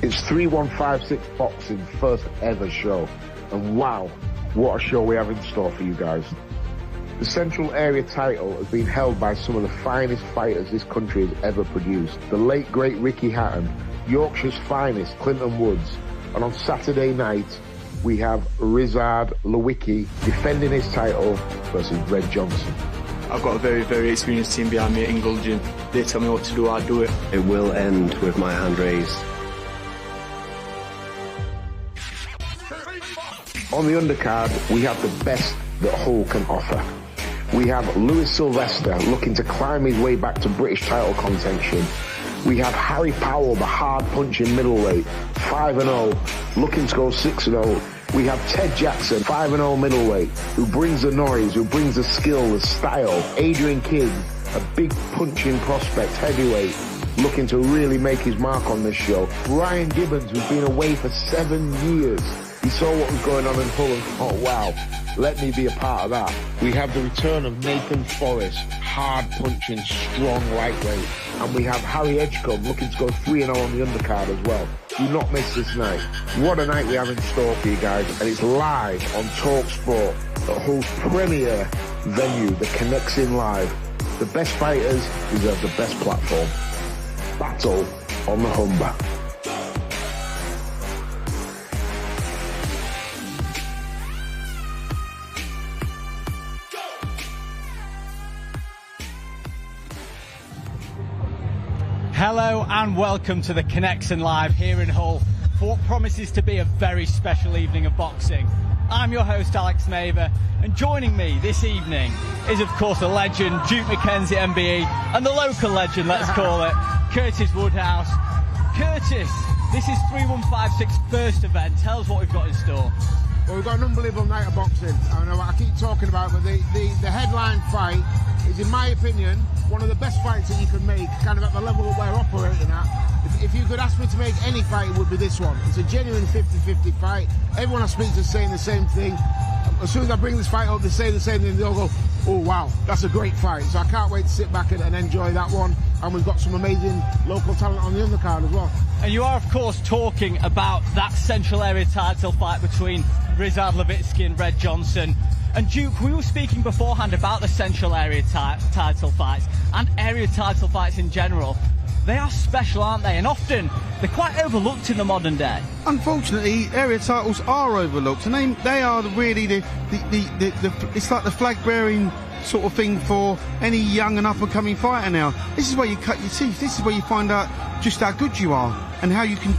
It's 3156 Boxing's first ever show, and wow, what a show we have in store for you guys. The Central Area title has been held by some of the finest fighters this country has ever produced. The late great Ricky Hatton, Yorkshire's finest Clinton Woods, and on Saturday night we have Rizard Lewicki defending his title versus Red Johnson. I've got a very, very experienced team behind me at Ingleton. They tell me what to do, I do it. It will end with my hand raised. On the undercard, we have the best that Hull can offer. We have Sylvester looking to climb his way back to British title contention. We have Harry Powell, the hard-punching middleweight, 5-0, looking to go 6-0. We have Ted Jackson, 5-0 middleweight, who brings the noise, who brings the skill, the style. Adrian Kidd, a big punching prospect, heavyweight, looking to really make his mark on this show. Ryan Gibbons, who's been away for 7 years. He saw what was going on in Hull and thought, wow, let me be a part of that. We have the return of Nathan Forrest, hard-punching, strong lightweight. And we have Harry Edgecombe looking to go 3-0 on the undercard as well. Do not miss this night. What a night we have in store for you guys. And it's live on talkSPORT, at Hull's premier venue, the Connexin Live. The best fighters deserve the best platform. Battle on the Humber. Hello and welcome to the Connexin Live here in Hull for what promises to be a very special evening of boxing. I'm your host Alex Maver, and joining me this evening is of course a legend, Duke McKenzie MBE, and the local legend, let's call it, Curtis Woodhouse. Curtis, this is 3156's first event. Tell us what we've got in store. Well, we've got an unbelievable night of boxing. I know I keep talking about it, but the headline fight is, in my opinion, one of the best fights that you can make, kind of at the level that we're operating at. If you could ask me to make any fight, it would be this one. It's a genuine 50-50 fight. Everyone I speak to is saying the same thing. As soon as I bring this fight up, they say the same thing. They all go, oh, wow, that's a great fight. So I can't wait to sit back and enjoy that one. And we've got some amazing local talent on the undercard as well. And you are, of course, talking about that Central Area title fight between Rizard Lewicki and Red Johnson. And Duke, we were speaking beforehand about the Central Area title fights and area title fights in general. They are special, aren't they? And often they're quite overlooked in the modern day. Unfortunately, area titles are overlooked, and they are really the it's like the flag-bearing sort of thing for any young and up-and-coming fighter now. This is where you cut your teeth. This is where you find out just how good you are and how you can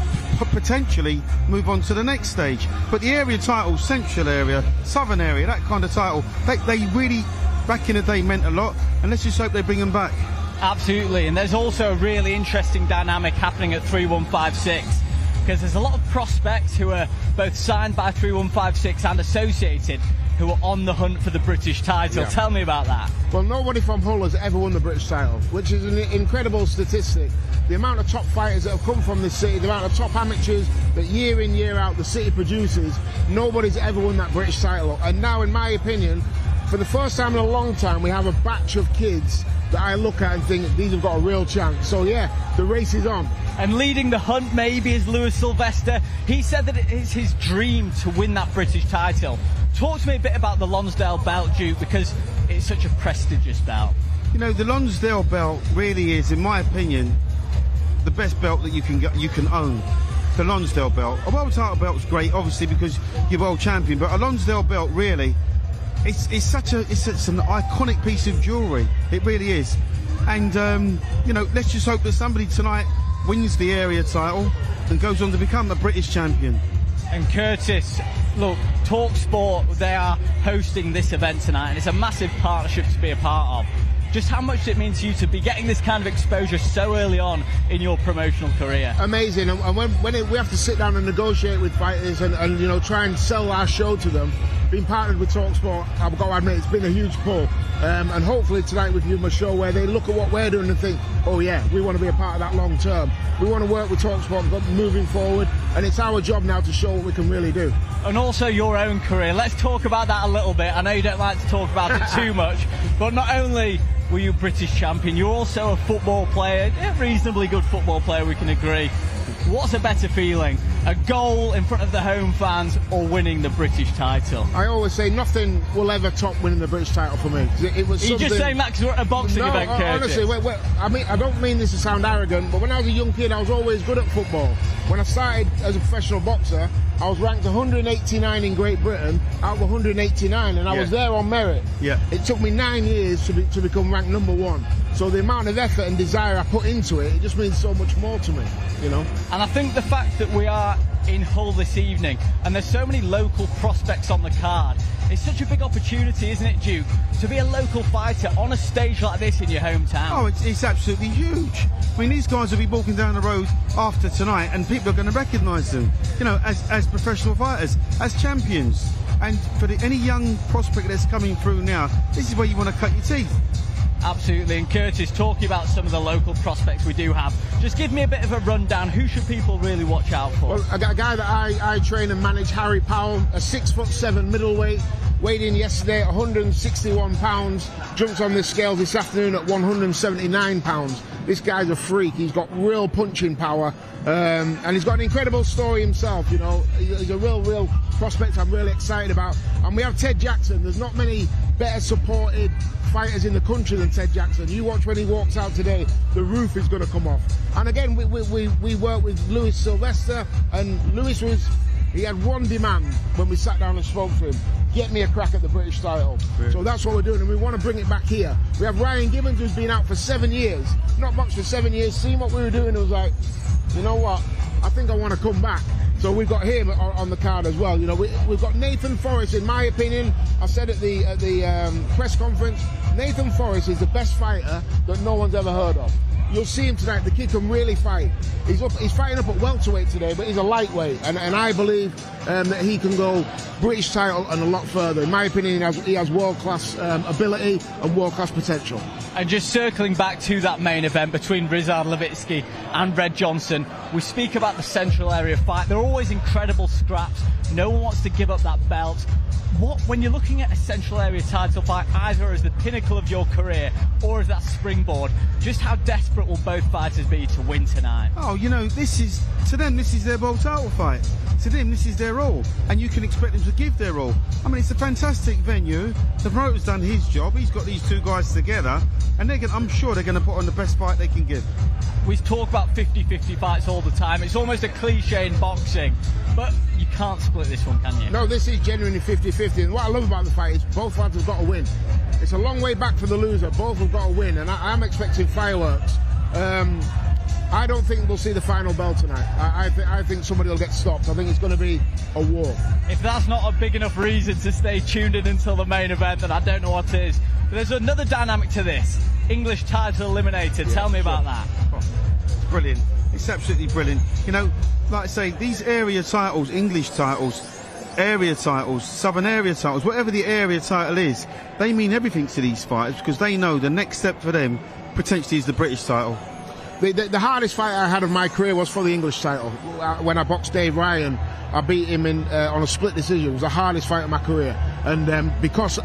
potentially move on to the next stage. But the area titles, Central Area, Southern Area, that kind of title, they really, back in the day, meant a lot, and let's just hope they bring them back. Absolutely, and there's also a really interesting dynamic happening at 3156, because there's a lot of prospects who are both signed by 3156 and associated who are on the hunt for the British title. Yeah. Tell me about that. Well, nobody from Hull has ever won the British title, which is an incredible statistic. The amount of top fighters that have come from this city, the amount of top amateurs that year in, year out the city produces, nobody's ever won that British title. And now, in my opinion, for the first time in a long time, we have a batch of kids that I look at and think these have got a real chance. So yeah, the race is on. And leading the hunt maybe is Sylvester. He said that it is his dream to win that British title. Talk to me a bit about the Lonsdale belt, Duke, because it's such a prestigious belt. You know, the Lonsdale belt really is, in my opinion, the best belt that you can own. The Lonsdale belt. A world title belt is great, obviously, because you're world champion, but a Lonsdale belt really, it's an iconic piece of jewellery. It really is. And you know, let's just hope that somebody tonight wins the area title and goes on to become the British champion. And Curtis, look, talkSPORT, they are hosting this event tonight, and it's a massive partnership to be a part of. Just how much does it mean to you to be getting this kind of exposure so early on in your promotional career? Amazing. And when we have to sit down and negotiate with fighters and you know, try and sell our show to them, being partnered with talkSPORT, I've got to admit, it's been a huge pull. And hopefully tonight we can give them a show where they look at what we're doing and think, oh yeah, we want to be a part of that long term. We want to work with talkSPORT moving forward, and it's our job now to show what we can really do. And also your own career. Let's talk about that a little bit. I know you don't like to talk about it too much, but not only were you British champion, you're also a football player, a reasonably good football player, we can agree. What's a better feeling? A goal in front of the home fans or winning the British title? I always say nothing will ever top winning the British title for me. It was. Are you just saying that because we're at a boxing event, Curtis? Honestly, I mean, I don't mean this to sound arrogant, but when I was a young kid, I was always good at football. When I started as a professional boxer, I was ranked 189 in Great Britain out of 189, and I was there on merit. Yeah. It took me 9 years to become ranked number 1. So the amount of effort and desire I put into it, it just means so much more to me, you know. And I think the fact that we are in Hull this evening and there's so many local prospects on the card, it's such a big opportunity, isn't it, Duke, to be a local fighter on a stage like this in your hometown? Oh, it's absolutely huge. I mean, these guys will be walking down the road after tonight and people are going to recognise them, you know, as professional fighters, as champions. And for any young prospect that's coming through now, this is where you want to cut your teeth. Absolutely. And Curtis, talking about some of the local prospects we do have, just give me a bit of a rundown. Who should people really watch out for? Well, a guy that I train and manage, Harry Powell, a 6'7" middleweight, weighed in yesterday at 161 pounds, jumped on the scales this afternoon at 179 pounds. This guy's a freak. He's got real punching power, and he's got an incredible story himself, you know. He's a real prospect I'm really excited about. And we have Ted Jackson. There's not many better supported fighters in the country than Ted Jackson. You watch when he walks out today, the roof is going to come off. And again, we work with Sylvester, and he had one demand when we sat down and spoke to him: get me a crack at the British title. Really? So that's what we're doing, and we want to bring it back here. We have Ryan Gibbons, who's been out for 7 years, not boxed for 7 years, seen what we were doing, and was like, you know what, I think I want to come back. So we've got him on the card as well. You know, we've got Nathan Forrest. In my opinion, I said at the press conference, Nathan Forrest is the best fighter that no one's ever heard of. You'll see him tonight. The kid can really fight. He's fighting up at welterweight today, but he's a lightweight, and I believe that he can go British title and a lot further. In my opinion, he has world-class ability and world-class potential. And just circling back to that main event between Rizard, Lewicki and Red Johnson, we speak about the central area fight. They're always incredible scraps. No one wants to give up that belt. When you're looking at a central area title fight, either as the pinnacle of your career or as that springboard, just how desperate will both fighters be to win tonight? Oh, you know, to them, this is their world title fight. To them, this is their all, and you can expect them to give their all. I mean, it's a fantastic venue. The promoter's done his job. He's got these two guys together, and I'm sure they're going to put on the best fight they can give. We talk about 50-50 fights all the time. It's almost a cliche in boxing, but you can't split this one, can you? No, this is genuinely 50-50, and what I love about the fight is both fighters have got to win. It's a long way back for the loser. Both have got to win, and I'm expecting fireworks. I don't think we'll see the final bell tonight. I think somebody will get stopped. I think it's going to be a war. If that's not a big enough reason to stay tuned in until the main event, then I don't know what is. But there's another dynamic to this. English title eliminated. Tell me about that. Oh, it's brilliant. It's absolutely brilliant. You know, like I say, these area titles, English titles, area titles, Southern area titles, whatever the area title is, they mean everything to these fighters because they know the next step for them potentially is the British title. The hardest fight I had of my career was for the English title. When I boxed Dave Ryan, I beat him on a split decision. It was the hardest fight of my career, and because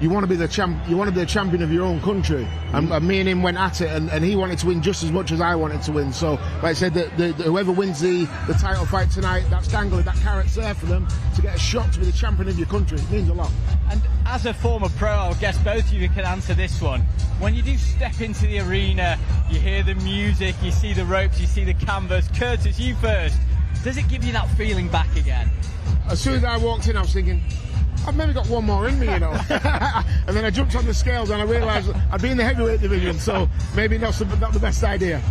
you want to be the champion of your own country, and me and him went at it, and he wanted to win just as much as I wanted to win. So, like I said, whoever wins the title fight tonight, that's dangling, that carrot's there for them to get a shot to be the champion of your country. It means a lot. And as a former pro, I guess both of you can answer this one. When you do step into the arena, you hear the music, you see the ropes, you see the canvas. Curtis, you first. Does it give you that feeling back again? As soon as I walked in, I was thinking, I've maybe got one more in me, you know. And then I jumped on the scales and I realised I'd be in the heavyweight division, so maybe not the best idea.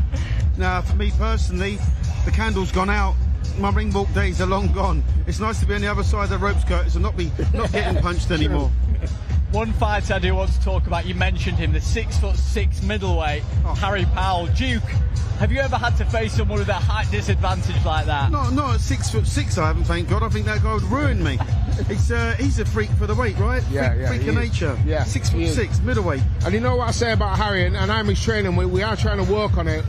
Now, for me personally, the candle's gone out. My ring walk days are long gone. It's nice to be on the other side of the ropes, Curtis, and not getting punched anymore. One fight I do want to talk about, you mentioned him, the 6'6" middleweight, Harry Powell. Duke, have you ever had to face someone with a height disadvantage like that? No, not at 6'6", I haven't, thank God. I think that guy would ruin me. He's a freak for the weight, right? Freak of nature. Yeah, 6'6", middleweight. And you know what I say about Harry, and I'm his trainer, we are trying to work on it.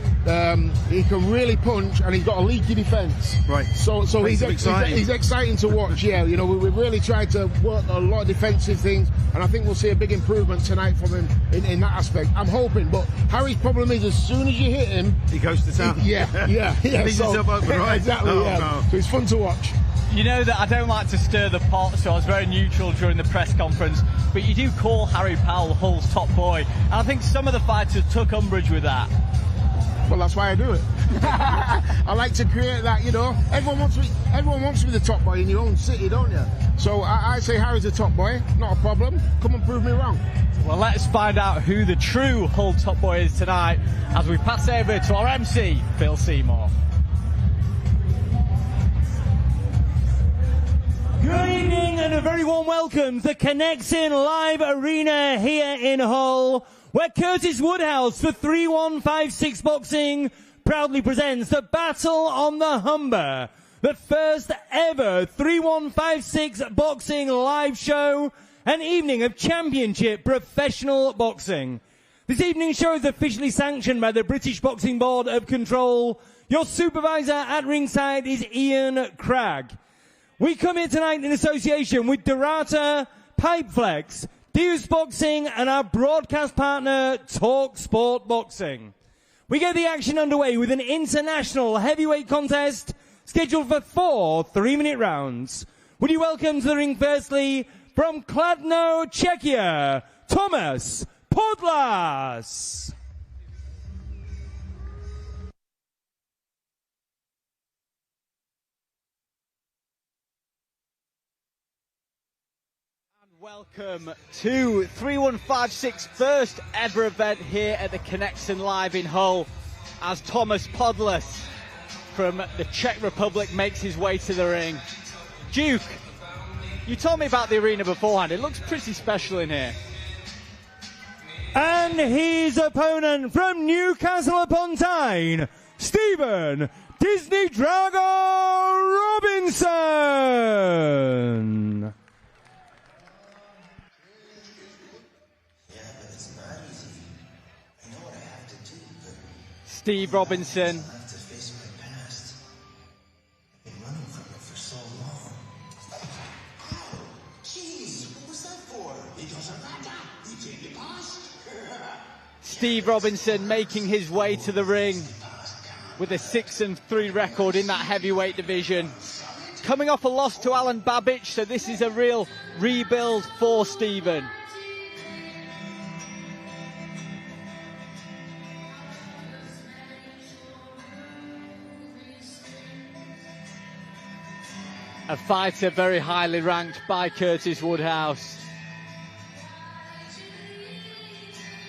He can really punch, and he's got a leaky defence. Right. So he's exciting to watch. Yeah, you know, we've really tried to work on a lot of defensive things, and I think we'll see a big improvement tonight from him in that aspect. I'm hoping, but Harry's problem is as soon as you hit him, he goes to town. Yeah. Leaves himself open, right? Exactly. Oh, yeah. no. So it's fun to watch. You know that I don't like to stir the pot, so I was very neutral during the press conference, but you do call Harry Powell Hull's top boy, and I think some of the fighters took umbrage with that. Well, that's why I do it. I like to create that, you know. Everyone wants to be the top boy in your own city, don't you? So I say Harry's the top boy, not a problem. Come and prove me wrong. Well, let's find out who the true Hull top boy is tonight as we pass over to our MC, Phil Seymour. Good evening and a very warm welcome to the Connexin Live Arena here in Hull, where Curtis Woodhouse for 3156 Boxing proudly presents the Battle on the Humber, the first ever 3156 Boxing live show, an evening of championship professional boxing. This evening's show is officially sanctioned by the British Boxing Board of Control. Your supervisor at ringside is Ian Cragg. We come here tonight in association with Dorata, Pipeflex, Deuce Boxing and our broadcast partner, talkSPORT Boxing. We get the action underway with an international heavyweight contest scheduled for 4 3-minute rounds. Would you welcome to the ring firstly, from Kladno, Czechia, Thomas Podlas. Welcome to 3156 first ever event here at the Connexin Live in Hull as Thomas Podlas from the Czech Republic makes his way to the ring. Duke, you told me about the arena beforehand. It looks pretty special in here. And his opponent from Newcastle upon Tyne, Stephen Disney Drago Robinson. Steve Robinson. Steve Robinson making his way to the ring with a 6-3 record in that heavyweight division. Coming off a loss to Alan Babbage, so this is a real rebuild for Stephen. A fighter very highly ranked by Curtis Woodhouse.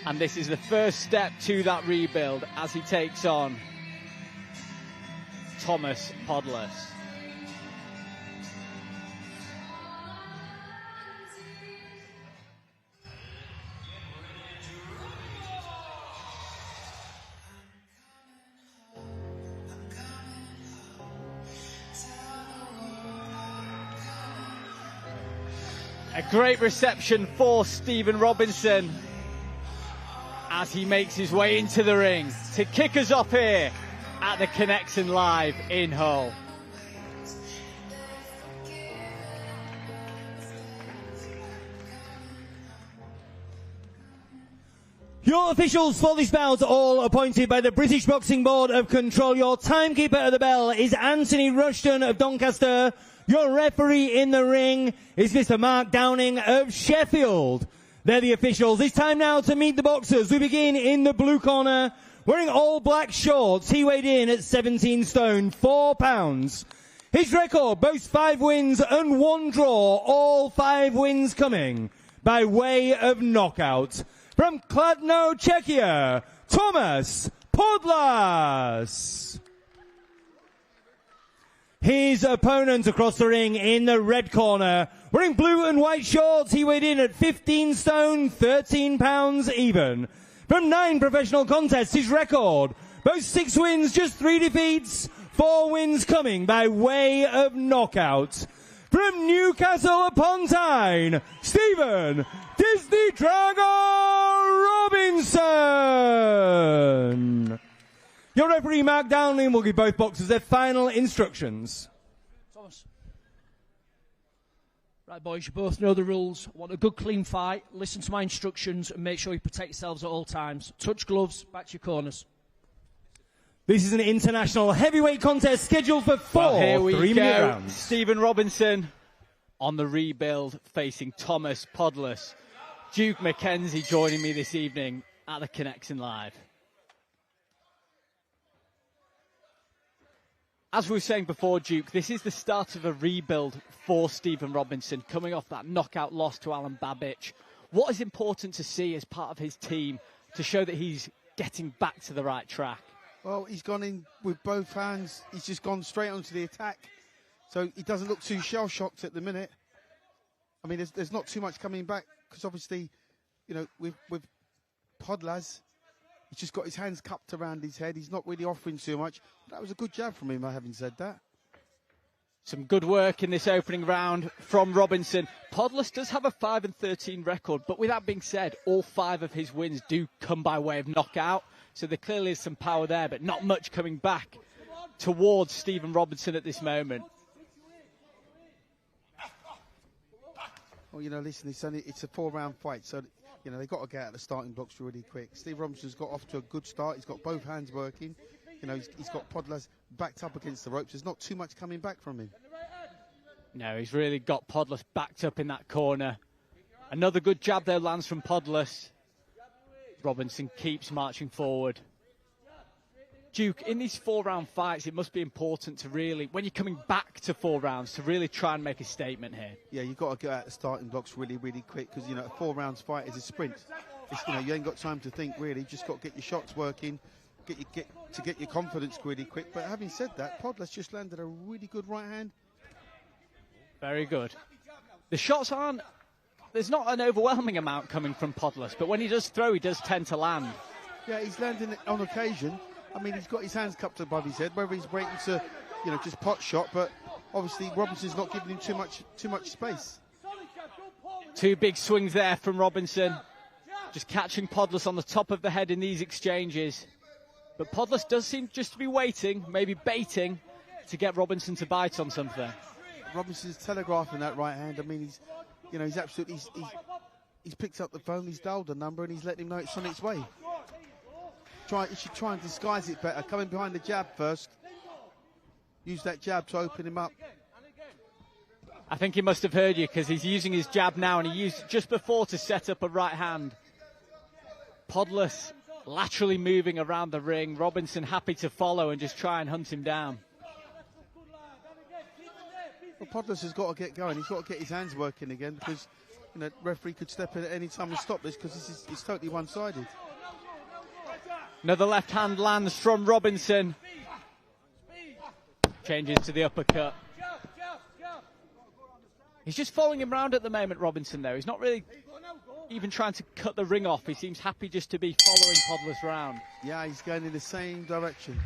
And this is the first step to that rebuild as he takes on Thomas Podlas. A great reception for Stephen Robinson as he makes his way into the ring to kick us off here at the Connexin Live in Hull. Your officials for this bout are all appointed by the British Boxing Board of Control. Your timekeeper at the bell is Anthony Rushton of Doncaster. Your referee in the ring is Mr. Mark Downing of Sheffield. They're the officials. It's time now to meet the boxers. We begin in the blue corner. Wearing all black shorts, he weighed in at 17 stone, 4 pounds. His record boasts 5 wins and 1 draw, all 5 wins coming by way of knockout. From Kladno, Czechia, Thomas Podlas. His opponent across the ring in the red corner, wearing blue and white shorts, he weighed in at 15 stone, 13 pounds even. From 9 professional contests, his record boasts 6 wins, just 3 defeats, 4 wins coming by way of knockout. From Newcastle upon Tyne, Stephen Disney Drago Robinson. Your referee, Mark Downey, will give both boxers their final instructions. Thomas. Right, boys, you both know the rules. I want a good, clean fight. Listen to my instructions and make sure you protect yourselves at all times. Touch gloves, back to your corners. This is an international heavyweight contest scheduled for 4 3-minute rounds. Stephen Robinson on the rebuild, facing Thomas Podless. Duke McKenzie joining me this evening at the Connection Live. As we were saying before, Duke, this is the start of a rebuild for Stephen Robinson, coming off that knockout loss to Alan Babic. What is important to see as part of his team to show that he's getting back to the right track? Well, he's gone in with both hands. He's just gone straight onto the attack. So he doesn't look too shell-shocked at the minute. I mean, there's not too much coming back because obviously, you know, with Podlaz, he's just got his hands cupped around his head. He's not really offering too much. That was a good jab from him, having said that. Some good work in this opening round from Robinson. Podless does have a 5-13 record, but with that being said, all 5 of his wins do come by way of knockout. So there clearly is some power there, but not much coming back towards Stephen Robinson at this moment. Well, you know, listen, it's a 4-round fight, so, you know, they've got to get out the starting blocks really quick. Steve Robinson's got off to a good start. He's got both hands working. You know, he's got Podlaz backed up against the ropes. There's not too much coming back from him. No, he's really got Podless backed up in that corner. Another good jab there lands from Podless. Robinson keeps marching forward. Duke, in these 4-round fights, it must be important to really, when you're coming back to 4 rounds, to really try and make a statement here. Yeah, you've got to get out the starting blocks really, really quick because, you know, a 4-round fight is a sprint. You know, you ain't got time to think, really. You've just got to get your shots working, get your confidence really quick. But having said that, Podless just landed a really good right hand. Very good. The shots aren't, there's not an overwhelming amount coming from Podless, but when he does throw, he does tend to land. Yeah, he's landing on occasion. I mean, he's got his hands cupped above his head, whether he's waiting to, you know, just pot shot, but obviously Robinson's not giving him too much space. 2 big swings there from Robinson. Just catching Podless on the top of the head in these exchanges. But Podless does seem just to be waiting, maybe baiting, to get Robinson to bite on something. Robinson's telegraphing that right hand. I mean, he's absolutely, he's picked up the phone, he's dialed the number, and he's letting him know it's on its way. He should try and disguise it better. Come in behind the jab first. Use that jab to open him up. I think he must have heard you because he's using his jab now, and he used it just before to set up a right hand. Podless laterally moving around the ring. Robinson happy to follow and just try and hunt him down. Well, Podless has got to get going. He's got to get his hands working again because, you know, referee could step in at any time and stop this because it's totally one-sided. Another left hand lands from Robinson. Changes to the uppercut. He's just following him round at the moment, Robinson, though. He's not really even trying to cut the ring off. He seems happy just to be following Podless round. Yeah, he's going in the same direction.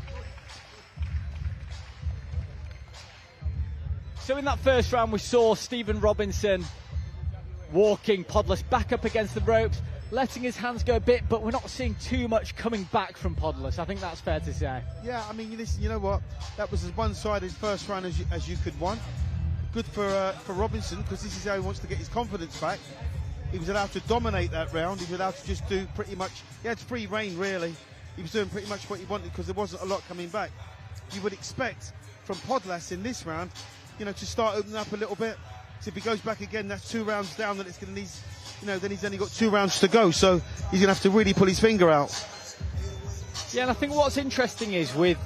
So in that first round, we saw Stephen Robinson walking Podless back up against the ropes, letting his hands go a bit, but we're not seeing too much coming back from Podless. I think that's fair to say. Yeah, I mean, listen, you know what? That was as one-sided first round as you could want. Good for Robinson, because this is how he wants to get his confidence back. He was allowed to dominate that round. He was allowed to just do pretty much, he had free reign, really. He was doing pretty much what he wanted because there wasn't a lot coming back. You would expect from Podless in this round, you know, to start opening up a little bit. So if he goes back again, that's 2 rounds down that it's going to need. You know, then he's only got 2 rounds to go, so he's going to have to really pull his finger out. Yeah, and I think what's interesting is with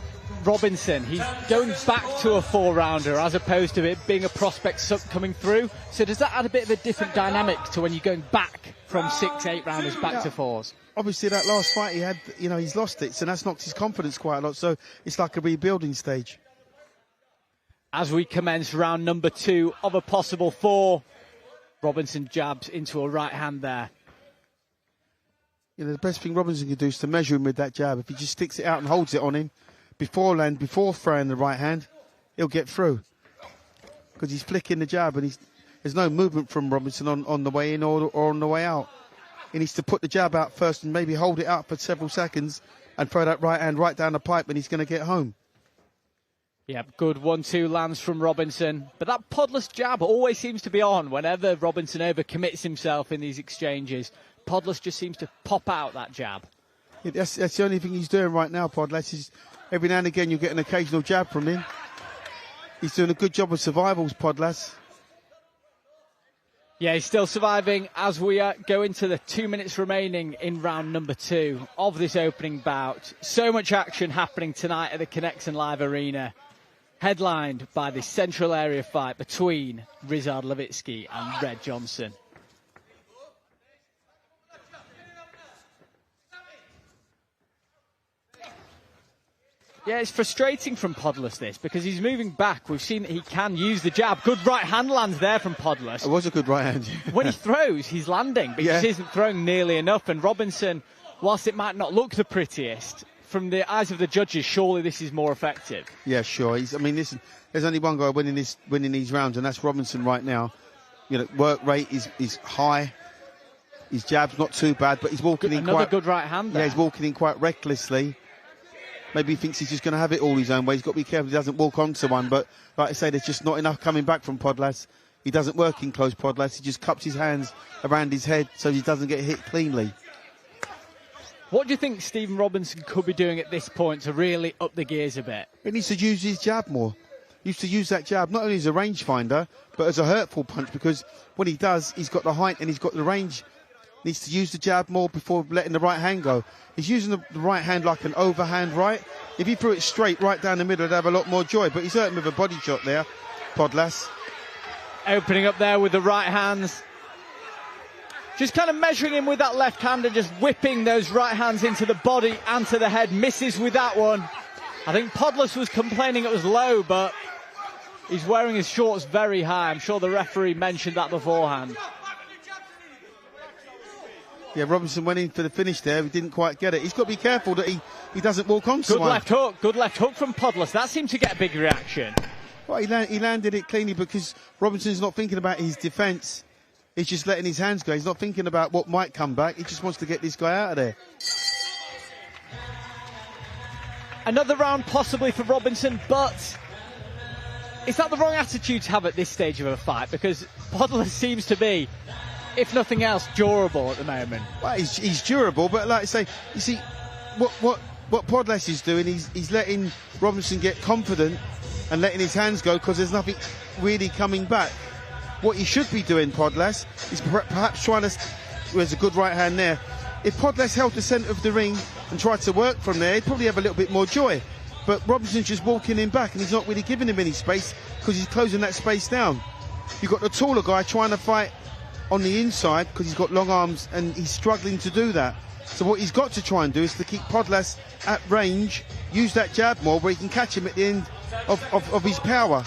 Robinson, he's going back to a 4-rounder as opposed to it being a prospect coming through. So does that add a bit of a different dynamic to when you're going back from 6, 8 rounders back to 4s? Obviously, that last fight he had, you know, he's lost it, so that's knocked his confidence quite a lot. So it's like a rebuilding stage. As we commence round number 2 of a possible 4, Robinson jabs into a right hand there. You know, the best thing Robinson can do is to measure him with that jab. If he just sticks it out and holds it on him before throwing the right hand, he'll get through. Because he's flicking the jab and there's no movement from Robinson on the way in or on the way out. He needs to put the jab out first and maybe hold it out for several seconds and throw that right hand right down the pipe, and he's going to get home. Yeah, good 1-2 lands from Robinson. But that Podless jab always seems to be on whenever Robinson overcommits himself in these exchanges. Podless just seems to pop out that jab. Yeah, that's the only thing he's doing right now, Podless. Is every now and again you get an occasional jab from him. He's doing a good job of survivals, Podless. Yeah, he's still surviving as we go into the 2 minutes remaining in round number 2 of this opening bout. So much action happening tonight at the Connection Live Arena, headlined by the central area fight between Rizard Lewicki and Red Johnson. Yeah, it's frustrating from Podless, this, because he's moving back. We've seen that he can use the jab. Good right hand lands there from Podless. It was a good right hand. When he throws, he's landing, but he just isn't throwing nearly enough. And Robinson, whilst it might not look the prettiest, from the eyes of the judges, surely this is more effective. Yeah, sure. Listen, there's only one guy winning these rounds, and that's Robinson right now. You know, work rate is high. His jab's not too bad, but he's walking in another good right hand there. Yeah, he's walking in quite recklessly. Maybe he thinks he's just going to have it all his own way. He's got to be careful he doesn't walk onto one. But like I say, there's just not enough coming back from Podless. He doesn't work in close, Podless. He just cups his hands around his head so he doesn't get hit cleanly. What do you think Stephen Robinson could be doing at this point to really up the gears a bit? He needs to use his jab more. He used to use that jab not only as a rangefinder, but as a hurtful punch, because when he does, he's got the height and he's got the range. Needs to use the jab more before letting the right hand go. He's using the right hand like an overhand right. If he threw it straight right down the middle, he'd have a lot more joy. But he's hurting with a body shot there, Podless. Opening up there with the right hands. Just kind of measuring him with that left hand and just whipping those right hands into the body and to the head. Misses with that one. I think Podless was complaining it was low, but he's wearing his shorts very high. I'm sure the referee mentioned that beforehand. Yeah, Robinson went in for the finish there. He didn't quite get it. He's got to be careful that he doesn't walk onto one. Good left hook from Podless. That seemed to get a big reaction. Well, he landed it cleanly because Robinson's not thinking about his defence. He's just letting his hands go. He's not thinking about what might come back. He just wants to get this guy out of there. Another round possibly for Robinson, but is that the wrong attitude to have at this stage of a fight? Because Podless seems to be, if nothing else, durable at the moment. Well, he's durable, but like I say, you see, what Podless is doing, he's letting Robinson get confident and letting his hands go because there's nothing really coming back. What he should be doing, Podless, is perhaps trying to... There's a good right hand there. If Podless held the centre of the ring and tried to work from there, he'd probably have a little bit more joy. But Robinson's just walking him back and he's not really giving him any space because he's closing that space down. You've got the taller guy trying to fight on the inside because he's got long arms and he's struggling to do that. So what he's got to try and do is to keep Podless at range, use that jab more where he can catch him at the end of his power.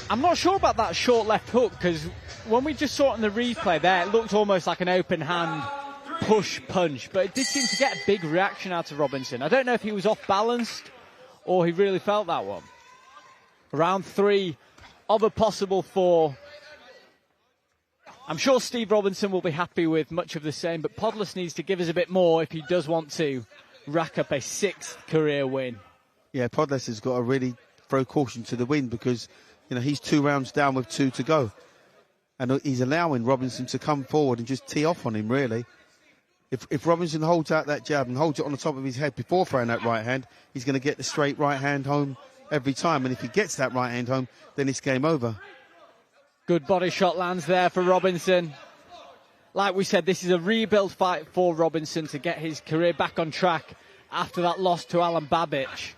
I'm not sure about that short left hook because when we just saw it in the replay there, it looked almost like an open hand push punch, but it did seem to get a big reaction out of Robinson. I don't know if he was off balanced or he really felt that one. Round 3 of a possible 4. I'm sure Steve Robinson will be happy with much of the same, but Podless needs to give us a bit more if he does want to rack up a 6th career win. Yeah, Podless has got to really throw caution to the wind because, you know, he's 2 rounds down with 2 to go. And he's allowing Robinson to come forward and just tee off on him, really. If Robinson holds out that jab and holds it on the top of his head before throwing that right hand, he's going to get the straight right hand home every time. And if he gets that right hand home, then it's game over. Good body shot lands there for Robinson. Like we said, this is a rebuild fight for Robinson to get his career back on track after that loss to Alan Babic.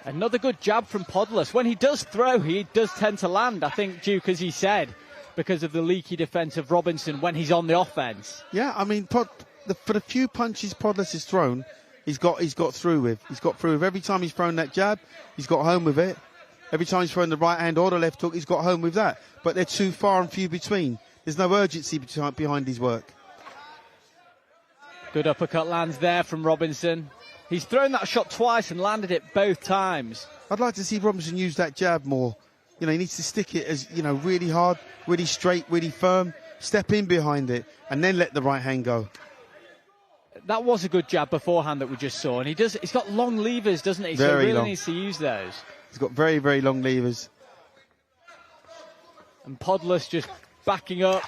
Another good jab from Podless. When he does throw, he does tend to land, I think, Duke, as he said, because of the leaky defence of Robinson when he's on the offence. Yeah, I mean, for the few punches Podless has thrown, he's got through with. He's got through with. Every time he's thrown that jab, he's got home with it. Every time he's thrown the right hand or the left hook, he's got home with that. But they're too far and few between. There's no urgency behind his work. Good uppercut lands there from Robinson. He's thrown that shot twice and landed it both times. I'd like to see Robinson use that jab more. You know, he needs to stick it as, you know, really hard, really straight, really firm, step in behind it, and then let the right hand go. that was a good jab beforehand that we just saw, and he's got long levers, doesn't he? So he really needs to use those. He's got very, very long levers. And Podolus just backing up,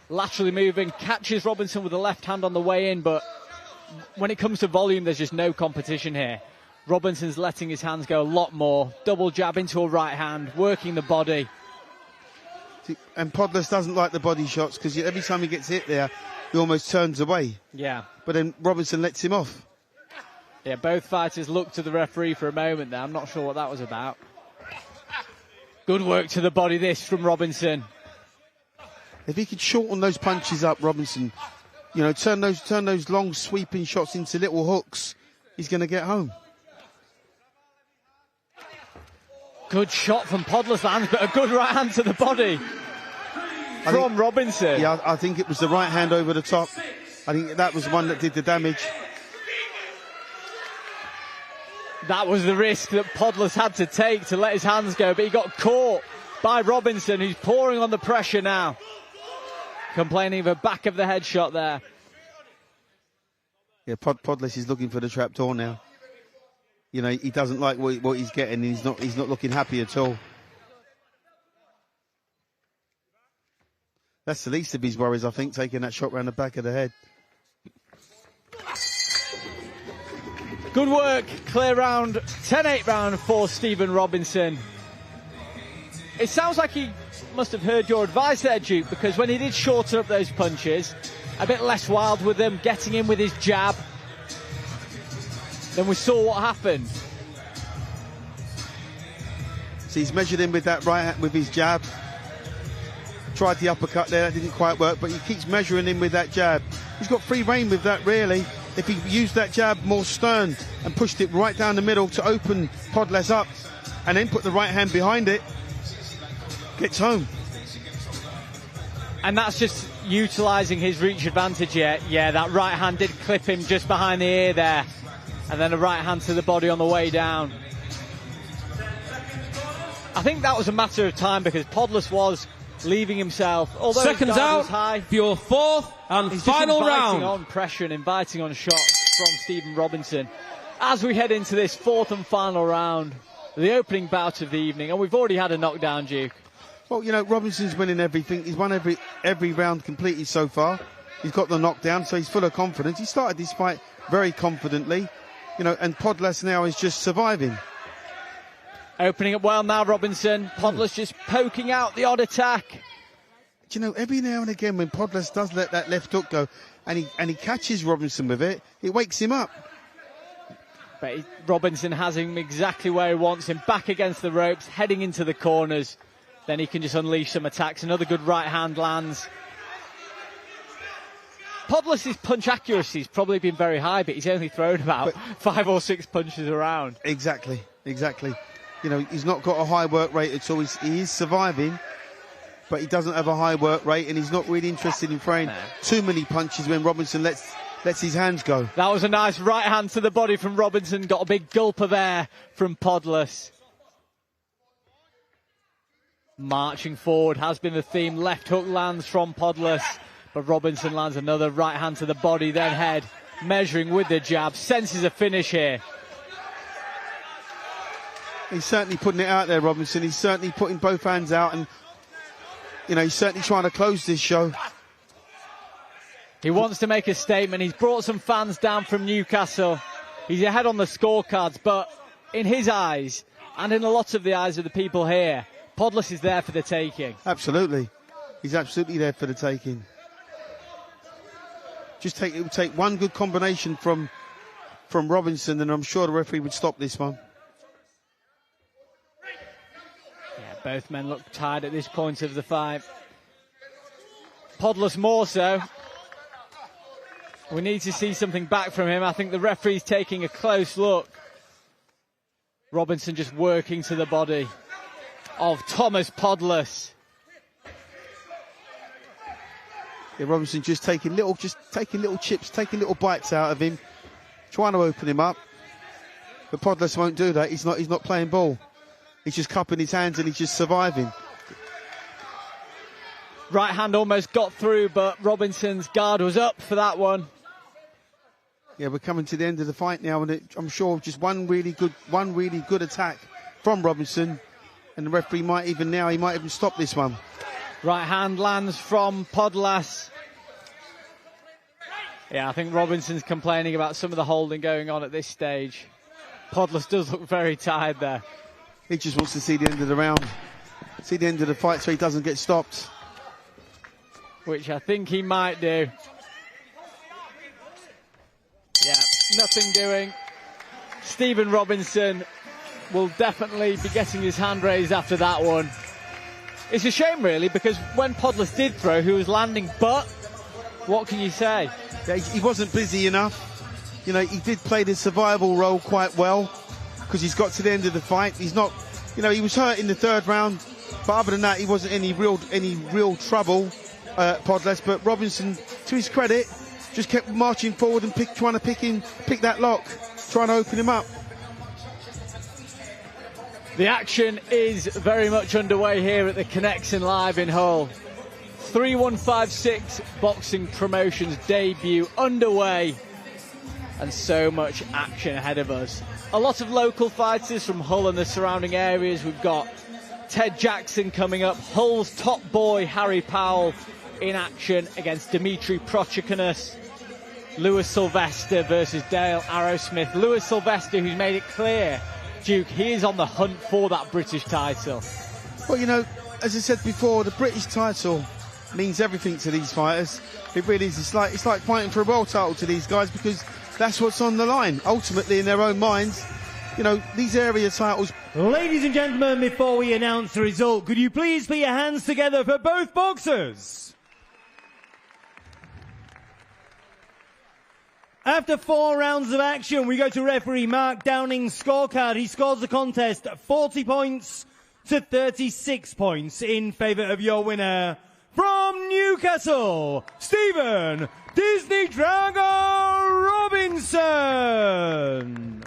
laterally moving, catches Robinson with the left hand on the way in, but when it comes to volume, there's just no competition here. Robinson's letting his hands go a lot more. Double jab into a right hand, working the body. And Podolus doesn't like the body shots because every time he gets hit there, he almost turns away. Yeah. But then Robinson lets him off. Yeah, both fighters looked to the referee for a moment there. I'm not sure what that was about. Good work to the body this from Robinson. If he could shorten those punches up, Robinson, you know, turn those long sweeping shots into little hooks, he's going to get home. Good shot from Podolus lands, but a good right hand to the body from Robinson. Yeah, I think it was the right hand over the top. I think that was the one that did the damage. That was the risk that Podolus had to take to let his hands go, but he got caught by Robinson, who's pouring on the pressure now. Complaining of a back of the head shot there. Yeah, Podolus is looking for the trapdoor now. You know, he doesn't like what he's getting. He's not looking happy at all. That's the least of his worries, I think, taking that shot round the back of the head. Good work, clear round, 10-8 round for Stephen Robinson. It sounds like he must have heard your advice there, Duke, because when he did shorten up those punches, a bit less wild with them, getting in with his jab, then we saw what happened. So he's measured him with that right hand, with his jab. Tried the uppercut there, that didn't quite work, but he keeps measuring him with that jab. He's got free rein with that, really. If he used that jab more stern and pushed it right down the middle to open Podolus up and then put the right hand behind it, gets home. And that's just utilising his reach advantage here. Yeah, that right hand did clip him just behind the ear there. And then a right hand to the body on the way down. I think that was a matter of time because Podolus was leaving himself. Although seconds out high, for your fourth and final round. Inviting on pressure and inviting on shots from Stephen Robinson. As we head into this fourth and final round, the opening bout of the evening, and we've already had a knockdown, Duke. Well, you know, Robinson's winning everything. He's won every round completely so far. He's got the knockdown, so he's full of confidence. He started this fight very confidently, you know, and Podolus now is just surviving. Opening up well now, Robinson. Podolus just poking out the odd attack. Do you know, every now and again when Podolus does let that left hook go and he catches Robinson with it, it wakes him up. But Robinson has him exactly where he wants him, back against the ropes, heading into the corners. Then he can just unleash some attacks. Another good right hand lands. Podolus's punch accuracy has probably been very high, but he's only thrown about 5 or 6 punches around. Exactly. You know, he's not got a high work rate at all. He is surviving, but he doesn't have a high work rate, and he's not really interested in throwing too many punches when Robinson lets his hands go. That was a nice right hand to the body from Robinson. Got a big gulp of air from Podolus. Marching forward has been the theme. Left hook lands from Podolus, but Robinson lands another right hand to the body, then head, measuring with the jab. Senses a finish here. He's certainly putting it out there, Robinson. He's certainly putting both hands out, and you know, he's certainly trying to close this show. He wants to make a statement. He's brought some fans down from Newcastle. He's ahead on the scorecards, but in his eyes, and in a lot of the eyes of the people here, Podolus is there for the taking. Absolutely. He's absolutely there for the taking. It would take one good combination from Robinson, and I'm sure the referee would stop this one. Yeah, both men look tired at this point of the fight. Podolus more so. We need to see something back from him. I think the referee's taking a close look. Robinson just working to the body of Thomas Podolus. Yeah, Robinson just taking little chips, taking little bites out of him, trying to open him up. But Podolus won't do that. He's not playing ball. He's just cupping his hands and he's just surviving. Right hand almost got through, but Robinson's guard was up for that one. Yeah, we're coming to the end of the fight now, and I'm sure just one really good attack from Robinson, and the referee might even stop this one. Right hand lands from Podlas. Yeah, I think Robinson's complaining about some of the holding going on at this stage. Podlas does look very tired there. He just wants to see the end of the round, see the end of the fight so he doesn't get stopped. Which I think he might do. Yeah, nothing doing. Stephen Robinson will definitely be getting his hand raised after that one. It's a shame, really, because when Podlas did throw, he was landing, but what can you say? Yeah, he wasn't busy enough. You know, he did play the survival role quite well because he's got to the end of the fight. He's not, you know, he was hurt in the third round, but other than that, he wasn't any real trouble, Podlas. But Robinson, to his credit, just kept marching forward and trying to pick that lock, trying to open him up. The action is very much underway here at the Connection Live in Hull. 3156 Boxing Promotions debut underway, and so much action ahead of us. A lot of local fighters from Hull and the surrounding areas. We've got Ted Jackson coming up, Hull's top boy Harry Powell in action against Dmitri Prokunis. Lewis Sylvester versus Dale Arrowsmith. Lewis Sylvester, who's made it clear, Duke, he is on the hunt for that British title. Well, you know, as I said before, the British title means everything to these fighters. It really is. It's like fighting for a world title to these guys, because that's what's on the line. Ultimately, in their own minds, you know, these area titles. Ladies and gentlemen, before we announce the result, could you please put your hands together for both boxers? After 4 rounds of action, we go to referee Mark Downing's scorecard. He scores the contest 40 points to 36 points in favour of your winner. From Newcastle, Stephen Disney Drago Robinson.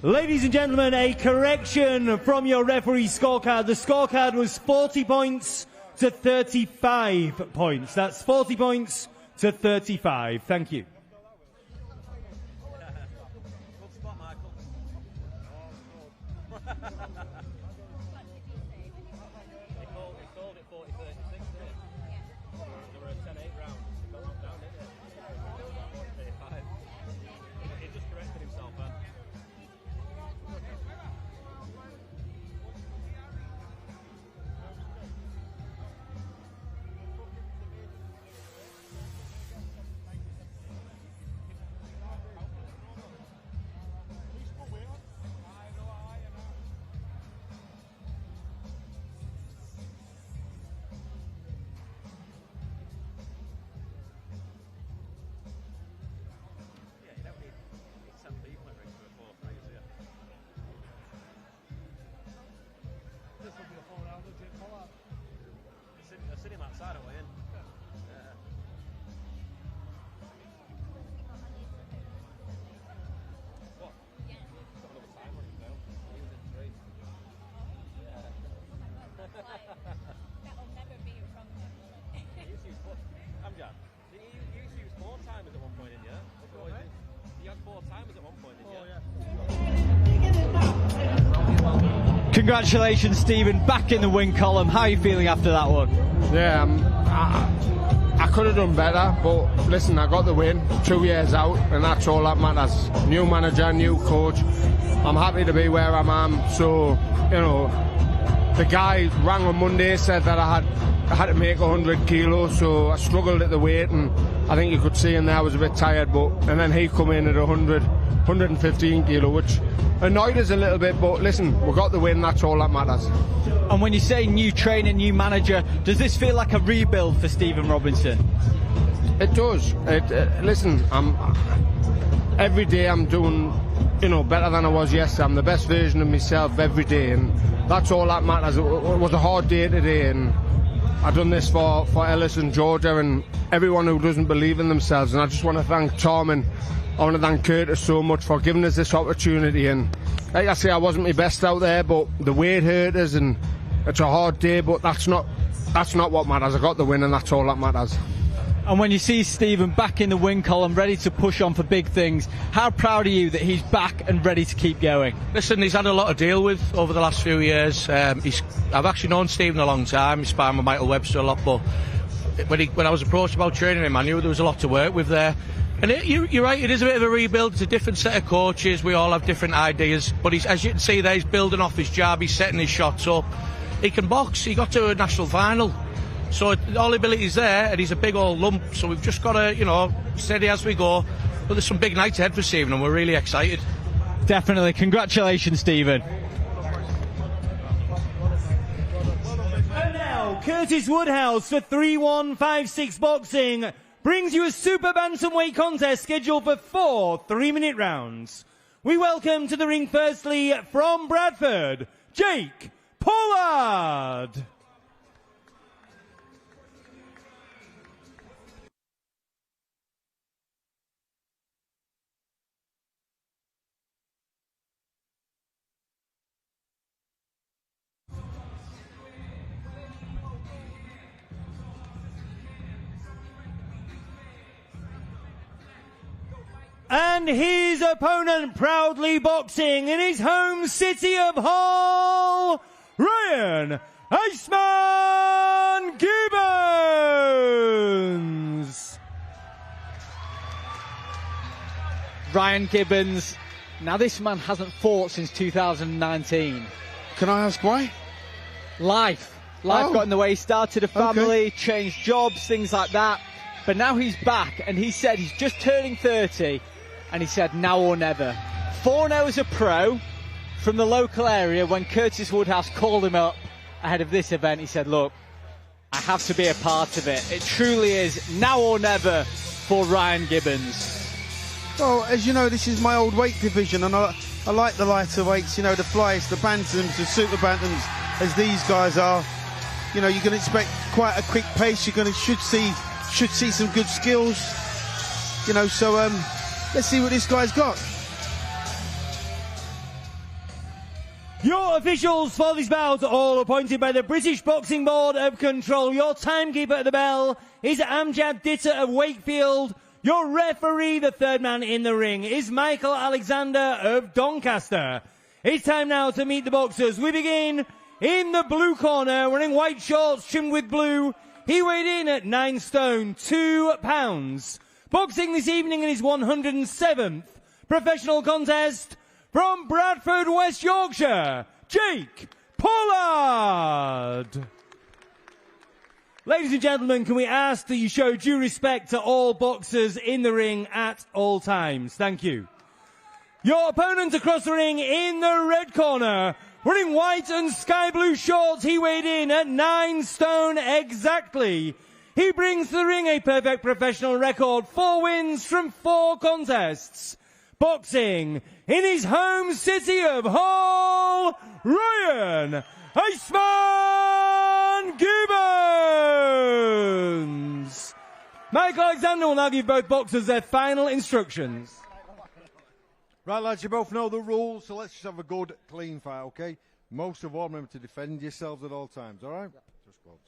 Ladies and gentlemen, a correction from your referee scorecard. The scorecard was 40 points to 35 points. That's 40 points to 35. Thank you. Congratulations, Stephen, back in the win column. How are you feeling after that one? Yeah, I could have done better, but listen, I got the win, 2 years out, and that's all that matters. New manager, new coach. I'm happy to be where I am. So, you know, the guy rang on Monday, said that I had to make 100 kilos, so I struggled at the weight, and I think you could see in there I was a bit tired, and then he come in at 115 kilo, which annoyed us a little bit, but listen, we got the win, that's all that matters. And when you say new trainer, new manager, does this feel like a rebuild for Stephen Robinson? It does. Listen, every day I'm doing, you know, better than I was yesterday. I'm the best version of myself every day, and that's all that matters. It was a hard day today, and I've done this for Ellis and Georgia and everyone who doesn't believe in themselves, and I just want to thank Tom and I want to thank Curtis so much for giving us this opportunity. And like I say, I wasn't my best out there, but the weight hurt us, and it's a hard day, but that's not what matters. I got the win, and that's all that matters. And when you see Stephen back in the win column, ready to push on for big things, how proud are you that he's back and ready to keep going? Listen, he's had a lot to deal with over the last few years. I've actually known Stephen a long time. He's sparring with Michael Webster a lot, but when I was approached about training him, I knew there was a lot to work with there. And you're right, it is a bit of a rebuild. It's a different set of coaches. We all have different ideas. But as you can see there, he's building off his jab. He's setting his shots up. He can box. He got to a national final. So all the ability's there, and he's a big old lump. So we've just got to, you know, steady as we go. But there's some big nights ahead for Stephen, and we're really excited. Definitely. Congratulations, Stephen. And now, Curtis Woodhouse for 3-1-5-6 boxing brings you a super bantamweight contest scheduled for 4 3-minute rounds. We welcome to the ring firstly from Bradford, Jake Pollard. And his opponent proudly boxing in his home city of Hull, Ryan Iceman Gibbons. Ryan Gibbons. Now this man hasn't fought since 2019. Can I ask why? Life got in the way. He started a family, changed jobs, things like that. But now he's back, and he said he's just turning 30. And he said, now or never. 4-0 as a pro from the local area. When Curtis Woodhouse called him up ahead of this event, he said, look, I have to be a part of it. It truly is now or never for Ryan Gibbons. Well, as you know, this is my old weight division, and I like the lighter weights, you know, the flys, the bantams, the super bantams, as these guys are. You know, you can expect quite a quick pace. You're going to should see some good skills. You know, so let's see what this guy's got. Your officials for this bout, all appointed by the British Boxing Board of Control. Your timekeeper at the bell is Amjad Ditter of Wakefield. Your referee, the third man in the ring, is Michael Alexander of Doncaster. It's time now to meet the boxers. We begin in the blue corner, wearing white shorts trimmed with blue. He weighed in at 9 stone, 2 pounds. Boxing this evening in his 107th professional contest from Bradford, West Yorkshire, Jake Pollard. Ladies and gentlemen, can we ask that you show due respect to all boxers in the ring at all times? Thank you. Your opponent across the ring in the red corner, wearing white and sky blue shorts, he weighed in at 9 stone exactly. He brings to the ring a perfect professional record, 4 wins from 4 contests. Boxing in his home city of Hull, Ryan Iceman Gibbons. Michael Alexander will now give both boxers their final instructions. Right, lads, you both know the rules, so let's just have a good, clean fight, okay? Most of all, remember to defend yourselves at all times, all right? Just close.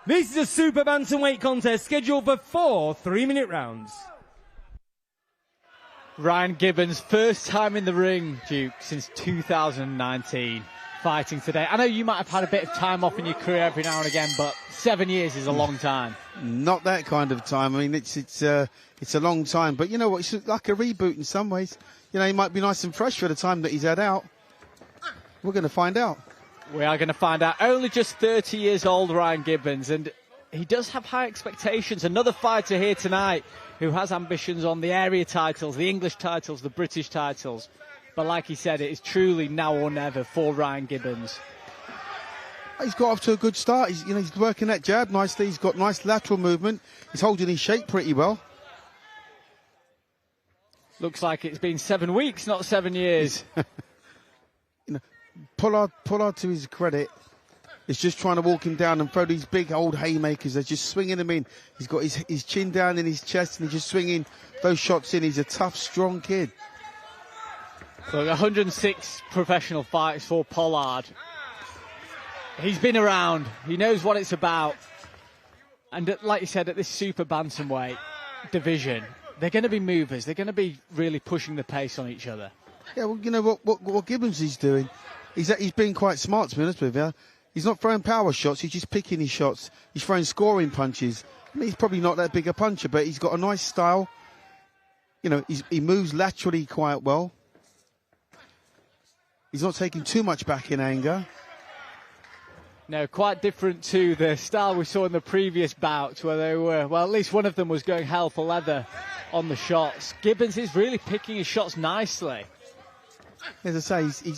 This is a super bantamweight contest scheduled for 4 3-minute rounds. Ryan Gibbons, first time in the ring, Duke, since 2019, fighting today. I know you might have had a bit of time off in your career every now and again, but 7 years is a long time. Not that kind of time. I mean, it's a long time. But you know what? It's like a reboot in some ways. You know, he might be nice and fresh for the time that he's had out. We're going to find out. We are going to find out. Only just 30 years old, Ryan Gibbons, and he does have high expectations. Another fighter here tonight who has ambitions on the area titles, the English titles, the British titles. But like he said, it is truly now or never for Ryan Gibbons. He's got off to a good start. He's working that jab nicely. He's got nice lateral movement. He's holding his shape pretty well. Looks like it's been 7 weeks, not 7 years. Pollard, to his credit, is just trying to walk him down and throw these big old haymakers. They're just swinging him in. He's got his chin down in his chest and he's just swinging those shots in. He's a tough, strong kid. Look, 106 professional fights for Pollard. He's been around. He knows what it's about. And like you said, at this super bantamweight division, they're going to be movers. They're going to be really pushing the pace on each other. Yeah, well, you know what Gibbons is doing? He's been quite smart, to be honest with you. He's not throwing power shots. He's just picking his shots. He's throwing scoring punches. I mean, he's probably not that big a puncher, but he's got a nice style. You know, he moves laterally quite well. He's not taking too much back in anger. No, quite different to the style we saw in the previous bouts where they were, well, at least one of them was going hell for leather on the shots. Gibbons is really picking his shots nicely. As I say,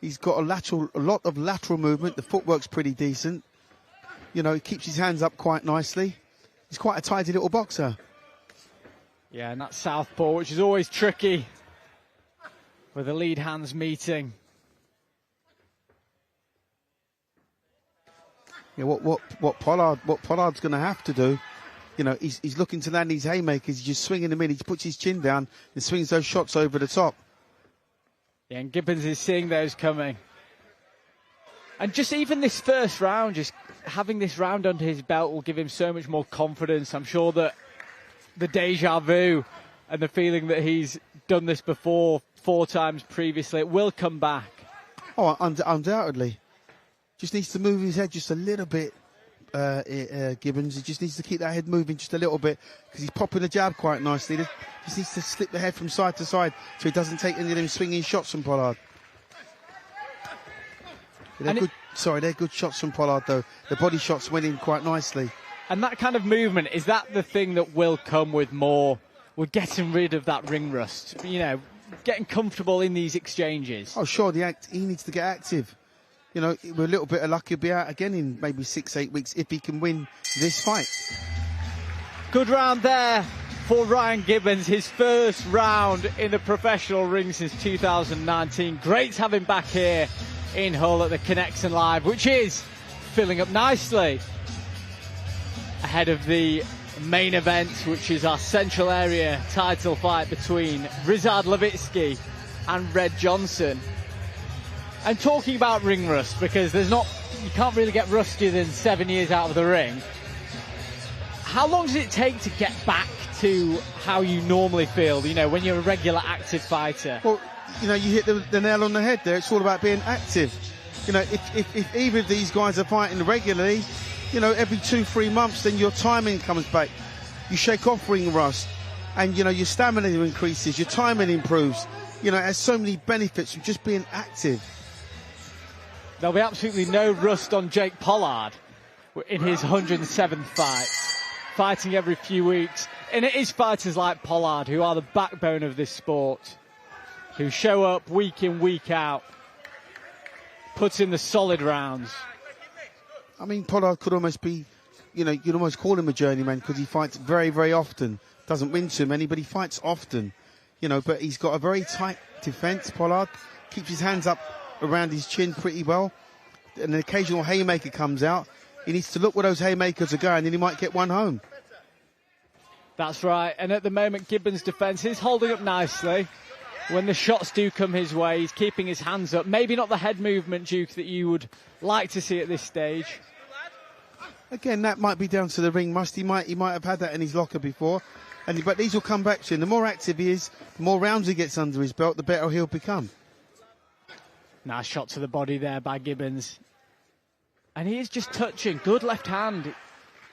he's got a lot of lateral movement. The footwork's pretty decent. You know, he keeps his hands up quite nicely. He's quite a tidy little boxer. Yeah, and that southpaw, which is always tricky with the lead hands meeting. Yeah, what Pollard's going to have to do, you know, he's looking to land these haymakers. He's just swinging them in. He puts his chin down and swings those shots over the top. Yeah, and Gibbons is seeing those coming. And just even this first round, just having this round under his belt will give him so much more confidence. I'm sure that the deja vu and the feeling that he's done this before 4 times previously, it will come back. Oh, undoubtedly. Just needs to move his head just a little bit, Gibbons. He just needs to keep that head moving just a little bit because he's popping the jab quite nicely. He just needs to slip the head from side to side so he doesn't take any of them swinging shots from Pollard. They're good shots from Pollard, though. The body shots went in quite nicely. And that kind of movement, is that the thing that will come with more? We're getting rid of that ring rust, you know, getting comfortable in these exchanges. Oh, sure, he needs to get active. You know, with a little bit of luck, he'll be out again in maybe 6-8 weeks if he can win this fight. Good round there for Ryan Gibbons, his first round in the professional ring since 2019. Great to have him back here in Hull at the Connection Live, which is filling up nicely ahead of the main event, which is our Central Area title fight between Rizard Lewicki and Red Johnson. And talking about ring rust, because you can't really get rustier than 7 years out of the ring. How long does it take to get back to how you normally feel, you know, when you're a regular active fighter? Well, you know, you hit the nail on the head there. It's all about being active. You know, if either of these guys are fighting regularly, you know, every 2-3 months, then your timing comes back. You shake off ring rust, and, you know, your stamina increases, your timing improves. You know, it has so many benefits from just being active. There'll be absolutely no rust on Jake Pollard in his 107th fight, fighting every few weeks. And it is fighters like Pollard who are the backbone of this sport, who show up week in, week out, put in the solid rounds. I mean, Pollard could almost be, you know, you'd almost call him a journeyman because he fights very, very often. Doesn't win too many, but he fights often. You know, but he's got a very tight defence, Pollard. Keeps his hands up around his chin pretty well. And an occasional haymaker comes out. He needs to look where those haymakers are going, and he might get one home. That's right. And at the moment, Gibbons' defence is holding up nicely. When the shots do come his way, he's keeping his hands up. Maybe not the head movement, Duke, that you would like to see at this stage. Again, that might be down to the ring rust. He might have had that in his locker before. But these will come back to him. The more active he is, the more rounds he gets under his belt, the better he'll become. Nice shot to the body there by Gibbons. And he is just touching. Good left hand.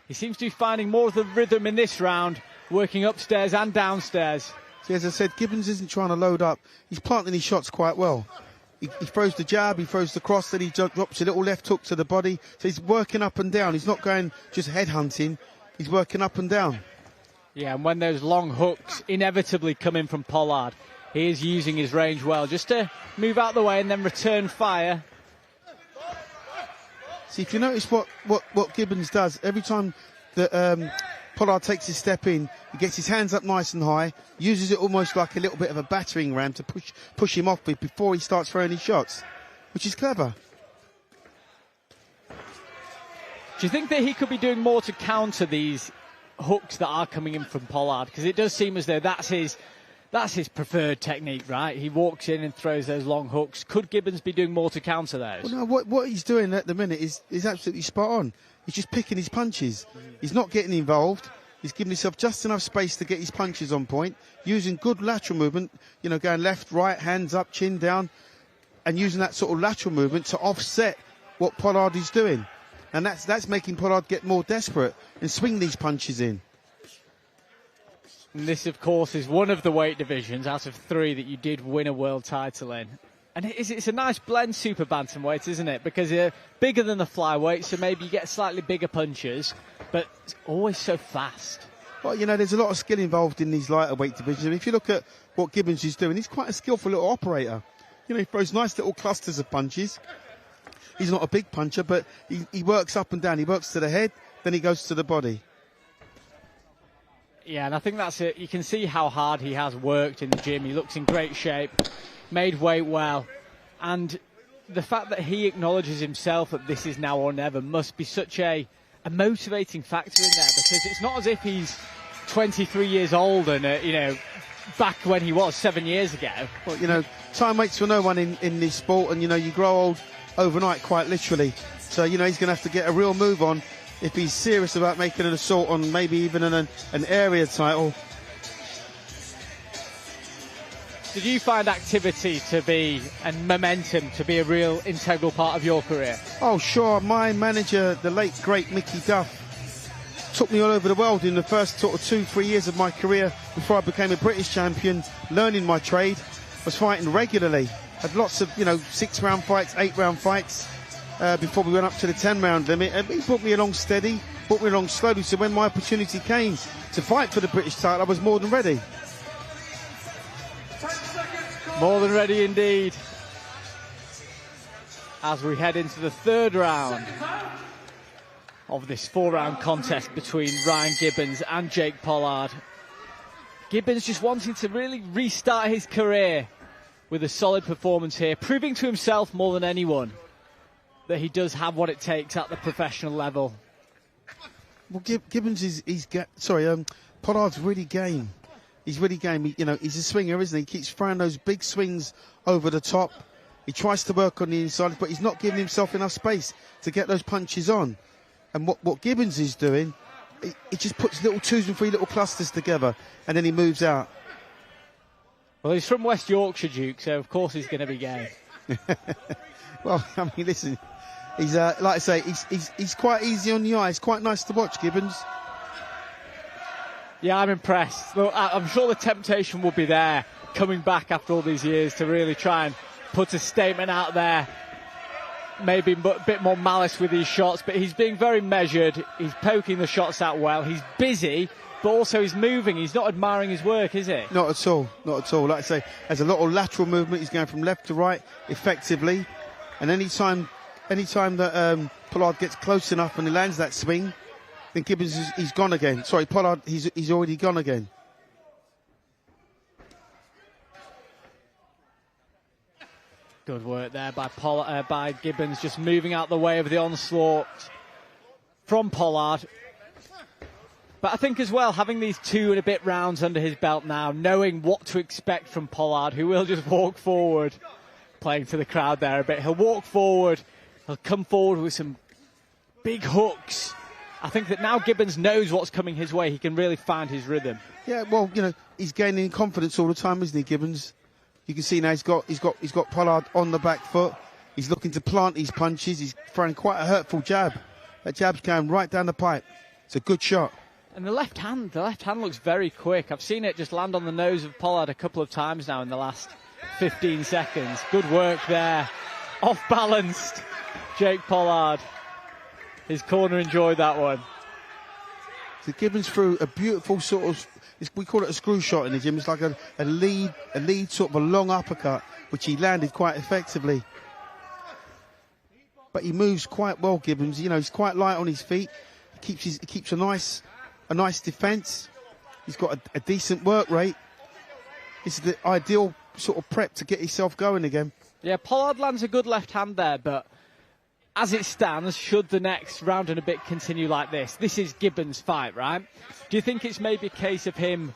He seems to be finding more of the rhythm in this round, working upstairs and downstairs. See, as I said, Gibbons isn't trying to load up. He's planting his shots quite well. He throws the jab, he throws the cross, then he drops a little left hook to the body. So he's working up and down. He's not going just head hunting. He's working up and down. Yeah, and when those long hooks inevitably come in from Pollard, he is using his range well, just to move out the way and then return fire. See, if you notice what Gibbons does, every time that Pollard takes his step in, he gets his hands up nice and high, uses it almost like a little bit of a battering ram to push him off with before he starts throwing his shots, which is clever. Do you think that he could be doing more to counter these hooks that are coming in from Pollard? Because it does seem as though that's his preferred technique, right? He walks in and throws those long hooks. Could Gibbons be doing more to counter those? Well, no, what he's doing at the minute is absolutely spot on. He's just picking his punches. He's not getting involved. He's giving himself just enough space to get his punches on point, using good lateral movement, you know, going left, right, hands up, chin down, and using that sort of lateral movement to offset what Pollard is doing. And that's making Pollard get more desperate and swing these punches in. And this, of course, is one of the weight divisions out of 3 that you did win a world title in. And it's a nice blend, super bantamweight, isn't it? Because they're bigger than the flyweight, so maybe you get slightly bigger punches, but it's always so fast. Well, you know, there's a lot of skill involved in these lighter weight divisions. And if you look at what Gibbons is doing, he's quite a skillful little operator. You know, he throws nice little clusters of punches. He's not a big puncher, but he works up and down. He works to the head, then he goes to the body. Yeah, and I think that's it. You can see how hard he has worked in the gym. He looks in great shape, made weight well. And the fact that he acknowledges himself that this is now or never must be such a motivating factor in there, because it's not as if he's 23 years old and, you know, back when he was 7 years ago. Well, you know, time waits for no one in this sport, and, you know, you grow old overnight, quite literally. So, you know, he's going to have to get a real move on if he's serious about making an assault on maybe even an area title. Did you find activity to be, and momentum to be, a real integral part of your career? Oh, sure. My manager, the late, great Mickey Duff, took me all over the world in the first sort of 2-3 years of my career before I became a British champion, learning my trade. I was fighting regularly. Had lots of, you know, 6-round fights, 8-round fights before we went up to the 10-round limit. And he brought me along steady, brought me along slowly. So when my opportunity came to fight for the British title, I was more than ready. More than ready indeed. As we head into the 3rd round of this 4-round contest between Ryan Gibbons and Jake Pollard. Gibbons just wanting to really restart his career with a solid performance here, proving to himself more than anyone that he does have what it takes at the professional level. Well, Gibbons Pollard's really game. He's really game. You know, he's a swinger, isn't he? He keeps throwing those big swings over the top. He tries to work on the inside, but he's not giving himself enough space to get those punches on. And what Gibbons is doing, he just puts little 2s and 3 little clusters together, and then he moves out. Well, he's from West Yorkshire, Duke, so of course he's going to be game. Well, I mean, listen, he's like I say, he's quite easy on the eye. It's quite nice to watch, Gibbons. Yeah, I'm impressed. Look, I'm sure the temptation will be there, coming back after all these years, to really try and put a statement out there. Maybe a bit more malice with these shots, but he's being very measured. He's poking the shots out well. He's busy, but also he's moving. He's not admiring his work, is he? Not at all. Not at all. Like I say, there's a lot of lateral movement. He's going from left to right effectively. And any time that Pollard gets close enough and he lands that swing, then Gibbons he's gone again. Sorry, Pollard, he's already gone again. Good work there by Gibbons, just moving out the way of the onslaught from Pollard. But I think as well, having these 2 and a bit rounds under his belt now, knowing what to expect from Pollard, who will just walk forward, playing to the crowd there a bit. He'll walk forward, he'll come forward with some big hooks, I think that now Gibbons knows what's coming his way, he can really find his rhythm. Yeah, well, you know, he's gaining confidence all the time, isn't he, Gibbons? You can see now he's got Pollard on the back foot. He's looking to plant these punches. He's throwing quite a hurtful jab. That jab's going right down the pipe. It's a good shot. And the left hand looks very quick. I've seen it just land on the nose of Pollard a couple of times now in the last 15 seconds. Good work there. Off-balanced Jake Pollard. His corner enjoyed that one. So Gibbons threw a beautiful sort of, we call it a screw shot in the gym. It's like a lead sort of a long uppercut, which he landed quite effectively. But he moves quite well, Gibbons. You know, he's quite light on his feet. He keeps a nice defence. He's got a decent work rate. This is the ideal sort of prep to get himself going again. Yeah, Pollard lands a good left hand there, but as it stands, should the next round and a bit continue like this is Gibbons' fight, right? Do you think it's maybe a case of him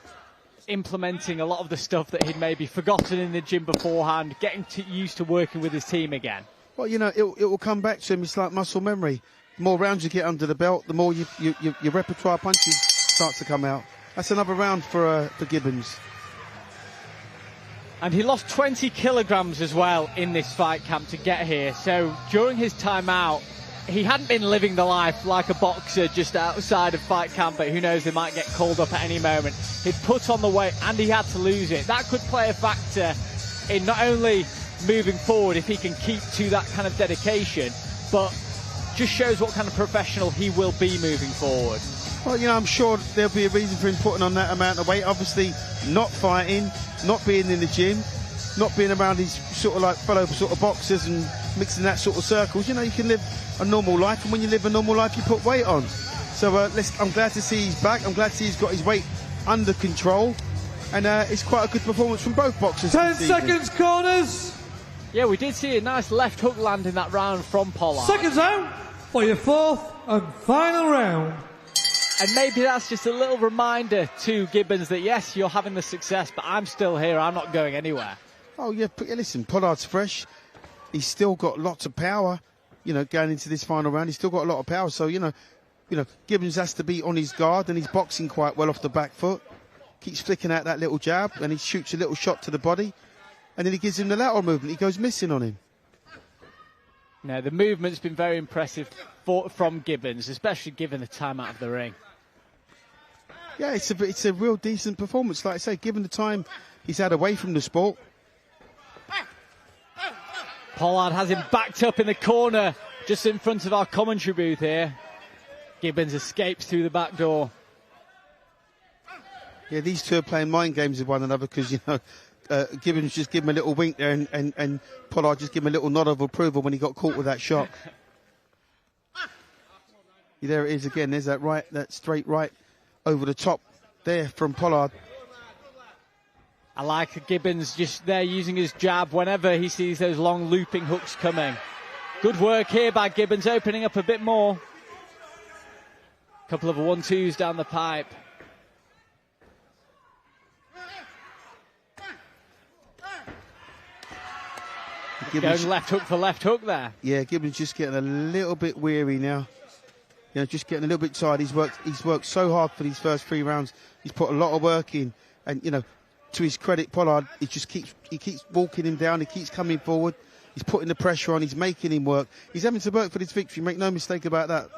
implementing a lot of the stuff that he'd maybe forgotten in the gym beforehand, getting used to working with his team again? Well, you know, it will come back to him. It's like muscle memory. The more rounds you get under the belt, the more your repertoire punches starts to come out. That's another round for Gibbons. And he lost 20 kilograms as well in this fight camp to get here. So during his time out, he hadn't been living the life like a boxer just outside of fight camp, but who knows, they might get called up at any moment. He'd put on the weight and he had to lose it. That could play a factor in not only moving forward if he can keep to that kind of dedication, but just shows what kind of professional he will be moving forward. Well, you know, I'm sure there'll be a reason for him putting on that amount of weight. Obviously, not fighting, not being in the gym, not being around these sort of like fellow sort of boxers and mixing that sort of circles. You know, you can live a normal life, and when you live a normal life, you put weight on. So I'm glad to see he's back. I'm glad to see he's got his weight under control, and it's quite a good performance from both boxers. 10 seconds, corners. Yeah, we did see a nice left hook land in that round from Pollard. Seconds out for your fourth and final round. And maybe that's just a little reminder to Gibbons that, yes, you're having the success, but I'm still here. I'm not going anywhere. Oh, yeah, listen, Pollard's fresh. He's still got lots of power, you know, going into this final round. He's still got a lot of power. So, you know, Gibbons has to be on his guard, and he's boxing quite well off the back foot. Keeps flicking out that little jab, and he shoots a little shot to the body. And then he gives him the lateral movement. He goes missing on him. No, the movement's been very impressive from Gibbons, especially given the time out of the ring. Yeah, it's a real decent performance. Like I say, given the time he's had away from the sport. Pollard has him backed up in the corner, just in front of our commentary booth here. Gibbons escapes through the back door. Yeah, these two are playing mind games with one another because, you know, Gibbons just give him a little wink there, and Pollard just give him a little nod of approval when he got caught with that shot. Yeah, there it is again. There's that straight right over the top there from Pollard. I like Gibbons just there using his jab whenever he sees those long looping hooks coming. Good work here by Gibbons, opening up a bit more. Couple of 1-2s down the pipe. Gibbons, going left hook for left hook there. Yeah, Gibbons just getting a little bit weary now. You know, just getting a little bit tired. He's worked so hard for these first 3 rounds. He's put a lot of work in, and you know, to his credit, Pollard, he keeps walking him down. He keeps coming forward. He's putting the pressure on. He's making him work. He's having to work for this victory. Make no mistake about that.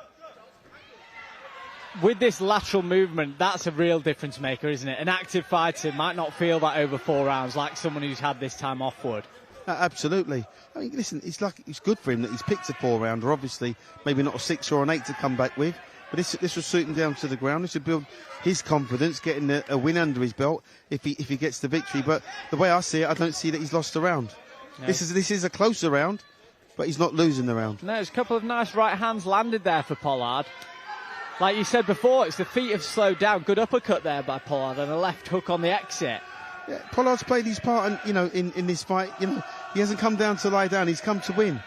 With this lateral movement, that's a real difference maker, isn't it? An active fighter might not feel that over 4 rounds like someone who's had this time off would. Absolutely. I mean, listen, it's good for him that he's picked a 4-rounder. Obviously, maybe not a 6 or an 8 to come back with, but this will suit him down to the ground. This will build his confidence, getting a win under his belt if he gets the victory. But the way I see it, I don't see that he's lost a round. No. This is a closer round, but he's not losing the round. No, there's a couple of nice right hands landed there for Pollard. Like you said before, it's the feet have slowed down. Good uppercut there by Pollard and a left hook on the exit. Yeah, Pollard's played his part, and you know, in this fight, you know, he hasn't come down to lie down. He's come to win.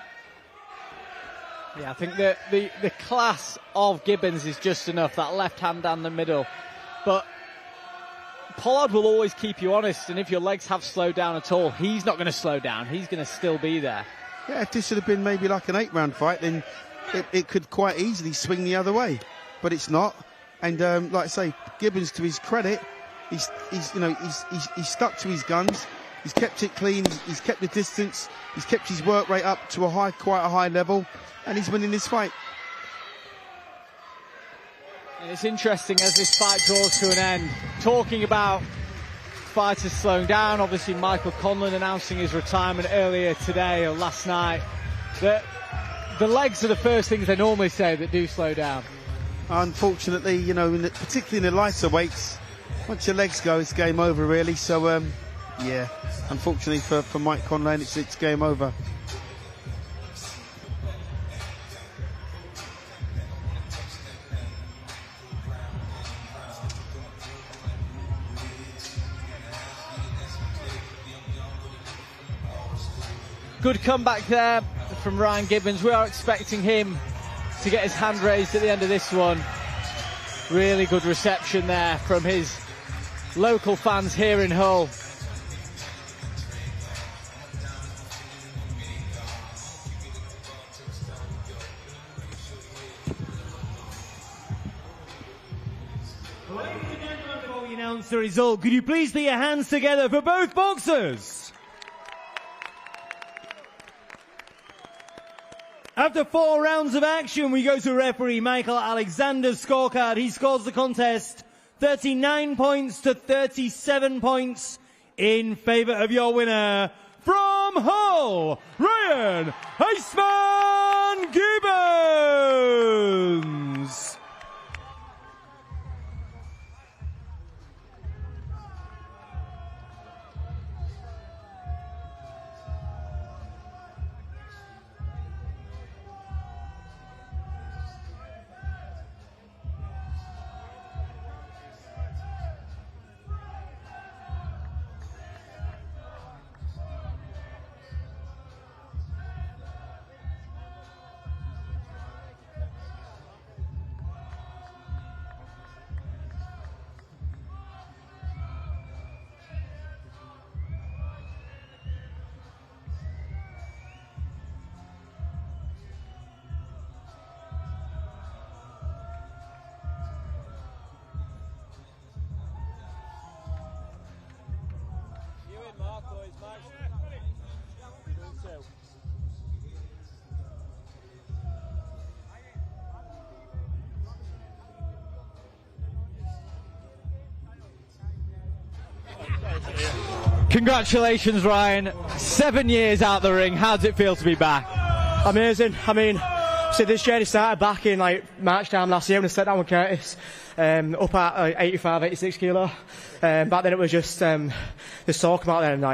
Yeah, I think that the class of Gibbons is just enough. That left hand down the middle, but Pollard will always keep you honest. And if your legs have slowed down at all, he's not going to slow down. He's going to still be there. Yeah, if this should have been maybe like an 8-round fight, then it could quite easily swing the other way. but it's not. And like I say, Gibbons, to his credit, he's stuck to his guns. He's kept it clean. He's kept the distance. He's kept his work rate up to quite a high level, and he's winning this fight. It's interesting as this fight draws to an end. Talking about fighters slowing down, obviously Michael Conlan announcing his retirement earlier today or last night. The legs are the first things they normally say that do slow down. Unfortunately, particularly in the lighter weights, once your legs go, it's game over, really. So, yeah, unfortunately for Mike Conlan, it's game over. Good comeback there from Ryan Gibbons. We are expecting him to get his hand raised at the end of this one. Really good reception there from his local fans here in Hull. Ladies and gentlemen, before we announce the result, could you please put your hands together for both boxers? After 4 rounds of action, we go to referee Michael Alexander's scorecard. He scores the contest 39 points to 37 points in favour of your winner from Hull, Ryan Iceman Gibbons. Congratulations, Ryan. 7 years out the ring. How does it feel to be back? Amazing. I mean, so this journey started back in March time last year when I sat down with Curtis, up at 85, 86 kilo. Back then it was just the talk about there, and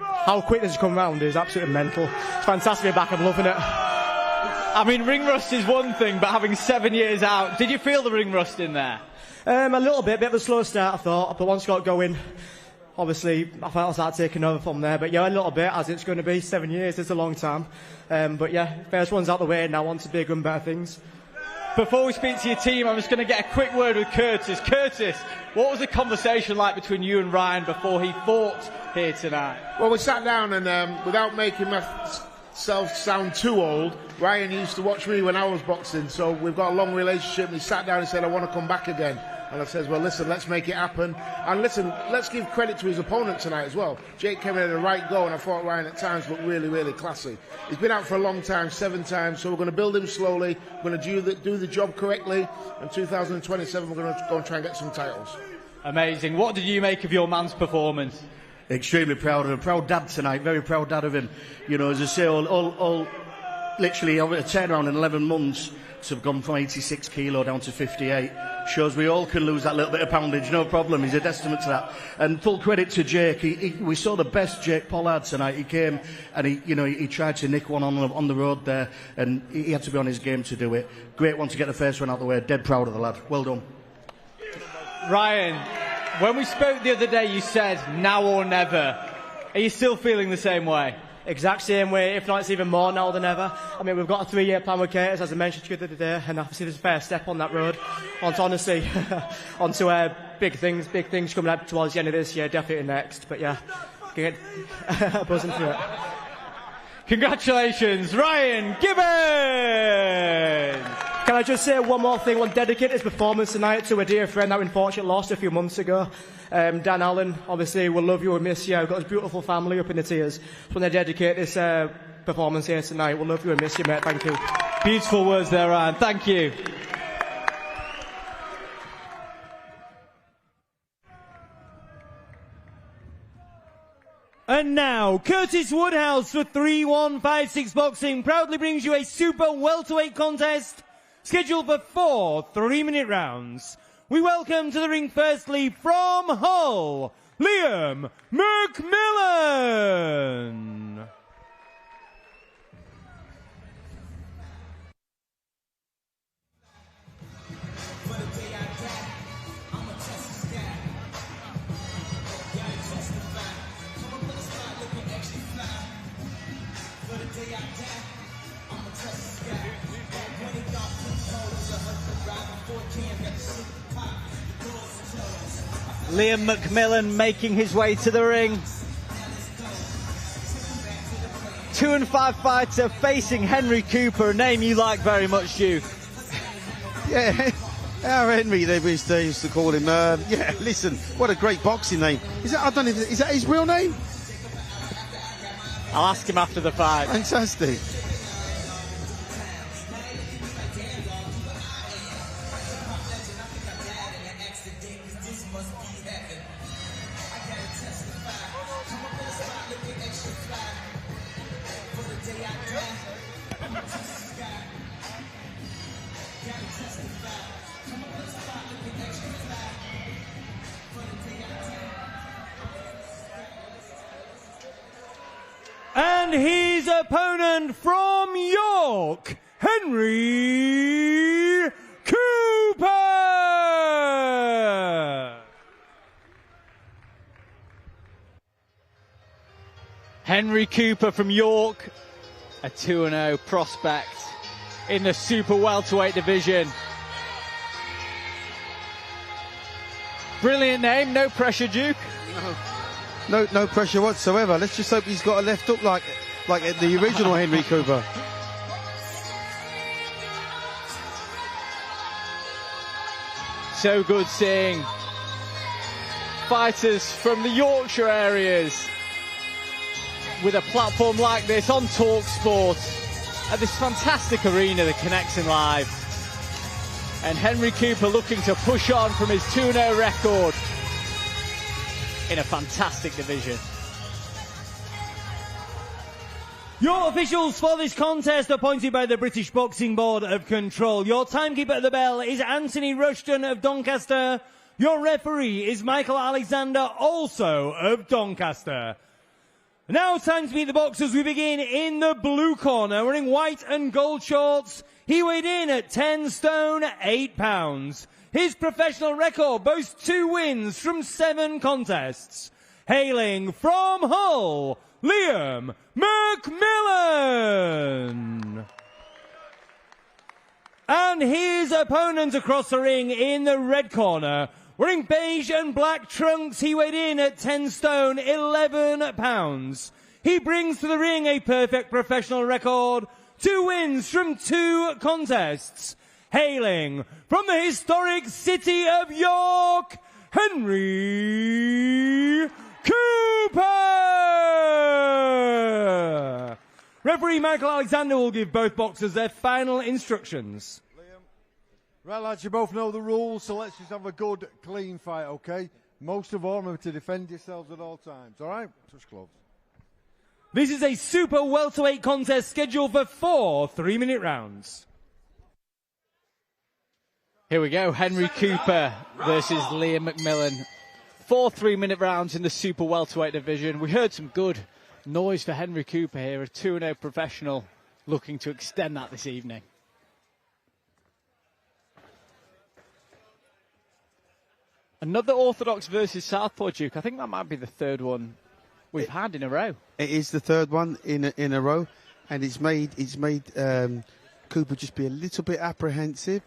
how quick this has come round is absolutely mental. It's fantastic to be back. I'm loving it. I mean, ring rust is one thing, but having 7 years out, did you feel the ring rust in there? A little bit of a slow start, I thought, but once I got going, obviously, I felt I started taking over from there. But yeah, a little bit, as it's going to be. 7 years, it's a long time. But yeah, first one's out the way, now on to bigger and better things. Before we speak to your team, I'm just going to get a quick word with Curtis. Curtis, what was the conversation like between you and Ryan before he fought here tonight? Well, we sat down and without making myself sound too old, Ryan used to watch me when I was boxing, so we've got a long relationship. And he sat down and said, I want to come back again. And I says, well, listen, let's make it happen. And listen, let's give credit to his opponent tonight as well. Jake came in at the right go, and I thought Ryan at times looked really, really classy. He's been out for a long time, 7 times, so we're going to build him slowly. We're going to do the job correctly. And 2027, we're going to go and try and get some titles. Amazing. What did you make of your man's performance? Extremely proud of him. Proud dad tonight. Very proud dad of him. You know, as I say, all literally over a turnaround in 11 months to have gone from 86 kilo down to 58 shows we all can lose that little bit of poundage, no problem. He's a testament to that. And full credit to Jake. We saw the best Jake Pollard tonight. He came and he tried to nick one on the road there, and he had to be on his game to do it. Great one to get the first one out of the way. Dead proud of the lad. Well done. Ryan, when we spoke the other day, you said now or never. Are you still feeling the same way? Exact same way, if not it's even more now than ever. I mean, we've got a 3-year plan with Curtis, as I mentioned to you the other day, and obviously there's a fair step on that road. Onto big things coming up towards the end of this year, definitely next. But yeah, get buzzing through it. Congratulations, Ryan Gibbons! Can I just say one more thing? I want to dedicate this performance tonight to a dear friend that we unfortunately lost a few months ago. Dan Allen, obviously, we'll love you, we'll miss you. I've got his beautiful family up in the tears. So I want to dedicate this performance here tonight. We'll love you and miss you, mate. Thank you. Beautiful words there, Ryan. Thank you. And now, Curtis Woodhouse for 3156 Boxing proudly brings you a super welterweight contest scheduled for 4 3-minute rounds. We welcome to the ring firstly from Hull, Liam McMillan. Liam McMillan making his way to the ring. 2-5 fighter facing Henry Cooper, a name you like very much, Duke. Yeah, our Henry, they used to call him. Yeah, listen, what a great boxing name. Is that his real name? I'll ask him after the fight. Fantastic. And his opponent from York, Henry Cooper. Henry Cooper from York, a 2-0 prospect in the super welterweight division. Brilliant name, no pressure, Duke. No pressure whatsoever. Let's just hope he's got a left hook like the original Henry Cooper. So good seeing fighters from the Yorkshire areas with a platform like this on talkSPORT at this fantastic arena, the Connection Live. And Henry Cooper looking to push on from his 2-0 record in a fantastic division. Your officials for this contest appointed by the British Boxing Board of Control. Your timekeeper at the bell is Anthony Rushton of Doncaster. Your referee is Michael Alexander, also of Doncaster. Now time to meet the boxers. We begin in the blue corner, wearing white and gold shorts. He weighed in at 10 stone, 8 pounds. His professional record boasts 2 wins from 7 contests. Hailing from Hull, Liam McMillan. And his opponent across the ring in the red corner, wearing beige and black trunks, he weighed in at 10 stone, 11 pounds. He brings to the ring a perfect professional record, 2 wins from 2 contests. Hailing from the historic city of York, Henry Cooper. Referee Michael Alexander will give both boxers their final instructions. Liam. Right, lads, you both know the rules, so let's just have a good, clean fight, okay? Most of all, remember to defend yourselves at all times, all right? Touch gloves. This is a super welterweight contest scheduled for 4 3-minute rounds. Here we go, Henry Cooper versus Liam McMillan. 4 3-minute rounds in the super welterweight division. We heard some good noise for Henry Cooper here, a 2-0 professional looking to extend that this evening. Another Orthodox versus Southpaw, Duke. I think that might be the 3rd one we've had in a row. It is the 3rd one in a row, and it's made Cooper just be a little bit apprehensive.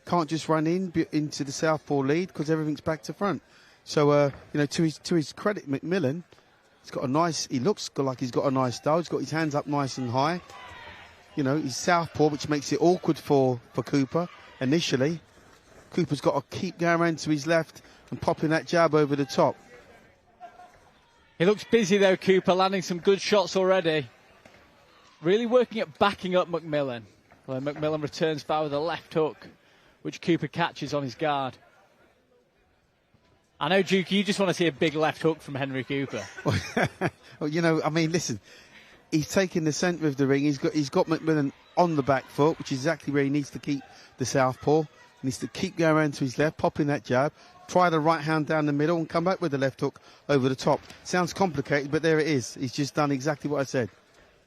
Can't just run into the southpaw lead because everything's back to front. So to his credit, McMillan, he looks like he's got a nice style. He's got his hands up nice and high, you know, he's southpaw, which makes it awkward for Cooper initially. Cooper's got to keep going around to his left and popping that jab over the top. He looks busy though, Cooper, landing some good shots already. Really working at backing up McMillan. Well, McMillan returns fire with a left hook, which Cooper catches on his guard. I know, Duke, you just want to see a big left hook from Henry Cooper. Well, you know, I mean, listen, he's taking the centre of the ring. He's got McMillan on the back foot, which is exactly where he needs to keep the southpaw. He needs to keep going around to his left, popping that jab, try the right hand down the middle and come back with the left hook over the top. Sounds complicated, but there it is. He's just done exactly what I said.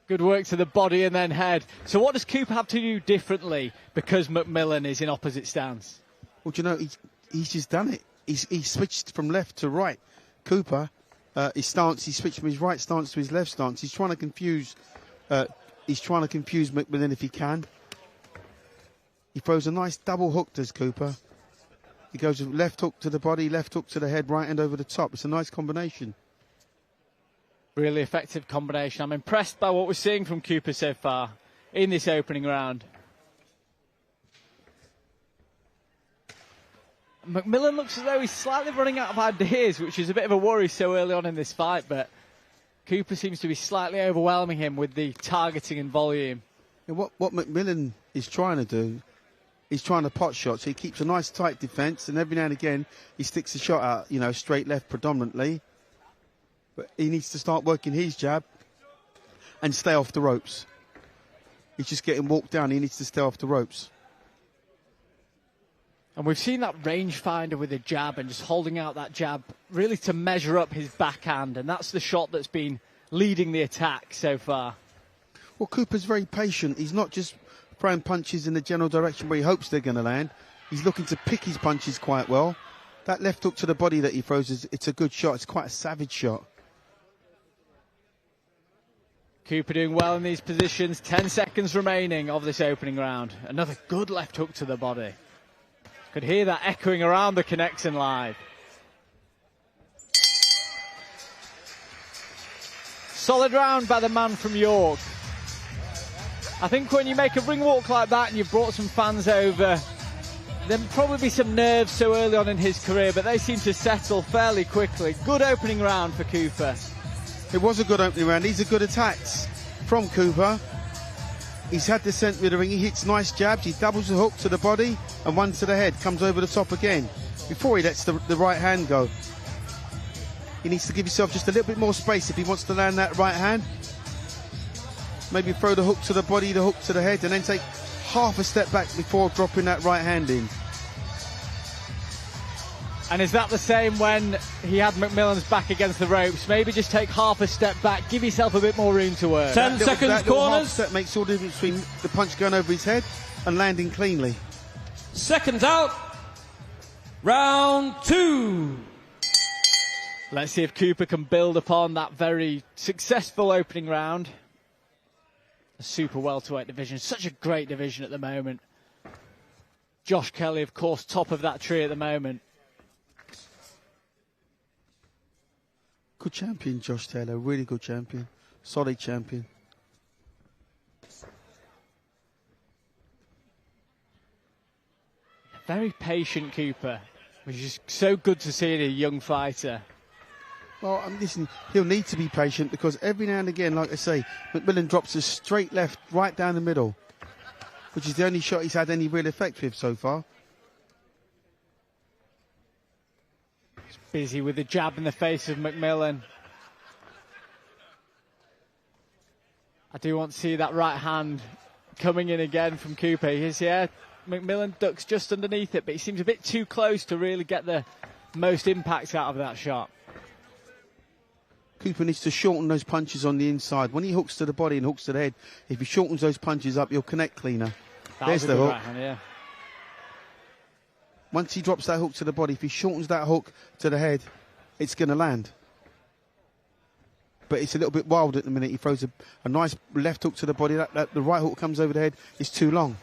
Good work to the body and then head. So what does Cooper have to do differently because McMillan is in opposite stance? Well, do you know, he's just done it. He's switched from left to right. Cooper, his stance, he switched from his right stance to his left stance. He's trying to confuse McMillan if he can. He throws a nice double hook, does Cooper. He goes with left hook to the body, left hook to the head, right hand over the top. It's a nice combination. Really effective combination. I'm impressed by what we're seeing from Cooper so far in this opening round. McMillan looks as though he's slightly running out of ideas, which is a bit of a worry so early on in this fight, but Cooper seems to be slightly overwhelming him with the targeting and volume. And what McMillan is trying to do, he's trying to pot shot, so he keeps a nice tight defence, and every now and again he sticks a shot out, you know, straight left predominantly. But he needs to start working his jab and stay off the ropes. He's just getting walked down. He needs to stay off the ropes. And we've seen that rangefinder with a jab and just holding out that jab really to measure up his backhand. And that's the shot that's been leading the attack so far. Well, Cooper's very patient. He's not just throwing punches in the general direction where he hopes they're going to land. He's looking to pick his punches quite well. That left hook to the body that he throws, it's a good shot. It's quite a savage shot. Cooper doing well in these positions. 10 seconds remaining of this opening round. Another good left hook to the body. Could hear that echoing around the Connection Live. Solid round by the man from York. I think when you make a ring walk like that and you've brought some fans over, there'll probably be some nerves so early on in his career, but they seem to settle fairly quickly. Good opening round for Cooper. It was a good opening round. These are good attacks from Cooper. He's had the centre of the ring. He hits nice jabs. He doubles the hook to the body and one to the head. Comes over the top again. Before he lets the right hand go. He needs to give himself just a little bit more space if he wants to land that right hand. Maybe throw the hook to the body, the hook to the head, and then take half a step back before dropping that right hand in. And is that the same when he had McMillan's back against the ropes? Maybe just take half a step back, give yourself a bit more room to work. 10 seconds, that corners. Half step makes all the difference between the punch going over his head and landing cleanly. Seconds out. Round 2. Let's see if Cooper can build upon that very successful opening round. The super welterweight division, such a great division at the moment. Josh Kelly, of course, top of that tree at the moment. Good champion, Josh Taylor. Really good champion. Solid champion. Very patient Cooper, which is so good to see in a young fighter. Well, listen, he'll need to be patient because every now and again, like I say, McMillan drops a straight left right down the middle, which is the only shot he's had any real effect with so far. Busy with the jab in the face of McMillan. I do want to see that right hand coming in again from Cooper. McMillan ducks just underneath it, but he seems a bit too close to really get the most impact out of that shot. Cooper needs to shorten those punches on the inside. When he hooks to the body and hooks to the head, if he shortens those punches up, he'll connect cleaner. There's the hook. Right hand, yeah. Once he drops that hook to the body, if he shortens that hook to the head, it's going to land. But it's a little bit wild at the minute. He throws a nice left hook to the body. The right hook comes over the head. It's too long.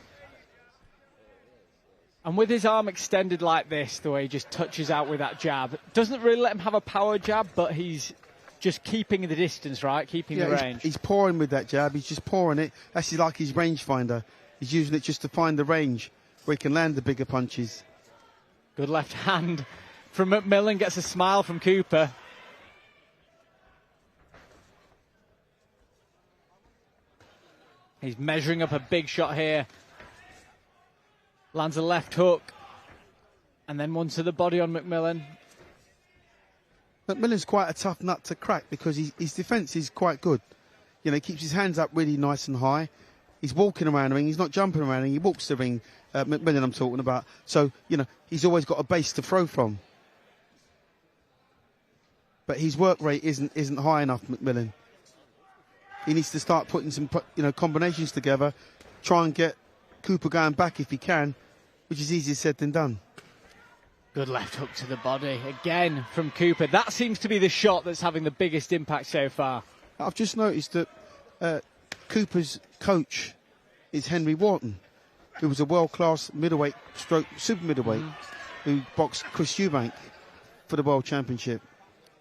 And with his arm extended like this, the way he just touches out with that jab, doesn't really let him have a power jab, but he's just keeping the distance, right? Keeping the range. He's pouring with that jab. He's just pouring it. That's like his rangefinder. He's using it just to find the range where he can land the bigger punches. Good left hand from McMillan. Gets a smile from Cooper. He's measuring up a big shot here. Lands a left hook. And then one to the body on McMillan. McMillan's quite a tough nut to crack because his defence is quite good. You know, he keeps his hands up really nice and high. He's walking around the ring. He's not jumping around the ring. He walks the ring. McMillan I'm talking about. So, you know, he's always got a base to throw from. But his work rate isn't high enough, McMillan. He needs to start putting some, combinations together, try and get Cooper going back if he can, which is easier said than done. Good left hook to the body again from Cooper. That seems to be the shot that's having the biggest impact so far. I've just noticed that Cooper's coach is Henry Wharton, who was a world-class middleweight stroke super middleweight who boxed Chris Eubank for the World Championship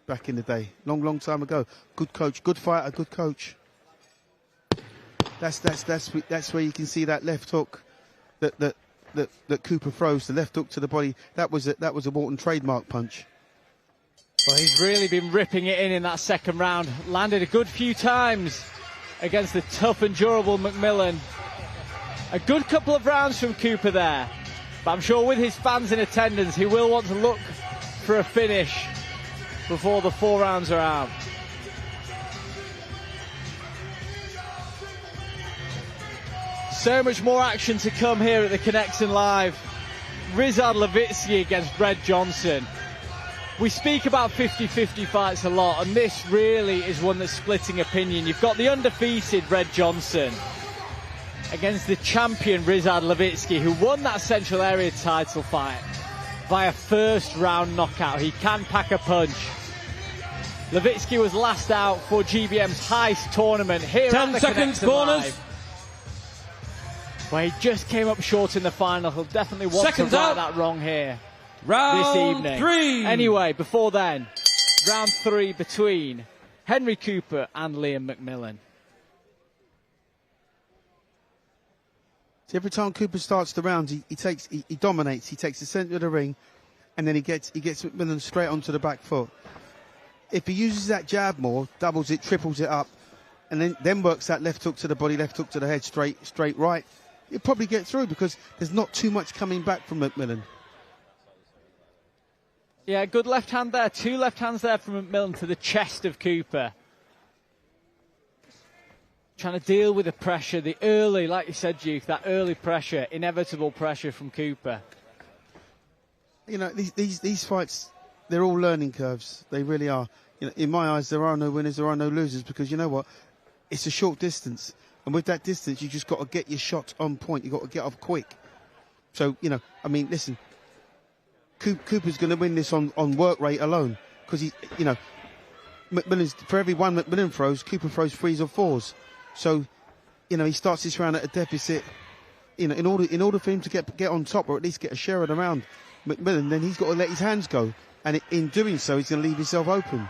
back in the day, long time ago. Good coach, good fighter, good coach. That's where you can see that left hook that Cooper throws, the left hook to the body. That was a Wharton trademark punch. Well, he's really been ripping it in that second round. Landed a good few times against the tough and durable McMillan. A good couple of rounds from Cooper there. But I'm sure with his fans in attendance, he will want to look for a finish before the 4 rounds are out. So much more action to come here at the Connection Live. Rizard Lewicki against Red Johnson. We speak about 50-50 fights a lot, and this really is one that's splitting opinion. You've got the undefeated Red Johnson against the champion Rizard Lewicki, who won that Central Area title fight via first round knockout. He can pack a punch. Lewicki was last out for GBM's Heist tournament here 10 at the seconds, Connection corners. Live, where he just came up short in the final. He'll definitely want Seconds to right out. that wrong here Round this evening. 3. Anyway, before then, round 3 between Henry Cooper and Liam McMillan. So every time Cooper starts the round, he dominates. He takes the centre of the ring, and then he gets McMillan straight onto the back foot. If he uses that jab more, doubles it, triples it up, and then works that left hook to the body, left hook to the head, straight right, he'll probably get through because there's not too much coming back from McMillan. Yeah, good left hand there. 2 left hands there from McMillan to the chest of Cooper. Trying to deal with the pressure, the early, like you said, Duke, that early pressure, inevitable pressure from Cooper. You know, these fights, they're all learning curves. They really are. You know, in my eyes, there are no winners, there are no losers, because you know what? It's a short distance. And with that distance, you just got to get your shot on point. You've got to get off quick. So, you know, I mean, listen, Cooper's going to win this on work rate alone. Because, you know, for every one McMillan throws, Cooper throws 3s or 4s. So, you know, he starts this round at a deficit. You know, in order for him to get on top, or at least get a share of the round, McMillan, then he's got to let his hands go. And in doing so, he's going to leave himself open.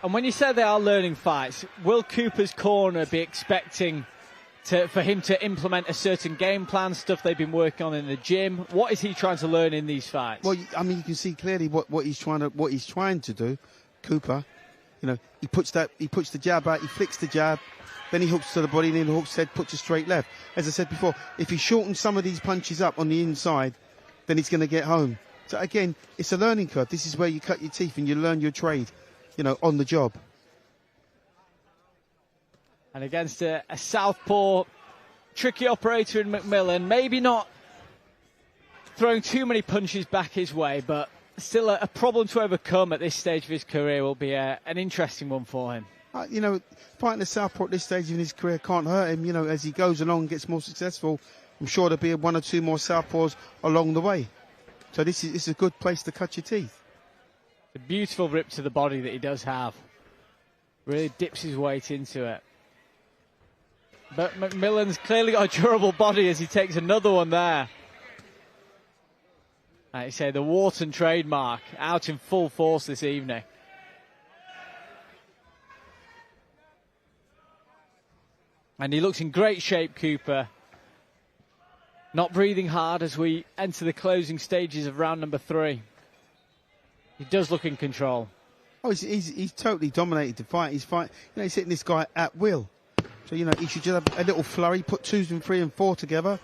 And when you say they are learning fights, will Cooper's corner be expecting for him to implement a certain game plan, stuff they've been working on in the gym? What is he trying to learn in these fights? Well, I mean, you can see clearly what he's trying to do, Cooper. You know, he puts the jab out, he flicks the jab, then he hooks to the body, and then hooks head, puts a straight left. As I said before, if he shortens some of these punches up on the inside, then he's going to get home. So again, it's a learning curve. This is where you cut your teeth and you learn your trade, you know, on the job. And against a southpaw, tricky operator in McMillan, maybe not throwing too many punches back his way, but still a problem to overcome at this stage of his career will be an interesting one for him. You know, fighting the southpaw at this stage in his career can't hurt him. You know, as he goes along and gets more successful, I'm sure there'll be 1 or 2 more southpaws along the way. So this is a good place to cut your teeth. A beautiful rip to the body that he does have. Really dips his weight into it. But McMillan's clearly got a durable body as he takes another one there. Like you say, the Wharton trademark out in full force this evening. And he looks in great shape, Cooper. Not breathing hard as we enter the closing stages of round number 3. He does look in control. Oh, he's totally dominated the fight. He's hitting this guy at will. So, he should just have a little flurry, put 2s and 3 and 4 together.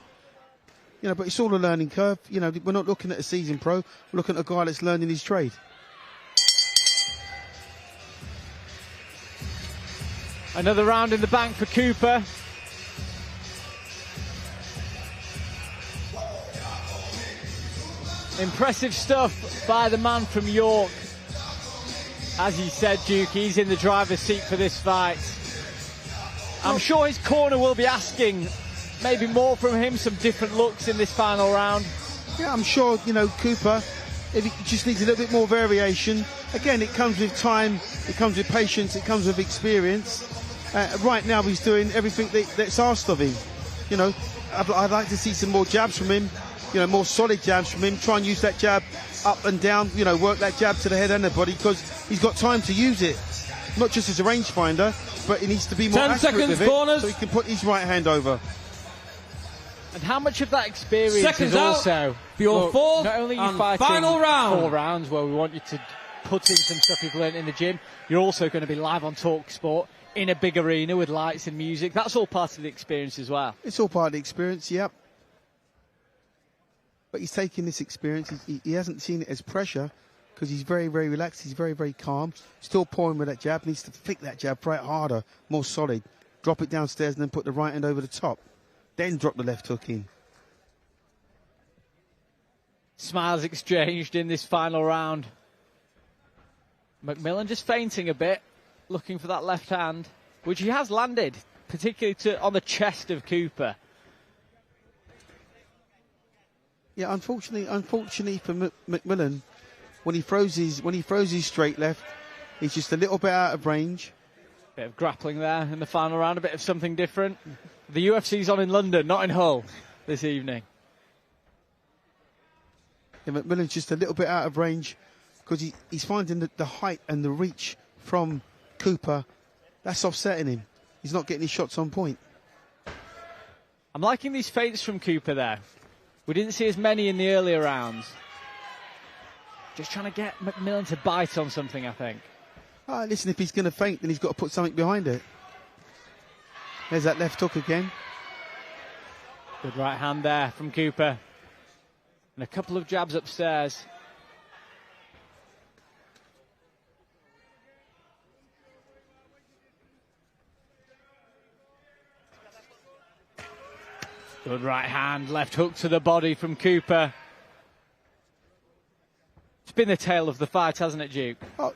But it's all a learning curve. We're not looking at a seasoned pro. We're looking at a guy that's learning his trade. Another round in the bank for Cooper. Impressive stuff by the man from York. As you said, Duke, he's in the driver's seat for this fight. I'm sure his corner will be asking maybe more from him, some different looks in this final round. Yeah, I'm sure, Cooper, if he just needs a little bit more variation. Again, it comes with time, it comes with patience, it comes with experience. Right now, he's doing everything that's asked of him. I'd like to see some more jabs from him, more solid jabs from him. Try and use that jab up and down, work that jab to the head and the body, because he's got time to use it. Not just as a rangefinder, but he needs to be more accurate with it, so he can put his right hand over. And how much of that experience is also for your fourth not only and fighting final round. 4 rounds where we want you to put in some stuff you've learned in the gym, you're also going to be live on talkSPORT in a big arena with lights and music. That's all part of the experience as well. It's all part of the experience, yep. But he's taking this experience, he hasn't seen it as pressure, because he's very, very relaxed, he's very, very calm. Still pouring with that jab, needs to flick that jab right harder, more solid. Drop it downstairs and then put the right hand over the top. Then drop the left hook in. Smiles exchanged in this final round. McMillan just feinting a bit, looking for that left hand, which he has landed, particularly on the chest of Cooper. Yeah, unfortunately for McMillan, when he throws his straight left, he's just a little bit out of range. Bit of grappling there in the final round, a bit of something different. The UFC's on in London, not in Hull, this evening. Yeah, McMillan's just a little bit out of range because he's finding the height and the reach from Cooper. That's offsetting him. He's not getting his shots on point. I'm liking these feints from Cooper there. We didn't see as many in the earlier rounds. Just trying to get McMillan to bite on something, I think. Listen, if he's going to feint, then he's got to put something behind it. There's that left hook again. Good right hand there from Cooper. And a couple of jabs upstairs. Good right hand, left hook to the body from Cooper. It's been the tale of the fight, hasn't it, Duke? Oh,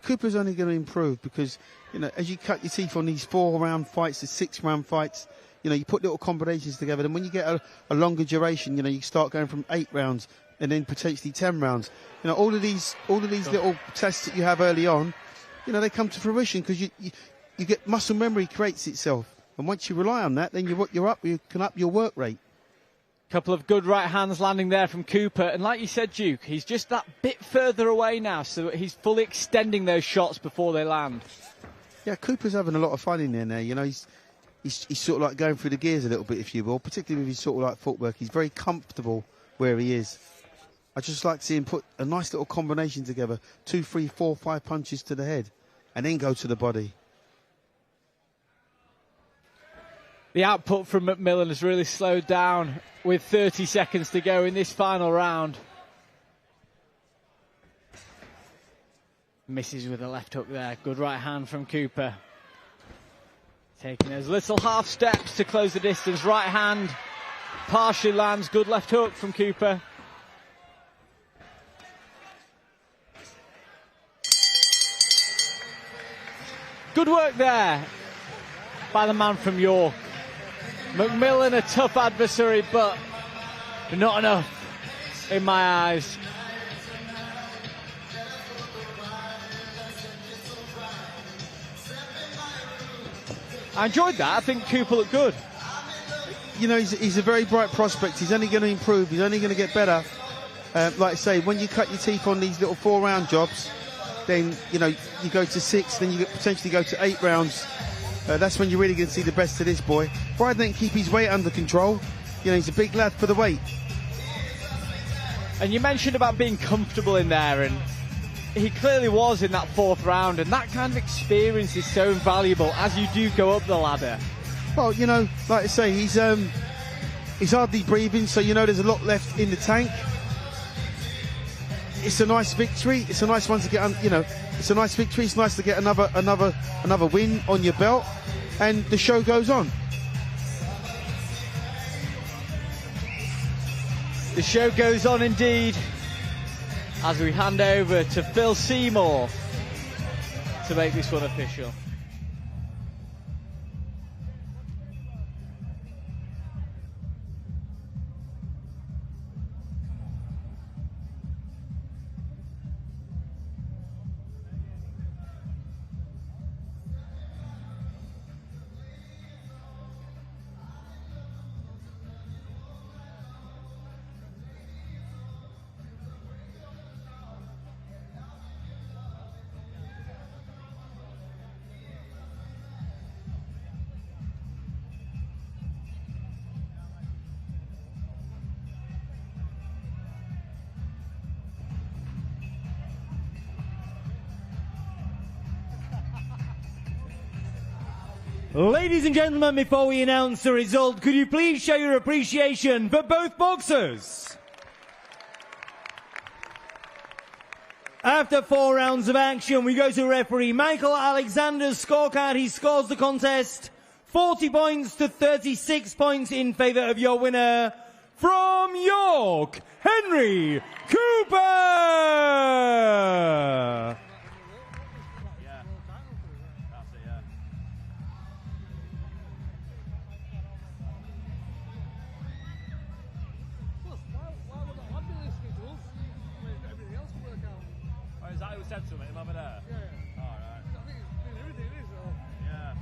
Cooper's only going to improve because, as you cut your teeth on these 4-round fights, the 6-round fights, you put little combinations together. And when you get a longer duration, you start going from 8 rounds and then potentially 10 rounds. All of these little tests that you have early on, they come to fruition because you get muscle memory creates itself. And once you rely on that, then you can up your work rate. Couple of good right hands landing there from Cooper. And like you said, Duke, he's just that bit further away now, so he's fully extending those shots before they land. Yeah, Cooper's having a lot of fun in there now. He's sort of like going through the gears a little bit, if you will, particularly with his sort of like footwork. He's very comfortable where he is. I just like to see him put a nice little combination together. 2, 3, 4, 5 punches to the head and then go to the body. The output from McMillan has really slowed down with 30 seconds to go in this final round. Misses with a left hook there. Good right hand from Cooper. Taking those little half steps to close the distance. Right hand partially lands. Good left hook from Cooper. Good work there by the man from York. McMillan, a tough adversary, but not enough in my eyes. I enjoyed that. I think Cooper looked good. He's a very bright prospect. He's only going to improve. He's only going to get better. Like I say, when you cut your teeth on these little 4-round jobs, then, you go to 6, then you potentially go to 8 rounds. that's when you're really going to see the best of this boy. Brad didn't keep his weight under control. You know, he's a big lad for the weight. And you mentioned about being comfortable in there, and he clearly was in that 4th round, and that kind of experience is so invaluable as you do go up the ladder. Well, you know, like I say, he's hardly breathing, so you know there's a lot left in the tank. It's a nice victory. It's a nice one to get, you know, it's a nice victory. It's nice to get another win on your belt, and the show goes on. The show goes on indeed, as we hand over to Phil Seymour to make this one official. Ladies and gentlemen, before we announce the result, could you please show your appreciation for both boxers? After 4 rounds of action, we go to referee Michael Alexander's scorecard. He scores the contest 40 points to 36 points in favour of your winner from York, Henry Cooper. Said to him over there? Yeah. All right. I think it's been everything, is it? Yeah.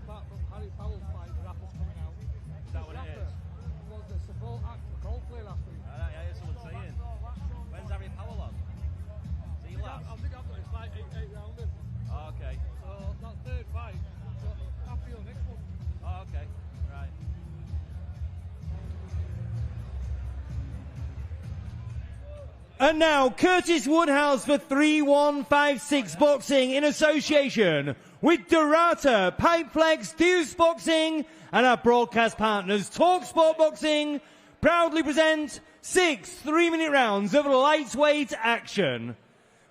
Apart from Harry Powell's fight, the rappers coming out. Is that what it is? Was the support act for Coldplay last week? I hear someone saying. When's Harry Powell on? Is he last? I think I've got his fight 8 rounders. Oh, okay. So that's 3rd fight. So after your next one. Oh, okay. Right. And now Curtis Woodhouse for 3156 Boxing in association with Dorata, Pipeflex, Deuce Boxing, and our broadcast partners talkSPORT Boxing proudly present 6 3-minute rounds of lightweight action.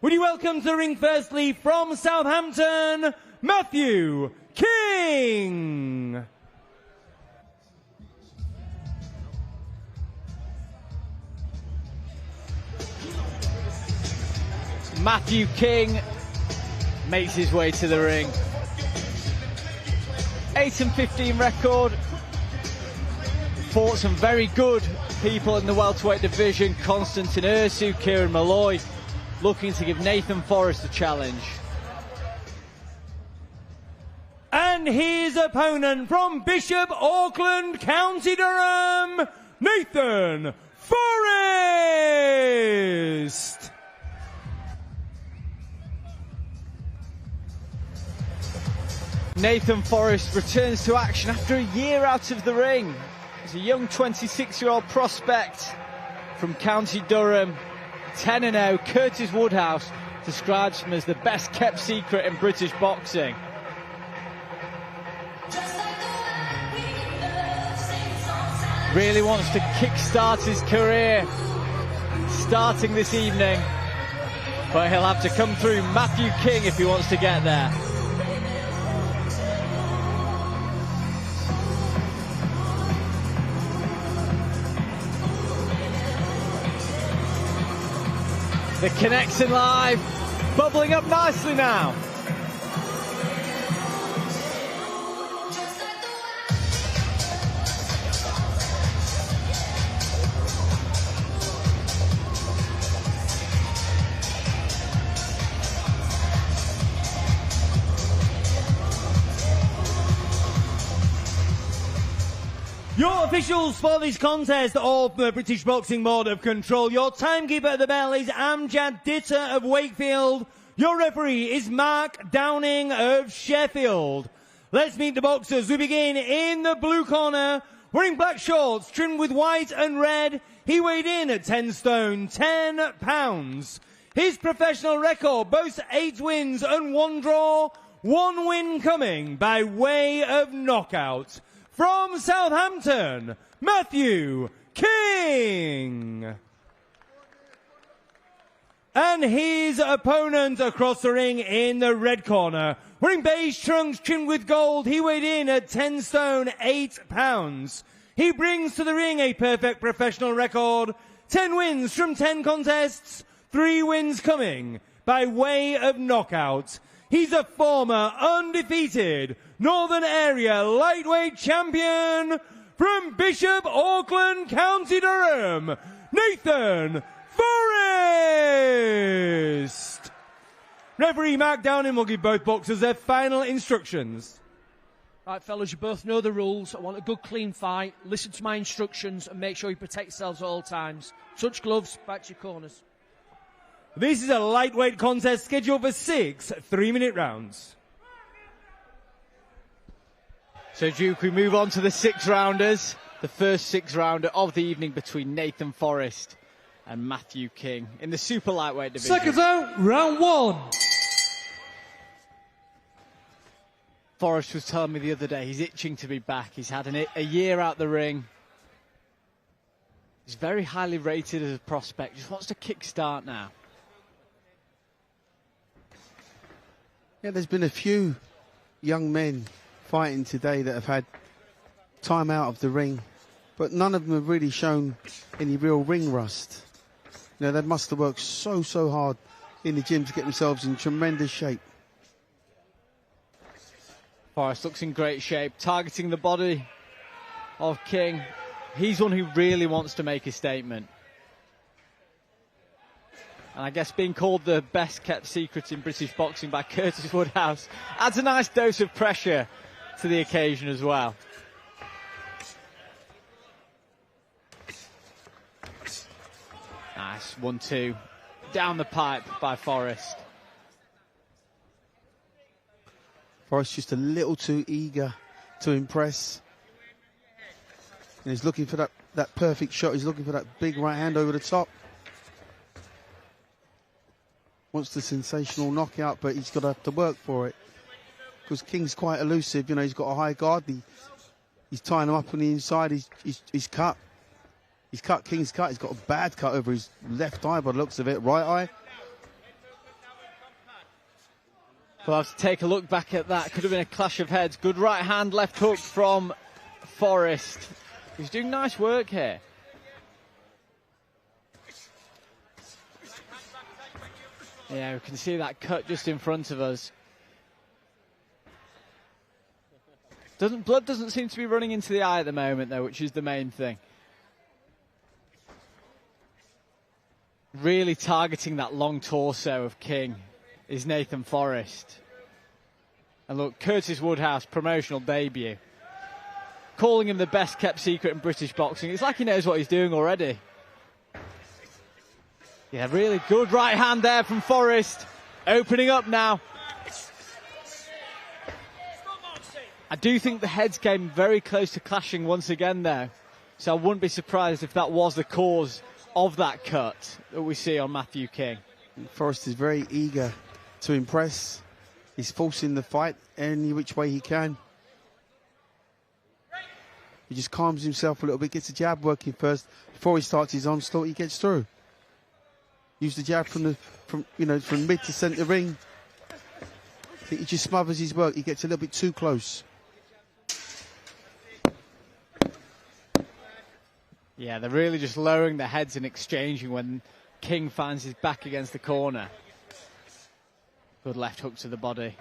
Would you welcome to the ring firstly from Southampton, Matthew King. Matthew King makes his way to the ring. 8-15 record. Fought some very good people in the welterweight division. Konstantin Ursu, Kieran Malloy, looking to give Nathan Forrest a challenge. And his opponent from Bishop Auckland, County Durham, Nathan Forrest. Nathan Forrest returns to action after a year out of the ring. He's a young 26-year-old prospect from County Durham, 10-0. Curtis Woodhouse describes him as the best kept secret in British boxing. Really wants to kick-start his career, starting this evening. But he'll have to come through Matthew King if he wants to get there. The connection live, bubbling up nicely now. Officials for this contest of the British Boxing Board of Control. Your timekeeper at the bell is Amjad Ditter of Wakefield. Your referee is Mark Downing of Sheffield. Let's meet the boxers. We begin in the blue corner, wearing black shorts trimmed with white and red. He weighed in at 10 stone, 10 pounds. His professional record boasts 8 wins and 1 draw, 1 win coming by way of knockout. From Southampton, Matthew King. And his opponent across the ring in the red corner, wearing beige trunks trimmed with gold, he weighed in at 10 stone, 8 pounds. He brings to the ring a perfect professional record, 10 wins from 10 contests, 3 wins coming by way of knockout. He's a former undefeated Northern Area lightweight champion from Bishop Auckland, County Durham, Nathan Forrest. Referee Mark Downing will give both boxers their final instructions. Right, fellas, you both know the rules. I want a good, clean fight. Listen to my instructions and make sure you protect yourselves at all times. Touch gloves, back to your corners. This is a lightweight contest scheduled for 6 3-minute rounds. So, Duke, we move on to the 6-rounders. The first 6-rounder of the evening between Nathan Forrest and Matthew King in the super lightweight division. Seconds out, round 1. Forrest was telling me the other day he's itching to be back. He's had a year out the ring. He's very highly rated as a prospect. Just wants to kick-start now. Yeah, there's been a few young men fighting today that have had time out of the ring, but none of them have really shown any real ring rust. You know, they must have worked so hard in the gym to get themselves in tremendous shape. Forrest looks in great shape, targeting the body of King. He's one who really wants to make a statement. And I guess being called the best kept secret in British boxing by Curtis Woodhouse adds a nice dose of pressure to the occasion as well. Nice 1-2 down the pipe by Forrest. Forrest just a little too eager to impress. And he's looking for that perfect shot. He's looking for that big right hand over the top. Wants the sensational knockout, but he's got to have to work for it. Because King's quite elusive. You know, he's got a high guard. He's tying him up on the inside. He's cut. He's cut. King's cut. He's got a bad cut over his left eye by the looks of it. Right eye. We'll have to take a look back at that. Could have been a clash of heads. Good right hand, left hook from Forrest. He's doing nice work here. Yeah, we can see that cut just in front of us. Blood doesn't seem to be running into the eye at the moment, though, which is the main thing. Really targeting that long torso of King is Nathan Forrest. And look, Curtis Woodhouse, promotional debut. Calling him the best kept secret in British boxing. It's like he knows what he's doing already. Yeah, really good right hand there from Forrest. Opening up now. I do think the heads came very close to clashing once again there. So I wouldn't be surprised if that was the cause of that cut that we see on Matthew King. Forrest is very eager to impress. He's forcing the fight any which way he can. He just calms himself a little bit, gets the jab working first before he starts his onslaught. He gets through. Use the jab from mid to centre ring. I think he just smothers his work. He gets a little bit too close. Yeah, they're really just lowering their heads and exchanging when King finds his back against the corner. Good left hook to the body.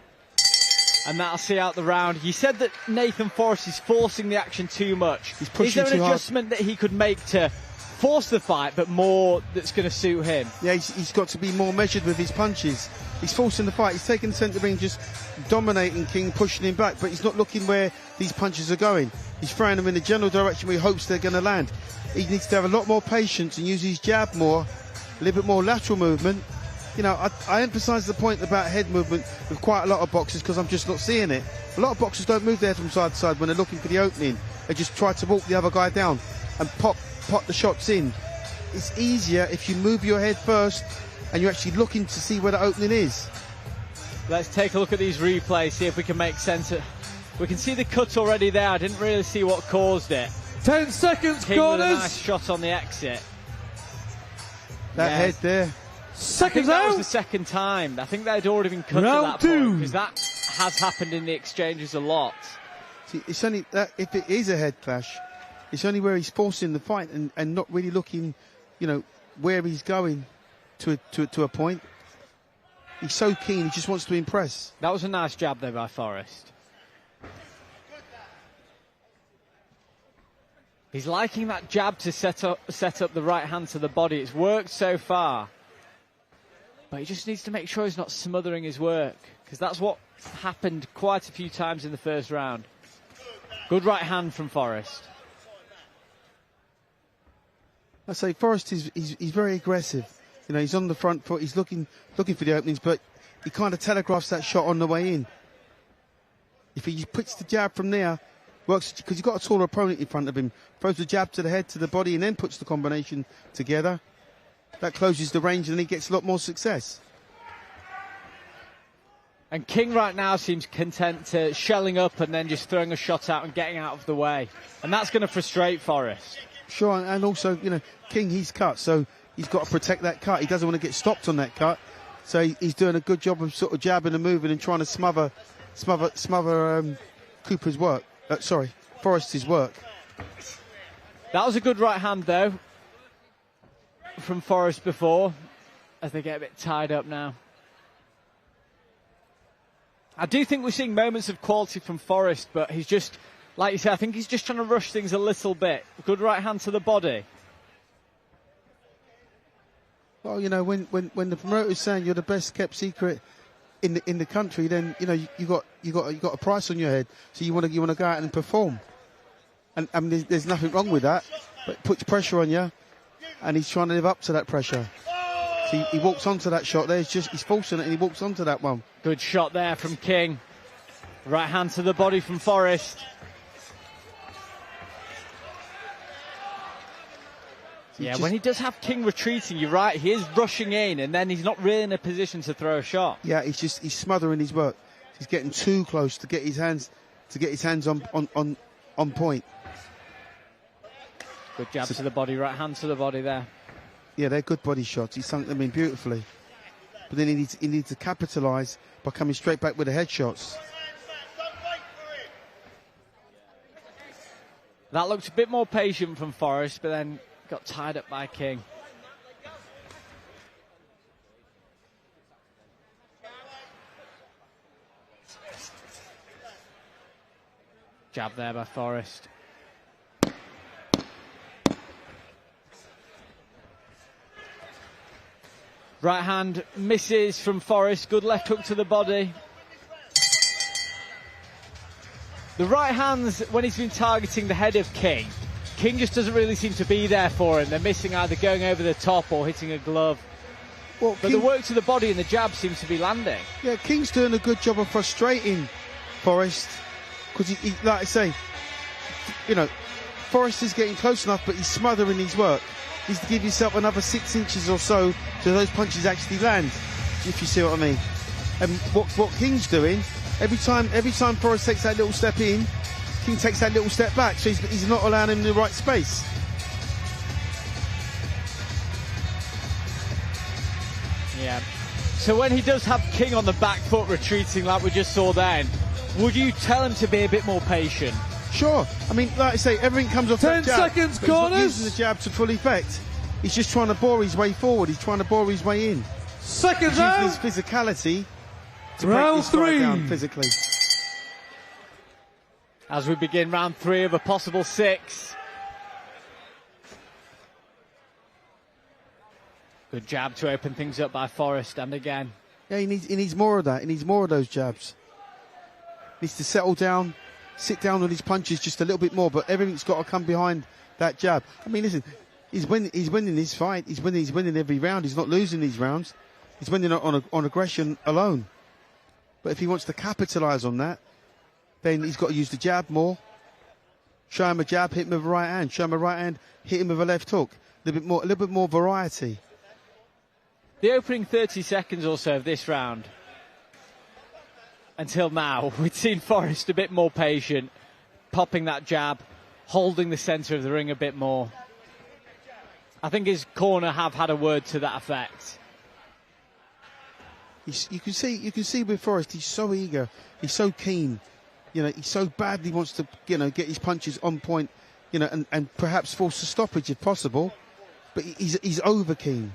And that'll see out the round. You said that Nathan Forrest is forcing the action too much. He's pushing too hard. Is there an adjustment that he could make to force the fight, but more that's going to suit him? Yeah, he's got to be more measured with his punches. He's forcing the fight. He's taking the centre ring, just dominating King, pushing him back, but he's not looking where these punches are going. He's throwing them in the general direction where he hopes they're going to land. He needs to have a lot more patience and use his jab more, a little bit more lateral movement. You know, I emphasise the point about head movement with quite a lot of boxers because I'm just not seeing it. A lot of boxers don't move their head from side to side when they're looking for the opening. They just try to walk the other guy down and pop the shots in. It's easier if you move your head first and you're actually looking to see where the opening is. Let's take a look at these replays, see if we can make sense of. We can see the cut already there. I didn't really see what caused it. 10 seconds, King corners. with a nice shot on the exit. That head there. Seconds that was out. the second time. I think they'd already been cut Round at that two. point, because that has happened in the exchanges a lot. See, it's only that if it is a head clash, it's only where he's forcing the fight and not really looking, you know, where he's going to a point. He's so keen, he just wants to impress. That was a nice jab there by Forrest. He's liking that jab to set up the right hand to the body. It's worked so far. But he just needs to make sure he's not smothering his work, because that's what happened quite a few times in the first round. Good right hand from Forrest. I say Forrest he's very aggressive. You know, he's on the front foot, he's looking for the openings, but he kind of telegraphs that shot on the way in. If he puts the jab from there, works because he's got a taller opponent in front of him, throws the jab to the head, to the body, and then puts the combination together. That closes the range and he gets a lot more success. And King right now seems content to shelling up and then just throwing a shot out and getting out of the way. And that's going to frustrate Forrest. Sure, and also, you know, King, he's cut, so he's got to protect that cut. He doesn't want to get stopped on that cut. So he's doing a good job of sort of jabbing and moving and trying to smother Cooper's work. Forrest's work. That was a good right hand, though, from Forrest before, as they get a bit tied up now. I do think we're seeing moments of quality from Forrest, but he's just, like you said, I think he's just trying to rush things a little bit. Good right hand to the body. Well, you know, when the promoter's saying you're the best kept secret in the country, then you know you got a price on your head, so you want to go out and perform. And there's nothing wrong with that, but it puts pressure on you, and he's trying to live up to that pressure. So he walks onto that shot there. He's forcing it, and he walks onto that one. Good shot there from King. Right hand to the body from Forrest. Yeah, when he does have King retreating, you're right, he is rushing in, and then he's not really in a position to throw a shot. Yeah, he's smothering his work. He's getting too close to get his hands on point. Good jab to the body, right hand to the body there. Yeah, they're good body shots. He sunk them in beautifully. But then he needs to capitalise by coming straight back with the headshots. That looked a bit more patient from Forrest, but then got tied up by King. Jab there by Forrest. Right hand misses from Forrest. Good left hook to the body. The right hands, when he's been targeting the head of King, King just doesn't really seem to be there for him. They're missing either going over the top or hitting a glove. Well, but the work to the body and the jab seems to be landing. Yeah, King's doing a good job of frustrating Forrest. Because, he, like I say, you know, Forrest is getting close enough, but he's smothering his work. He needs to give yourself another 6 inches or so those punches actually land, if you see what I mean. And what King's doing, every time Forrest takes that little step in, King takes that little step back, so he's not allowing him in the right space. Yeah. So when he does have King on the back foot retreating like we just saw then, would you tell him to be a bit more patient? Sure. I mean, like I say, everything comes off 10 that jab. seconds, but he's not corners. using the jab to full effect. He's just trying to bore his way forward. He's trying to bore his way in. Seconds He's out. using his physicality to Round break this guy 3. down physically. As we begin round 3 of a possible 6. Good jab to open things up by Forrest, and again. Yeah, he needs more of that. He needs more of those jabs. Needs to settle down, sit down on his punches just a little bit more, but everything's got to come behind that jab. I mean, listen, he's winning this fight. He's winning every round. He's not losing these rounds. He's winning on aggression alone. But if he wants to capitalise on that, then he's got to use the jab more. Show him a jab, hit him with a right hand. Show him a right hand, hit him with a left hook. A little bit more variety. The opening 30 seconds or so of this round, until now, we'd seen Forrest a bit more patient, popping that jab, holding the centre of the ring a bit more. I think his corner have had a word to that effect. You can see with Forrest, he's so eager, he's so keen, he so badly wants to, get his punches on point, and perhaps force a stoppage if possible. But he's over keen.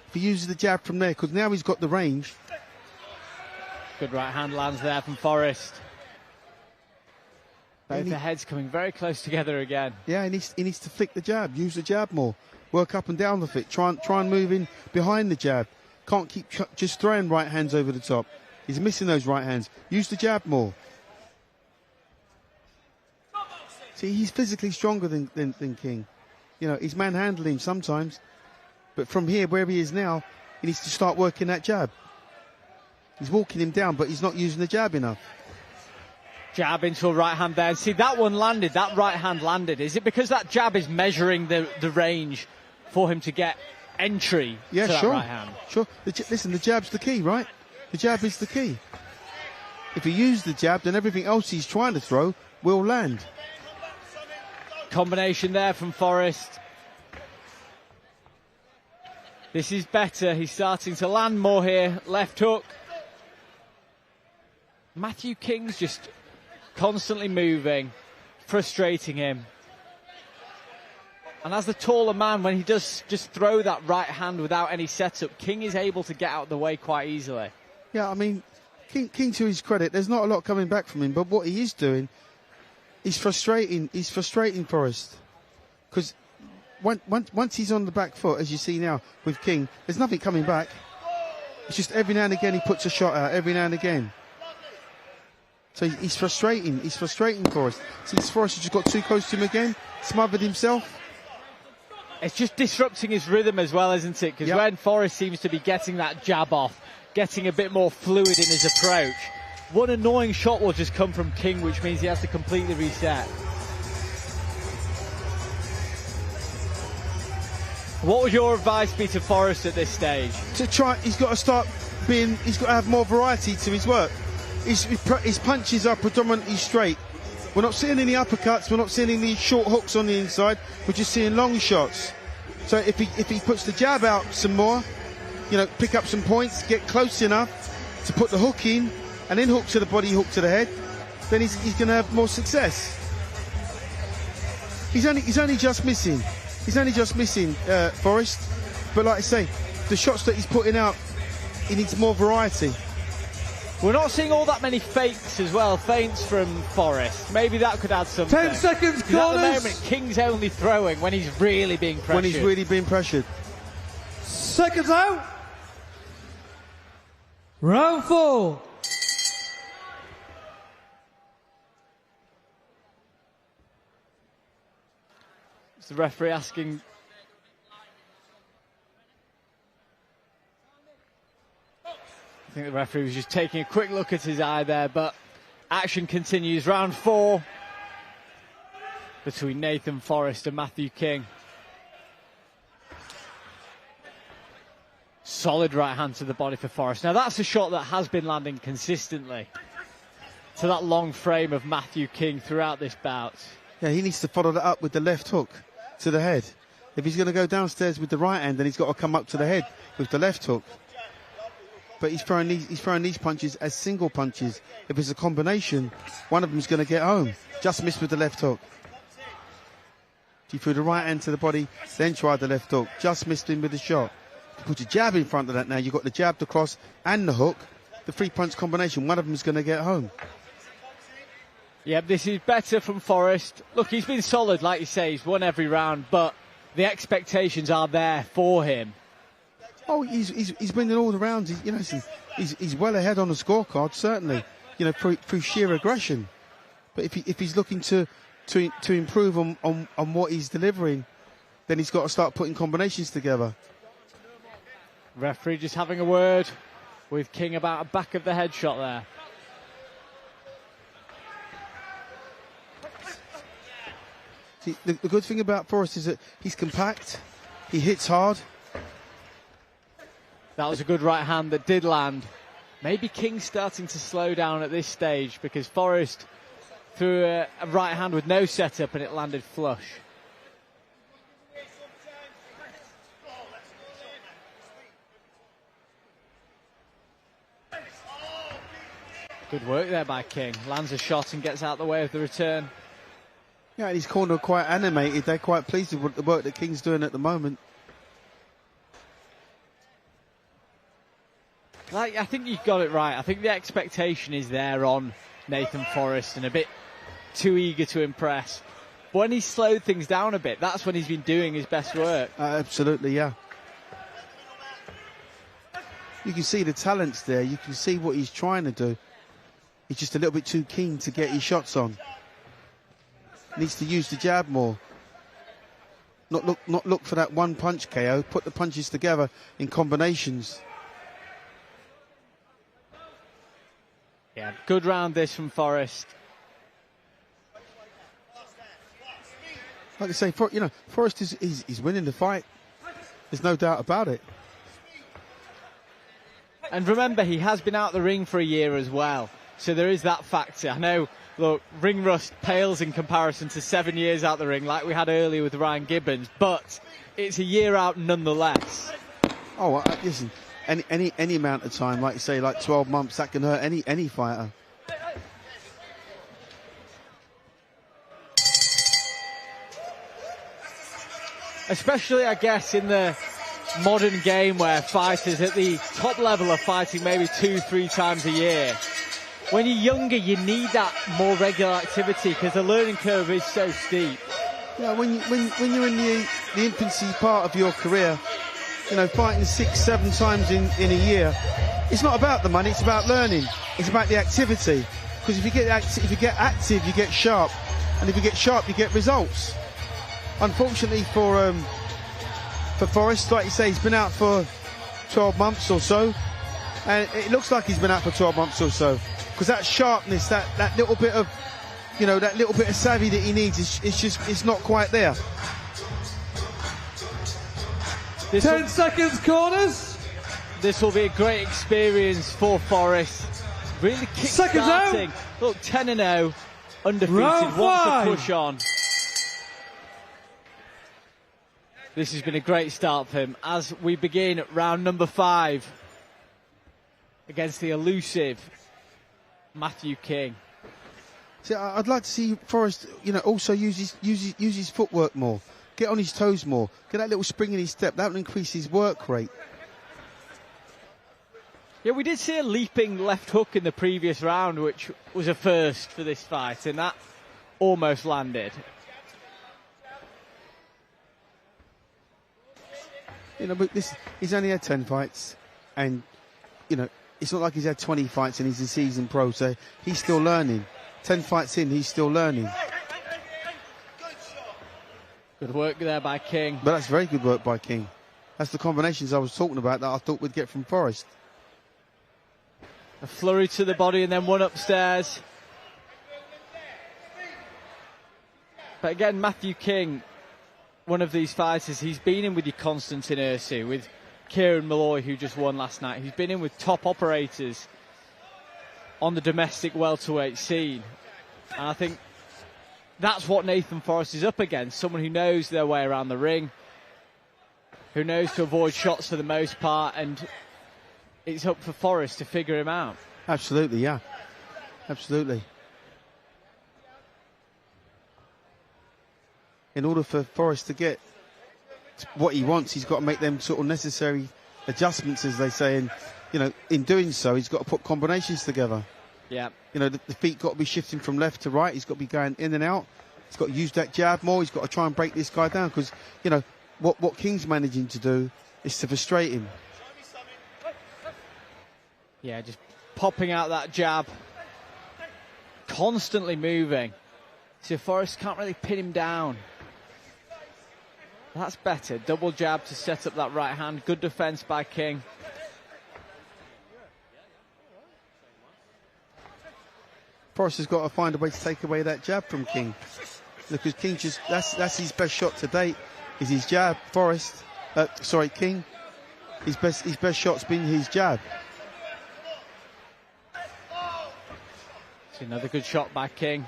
If he uses the jab from there, because now he's got the range. Good right hand lands there from Forrest. Both the heads coming very close together again. Yeah, he needs to flick the jab, use the jab more, work up and down with it, try and move in behind the jab. Can't keep just throwing right hands over the top. He's missing those right hands. Use the jab more. See, he's physically stronger than King. He's manhandling him sometimes. But from here, where he is now, he needs to start working that jab. He's walking him down, but he's not using the jab enough. Jab into a right hand there. See, that one landed, that right hand landed. Is it because that jab is measuring the range for him to get entry to that right hand? Sure. Listen, the jab's the key, right? The jab is the key. If he uses the jab, then everything else he's trying to throw will land. Combination there from Forrest. This is better. He's starting to land more here. Left hook. Matthew King's just constantly moving, frustrating him. And as the taller man, when he does just throw that right hand without any setup, King is able to get out of the way quite easily. Yeah, I mean, King to his credit, there's not a lot coming back from him, but what he is doing is frustrating. He's frustrating Forrest. Because once he's on the back foot, as you see now with King, there's nothing coming back. It's just every now and again he puts a shot out, every now and again. So he's frustrating. He's frustrating Forrest. See, Forrest has just got too close to him again, smothered himself. It's just disrupting his rhythm as well, isn't it? Because when Forrest seems to be getting that jab off, getting a bit more fluid in his approach, one annoying shot will just come from King, which means he has to completely reset. What would your advice be to Forrest at this stage? He's got to have more variety to his work. His punches are predominantly straight. We're not seeing any uppercuts, we're not seeing any short hooks on the inside, we're just seeing long shots. So if he puts the jab out some more, pick up some points, get close enough to put the hook in, and then hook to the body, hook to the head, then he's going to have more success. He's only just missing. He's only just missing Forrest. But like I say, the shots that he's putting out, he needs more variety. We're not seeing all that many fakes as well, feints from Forrest. Maybe that could add something. 10 seconds, corners. At the moment, King's only throwing when he's really being pressured. When he's really being pressured. Seconds out. Round 4. It's the referee asking. I think the referee was just taking a quick look at his eye there, but action continues. Round 4 between Nathan Forrest and Matthew King. Solid right hand to the body for Forrest. Now that's a shot that has been landing consistently to that long frame of Matthew King throughout this bout. Yeah, he needs to follow that up with the left hook to the head. If he's going to go downstairs with the right hand, then he's got to come up to the head with the left hook. But he's throwing these punches as single punches. If it's a combination, one of them's going to get home. Just missed with the left hook. He threw the right hand to the body, then tried the left hook. Just missed him with the shot. You put your jab in front of that now. You've got the jab, the cross, and the hook. The 3-punch combination, one of them's going to get home. Yeah, this is better from Forrest. Look, he's been solid, like you say. He's won every round, but the expectations are there for him. Oh, he's winning all the rounds. He's well ahead on the scorecard, certainly. through sheer aggression. But if he's looking to improve on what he's delivering, then he's got to start putting combinations together. Referee just having a word with King about a back of the head shot there. See, the good thing about Forrest is that he's compact, he hits hard. That was a good right hand that did land. Maybe King's starting to slow down at this stage because Forrest threw a right hand with no setup and it landed flush. Good work there by King. Lands a shot and gets out the way of the return. Yeah, and his corner are quite animated. They're quite pleased with the work that King's doing at the moment. I think you've got it right. I think the expectation is there on Nathan Forrest and a bit too eager to impress. But when he's slowed things down a bit, that's when he's been doing his best work. Absolutely, yeah. You can see the talents there. You can see what he's trying to do. He's just a little bit too keen to get his shots on. Needs to use the jab more. Not look for that one punch KO. Put the punches together in combinations. Yeah, good round this from Forrest. Like I say, Forrest is winning the fight. There's no doubt about it. And remember, he has been out the ring for a year as well. So there is that factor. I know, look, ring rust pales in comparison to 7 years out the ring like we had earlier with Ryan Gibbons, but it's a year out nonetheless. Oh, listen, any amount of time, like you say, like 12 months, that can hurt any fighter. Especially, I guess, in the modern game where fighters at the top level are fighting maybe 2-3 times a year. When you're younger, you need that more regular activity because the learning curve is so steep. Yeah, when you're in the infancy part of your career, fighting 6-7 times in a year, it's not about the money, it's about learning. It's about the activity. Because if you get active, you get sharp. And if you get sharp, you get results. Unfortunately for Forrest, like you say, he's been out for 12 months or so. And it looks like he's been out for 12 months or so. Because that sharpness, that little bit of, that little bit of savvy that he needs, it's not quite there. 10 seconds, corners. This will be a great experience for Forrest. Really kick-starting. Look, 10-0, undefeated, wants to push on. This has been a great start for him as we begin round number 5 against the elusive Matthew King. See, I'd like to see Forrest, also use his footwork more. Get on his toes more. Get that little spring in his step. That will increase his work rate. Yeah, we did see a leaping left hook in the previous round, which was a first for this fight, and that almost landed. But he's only had 10 fights, and, it's not like he's had 20 fights and he's a seasoned pro, so he's still learning. 10 fights in, he's still learning. Good work there by King. But that's very good work by King. That's the combinations I was talking about that I thought we'd get from Forrest. A flurry to the body and then one upstairs. But again, Matthew King, one of these fighters, he's been in with your Constantine Ursu, with Kieran Malloy, who just won last night. He's been in with top operators on the domestic welterweight scene. And I think that's what Nathan Forrest is up against, someone who knows their way around the ring, who knows to avoid shots for the most part, and it's up for Forrest to figure him out. Absolutely, yeah. Absolutely. In order for Forrest to get what he wants, he's got to make them sort of necessary adjustments, as they say, and in doing so, he's got to put combinations together. Yeah. The feet got to be shifting from left to right. He's got to be going in and out. He's got to use that jab more. He's got to try and break this guy down because, what King's managing to do is to frustrate him. Yeah, just popping out that jab constantly moving. So Forrest can't really pin him down. That's better. Double jab to set up that right hand. Good defense by King. Forrest has got to find a way to take away that jab from King. Because King just, that's his best shot to date, is his jab. King. His best shot's been his jab. It's another good shot by King.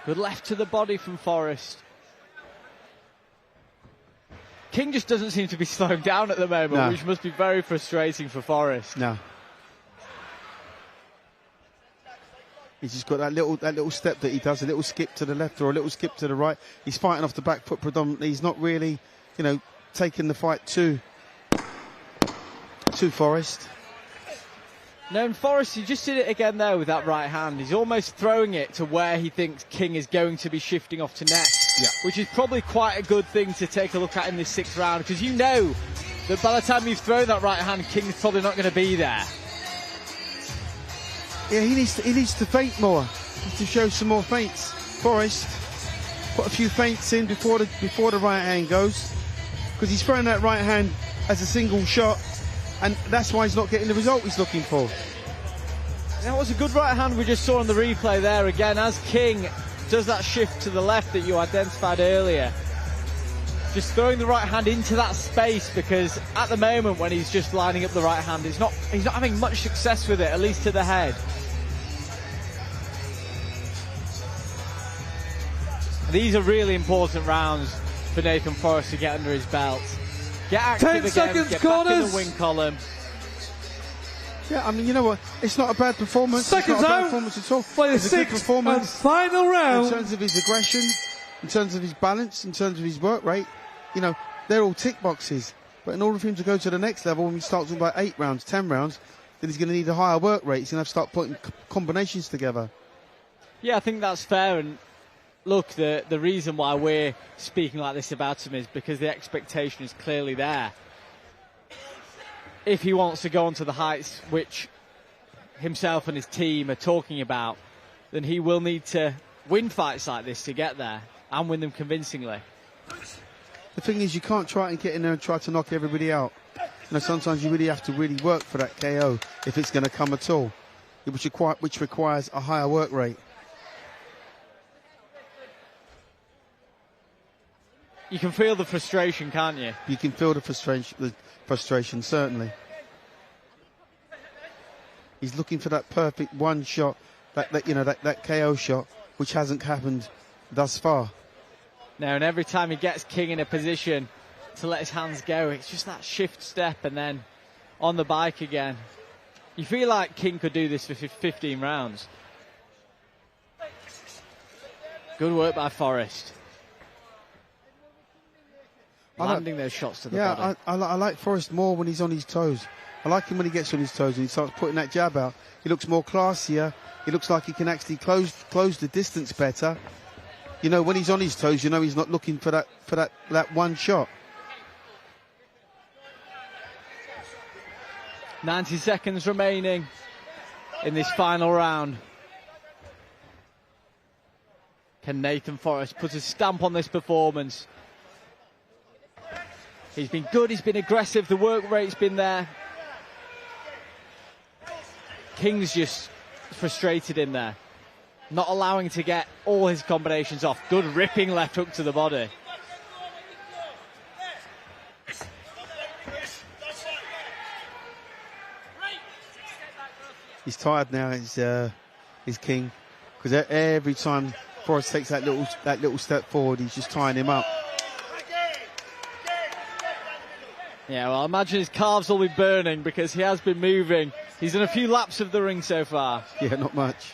Good left to the body from Forrest. King just doesn't seem to be slowing down at the moment, No. which must be very frustrating for Forrest. No. He's just got that little step that he does, a little skip to the left or a little skip to the right. He's fighting off the back foot predominantly. He's not really, taking the fight to Forrest. No, and Forrest, he just did it again there with that right hand. He's almost throwing it to where he thinks King is going to be shifting off to next. Yeah. Which is probably quite a good thing to take a look at in this 6th round, because you know that by the time you've thrown that right hand, King's probably not going to be there. Yeah, he needs to feint more. He needs to show some more feints. Forrest put a few feints in before the right hand goes, because he's throwing that right hand as a single shot, and that's why he's not getting the result he's looking for. That was a good right hand we just saw on the replay there again, as King does that shift to the left that you identified earlier. Just throwing the right hand into that space, because at the moment when he's just lining up the right hand, he's not having much success with it, at least to the head. These are really important rounds for Nathan Forrest to get under his belt. Get active 10 again, seconds, get corners. back in the wing column. Yeah, I mean, you know what? It's not a bad performance. Seconds it's not a bad out performance at all. for the It's a good 6th performance and final round. in terms of his aggression, in terms of his balance, in terms of his work rate. They're all tick boxes. But in order for him to go to the next level, when he starts with about 8 rounds, 10 rounds, then he's going to need a higher work rate. He's going to have to start putting combinations together. Yeah, I think that's fair. And look, the reason why we're speaking like this about him is because the expectation is clearly there. If he wants to go on to the heights which himself and his team are talking about, then he will need to win fights like this to get there, and win them convincingly. The thing is, you can't try and get in there and try to knock everybody out. Sometimes you really have to really work for that KO if it's going to come at all, which requires a higher work rate. You can feel the frustration, can't you? You can feel the frustration, certainly. He's looking for that perfect one shot, that KO shot, which hasn't happened thus far. No, and every time he gets King in a position to let his hands go, it's just that shift step and then on the bike again. You feel like King could do this for 15 rounds. Good work by Forrest. Landing those shots to the body. I like Forrest more when he's on his toes. I like him when he gets on his toes and he starts putting that jab out. He looks more classier. He looks like he can actually close the distance better. When he's on his toes, he's not looking for that one shot. 90 seconds remaining in this final round. Can Nathan Forrest put a stamp on this performance? He's been good, he's been aggressive, the work rate's been there. King's just frustrated in there, not allowing to get all his combinations off. Good ripping left hook to the body. He's tired now, he's King, because every time Forrest takes that little step forward, he's just tying him up. Yeah, well, I imagine his calves will be burning because he has been moving. He's done a few laps of the ring so far. Yeah, not much.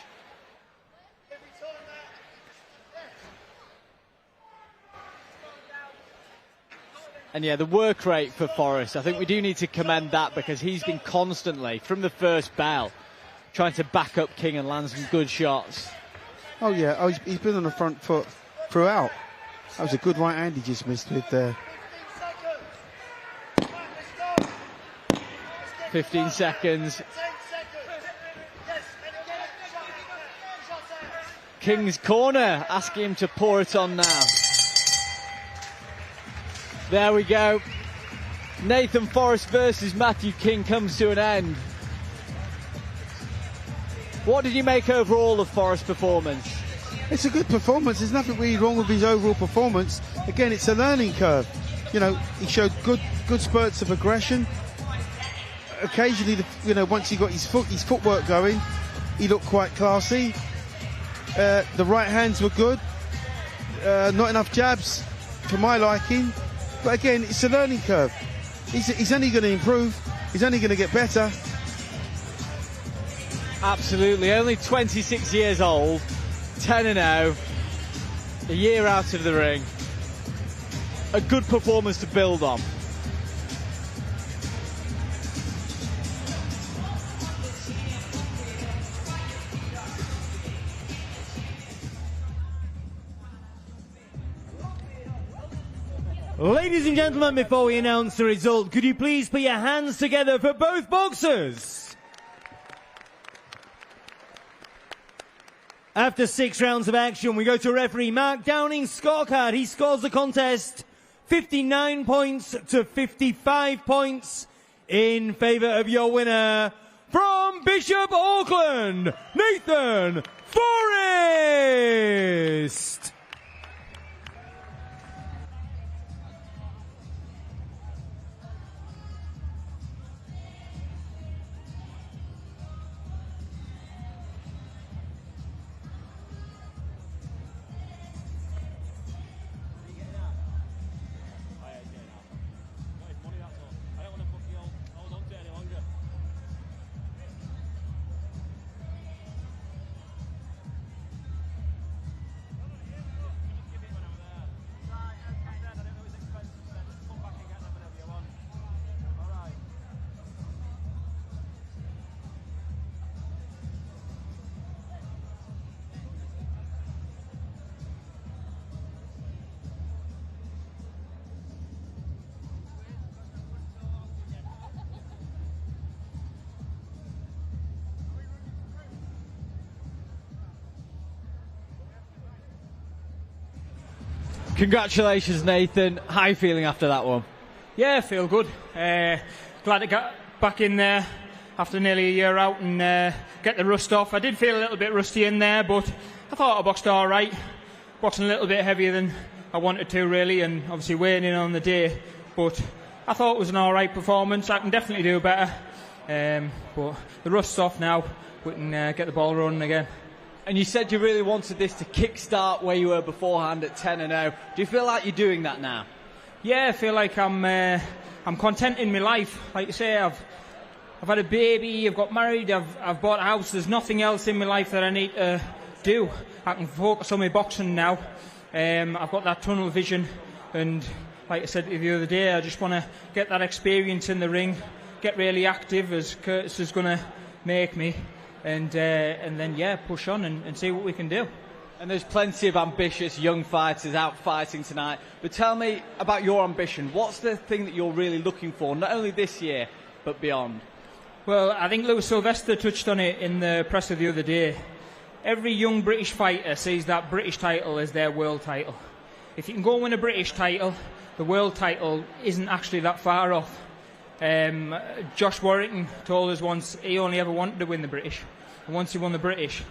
And yeah, the work rate for Forrest, I think we do need to commend that, because he's been constantly, from the first bell, trying to back up King and land some good shots. Oh yeah, he's been on the front foot throughout. That was a good right hand he just missed with there. 15 seconds. King's corner, asking him to pour it on now. There we go. Nathan Forrest versus Matthew King comes to an end. What did you make overall of Forrest's performance? It's a good performance. There's nothing really wrong with his overall performance. Again, it's a learning curve. You know, he showed good spurts of aggression. Occasionally, once he got his footwork going, he looked quite classy. The right hands were good. Not enough jabs for my liking. But again, it's a learning curve. He's only going to improve. He's only going to get better. Absolutely. Only 26 years old. 10-0. A year out of the ring. A good performance to build on. Ladies and gentlemen, before we announce the result, could you please put your hands together for both boxers? After 6 rounds of action, we go to referee Mark Downing's scorecard. He scores the contest 59 points to 55 points in favour of your winner from Bishop Auckland, Nathan Forrest. Congratulations, Nathan. How are you feeling after that one? Yeah, I feel good. Glad to get back in there after nearly a year out and get the rust off. I did feel a little bit rusty in there, but I thought I boxed all right. Boxing a little bit heavier than I wanted to, really, and obviously weighing in on the day. But I thought it was an all right performance. I can definitely do better. But the rust's off now. We can get the ball running again. And you said you really wanted this to kick-start where you were beforehand at 10-0. Do you feel like you're doing that now? Yeah, I feel like I'm content in my life. Like you say, I've had a baby, I've got married, I've bought a house. There's nothing else in my life that I need to do. I can focus on my boxing now. I've got that tunnel vision, and like I said to you the other day, I just want to get that experience in the ring, get really active, as Curtis is going to make me. And then, yeah, push on and see what we can do. And there's plenty of ambitious young fighters out fighting tonight. But tell me about your ambition. What's the thing that you're really looking for, not only this year, but beyond? Well, I think Sylvester touched on it in the presser the other day. Every young British fighter sees that British title as their world title. If you can go and win a British title, the world title isn't actually that far off. Josh Warrington told us once he only ever wanted to win the British. And once he won the British,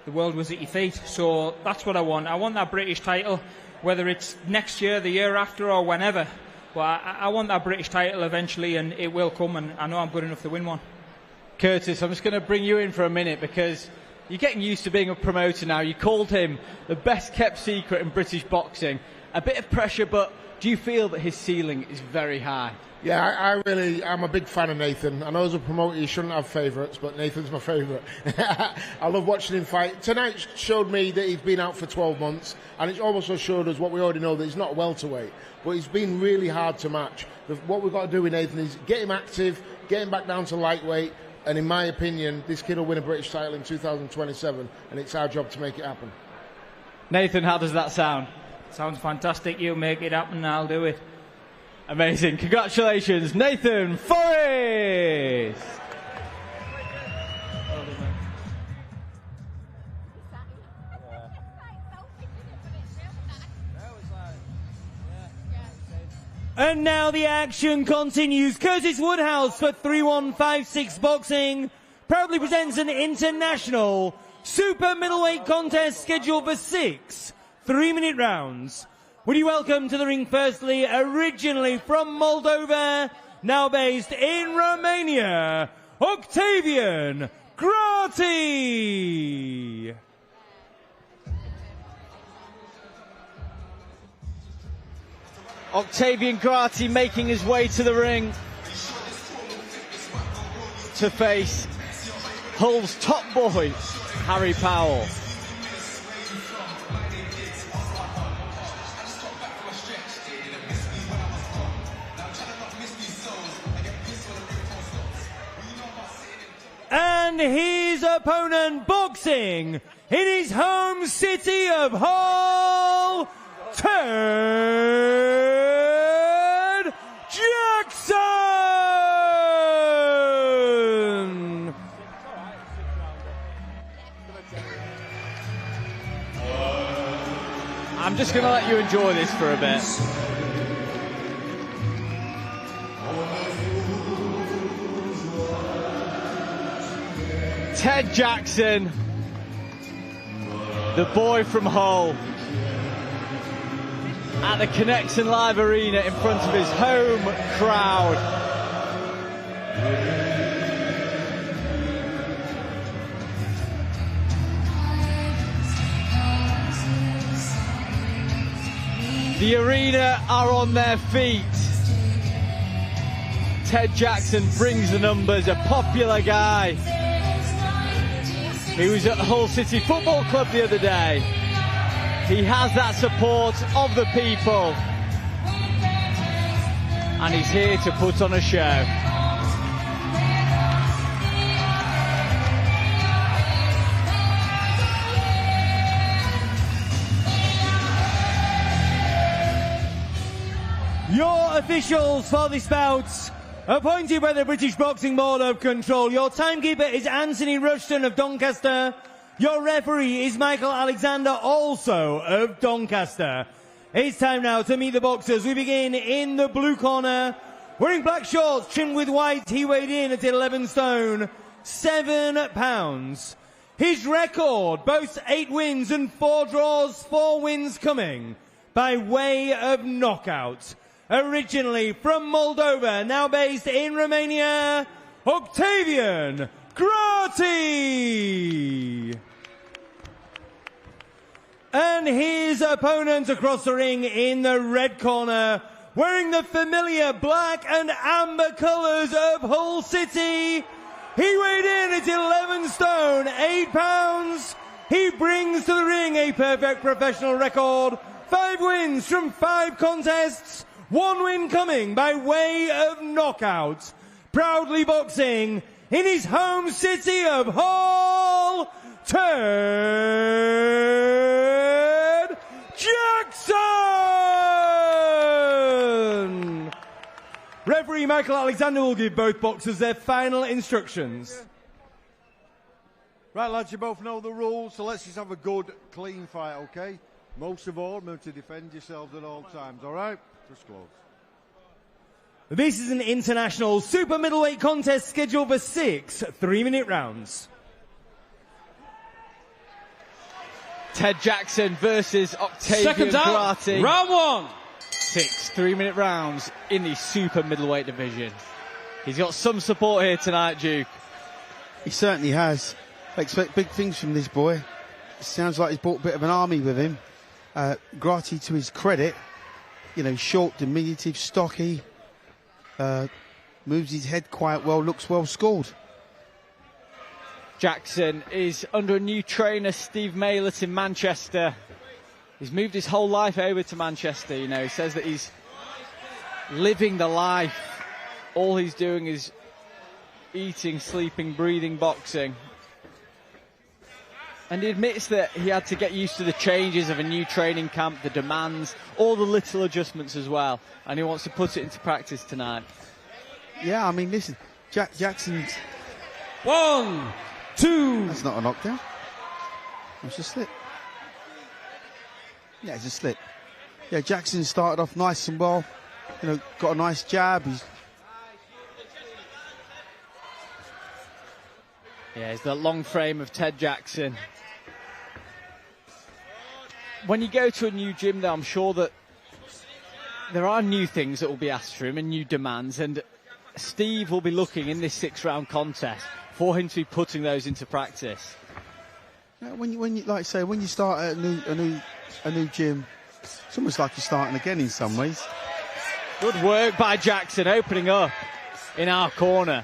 the world was at your feet. So that's what I want. I want that British title, whether it's next year, the year after, or whenever. But I want that British title eventually, and it will come, and I know I'm good enough to win one. Curtis, I'm just going to bring you in for a minute because you're getting used to being a promoter now. You called him the best kept secret in British boxing. A bit of pressure, but do you feel that his ceiling is very high? Yeah, I'm a big fan of Nathan. I know as a promoter you shouldn't have favourites, but Nathan's my favourite. I love watching him fight. Tonight showed me that he's been out for 12 months, and it also showed us what we already know, that he's not a welterweight, but he's been really hard to match. What we've got to do with Nathan is get him active, get him back down to lightweight, and in my opinion, this kid will win a British title in 2027, and it's our job to make it happen. Nathan, how does that sound? Sounds fantastic. You make it happen, I'll do it. Amazing. Congratulations, Nathan Forrest! And now the action continues. Curtis Woodhouse for 3156 Boxing proudly presents an international super middleweight contest scheduled for 6 3-minute rounds. Would you welcome to the ring firstly, originally from Moldova, now based in Romania, Octavian Grati. Octavian Grati making his way to the ring to face Hull's top boy, Harry Powell. And his opponent boxing in his home city of Hull, Ted Jackson! I'm just going to let you enjoy this for a bit. Ted Jackson, the boy from Hull, at the Connection Live Arena in front of his home crowd. The arena are on their feet. Ted Jackson brings the numbers, a popular guy. He was at Hull City Football Club the other day. He has that support of the people. And he's here to put on a show. Your officials for this bout, appointed by the British Boxing Board of Control. Your timekeeper is Anthony Rushton of Doncaster. Your referee is Michael Alexander, also of Doncaster. It's time now to meet the boxers. We begin in the blue corner. Wearing black shorts trimmed with white, he weighed in at 11 stone, 7 pounds. His record boasts 8 wins and 4 draws, 4 wins coming by way of knockout. Originally from Moldova, now based in Romania, Octavian Grati. And his opponent across the ring in the red corner, wearing the familiar black and amber colours of Hull City. He weighed in at 11 stone, 8 pounds. He brings to the ring a perfect professional record, 5 wins from 5 contests, 1 win coming by way of knockout. Proudly boxing in his home city of Hull, Ted Jackson! Referee Michael Alexander will give both boxers their final instructions. Right, lads, you both know the rules, so let's just have a good, clean fight, okay? Most of all, remember to defend yourselves at all times, all right? Just close. This is an international super middleweight contest scheduled for 6 3-minute rounds. Ted Jackson versus Octavian Grati. Round 1. 6 3-minute rounds in the super middleweight division. He's got some support here tonight, Duke. He certainly has. I expect big things from this boy. It sounds like he's brought a bit of an army with him. Grati, to his credit, you know, short, diminutive, stocky, moves his head quite well, looks well scored. Jackson is under a new trainer, Steve Maylett, in Manchester. He's moved his whole life over to Manchester, you know. He says that he's living the life. All he's doing is eating, sleeping, breathing, boxing. And he admits that he had to get used to the changes of a new training camp, the demands, all the little adjustments as well. And he wants to put it into practice tonight. Yeah, I mean, listen, Jackson's... 1, 2. That's not a knockdown. It's a slip. Yeah, it's a slip. Yeah, Jackson started off nice and well. got a nice jab. It's the long frame of Ted Jackson. When you go to a new gym, though, I'm sure that there are new things that will be asked for him and new demands, and Steve will be looking in this 6-round contest for him to be putting those into practice. When you start at a new gym, it's almost like you're starting again in some ways. Good work by Jackson, opening up in our corner.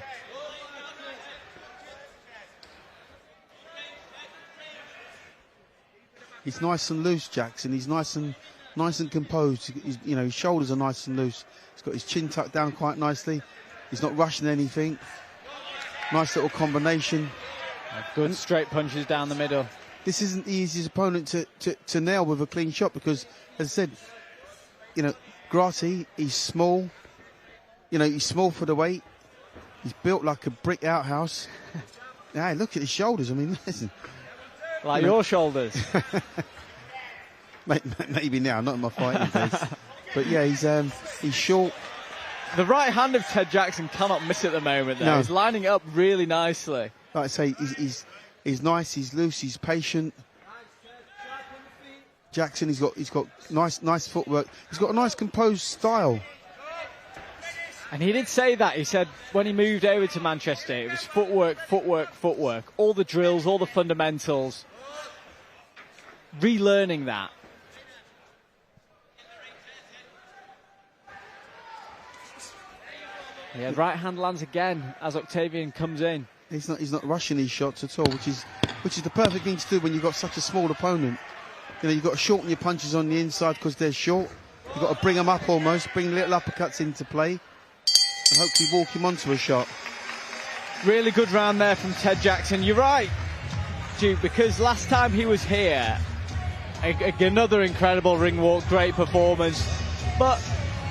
He's nice and loose, Jackson. He's nice and composed. His shoulders are nice and loose. He's got his chin tucked down quite nicely. He's not rushing anything. Nice little combination. Good straight punches down the middle. This isn't the easiest opponent to nail with a clean shot because, as I said, Grati, he's small. He's small for the weight. He's built like a brick outhouse. Hey, look at his shoulders. I mean, listen. Like your shoulders. Maybe now, not in my fighting days. But yeah, he's short. The right hand of Ted Jackson cannot miss at the moment, though. No. He's lining up really nicely. Like I say, he's nice, he's loose, he's patient. Jackson, he's got nice footwork. He's got a nice composed style. And he did say that. He said when he moved over to Manchester, it was footwork, footwork, footwork. All the drills, all the fundamentals. Relearning that. Yeah, right hand lands again as Octavian comes in. He's not rushing these shots at all, which is the perfect thing to do when you've got such a small opponent. You've got to shorten your punches on the inside because they're short. You've got to bring them up almost, bring little uppercuts into play, and hopefully walk him onto a shot. Really good round there from Ted Jackson. You're right, Duke, because last time he was here, another incredible ring walk, great performance, but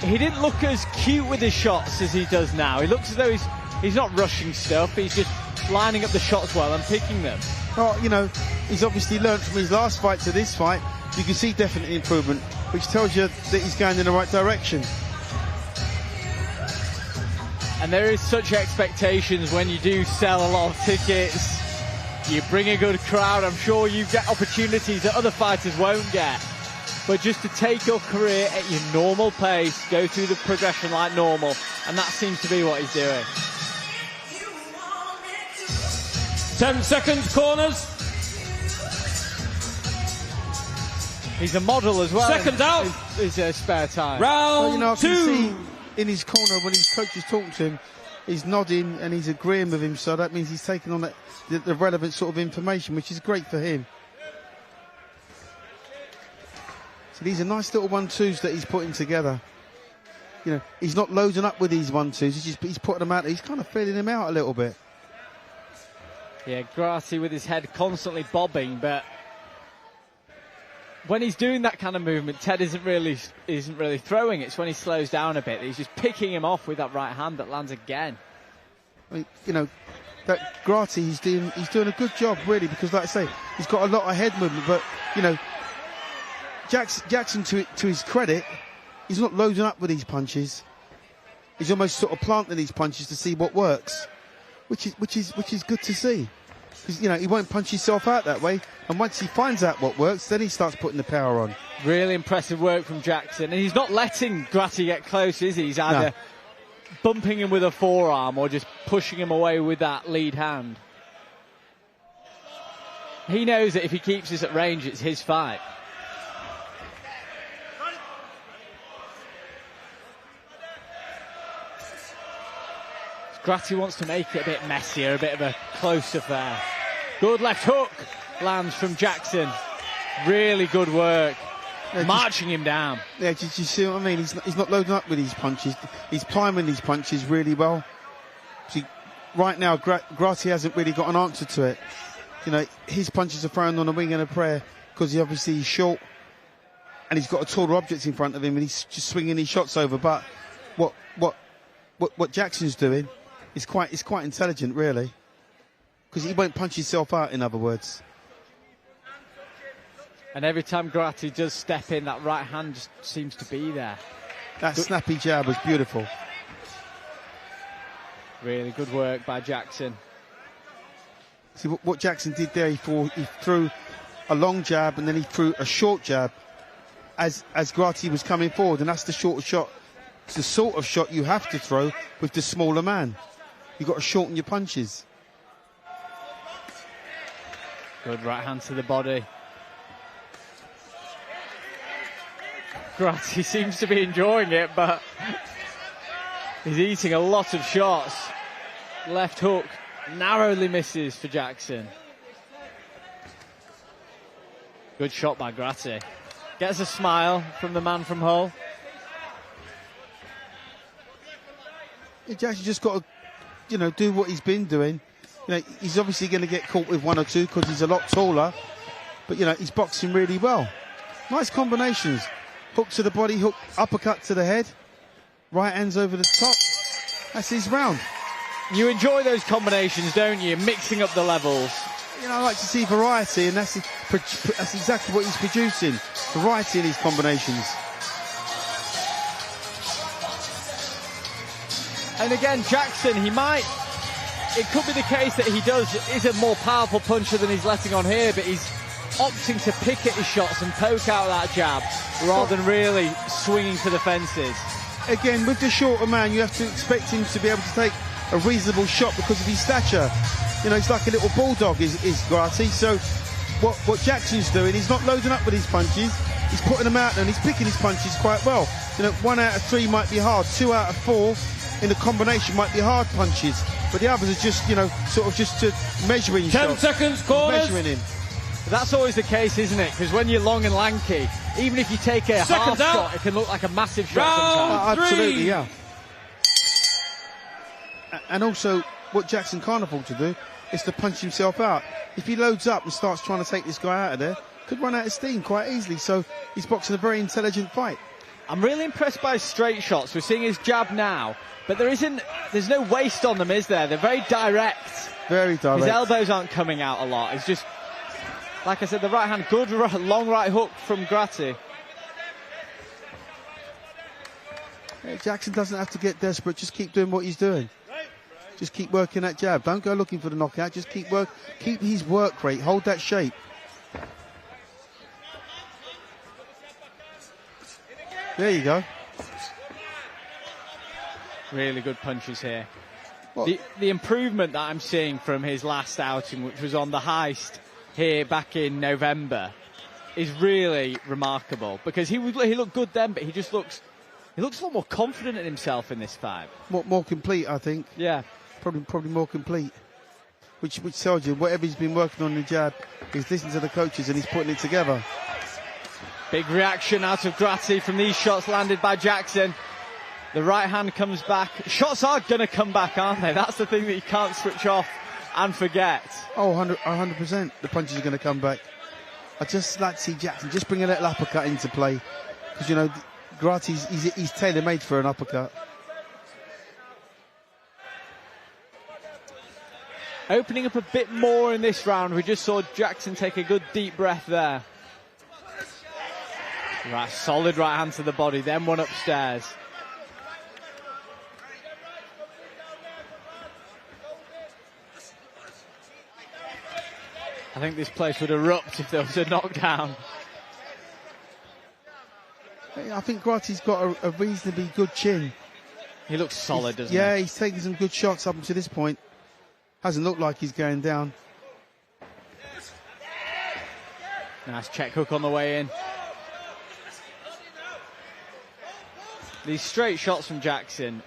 he didn't look as cute with his shots as he does now. He looks as though he's not rushing stuff, he's just lining up the shots well and picking them. Well, he's obviously learnt from his last fight to this fight. You can see definite improvement, which tells you that he's going in the right direction. And there is such expectations when you do sell a lot of tickets. You bring a good crowd. I'm sure you get opportunities that other fighters won't get. But just to take your career at your normal pace, go through the progression like normal, and that seems to be what he's doing. 10 seconds, corners. He's a model as well. Seconds out. His spare time. Round I can 2. see in his corner when his coach is talking to him, he's nodding and he's agreeing with him. So that means he's taking on the relevant sort of information, which is great for him. So these are nice little 1-2s that he's putting together. He's not loading up with these 1-2s. He's putting them out. He's kind of feeling them out a little bit. Yeah, Grati with his head constantly bobbing, but when he's doing that kind of movement, Ted isn't really throwing. It's when he slows down a bit. He's just picking him off with that right hand that lands again. I mean, that Grati, he's doing a good job really, because like I say, he's got a lot of head movement, but Jackson to his credit, he's not loading up with these punches. He's almost sort of planting these punches to see what works, which is good to see. Because he won't punch himself out that way, and once he finds out what works, then he starts putting the power on. Really impressive work from Jackson, and he's not letting Grati get close, is he? He's either bumping him with a forearm or just pushing him away with that lead hand. He knows that if he keeps this at range, it's his fight. Grati wants to make it a bit messier, a bit of a close affair. Good left hook lands from Jackson. Really good work. Marching him down. Yeah, did you see what I mean? He's not loading up with these punches. He's priming these punches really well. See, right now, Grati hasn't really got an answer to it. His punches are thrown on a wing and a prayer because he's short and he's got a taller object in front of him and he's just swinging these shots over. But what Jackson's doing is quite intelligent, really, because he won't punch himself out, in other words. And every time Grati does step in, that right hand just seems to be there. That snappy jab was beautiful. Really good work by Jackson. See what Jackson did there, he threw a long jab and then he threw a short jab as Grati was coming forward, and that's the shorter shot. It's the sort of shot you have to throw with the smaller man. You've got to shorten your punches. Good right hand to the body. Grati seems to be enjoying it, but he's eating a lot of shots. Left hook narrowly misses for Jackson. Good shot by Grati. Gets a smile from the man from Hull. Yeah, Jackson just got to, do what he's been doing. He's obviously going to get caught with one or two because he's a lot taller. But, he's boxing really well. Nice combinations. Hook to the body, hook, uppercut to the head. Right hands over the top. That's his round. You enjoy those combinations, don't you? Mixing up the levels. I like to see variety, and that's exactly what he's producing. Variety in his combinations. And again, Jackson, it could be the case that is a more powerful puncher than he's letting on here, but he's opting to pick at his shots and poke out that jab rather than really swinging for the fences. Again, with the shorter man, you have to expect him to be able to take a reasonable shot because of his stature. He's like a little bulldog, is Grati. So what Jackson's doing, he's not loading up with his punches. He's putting them out there and he's picking his punches quite well. 1 out of 3 might be hard. 2 out of 4 in the combination might be hard punches. But the others are just, sort of just measuring 10 seconds, corners. Measuring him. That's always the case, isn't it? Because when you're long and lanky, even if you take a half shot, it can look like a massive shot sometimes. Absolutely, yeah. And also, what Jackson can't afford to do is to punch himself out. If he loads up and starts trying to take this guy out of there, could run out of steam quite easily. So he's boxing a very intelligent fight. I'm really impressed by his straight shots. We're seeing his jab now, but there's no waste on them, is there? They're very direct. Very direct. His elbows aren't coming out a lot. It's just, like I said, the right hand, good long right hook from Grati. Jackson doesn't have to get desperate. Just keep doing what he's doing. Just keep working that jab. Don't go looking for the knockout. Just keep his work rate. Hold that shape. There you go. Really good punches here. The improvement that I'm seeing from his last outing, which was on the heist here back in November, is really remarkable. Because he looked good then, but he looks a lot more confident in himself in this fight. More complete, I think. Yeah. Probably more complete. Which tells you whatever he's been working on the jab, he's listening to the coaches and he's putting it together. Big reaction out of Grati from these shots landed by Jackson. The right hand comes back. Shots are going to come back, aren't they? That's the thing that you can't switch off and forget. Oh, 100%. The punches are going to come back. I just like to see Jackson just bring a little uppercut into play. Because, Grati's he's tailor-made for an uppercut. Opening up a bit more in this round. We just saw Jackson take a good deep breath there. Right, solid right hand to the body, then one upstairs. I think this place would erupt if there was a knockdown. I think Grati's got a reasonably good chin. He looks solid, doesn't he? Yeah, he's taken some good shots up until this point. Hasn't looked like he's going down. Nice check hook on the way in. These straight shots from Jackson,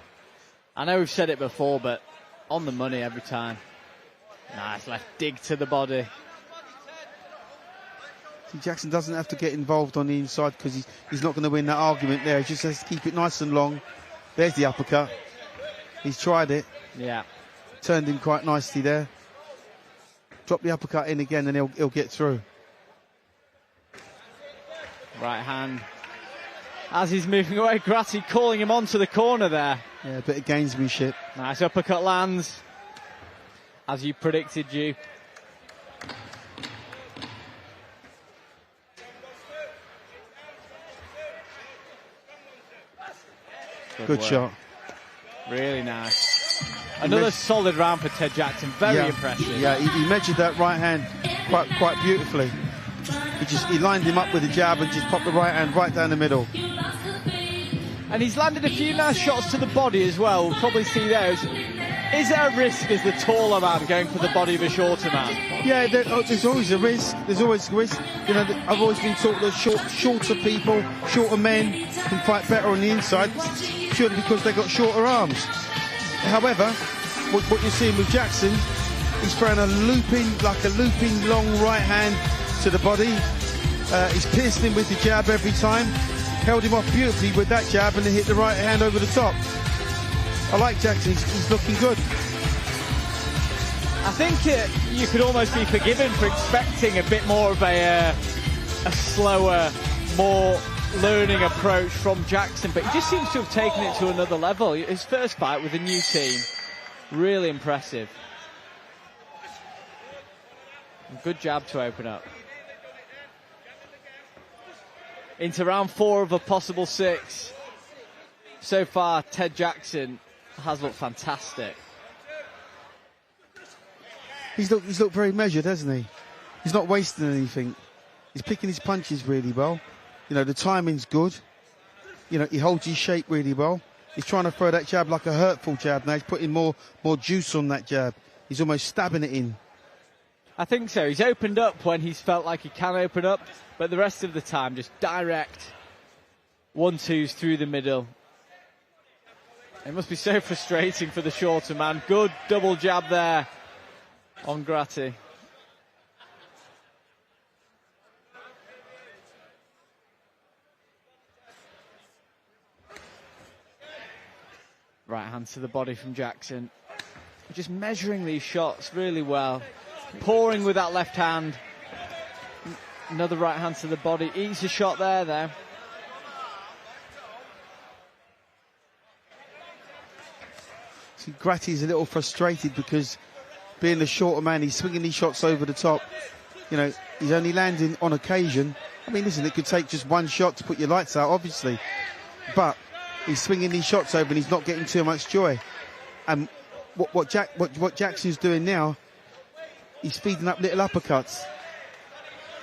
I know we've said it before, but on the money every time. Nice left dig to the body. See, Jackson doesn't have to get involved on the inside because he's not going to win that argument there. He just has to keep it nice and long. There's the uppercut. He's tried it. Yeah. Turned him quite nicely there. Drop the uppercut in again and he'll get through. Right hand. As he's moving away, Grati calling him onto the corner there. Yeah, a bit of gamesmanship. Nice uppercut lands. As you predicted, you. Good work. shot. Really nice. Another solid round for Ted Jackson. Very impressive. Yeah, he measured that right hand quite beautifully. He lined him up with a jab and just popped the right hand right down the middle. And he's landed a few nice shots to the body as well. We'll probably see those. Is there a risk as the taller man going for the body of a shorter man? Yeah, there's always a risk. There's always a risk. You know, I've always been taught that shorter people, shorter men can fight better on the inside, purely because they've got shorter arms. However, what you're seeing with Jackson, he's throwing a looping long right hand to the body. He's pierced him with the jab every time, held him off beautifully with that jab, and then hit the right hand over the top. I like Jackson, he's looking good. I think you could almost be forgiven for expecting a bit more of a slower, more learning approach from Jackson, but he just seems to have taken it to another level. His first fight with a new team, really impressive. Good jab to open up. Into round 4 of a possible 6. So far, Ted Jackson has looked fantastic. He's looked very measured, hasn't he? He's not wasting anything. He's picking his punches really well. You know, the timing's good. You know, he holds his shape really well. He's trying to throw that jab like a hurtful jab. Now he's putting more juice on that jab. He's almost stabbing it in. I think so. He's opened up when he's felt like he can open up, but the rest of the time just direct 1-2s through the middle. It must be so frustrating for the shorter man. Good double jab there on Grati. Right hand to the body from Jackson. Just measuring these shots really well. Pouring with that left hand. Another right hand to the body. Eats a shot there, though. See, Grati's a little frustrated because being the shorter man, he's swinging these shots over the top. You know, he's only landing on occasion. I mean, listen, it could take just one shot to put your lights out, obviously. But he's swinging these shots over and he's not getting too much joy. And what Jackson's doing now, he's feeding up little uppercuts.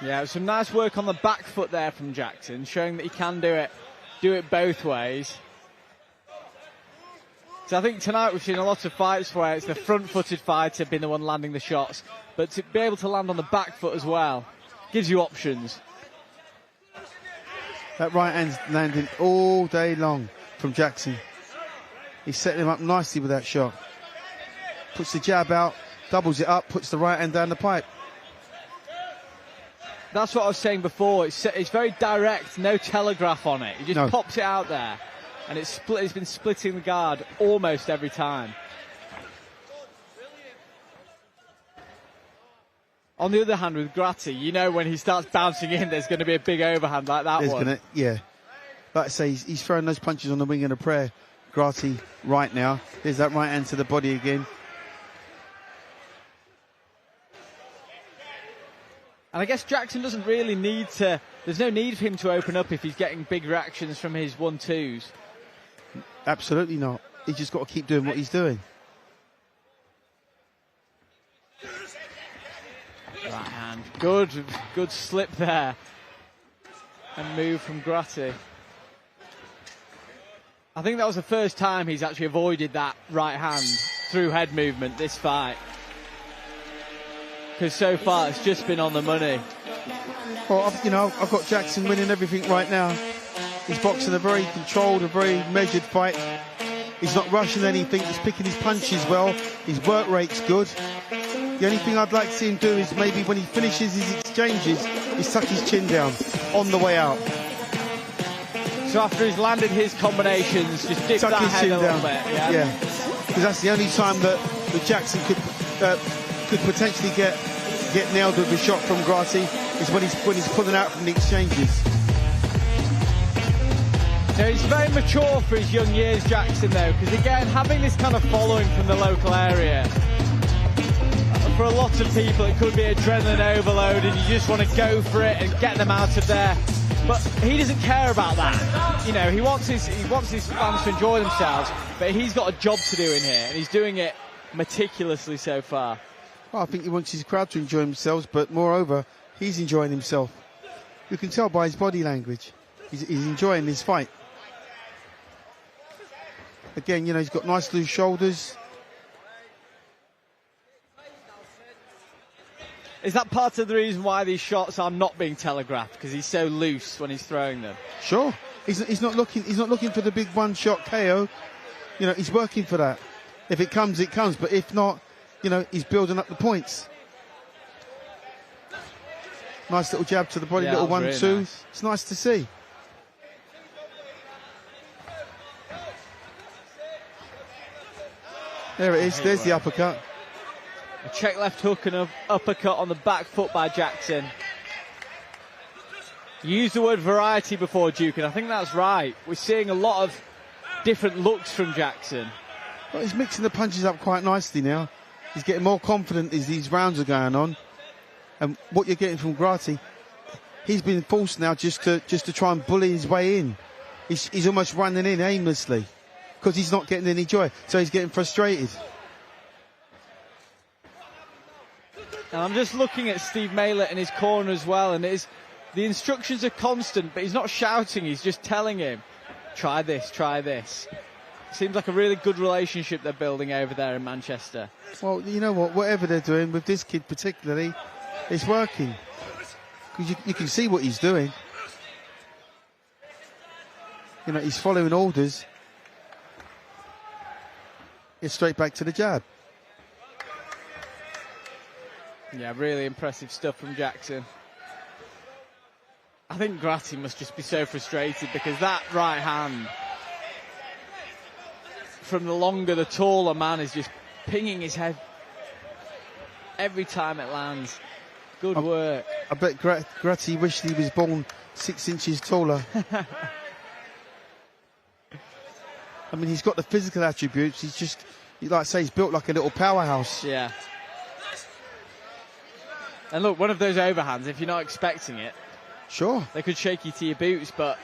Yeah, some nice work on the back foot there from Jackson, showing that he can do it both ways. So I think tonight we've seen a lot of fights where it's the front-footed fighter being the one landing the shots, but to be able to land on the back foot as well gives you options. That right hand's landing all day long from Jackson. He's setting him up nicely with that shot. Puts the jab out, doubles it up, puts the right hand down the pipe. That's what I was saying before. It's very direct, no telegraph on it. He just pops it out there, and it's been splitting the guard almost every time. On the other hand, with Grati, you know when he starts bouncing in, there's going to be a big overhand like that one. Yeah. Like I say, he's throwing those punches on the wing and a prayer. Grati right now. There's that right hand to the body again. And I guess Jackson doesn't really need to... There's no need for him to open up if he's getting big reactions from his 1-2s. Absolutely not. He's just got to keep doing what he's doing. Right hand. Good slip there. And move from Grati. I think that was the first time he's actually avoided that right hand through head movement this fight. Because so far it's just been on the money. Well, I've got Jackson winning everything right now. He's boxing a very controlled, a very measured fight. He's not rushing anything. He's picking his punches well. His work rate's good. The only thing I'd like to see him do is maybe when he finishes his exchanges, is tuck his chin down on the way out. So after he's landed his combinations, just dip that head a little bit. Yeah. Because that's the only time that Jackson could potentially get nailed with a shot from Grati is when he's pulling out from the exchanges. So he's very mature for his young years, Jackson, though, because again, having this kind of following from the local area, for a lot of people it could be adrenaline overload and you just want to go for it and get them out of their But he doesn't care about that. You know, he wants his fans to enjoy themselves, but he's got a job to do in here, and he's doing it meticulously so far. Well, I think he wants his crowd to enjoy themselves, but moreover, he's enjoying himself. You can tell by his body language. He's enjoying this fight. Again, you know, he's got nice loose shoulders. Is that part of the reason why these shots are not being telegraphed? Because he's so loose when he's throwing them. Sure. He's not looking for the big one-shot KO. You know, he's working for that. If it comes, it comes. But if not, you know, he's building up the points. Nice little jab to the body, little 1-2. Really nice. It's nice to see. There it is. There's the uppercut. A check left hook and an uppercut on the back foot by Jackson. You used the word variety before, Duke, and I think that's right. We're seeing a lot of different looks from Jackson. Well, he's mixing the punches up quite nicely now. He's getting more confident as these rounds are going on. And what you're getting from Grati, he's been forced now just to try and bully his way in. He's almost running in aimlessly because he's not getting any joy. So he's getting frustrated. And I'm just looking at Steve Maylett in his corner as well, and the instructions are constant, but he's not shouting, he's just telling him, try this, try this. Seems like a really good relationship they're building over there in Manchester. Well, you know what, whatever they're doing with this kid particularly, it's working. Because you can see what he's doing. You know, he's following orders. It's straight back to the jab. Yeah, really impressive stuff from Jackson. I think Grati must just be so frustrated because that right hand from the longer, the taller man is just pinging his head every time it lands. Good work. I bet Grati wished he was born 6 inches taller. I mean, he's got the physical attributes. He's just, like I say, he's built like a little powerhouse. Yeah. And look, one of those overhands, if you're not expecting it, sure, they could shake you to your boots, but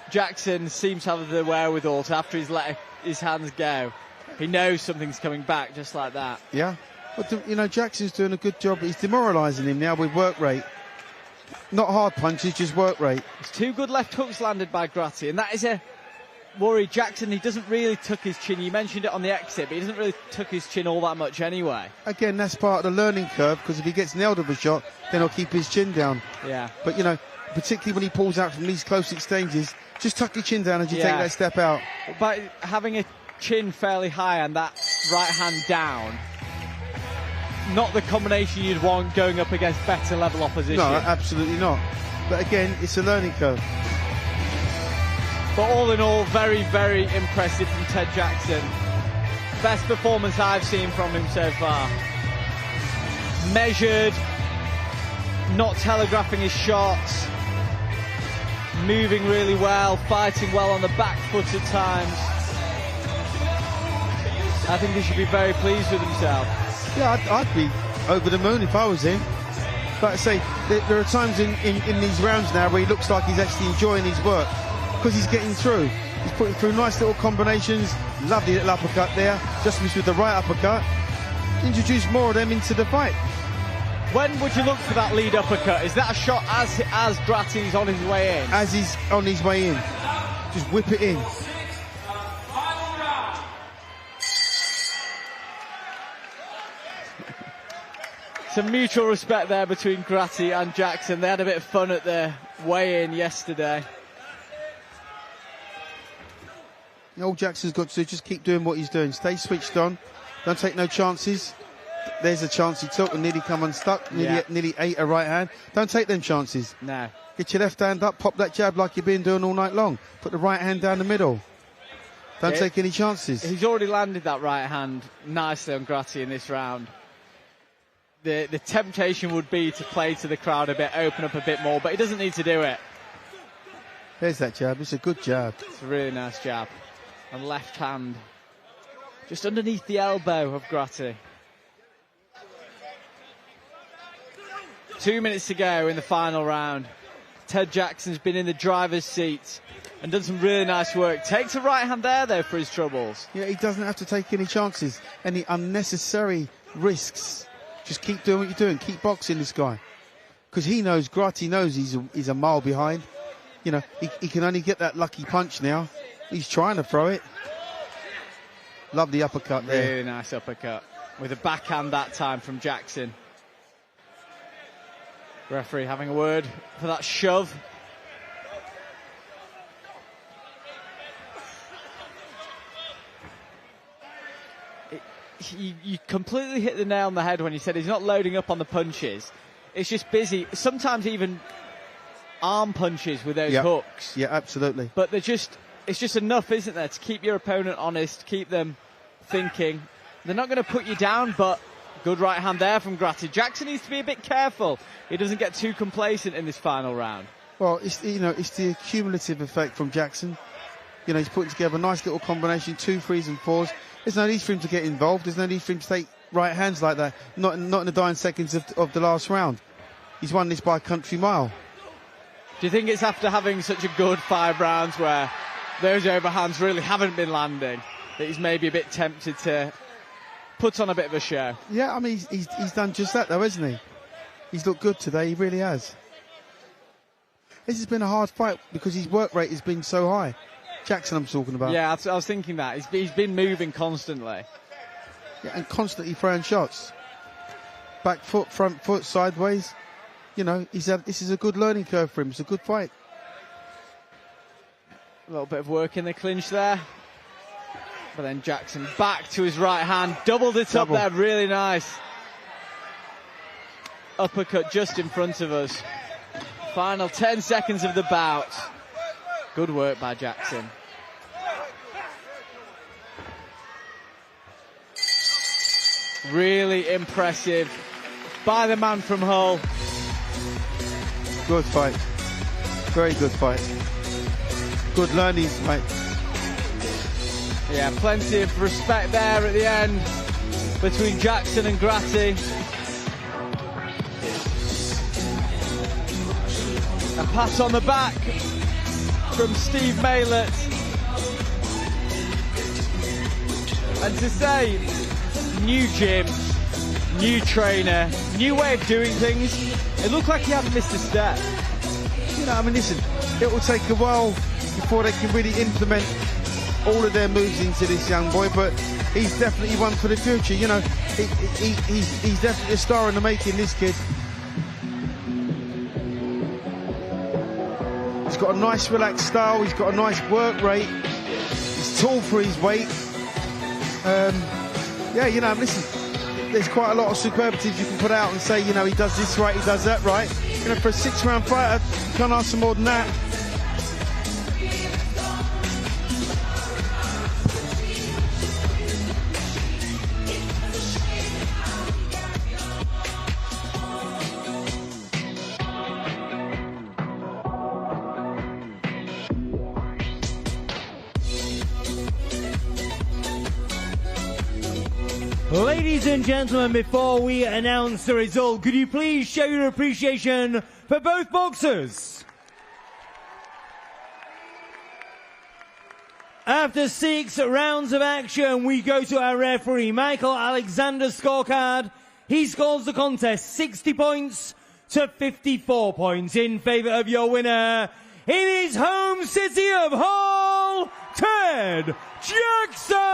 Jackson seems to have the wherewithal to, after he's let his hands go, he knows something's coming back just like that. Yeah. But, you know, Jackson's doing a good job. He's demoralising him now with work rate. Not hard punches, just work rate. It's 2 good left hooks landed by Grati, and that is a worry. Jackson, he doesn't really tuck his chin. You mentioned it on the exit, but he doesn't really tuck his chin all that much anyway. Again, that's part of the learning curve, because if he gets nailed with a shot, then he'll keep his chin down. Yeah. But, you know, particularly when he pulls out from these close exchanges, just tuck your chin down as you take that step out. By having a chin fairly high and that right hand down, not the combination you'd want going up against better level opposition. No, absolutely not. But again, it's a learning curve. But all in all, very, very impressive from Ted Jackson. Best performance I've seen from him so far. Measured, not telegraphing his shots, moving really well, fighting well on the back foot at times. I think he should be very pleased with himself. Yeah, I'd be over the moon if I was him. Like I say, there are times in these rounds now where he looks like he's actually enjoying his work because he's getting through. He's putting through nice little combinations. Lovely little uppercut there. Just missed with the right uppercut. Introduce more of them into the fight. When would you look for that lead uppercut? Is that a shot as Grati's on his way in? As he's on his way in. Just whip it in. Some mutual respect there between Grati and Jackson. They had a bit of fun at their weigh-in yesterday. All Jackson's got to do, just keep doing what he's doing. Stay switched on. Don't take no chances. There's a chance he took and nearly come unstuck. Nearly ate a right hand. Don't take them chances. No. Get your left hand up, pop that jab like you've been doing all night long. Put the right hand down the middle. Don't take any chances. He's already landed that right hand nicely on Grati in this round. The temptation would be to play to the crowd a bit, open up a bit more, but he doesn't need to do it. There's that jab. It's a good jab. It's a really nice jab. And left hand just underneath the elbow of Grati. 2 minutes to go in the final round. Ted Jackson's been in the driver's seat and done some really nice work. Takes a right hand there, though, for his troubles. Yeah, he doesn't have to take any chances, any unnecessary risks. Just keep doing what you're doing. Keep boxing this guy. Because he knows, Grati knows he's a mile behind. You know, he can only get that lucky punch now. He's trying to throw it. Lovely uppercut there. Really nice uppercut. With a backhand that time from Jackson. Referee having a word for that shove. You completely hit the nail on the head when you said he's not loading up on the punches. It's just busy. Sometimes even arm punches with those hooks. Yeah, absolutely. But it's just enough, isn't there, to keep your opponent honest, keep them thinking. They're not going to put you down, but good right hand there from Grati. Jackson needs to be a bit careful. He doesn't get too complacent in this final round. Well, it's the cumulative effect from Jackson. You know, he's putting together a nice little combination, 2 3s and 4s. There's no need for him to get involved. There's no need for him to take right hands like that. Not in the dying seconds of the last round. He's won this by a country mile. Do you think it's after having such a good 5 rounds where those overhands really haven't been landing that he's maybe a bit tempted to put on a bit of a show? Yeah, I mean, he's done just that, though, hasn't he? He's looked good today. He really has. This has been a hard fight because his work rate has been so high. Jackson, I'm talking about. Yeah, I was thinking that. He's been moving constantly. Yeah, and constantly throwing shots. Back foot, front foot, sideways. You know, this is a good learning curve for him. It's a good fight. A little bit of work in the clinch there. But then Jackson back to his right hand. Doubled it up there. Really nice. Uppercut just in front of us. Final 10 seconds of the bout. Good work by Jackson. Really impressive by the man from Hull. Good fight. Very good fight. Good learning fight. Yeah, plenty of respect there at the end between Jackson and Grati. A pat on the back from Steve Maylett. And to say, new gym, new trainer, new way of doing things. It looked like he hadn't missed a step. You know, I mean, listen, it will take a while before they can really implement all of their moves into this young boy, but he's definitely one for the future. You know, he's definitely a star in the making, this kid. He's got a nice relaxed style, he's got a nice work rate, he's tall for his weight. Yeah, you know, listen, there's quite a lot of superlatives you can put out and say, you know, he does this right, he does that right. You know, for a 6-round fighter, you can't ask for more than that. Ladies and gentlemen, before we announce the result, could you please show your appreciation for both boxers? After 6 rounds of action, we go to our referee, Michael Alexander's scorecard. He scores the contest 60 points to 54 points in favour of your winner in his home city of Hull, Ted Jackson!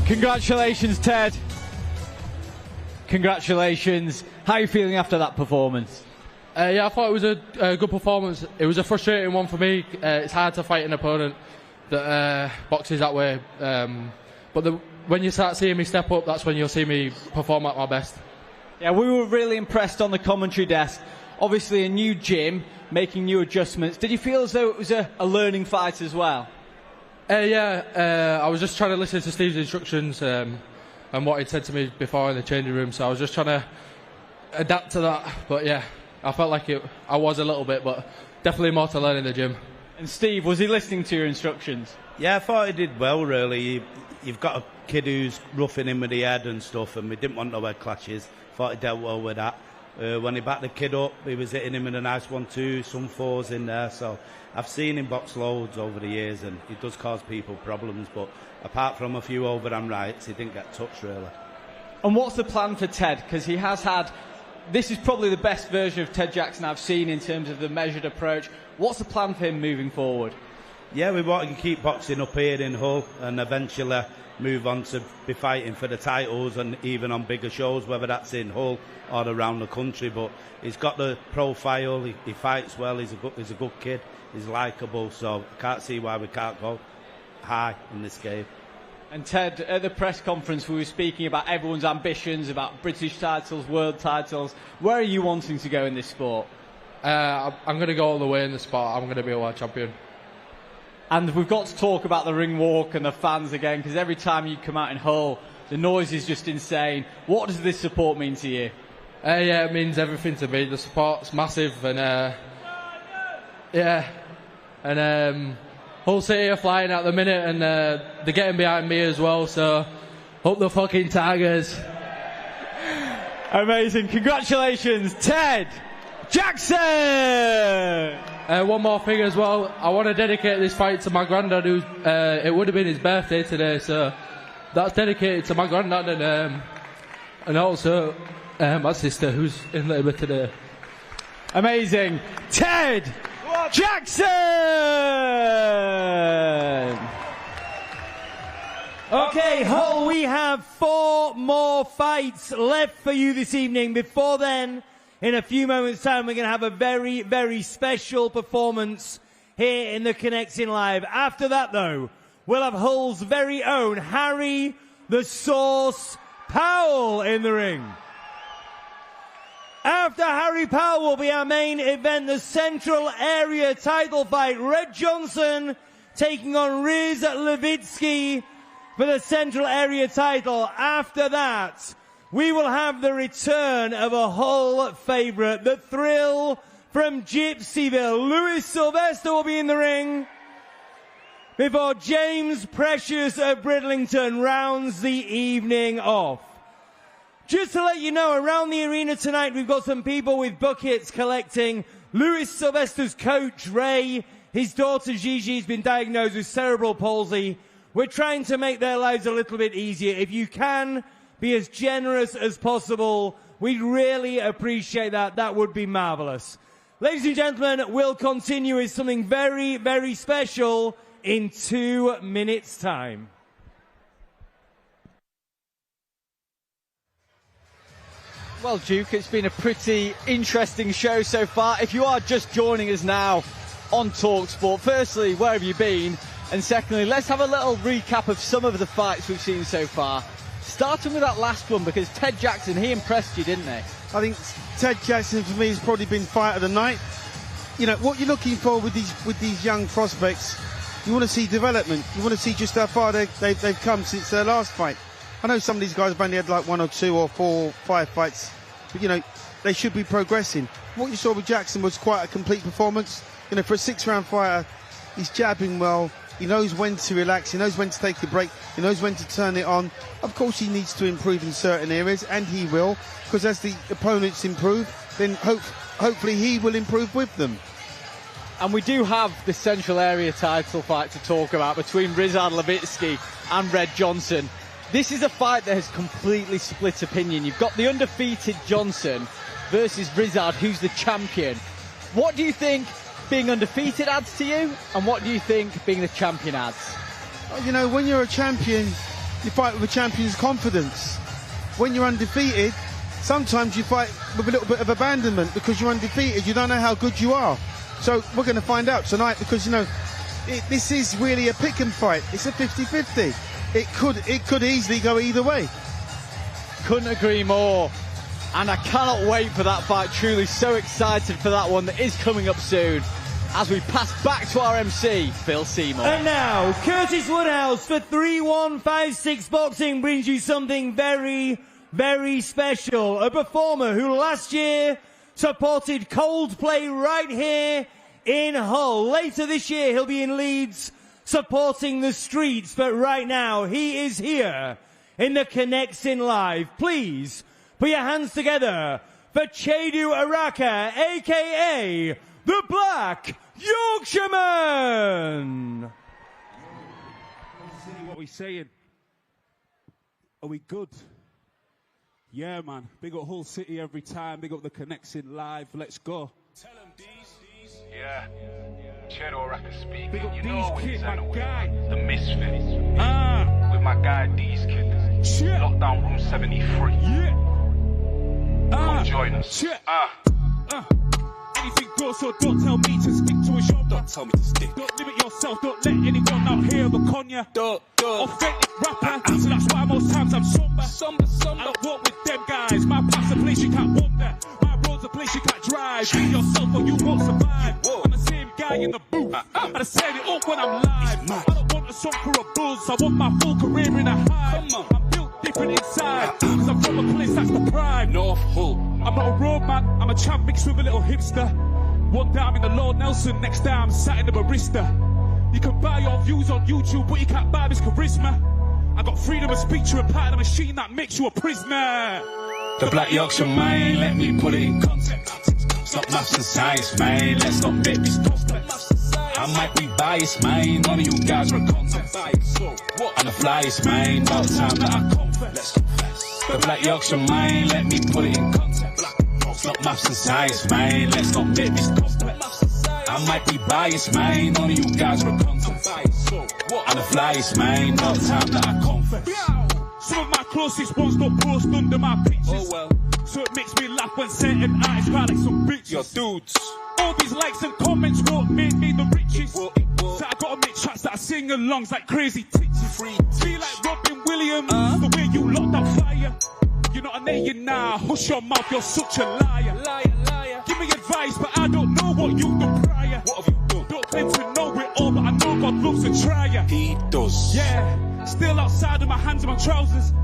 Congratulations, Ted. Congratulations. How are you feeling after that performance? Yeah, I thought it was a good performance. It was a frustrating one for me. It's hard to fight an opponent that boxes that way. But when you start seeing me step up, that's when you'll see me perform at my best. Yeah, we were really impressed on the commentary desk. Obviously a new gym, making new adjustments. Did you feel as though it was a learning fight as well? Yeah, I was just trying to listen to Steve's instructions and what he'd said to me before in the changing room, so I was just trying to adapt to that. But yeah, I felt like I was a little bit, but definitely more to learn in the gym. And Steve, was he listening to your instructions? Yeah, I thought he did well, really. You've got a kid who's roughing him with the head and stuff, and we didn't want no head clashes. Thought he dealt well with that. When he backed the kid up, he was hitting him with a nice 1-2, some 4s in there. So I've seen him box loads over the years, and he does cause people problems. But apart from a few overhand rights, he didn't get touched, really. And what's the plan for Ted? Because he has had... This is probably the best version of Ted Jackson I've seen in terms of the measured approach. What's the plan for him moving forward? Yeah, we want to keep boxing up here in Hull and eventually move on to be fighting for the titles and even on bigger shows, whether that's in Hull or around the country. But he's got the profile, he fights well, he's a good kid, he's likeable, so I can't see why we can't go high in this game. And Ted, at the press conference we were speaking about everyone's ambitions, about British titles, world titles. Where are you wanting to go in this sport? I'm going to go all the way in the sport. I'm going to be a world champion. And we've got to talk about the ring walk and the fans again, because every time you come out in Hull, the noise is just insane. What does this support mean to you? Yeah, it means everything to me. The support's massive, and yeah, and Hull City are flying at the minute, and they're getting behind me as well. So, up the fucking Tigers! Amazing! Congratulations, Ted Jackson! One more thing as well. I want to dedicate this fight to my granddad, who it would have been his birthday today, so that's dedicated to my granddad and also my sister, who's in labour today. Amazing, Ted Jackson! Okay, Hull, we have 4 more fights left for you this evening. Before then, in a few moments' time, we're going to have a very, very special performance here in the Connecting Live. After that, though, we'll have Hull's very own Harry the Sauce Powell in the ring. After Harry Powell will be our main event, the Central Area title fight. Red Johnson taking on Lewicki for the Central Area title. After that, we will have the return of a Hull favourite, the Thrill from Gypsyville. Sylvester will be in the ring before James Precious of Bridlington rounds the evening off. Just to let you know, around the arena tonight, we've got some people with buckets collecting. Sylvester's coach, Ray, his daughter Gigi's been diagnosed with cerebral palsy. We're trying to make their lives a little bit easier. If you can be as generous as possible, we'd really appreciate that. That would be marvellous. Ladies and gentlemen, we'll continue with something very, very special in 2 minutes' time. Well, Duke, it's been a pretty interesting show so far. If you are just joining us now on talkSPORT, firstly, where have you been? And secondly, let's have a little recap of some of the fights we've seen so far. Starting with that last one, because Ted Jackson, he impressed you, didn't he? I think Ted Jackson, for me, has probably been fight of the night. You know, what you're looking for with these young prospects, you want to see development. You want to see just how far they've come since their last fight. I know some of these guys have only had like 1 or 2 or 4 or 5 fights, but, you know, they should be progressing. What you saw with Jackson was quite a complete performance. You know, for a 6-round fighter, he's jabbing well. He knows when to relax. He knows when to take a break. He knows when to turn it on. Of course, he needs to improve in certain areas, and he will, because as the opponents improve, then hopefully he will improve with them. And we do have the Central Area title fight to talk about between Rizard Lewicki and Red Johnson. This is a fight that has completely split opinion. You've got the undefeated Johnson versus Rizard, who's the champion. What do you think being undefeated adds to you, and what do you think being the champion adds? You know, when you're a champion, you fight with a champion's confidence. When you're undefeated, sometimes you fight with a little bit of abandonment because you're undefeated. You don't know how good you are. So we're going to find out tonight because, you know, this is really a pick and fight. It's a 50-50. It could easily go either way. Couldn't agree more. And I cannot wait for that fight. Truly so excited for that one that is coming up soon. As we pass back to our MC, Phil Seymour. And now, Curtis Woodhouse for 3156 Boxing brings you something very, very special. A performer who last year supported Coldplay right here in Hull. Later this year, he'll be in Leeds supporting the Streets. But right now, he is here in the Connecting Live. Please put your hands together for Chedu Araka, a.k.a. the Black Yorkshireman. What we saying? Are we good? Yeah, man. Big up Hull City every time. Big up the Connecting Live. Let's go. Tell them D's. Yeah. Chedu Araka speaking. Big up you know D's kid, my guy. The Misfits. With my guy D's kid. Shit. Lockdown room 73. Yeah. Come join us. Shit. Anything goes, so don't tell me to stick to a shoulder. Don't tell me to stick. Don't limit yourself, don't let anyone out here look ya. Authentic rapper, so that's why most times I'm somber. I don't walk with them guys. My path's a place you can't wander. My road's a place you can't drive. Be yourself or you won't survive. I'm the same guy in the booth. And I set it up when I'm live. I don't want a song for a buzz. I want my full career in a hive. I'm built different inside. Cause I'm from a place that's the prime. North Hull. I'm not a road man, I'm a champ mixed with a little hipster. One day I'm in the Lord Nelson, next day I'm sat in the barista. You can buy your views on YouTube, but you can't buy this charisma. I got freedom of speech, you're a part of the machine that makes you a prisoner. The Black Yorkshire man, let me put it in context. Stop maths and science, man, let's not make this complex. I might be biased, man, none of you guys are content. I'm the flyest, man, about time that I confess. Let's confess. The Black Yorkshire man, let me put it in context. Stop maths and science, man, let's not make this complex. I might be biased, man, none of you guys are content. I'm the flyest, man, about time that I confess. Some of my closest ones don't post under my pictures. Oh well. So it makes me laugh when certain artists cry like some bitches. Yo, dudes. All these likes and comments won't make me the richest. So I gotta make tracks that I sing alongs like crazy titches. Feel like Robin Williams, the way you locked up fire. You're not an A now, hush your mouth, you're such a liar. Liar. Give me advice, but I don't know what you've done prior. What have you done? Don't claim to know it all, but I know God loves a trier. He does. Yeah, still outside of my hands and my trousers.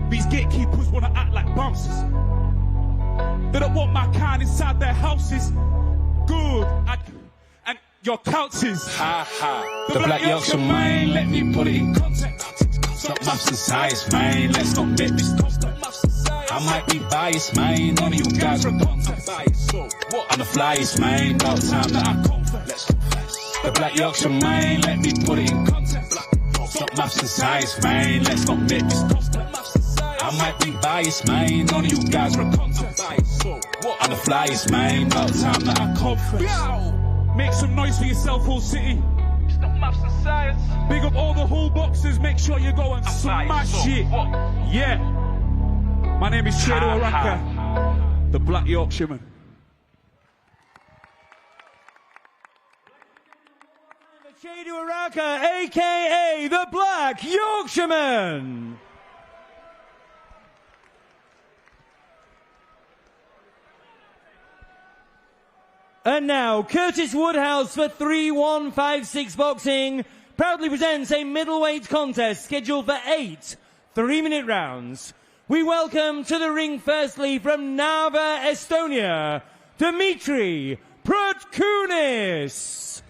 These gatekeepers wanna act like bouncers. They don't want my kind inside their houses. Good, and your couches. Ha ha. The Black Yorkshire man, let me put it in context. Stop maths and science, man, let's not make this complex. I might be biased, man, none of you guys are content. I'm the flyest, man, about time that I confess. Let's confess. The Black Yorkshire man, let me put it in context. Stop maths and science, man, let's not make this complex. I might be biased, man, none of you guys are content. I'm the flyest, man, about time that I confess. Make some noise for yourself, Hull City. Big up all the Hull boxers, make sure you go and smash it. Yeah. My name is Chedu Araka, the Black Yorkshireman. Chedu Araka, a.k.a. the Black Yorkshireman. And now, Curtis Woodhouse for 3156 Boxing proudly presents a middleweight contest scheduled for 8 3-minute rounds. We welcome to the ring firstly from Narva, Estonia, Dmitri Prokunis.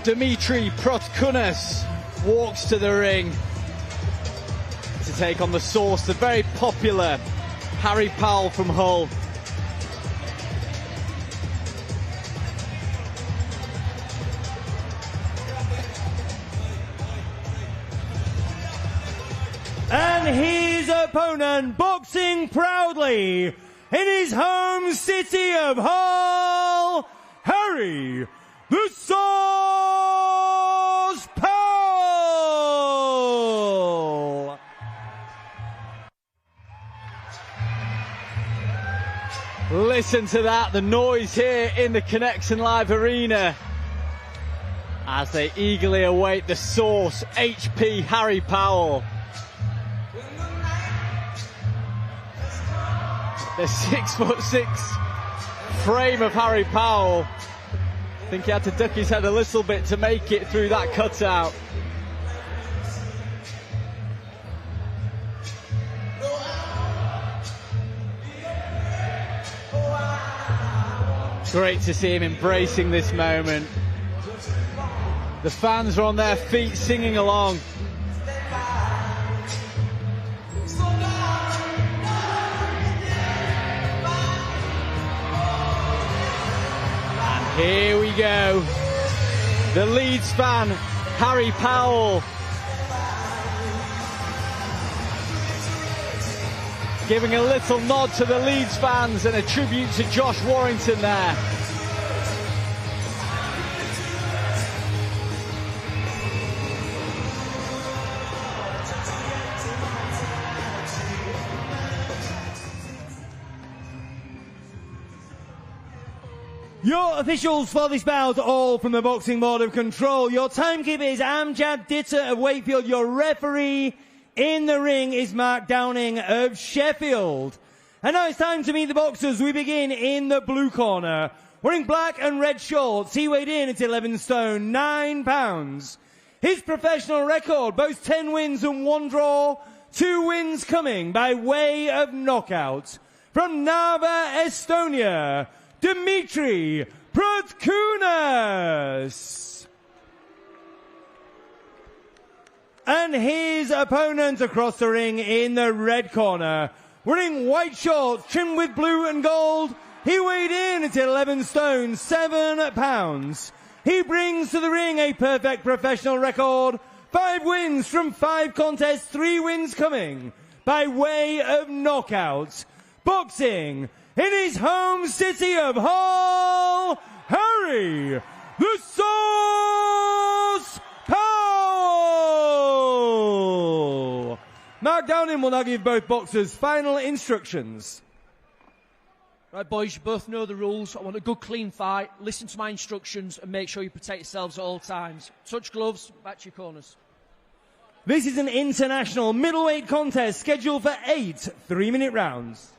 Dmitri Prokunis walks to the ring to take on the source, the very popular Harry Powell from Hull. And he's opponent, boxing proudly in his home city of Hull, Harry the Sauce Powell. Listen to that, the noise here in the Connection Live arena as they eagerly await the Sauce HP Harry Powell. The 6'6" frame of Harry Powell. I think he had to duck his head a little bit to make it through that cutout. Great to see him embracing this moment. The fans are on their feet singing along. And here we go. The Leeds fan, Harry Powell, giving a little nod to the Leeds fans and a tribute to Josh Warrington there. Your officials for this bout, all from the Boxing Board of Control. Your timekeeper is Amjad Ditter of Wakefield. Your referee in the ring is Mark Downing of Sheffield. And now it's time to meet the boxers. We begin in the blue corner. Wearing black and red shorts, he weighed in at 11 stone, 9 pounds. His professional record boasts 10 wins and 1 draw, 2 wins coming by way of knockout. From Narva, Estonia, Dmitri Prokunis. And his opponent across the ring in the red corner, wearing white shorts trimmed with blue and gold, he weighed in at 11 stone, 7 pounds. He brings to the ring a perfect professional record, 5 wins from 5 contests, 3 wins coming by way of knockout. Boxing in his home city of Hull, Harry the Sauce Powell. Mark Downing will now give both boxers final instructions. Right, boys, you both know the rules. I want a good, clean fight. Listen to my instructions and make sure you protect yourselves at all times. Touch gloves, back to your corners. This is an international middleweight contest scheduled for 8 3-minute rounds.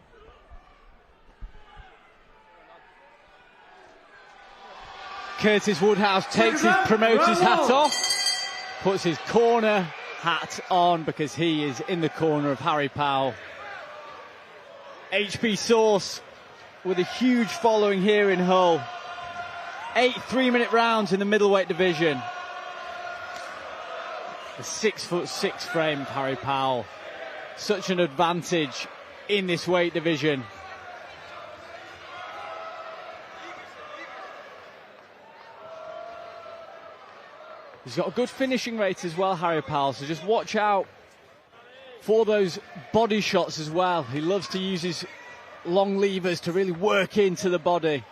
Curtis Woodhouse takes his promoter's hat off, puts his corner hat on because he is in the corner of Harry Powell. HB Sauce with a huge following here in Hull. 8 3-minute rounds in the middleweight division. The 6'6" frame of Harry Powell. Such an advantage in this weight division. He's got a good finishing rate as well, Harry Powell, so just watch out for those body shots as well. He loves to use his long levers to really work into the body.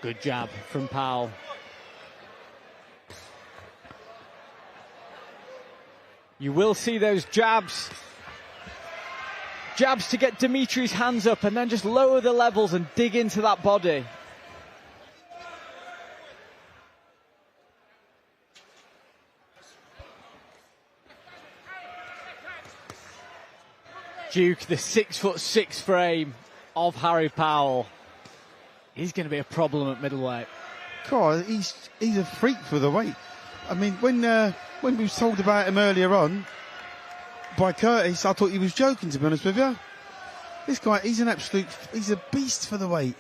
Good jab from Powell. You will see those jabs to get Dimitri's hands up and then just lower the levels and dig into that body. Duke, the 6'6" frame of Harry Powell. He's going to be a problem at middleweight. God, he's a freak for the weight. I mean, when we was told about him earlier on by Curtis, I thought he was joking, to be honest with you. This guy, he's a beast for the weight.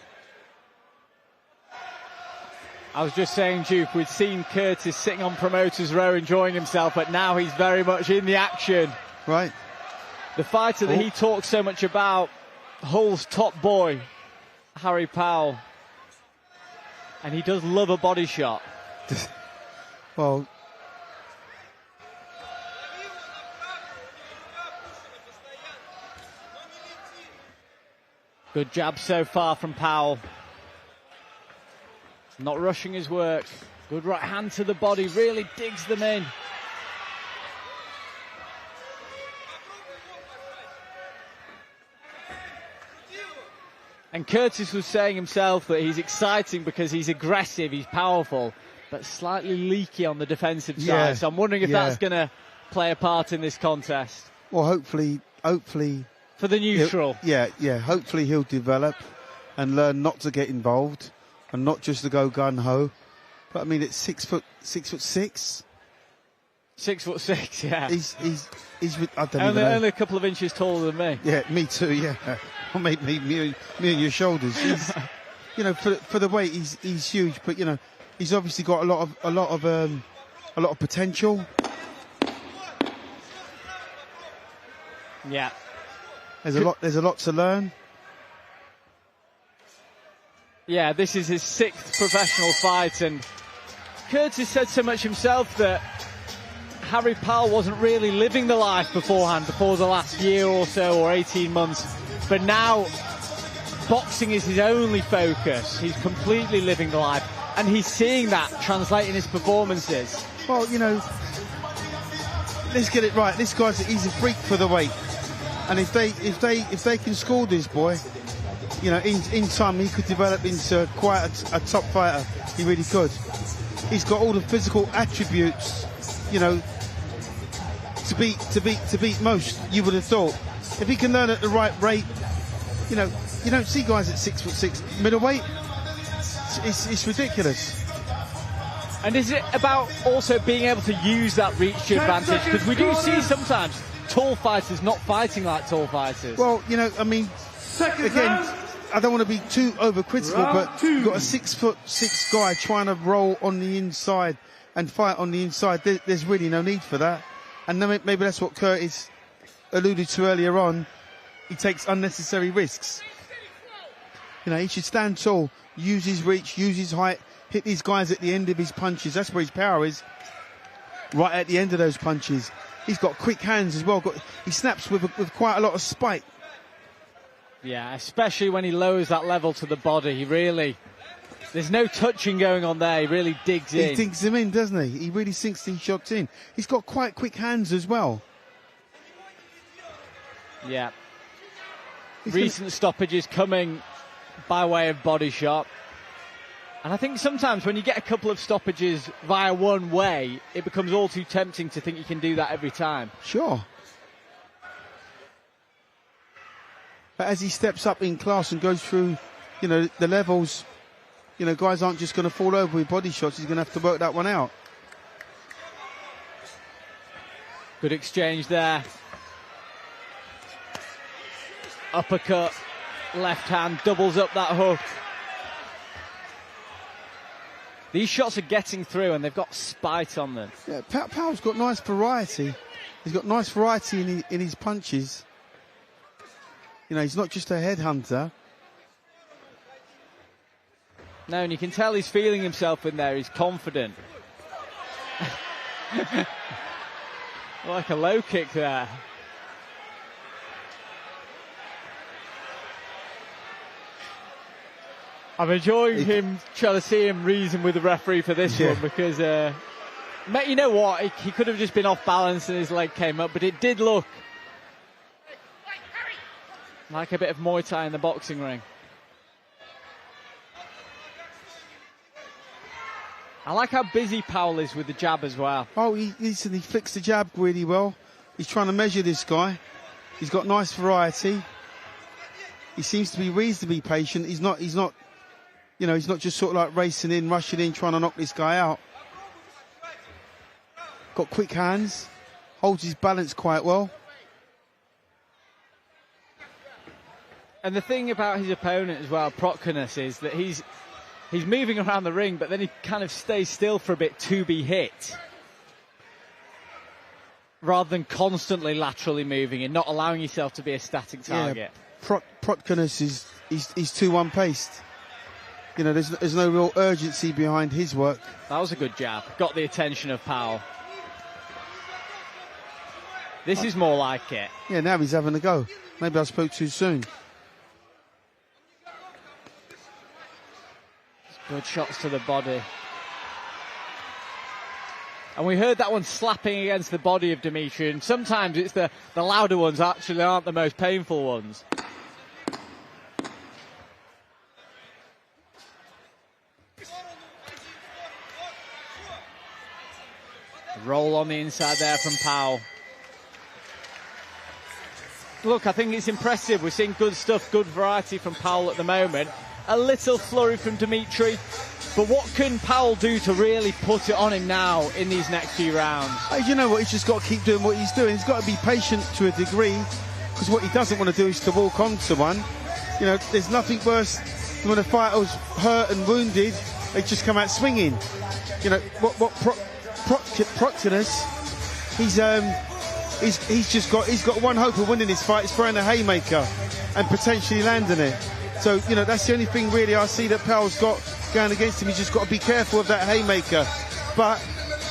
I was just saying, Duke, we'd seen Curtis sitting on promoter's row enjoying himself, but now he's very much in the action. Right. The fighter that he talks so much about, Hull's top boy, Harry Powell. And he does love a body shot. Well, Good jab so far from Powell. Not rushing his work. Good right hand to the body, really digs them in. And Curtis was saying himself that he's exciting because he's aggressive, he's powerful, but slightly leaky on the defensive side. So I'm wondering if that's going to play a part in this contest. Well, hopefully. For the neutral. Hopefully he'll develop and learn not to get involved and not just to go gun-ho. But I mean, it's 6'6". 6'6", yeah. He's I don't even know. Only a couple of inches taller than me. Yeah, me too, yeah. Or maybe me and your shoulders. He's, you know, for the weight, he's huge, but you know, he's obviously got a lot of potential. Yeah. There's a lot to learn. Yeah, this is his 6th professional fight, and Curtis said so much himself that Harry Powell wasn't really living the life beforehand, before the last year or so, or 18 months. But now, boxing is his only focus. He's completely living the life, and he's seeing that translate in his performances. Well, you know, let's get it right. This he's a freak for the weight, and if they can score this boy, you know, in time he could develop into quite a top fighter. He really could. He's got all the physical attributes, you know, to beat most. You would have thought, if he can learn at the right rate, you know, you don't see guys at 6'6" middleweight. It's ridiculous. And is it about also being able to use that reach advantage? Because we do see sometimes tall fighters not fighting like tall fighters. Well, you know, I mean, again, I don't want to be too overcritical, but you've got a 6'6" guy trying to roll on the inside and fight on the inside. There's really no need for that. And then maybe that's what Curtis alluded to earlier on. He takes unnecessary risks. You know, he should stand tall, use his reach, use his height, hit these guys at the end of his punches. That's where his power is, right at the end of those punches. He's got quick hands as well. He snaps with quite a lot of spite. Yeah, especially when he lowers that level to the body. He really, there's no touching going on there. He really digs in. He digs them in, doesn't he? He really sinks these shots in. He's got quite quick hands as well. Yeah. Recent stoppages coming by way of body shot. And I think sometimes when you get a couple of stoppages via one way, it becomes all too tempting to think you can do that every time. Sure. But as he steps up in class and goes through, you know, the levels, you know, guys aren't just going to fall over with body shots. He's going to have to work that one out. Good exchange there. Uppercut, left hand, doubles up that hook. These shots are getting through and they've got spite on them. Yeah, Powell's got nice variety. He's got nice variety in his punches. You know, he's not just a headhunter. No, and you can tell he's feeling himself in there. He's confident. Like a low kick there. I'm enjoying him, trying to see him reason with the referee for this one, because, you know what, he could have just been off balance and his leg came up, but it did look like a bit of Muay Thai in the boxing ring. I like how busy Powell is with the jab as well. Oh, he flicks the jab really well. He's trying to measure this guy. He's got nice variety. He seems to be reasonably patient. He's not, you know, he's not just sort of like racing in, rushing in, trying to knock this guy out. Got quick hands, holds his balance quite well. And the thing about his opponent as well, Prokunis, is that he's moving around the ring, but then he kind of stays still for a bit to be hit, rather than constantly laterally moving and not allowing yourself to be a static target. Yeah, Prokunis is too one-paced. You know, there's no real urgency behind his work. That was a good jab. Got the attention of Powell. This is more like it. Yeah, now he's having a go. Maybe I spoke too soon. Good shots to the body. And we heard that one slapping against the body of Dmitri, and sometimes it's the louder ones actually aren't the most painful ones. Roll on the inside there from Powell. Look, I think it's impressive. We're seeing good stuff, good variety from Powell at the moment. A little flurry from Dmitri. But what can Powell do to really put it on him now in these next few rounds? You know what, he's just got to keep doing what he's doing. He's got to be patient to a degree, because what he doesn't want to do is to walk onto one. You know, there's nothing worse than when a fighter's hurt and wounded, they just come out swinging. You know, Prokunis, he's got one hope of winning this fight, is throwing a haymaker and potentially landing it. So, you know, that's the only thing really I see that Powell's got going against him. He's just got to be careful of that haymaker. But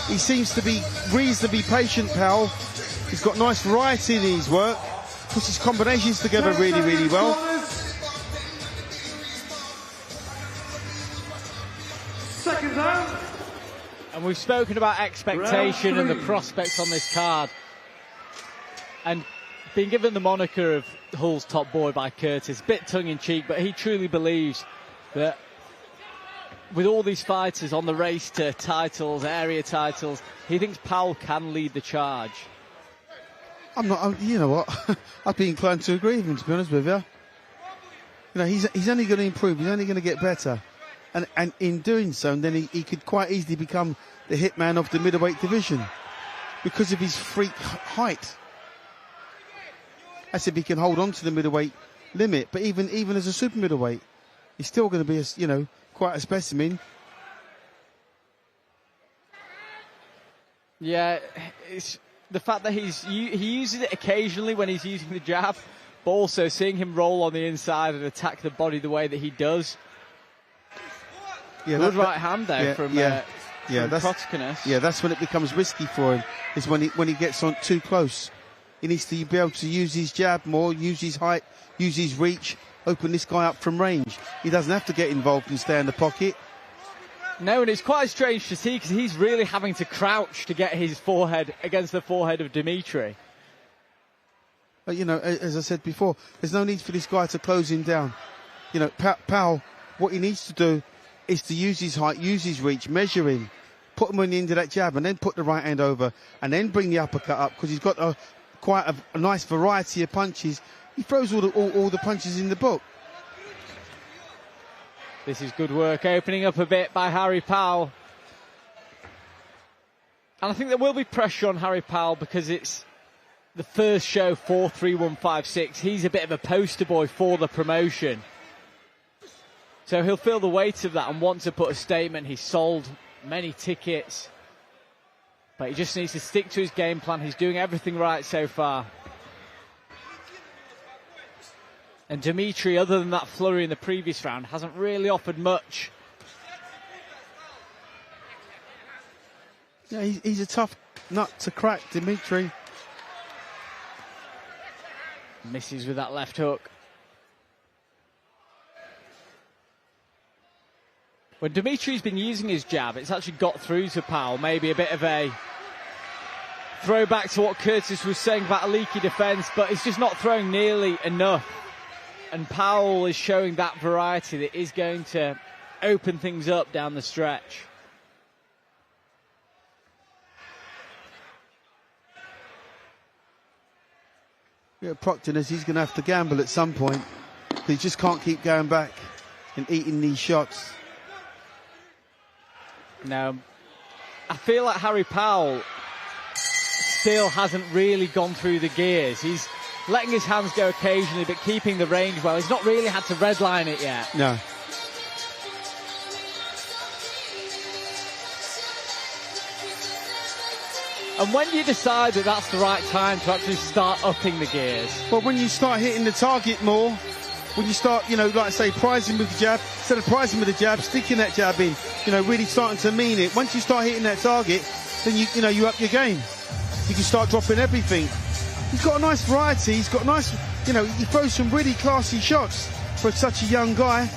he seems to be reasonably patient, Powell. He's got nice variety in his work, puts his combinations together really, really well. Second round. And we've spoken about expectation and the prospects on this card. And being given the moniker of Hull's top boy by Curtis, a bit tongue-in-cheek, but he truly believes that with all these fighters on the race to titles, area titles, he thinks Powell can lead the charge. You know what, I'd be inclined to agree with him, to be honest with you. You know, he's only going to improve, he's only going to get better. And in doing so, then he could quite easily become the hitman of the middleweight division because of his freak height. As if he can hold on to the middleweight limit, but even as a super middleweight, he's still going to be quite a specimen. Yeah, it's the fact that he uses it occasionally when he's using the jab, but also seeing him roll on the inside and attack the body the way that he does. Yeah, good right hand there from Prokunis. Yeah, that's when it becomes risky for him. Is when he gets on too close. He needs to be able to use his jab more, use his height, use his reach, open this guy up from range. He doesn't have to get involved and stay in the pocket. No, and it's quite strange to see because he's really having to crouch to get his forehead against the forehead of Dmitri. But, you know, as I said before, there's no need for this guy to close him down. You know, Powell, what he needs to do is to use his height, use his reach, measure him, put him on the end of that jab and then put the right hand over and then bring the uppercut up because he's got quite a nice variety of punches. He throws all the punches in the book. This is good work, opening up a bit by Harry Powell. And I think there will be pressure on Harry Powell because it's the first show 4-3-1-5-6. He's a bit of a poster boy for the promotion. So he'll feel the weight of that and want to put a statement. He's sold many tickets, but he just needs to stick to his game plan. He's doing everything right so far. And Dmitri, other than that flurry in the previous round, hasn't really offered much. Yeah, he's a tough nut to crack, Dmitri. Misses with that left hook. When Dmitri's been using his jab, it's actually got through to Powell. Maybe a bit of a throwback to what Curtis was saying about a leaky defence, but it's just not throwing nearly enough. And Powell is showing that variety that is going to open things up down the stretch. Yeah, Prokunis, he's going to have to gamble at some point. He just can't keep going back and eating these shots. No, I feel like Harry Powell still hasn't really gone through the gears. He's letting his hands go occasionally, but keeping the range well. He's not really had to redline it yet. No. And when do you decide that that's the right time to actually start upping the gears? Well, when you start hitting the target more, when you start, you know, like I say, prizing with the jab, instead of prizing with the jab, sticking that jab in, you know, really starting to mean it. Once you start hitting that target, then you up your game. You can start dropping everything. He's got a nice variety. He's got nice, you know, he throws some really classy shots for such a young guy.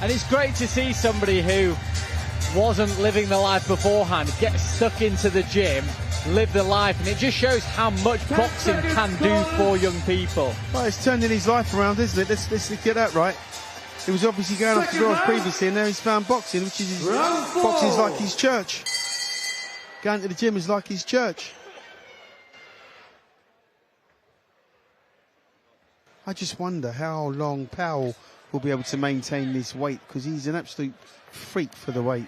And it's great to see somebody who wasn't living the life beforehand get stuck into the gym, live the life, and it just shows how much boxing can do for young people. Well, it's turning his life around, isn't it? Let's get that right. He was obviously going off the rails previously, and now he's found boxing, which is boxing's like his church. Going to the gym is like his church. I just wonder how long Powell will be able to maintain this weight, because he's an absolute freak for the weight.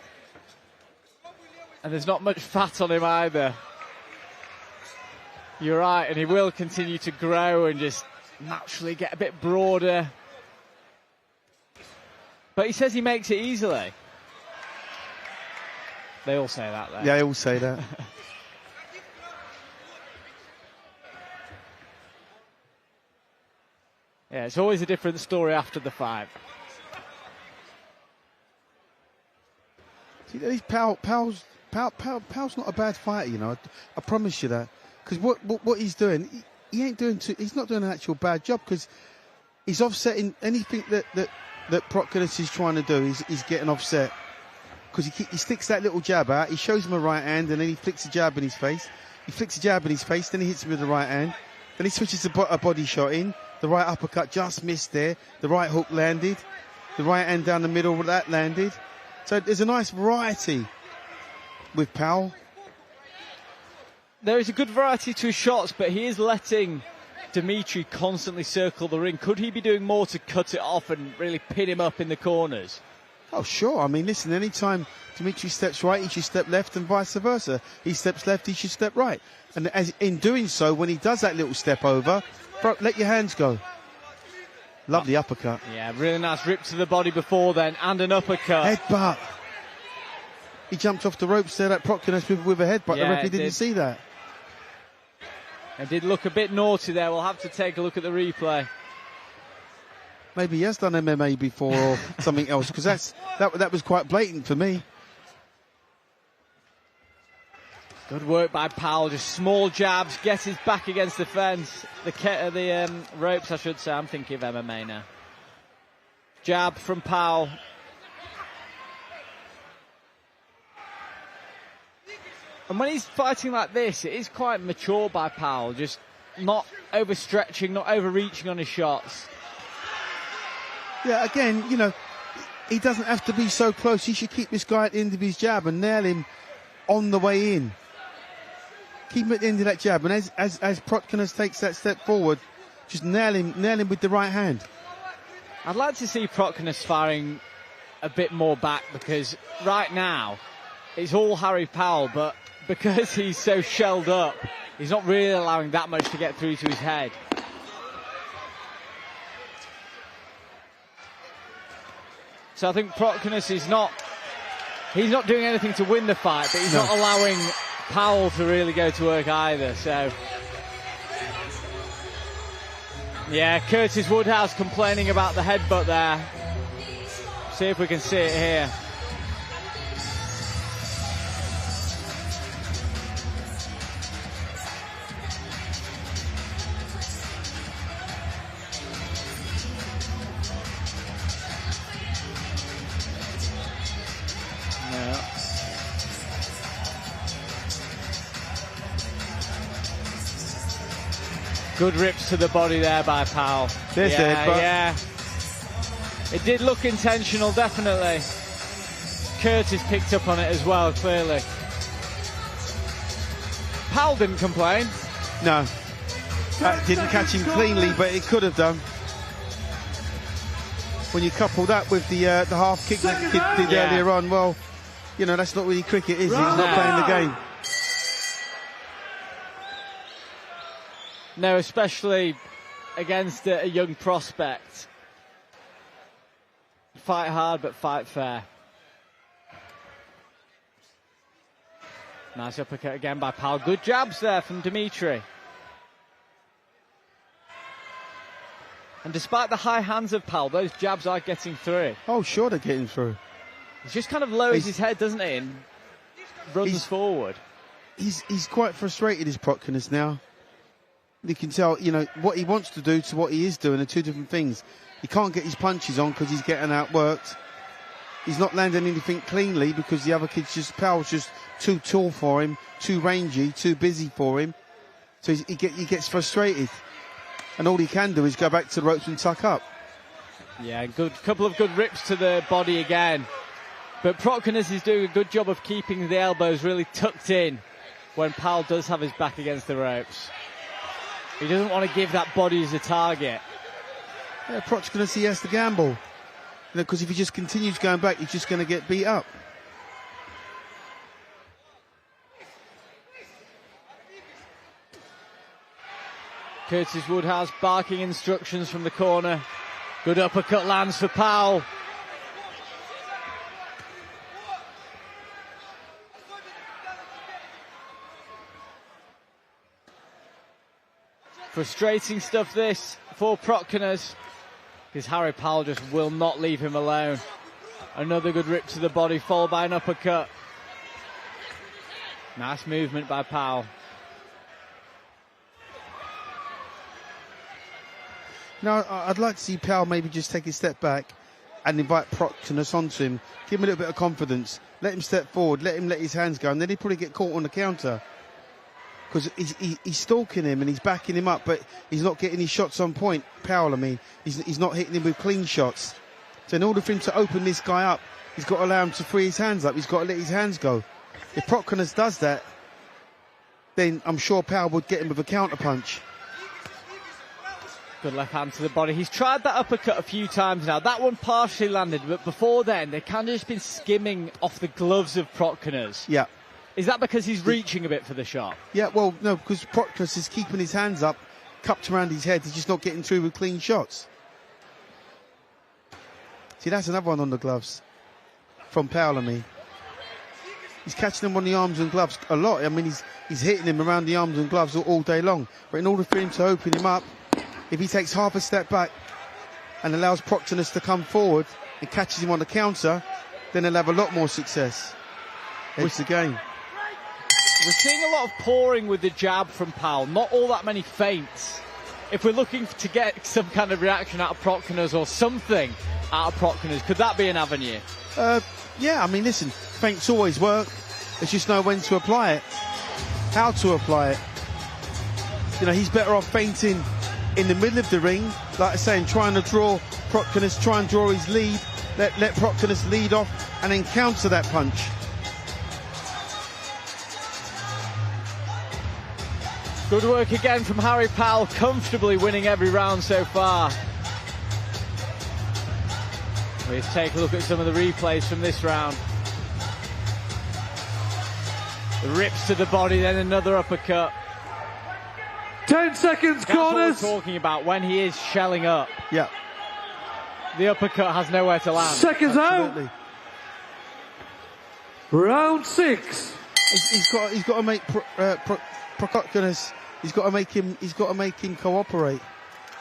And there's not much fat on him either. You're right, and he will continue to grow and just naturally get a bit broader. But he says he makes it easily. They all say that, though. Yeah, they all say that. Yeah, it's always a different story after the fight. See, Powell's not a bad fighter, you know. I promise you that. Because what he's doing, he ain't doing he's not doing an actual bad job, because he's offsetting anything that Prokunis is trying to do. He's getting offset, because he sticks that little jab out. He shows him a right hand, and then he flicks a jab in his face. He flicks a jab in his face, then he hits him with the right hand. Then he switches a body shot in. The right uppercut just missed there. The right hook landed. The right hand down the middle, that landed. So there's a nice variety with Powell. There is a good variety to his shots, but he is letting Dmitri constantly circle the ring. Could he be doing more to cut it off and really pin him up in the corners? Oh, sure. I mean, listen, anytime Dmitri steps right, he should step left, and vice versa. He steps left, he should step right. And in doing so, when he does that little step over, bro, let your hands go. Lovely uppercut. Yeah, really nice rip to the body before then, and an uppercut. Headbutt. He jumped off the ropes there, that Prokunis with a headbutt. Yeah, the referee didn't see that. It did look a bit naughty there. We'll have to take a look at the replay. Maybe he has done MMA before or something else, because that was quite blatant for me. Good work by Powell, just small jabs, gets his back against the fence, the ropes, I should say. I'm thinking of MMA now. Jab from Powell. And when he's fighting like this, it is quite mature by Powell, just not overstretching, not overreaching on his shots. Yeah, again, you know, he doesn't have to be so close. He should keep this guy at the end of his jab and nail him on the way in. Keep him at the end of that jab, and as Prokunis takes that step forward, just nail him with the right hand. I'd like to see Prokunis firing a bit more back, because right now it's all Harry Powell, but because he's so shelled up, he's not really allowing that much to get through to his head. So I think Prokunis he's not doing anything to win the fight, but he's not allowing Powell to really go to work either. So yeah, Curtis Woodhouse complaining about the headbutt there. See if we can see it here. Good rips to the body there by Powell. Yeah. It did look intentional, definitely. Curtis picked up on it as well, clearly. Powell didn't complain. No. That didn't catch him cleanly, but it could have done. When you couple that with the half kick that the kid did earlier on, well, you know, that's not really cricket, is it? He's not playing the game. No, especially against a young prospect. Fight hard, but fight fair. Nice uppercut again by Powell. Good jabs there from Dmitri. And despite the high hands of Powell, those jabs are getting through. Oh, sure they're getting through. He just kind of lowers his head, doesn't he, and runs forward. He's quite frustrated, his Prokunis now. You can tell, you know, what he wants to do to what he is doing are two different things. He can't get his punches on because he's getting outworked. he's not landing anything cleanly because the other kid's Powell's just too tall for him, too rangy, too busy for him. So he gets frustrated. And all he can do is go back to the ropes and tuck up. Yeah, couple of good rips to the body again. But Prokunis is doing a good job of keeping the elbows really tucked in when Powell does have his back against the ropes. He doesn't want to give that body as a target. Yeah, Prokunis, he has to gamble. Because if he just continues going back, he's just going to get beat up. Curtis Woodhouse barking instructions from the corner. Good uppercut lands for Powell. Frustrating stuff this for Prokunis, because Harry Powell just will not leave him alone. Another good rip to the body, followed by an uppercut. Nice movement by Powell. Now, I'd like to see Powell maybe just take a step back and invite Prokunis onto him. Give him a little bit of confidence. Let him step forward. Let him let his hands go. And then he'd probably get caught on the counter. Because he's stalking him and he's backing him up, but he's not getting his shots on point. Powell, I mean. He's not hitting him with clean shots. So in order for him to open this guy up, he's got to allow him to free his hands up. He's got to let his hands go. If Prokunis does that, then I'm sure Powell would get him with a counter punch. Good left hand to the body. He's tried that uppercut a few times now. That one partially landed, but before then, they kind of just been skimming off the gloves of Prokunis. Yeah. Is that because he's reaching a bit for the shot? Yeah, well, no, because Prokunis is keeping his hands up, cupped around his head. He's just not getting through with clean shots. See, that's another one on the gloves from Powell, I mean. He's catching him on the arms and gloves a lot. I mean, he's hitting him around the arms and gloves all day long. But in order for him to open him up, if he takes half a step back and allows Prokunis to come forward and catches him on the counter, then he'll have a lot more success. It's the game. We're seeing a lot of pouring with the jab from Powell. Not all that many feints. If we're looking to get some kind of reaction out of Prokunis or something out of Prokunis, could that be an avenue? Yeah, I mean, listen, feints always work. It's just know when to apply it, how to apply it. You know, he's better off feinting in the middle of the ring, like I say, and trying to draw Prokunis, try and draw his lead, let Prokunis lead off and then counter that punch. Good work again from Harry Powell, comfortably winning every round so far. Let's take a look at some of the replays from this round. The rips to the body, then another uppercut. 10 seconds, That's corners. what we're talking about when he is shelling up. Yeah. The uppercut has nowhere to land. Seconds Absolutely. out. Round 6. He's got to make Prokunis. He's got to make him cooperate.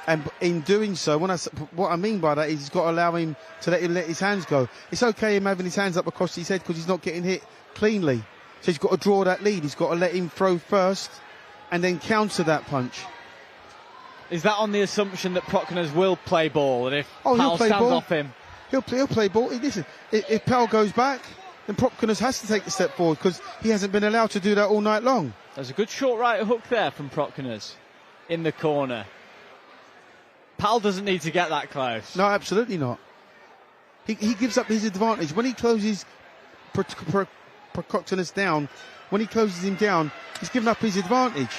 And in doing so, what I mean by that is he's got to allow him to let his hands go. It's okay him having his hands up across his head because he's not getting hit cleanly. So he's got to draw that lead. He's got to let him throw first and then counter that punch. Is that on the assumption that Prokunis will play ball, and if Powell stands off him? He'll play ball. Listen, if Powell goes back, then Prokunis has to take the step forward because he hasn't been allowed to do that all night long. There's a good short right hook there from Prokunis in the corner. Powell doesn't need to get that close. No, absolutely not. He gives up his advantage. When he closes Prokunis down, when he closes him down, he's given up his advantage.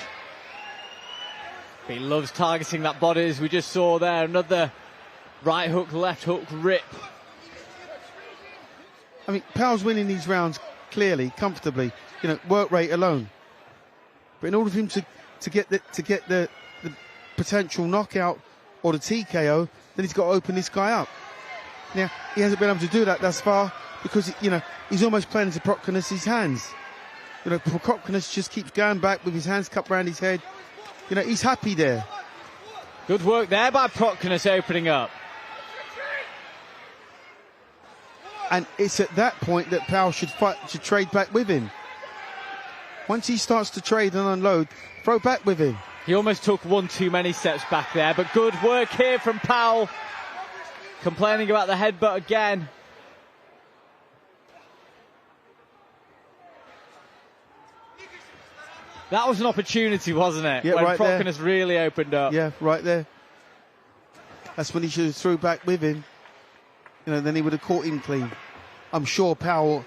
He loves targeting that body, as we just saw there. Another right hook, left hook, rip. I mean, Powell's winning these rounds clearly, comfortably, work rate alone. But in order for him to get the potential knockout or the TKO, then he's got to open this guy up. Now, he hasn't been able to do that thus far because, he's almost playing into Prokunis' hands. Prokunis just keeps going back with his hands cupped around his head. He's happy there. Good work there by Prokunis opening up. And it's at that point that Powell should trade back with him. Once he starts to trade and unload, throw back with him. He almost took one too many steps back there, but good work here from Powell. Complaining about the headbutt again. That was an opportunity, wasn't it? Yeah, when right Prokunis really opened up. Yeah, right there. That's when he should have threw back with him. You know, then he would have caught him clean. I'm sure Powell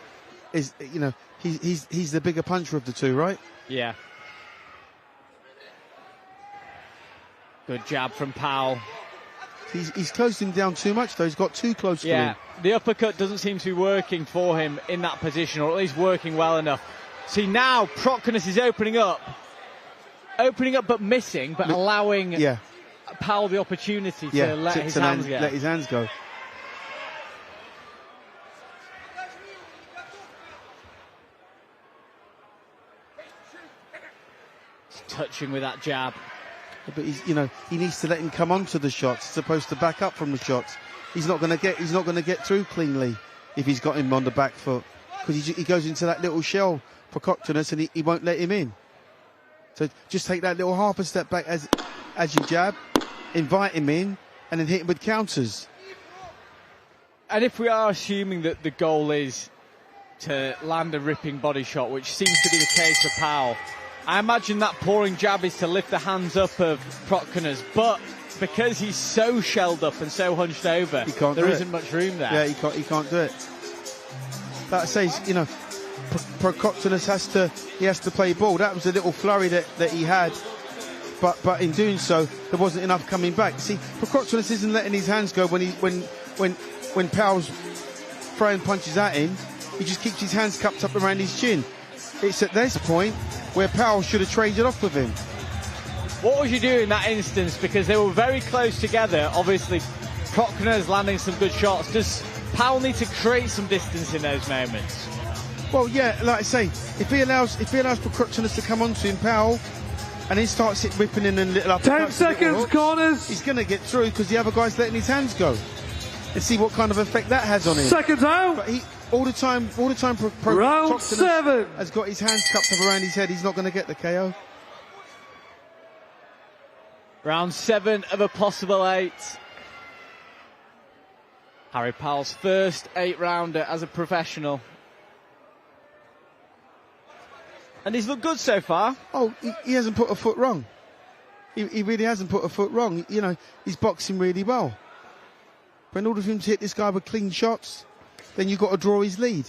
is, you know, he's the bigger puncher of the two, right? Yeah. Good jab from Powell. He's closed him down too much, though. He's got too close to him. Yeah, the uppercut doesn't seem to be working for him in that position, or at least working well enough. See, now Prokunis is opening up but missing, but allowing Powell the opportunity to let his hands go. Let his hands go. Touching with that jab. But he's, you know, he needs to let him come onto the shots. He's supposed to back up from the shots. He's not going to get through cleanly if he's got him on the back foot, because he goes into that little shell for Prokunis and he won't let him in. So just take that little half a step back as you jab, invite him in, and then hit him with counters. And if we are assuming that the goal is to land a ripping body shot, which seems to be the case for Powell, I imagine that pouring jab is to lift the hands up of Prokunis, but because he's so shelled up and so hunched over, there isn't much room there. Yeah, he can't do it. That says, you know, Prokunis has to play ball. That was a little flurry that he had, but in doing so, there wasn't enough coming back. See, Prokunis isn't letting his hands go when Powell's throwing punches at him. He just keeps his hands cupped up around his chin. It's at this point where Powell should have traded off with him. What would you do in that instance? Because they were very close together. Obviously, Prokunis landing some good shots. Does Powell need to create some distance in those moments? Well, yeah, like I say, if he allows Prokunis to come onto him, Powell, and then starts ripping in and little up. 10 seconds, corners. He's going to get through because the other guy's letting his hands go. And see what kind of effect that has on him. Seconds out. But all the time, Round 7 has got his hands cupped up around his head. He's not going to get the KO. Round 7 of a possible 8. Harry Powell's first 8-rounder as a professional. And he's looked good so far. Oh, he hasn't put a foot wrong. He really hasn't put a foot wrong. You know, he's boxing really well. But in order for him to hit this guy with clean shots, then you've got to draw his lead.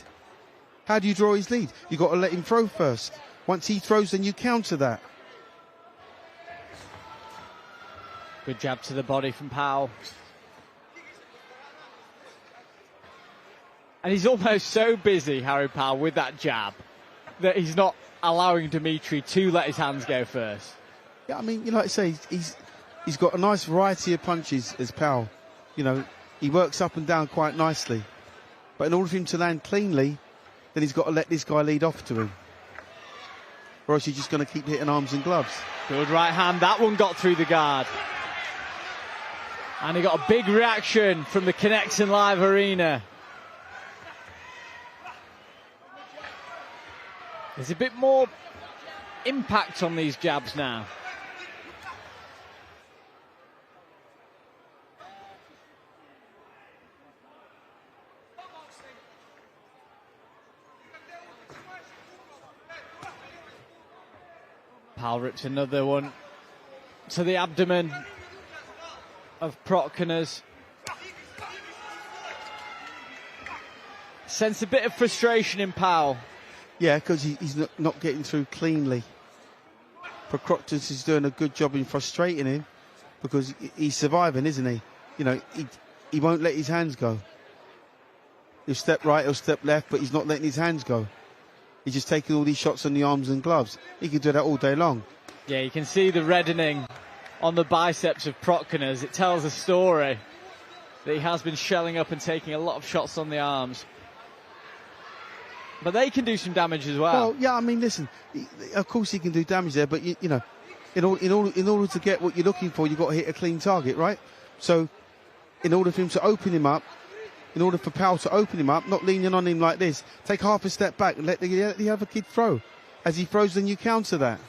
How do you draw his lead? You've got to let him throw first. Once he throws, then you counter that. Good jab to the body from Powell. And he's almost so busy, Harry Powell, with that jab, that he's not allowing Dmitri to let his hands go first. Yeah, I mean, you know, like I say, he's got a nice variety of punches as Powell. You know, he works up and down quite nicely. But in order for him to land cleanly, then he's got to let this guy lead off to him. Or else he's just going to keep hitting arms and gloves. Good right hand. That one got through the guard. And he got a big reaction from the Connection Live arena. There's a bit more impact on these jabs now. Powell rips another one to the abdomen of Prokunis. Sense a bit of frustration in Powell. Yeah, because he's not getting through cleanly. Prokunis is doing a good job in frustrating him because he's surviving, isn't he? You know, he won't let his hands go. He'll step right, he'll step left, but he's not letting his hands go. He's just taking all these shots on the arms and gloves. He can do that all day long. Yeah, you can see the reddening on the biceps of Prokunis. It tells a story that he has been shelling up and taking a lot of shots on the arms. But they can do some damage as well. Well, yeah, I mean, listen, of course he can do damage there, but, you know, in order to get what you're looking for, you've got to hit a clean target, right? So, in order for him to open him up, in order for Powell to open him up, not leaning on him like this, take half a step back and let the other kid throw. As he throws, then you counter that.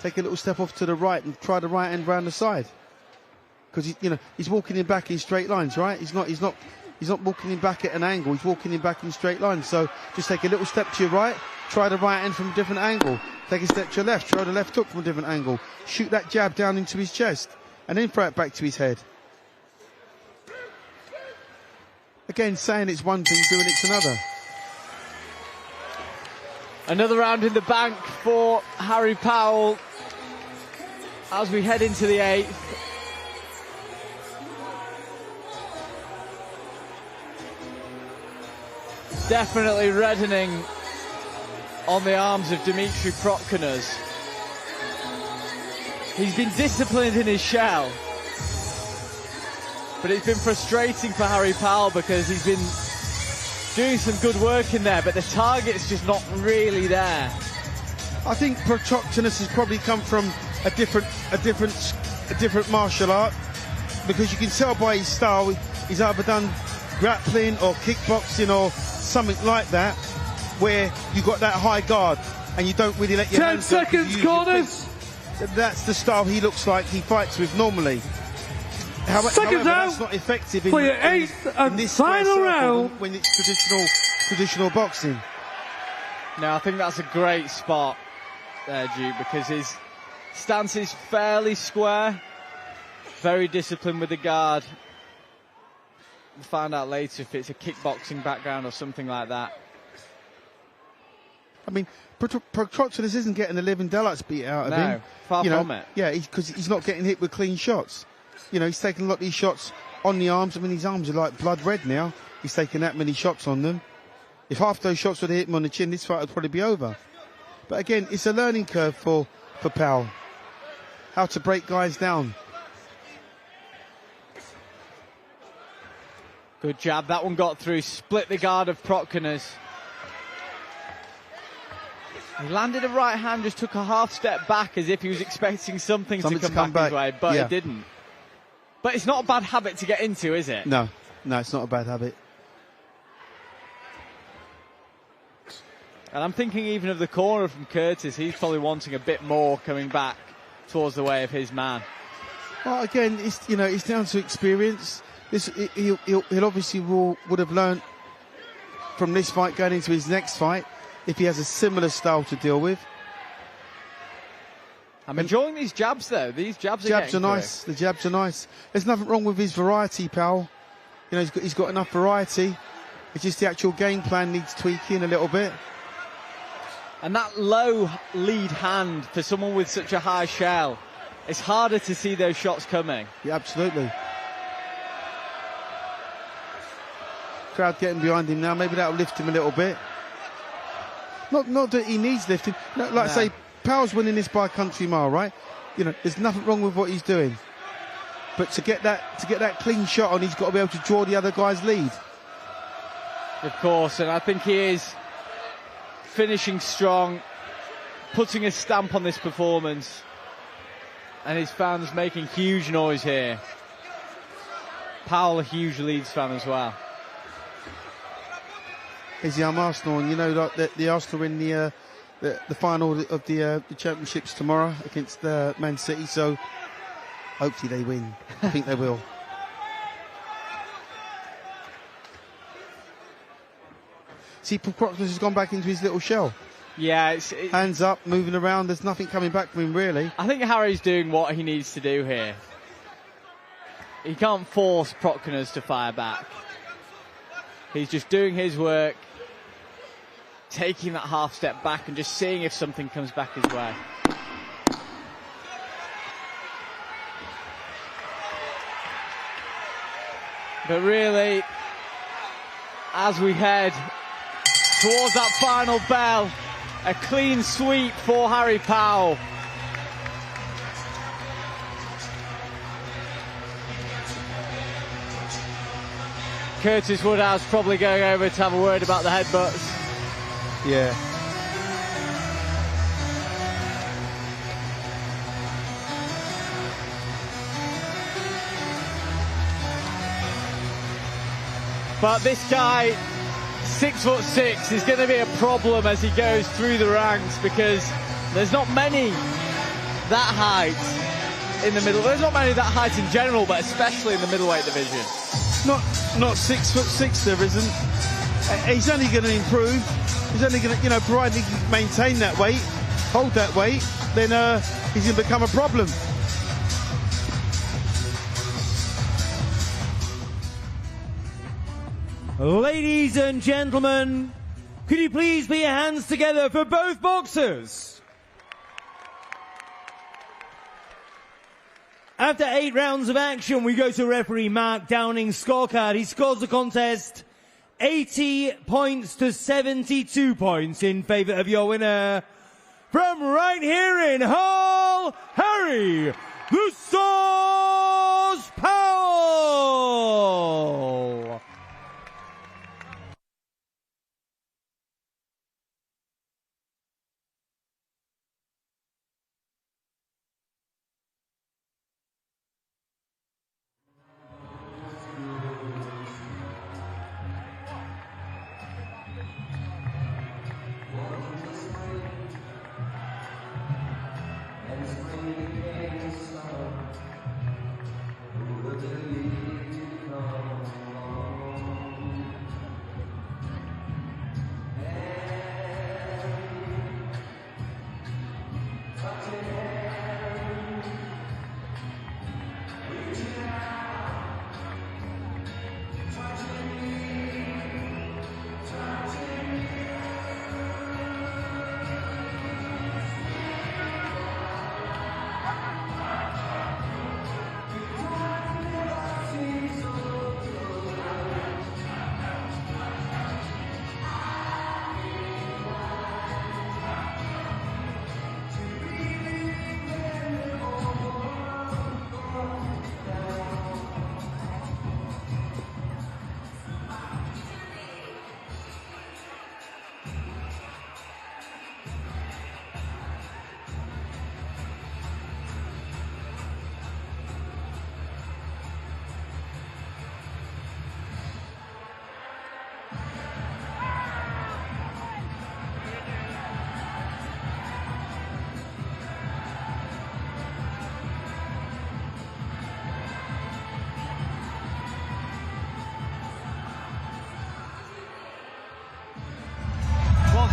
Take a little step off to the right and try the right hand round the side. Because you know he's walking him back in straight lines, right? He's not He's not walking him back at an angle. He's walking him back in straight line. So just take a little step to your right. Try the right hand from a different angle. Take a step to your left. Try the left hook from a different angle. Shoot that jab down into his chest. And then throw it back to his head. Again, saying it's one thing, doing it's another. Another round in the bank for Harry Powell as we head into the 8th. Definitely reddening on the arms of Dmitri Prokunis. He's been disciplined in his shell, but it's been frustrating for Harry Powell because he's been doing some good work in there, but the target's just not really there. I think Prokunis has probably come from a different martial art, because you can tell by his style he's either done grappling or kickboxing or something like that, where you got that high guard and you don't really let your 10 hands seconds, corners. That's the style he looks like he fights with normally. However, that's not effective in, for your 8th and this final round when it's traditional boxing. No, I think that's a great spot there, Duke, because his stance is fairly square, very disciplined with the guard. We'll find out later if it's a kickboxing background or something like that. I mean, Prokunis isn't getting the living daylights beat out of him. Far from it. Yeah, because he's not getting hit with clean shots. You know, he's taking a lot of these shots on the arms. I mean, his arms are like blood red now. He's taking that many shots on them. If half those shots would have hit him on the chin, this fight would probably be over. But again, it's a learning curve for Powell. How to break guys down. Good jab. That one got through. Split the guard of Prokunis. He landed a right hand, just took a half step back as if he was expecting something to come back his way, but it didn't. But it's not a bad habit to get into, is it? No, it's not a bad habit. And I'm thinking even of the corner from Curtis. He's probably wanting a bit more coming back towards the way of his man. Well, again, it's down to experience. He'll obviously would have learned from this fight going into his next fight if he has a similar style to deal with. I'm enjoying these jabs, though. These jabs are nice. The jabs are nice. There's nothing wrong with his variety, Powell. You know, he's got enough variety. It's just the actual game plan needs tweaking a little bit. And that low lead hand for someone with such a high shell, it's harder to see those shots coming. Yeah, absolutely. Crowd getting behind him now. Maybe that'll lift him a little bit. Not that he needs lifting. I say, Powell's winning this by a country mile, right? You know, there's nothing wrong with what he's doing. But to get that clean shot on, he's got to be able to draw the other guy's lead. Of course, and I think he is finishing strong, putting a stamp on this performance, and his fans making huge noise here. Powell, a huge Leeds fan as well. Is the Arsenal, and you know, like the Arsenal in the final of the championships tomorrow against Man City, so hopefully they win. I think they will. See, Prokunis has gone back into his little shell. Yeah, hands up, moving around. There's nothing coming back from him, really. I think Harry's doing what he needs to do here. He can't force Prokunis to fire back. He's just doing his work, taking that half step back and just seeing if something comes back his way. But really, as we head towards that final bell, a clean sweep for Harry Powell. Curtis Woodhouse probably going over to have a word about the headbutts. Yeah. But this guy, 6'6", is going to be a problem as he goes through the ranks, because there's not many that height in the middle. There's not many that height in general, but especially in the middleweight division. not 6'6", there isn't. He's only going to improve. He's only going to, provided he can maintain that weight, hold that weight, then he's going to become a problem. Ladies and gentlemen, could you please put your hands together for both boxers? After 8 rounds of action, we go to referee Mark Downing's scorecard. He scores the contest 80 points to 72 points in favour of your winner. From right here in Hull, Harry "The Sauce" Powell.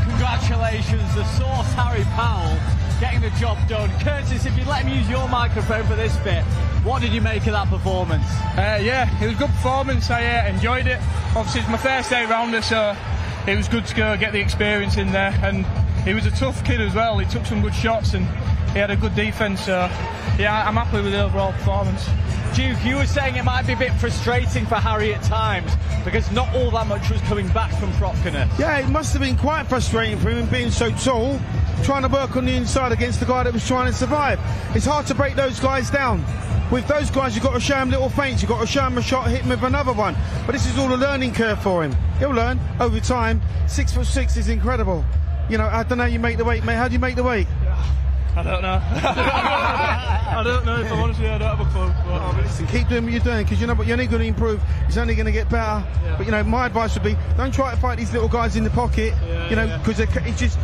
Congratulations, the Sauce Harry Powell getting the job done. Curtis, if you'd let me use your microphone for this bit, what did you make of that performance? Yeah, it was a good performance. I enjoyed it. Obviously, it's my first 8 rounder, so it was good to go get the experience in there. And he was a tough kid as well. He took some good shots and he had a good defence. So, yeah, I'm happy with the overall performance. Duke, you were saying it might be a bit frustrating for Harry at times because not all that much was coming back from Prokunis. Yeah, it must have been quite frustrating for him being so tall, trying to work on the inside against the guy that was trying to survive. It's hard to break those guys down. With those guys, you've got to show him little feints, you've got to show him a shot, hit him with another one. But this is all a learning curve for him. He'll learn over time. 6'6" is incredible. I don't know how you make the weight, mate. How do you make the weight? I don't know. I don't know, if I'm honest with you, I don't have a clue. Listen, keep doing what you're doing, because you know what, you're only going to improve. It's only going to get better. Yeah. But my advice would be, don't try to fight these little guys in the pocket. Because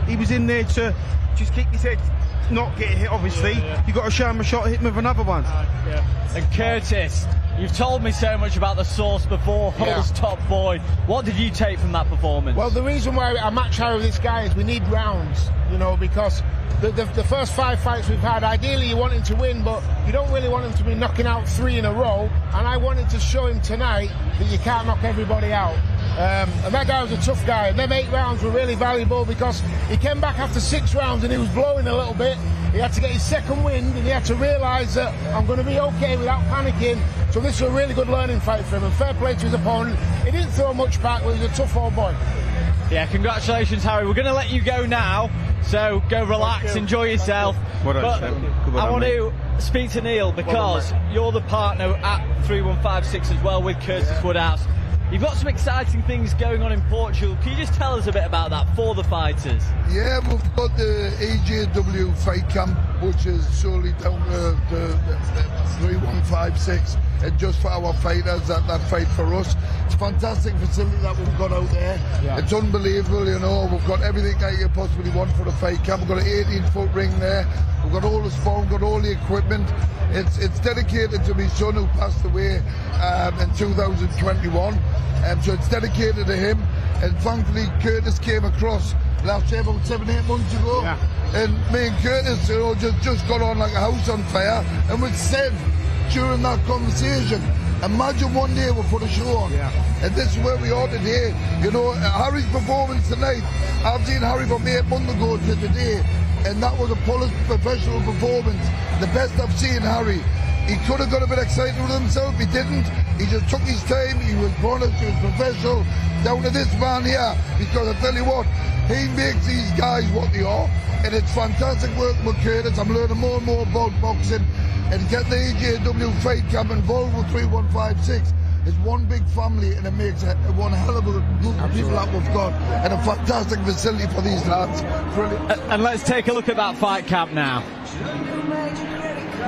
he was in there to just keep his head, not get hit. Obviously, you've got to show him a shot, hit him with another one. And Curtis, you've told me so much about the Sauce before, Hull's top boy. What did you take from that performance? Well, the reason why I match Harry with this guy is we need rounds, because the first 5 fights we've had, ideally you want him to win, but you don't really want him to be knocking out 3 in a row. And I wanted to show him tonight that you can't knock everybody out. And that guy was a tough guy. And them 8 rounds were really valuable because he came back after 6 rounds and he was blowing a little bit. He had to get his second wind and he had to realise that I'm going to be okay without panicking. So this was a really good learning fight for him, and fair play to his opponent. He didn't throw much back, but he's a tough old boy. Yeah, congratulations, Harry. We're going to let you go now, so go relax, enjoy yourself. But I want to speak to Neil because you're the partner at 3156 as well with Curtis Woodhouse. You've got some exciting things going on in Portugal. Can you just tell us a bit about that for the fighters? Yeah, we've got the AJW fight camp, which is solely down to the 3156. and just for our fighters that fight for us. It's a fantastic facility that we've got out there. Yeah. It's unbelievable, you know. We've got everything that you possibly want for the fight camp. We've got an 18-foot ring there. We've got all the spawn, we've got all the equipment. It's dedicated to my son who passed away in 2021. So it's dedicated to him. And thankfully, Curtis came across last year, about 7-8 months ago. Yeah. And me and Curtis, you know, just got on like a house on fire. And we said during that conversation, imagine one day we'll put a show on. Yeah. And this is where we are today. You know, Harry's performance tonight, I've seen Harry from 8 months ago to today. And that was a polished professional performance. The best I've seen Harry. He could have got a bit excited with himself, he didn't. He just took his time, he was honest, he was professional. Down to this man here, because I tell you what, he makes these guys what they are. And it's fantastic work with Curtis. I'm learning more and more about boxing. And get the AJW fight camp involved with 3156. It's one big family, and it makes one hell of a group of people that we've got, and a fantastic facility for these lads. Brilliant. And let's take a look at that fight camp now.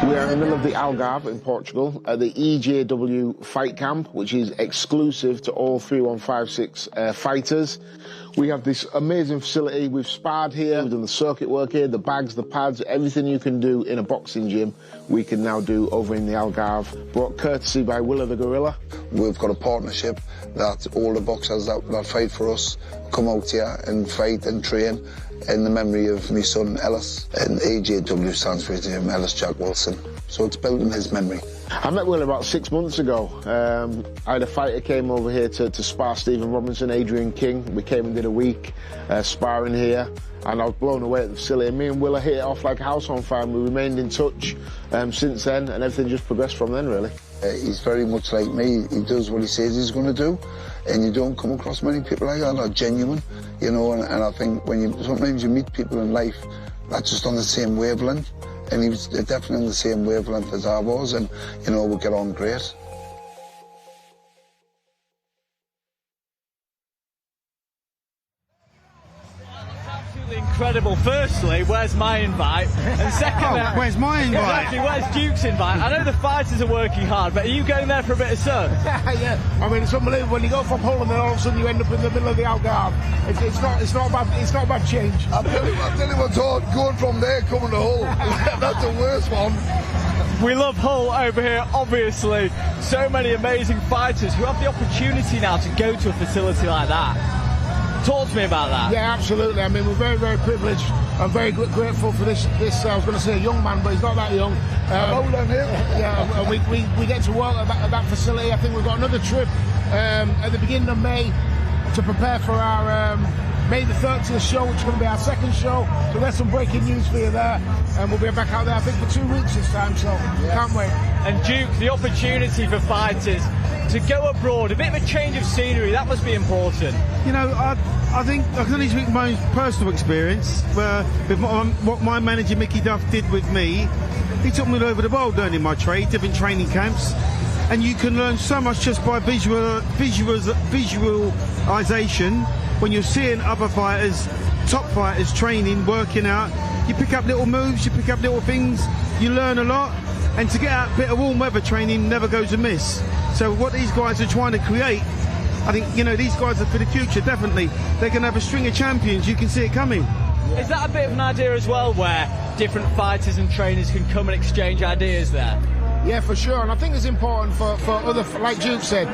We are in the middle of the Algarve in Portugal at the EJW fight camp, which is exclusive to all 3156 fighters. We have this amazing facility. We've sparred here, we've done the circuit work here, the bags, the pads, everything you can do in a boxing gym, we can now do over in the Algarve, brought courtesy by Willa the Gorilla. We've got a partnership that all the boxers that fight for us come out here and fight and train in the memory of my son Ellis. And AJW stands for his name, Ellis Jack Wilson. So it's built in his memory. I met Will about 6 months ago. I had a fighter came over here to spar Stephen Robinson, Adrian King. We came and did a week sparring here, and I was blown away at the facility. And me and Will hit it off like a house on fire, and we remained in touch since then, and everything just progressed from then, really. He's very much like me. He does what he says he's going to do, and you don't come across many people like that are genuine, you know. And I think sometimes you meet people in life that's just on the same wavelength. And he was definitely on the same wavelength as I was, and, you know, we get on great. Incredible. Firstly, where's my invite? And secondly, where's my invite? Exactly, where's Duke's invite? I know the fighters are working hard, but are you going there for a bit of sun? Yeah, I mean, it's unbelievable when you go from Hull and then all of a sudden you end up in the middle of the Algarve. It's not a bad change. I'll tell you what's hard, going from there coming to Hull. That's the worst one. We love Hull over here, obviously. So many amazing fighters who have the opportunity now to go to a facility like that. Talk to me about that. Yeah, absolutely. I mean, we're very, very privileged. I'm very grateful for this. I was going to say a young man, but he's not that young. I'm old on him. Yeah, and we get to work at that facility. I think we've got another trip at the beginning of May to prepare for our May the 30th show, which is going to be our second show. So there's some breaking news for you there, and we'll be back out there, I think, for 2 weeks this time. So can't wait. And Duke, the opportunity for fighters to go abroad, a bit of a change of scenery, that must be important. You know, I think I can only speak my own personal experience, with what my manager Mickey Duff did with me. He took me all over the world learning my trade, different training camps, and you can learn so much just by visualization. When you're seeing other fighters, top fighters training, working out, you pick up little moves, you pick up little things, you learn a lot, and to get out a bit of warm weather training never goes amiss. So what these guys are trying to create, I think, you know, these guys are for the future, definitely. They're going to have a string of champions, you can see it coming. Is that a bit of an idea as well, where different fighters and trainers can come and exchange ideas there? Yeah, for sure, and I think it's important for other, like Duke said,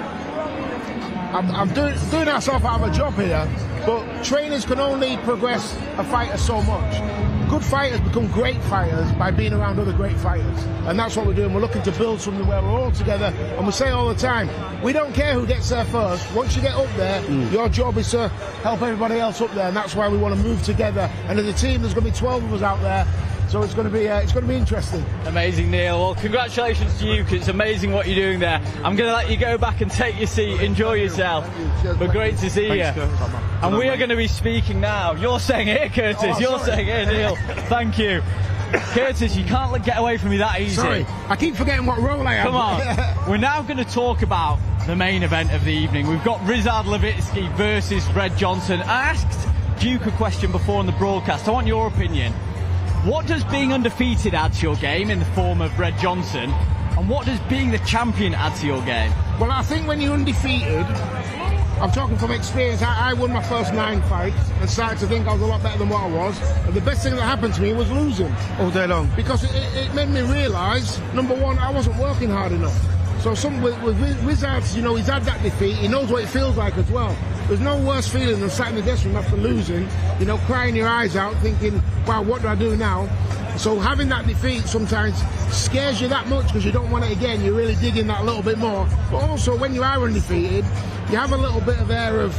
I'm doing ourselves out of a job here, but trainers can only progress a fighter so much. Good fighters become great fighters by being around other great fighters, and that's what we're doing. We're looking to build something where we're all together, and we say all the time, we don't care who gets there first. Once you get up there, your job is to help everybody else up there, and that's why we want to move together. And as a team, there's going to be 12 of us out there. So it's going to be interesting. Amazing, Neil. Well, congratulations to you, because it's amazing what you're doing there. I'm going to let you go back and take your seat. Enjoy yourself. But great to see you. And we are going to be speaking now. You're saying it, Curtis. You're saying it, Neil. Thank you. Curtis, you can't get away from me that easy. Sorry, I keep forgetting what role I am. Come on. We're now going to talk about the main event of the evening. We've got Rizard Lewicki versus Red Johnson. I asked Duke a question before on the broadcast. I want your opinion. What does being undefeated add to your game in the form of Red Johnson? And what does being the champion add to your game? Well, I think when you're undefeated, I'm talking from experience, I won my first 9 fights and started to think I was a lot better than what I was. And the best thing that happened to me was losing. All day long. Because it made me realise, number one, I wasn't working hard enough. So with Rizard, you know, he's had that defeat, he knows what it feels like as well. There's no worse feeling than sat in the dressing room after losing, you know, crying your eyes out, thinking, wow, what do I do now? So having that defeat sometimes scares you that much because you don't want it again. You're really digging that a little bit more. But also, when you are undefeated, you have a little bit of air of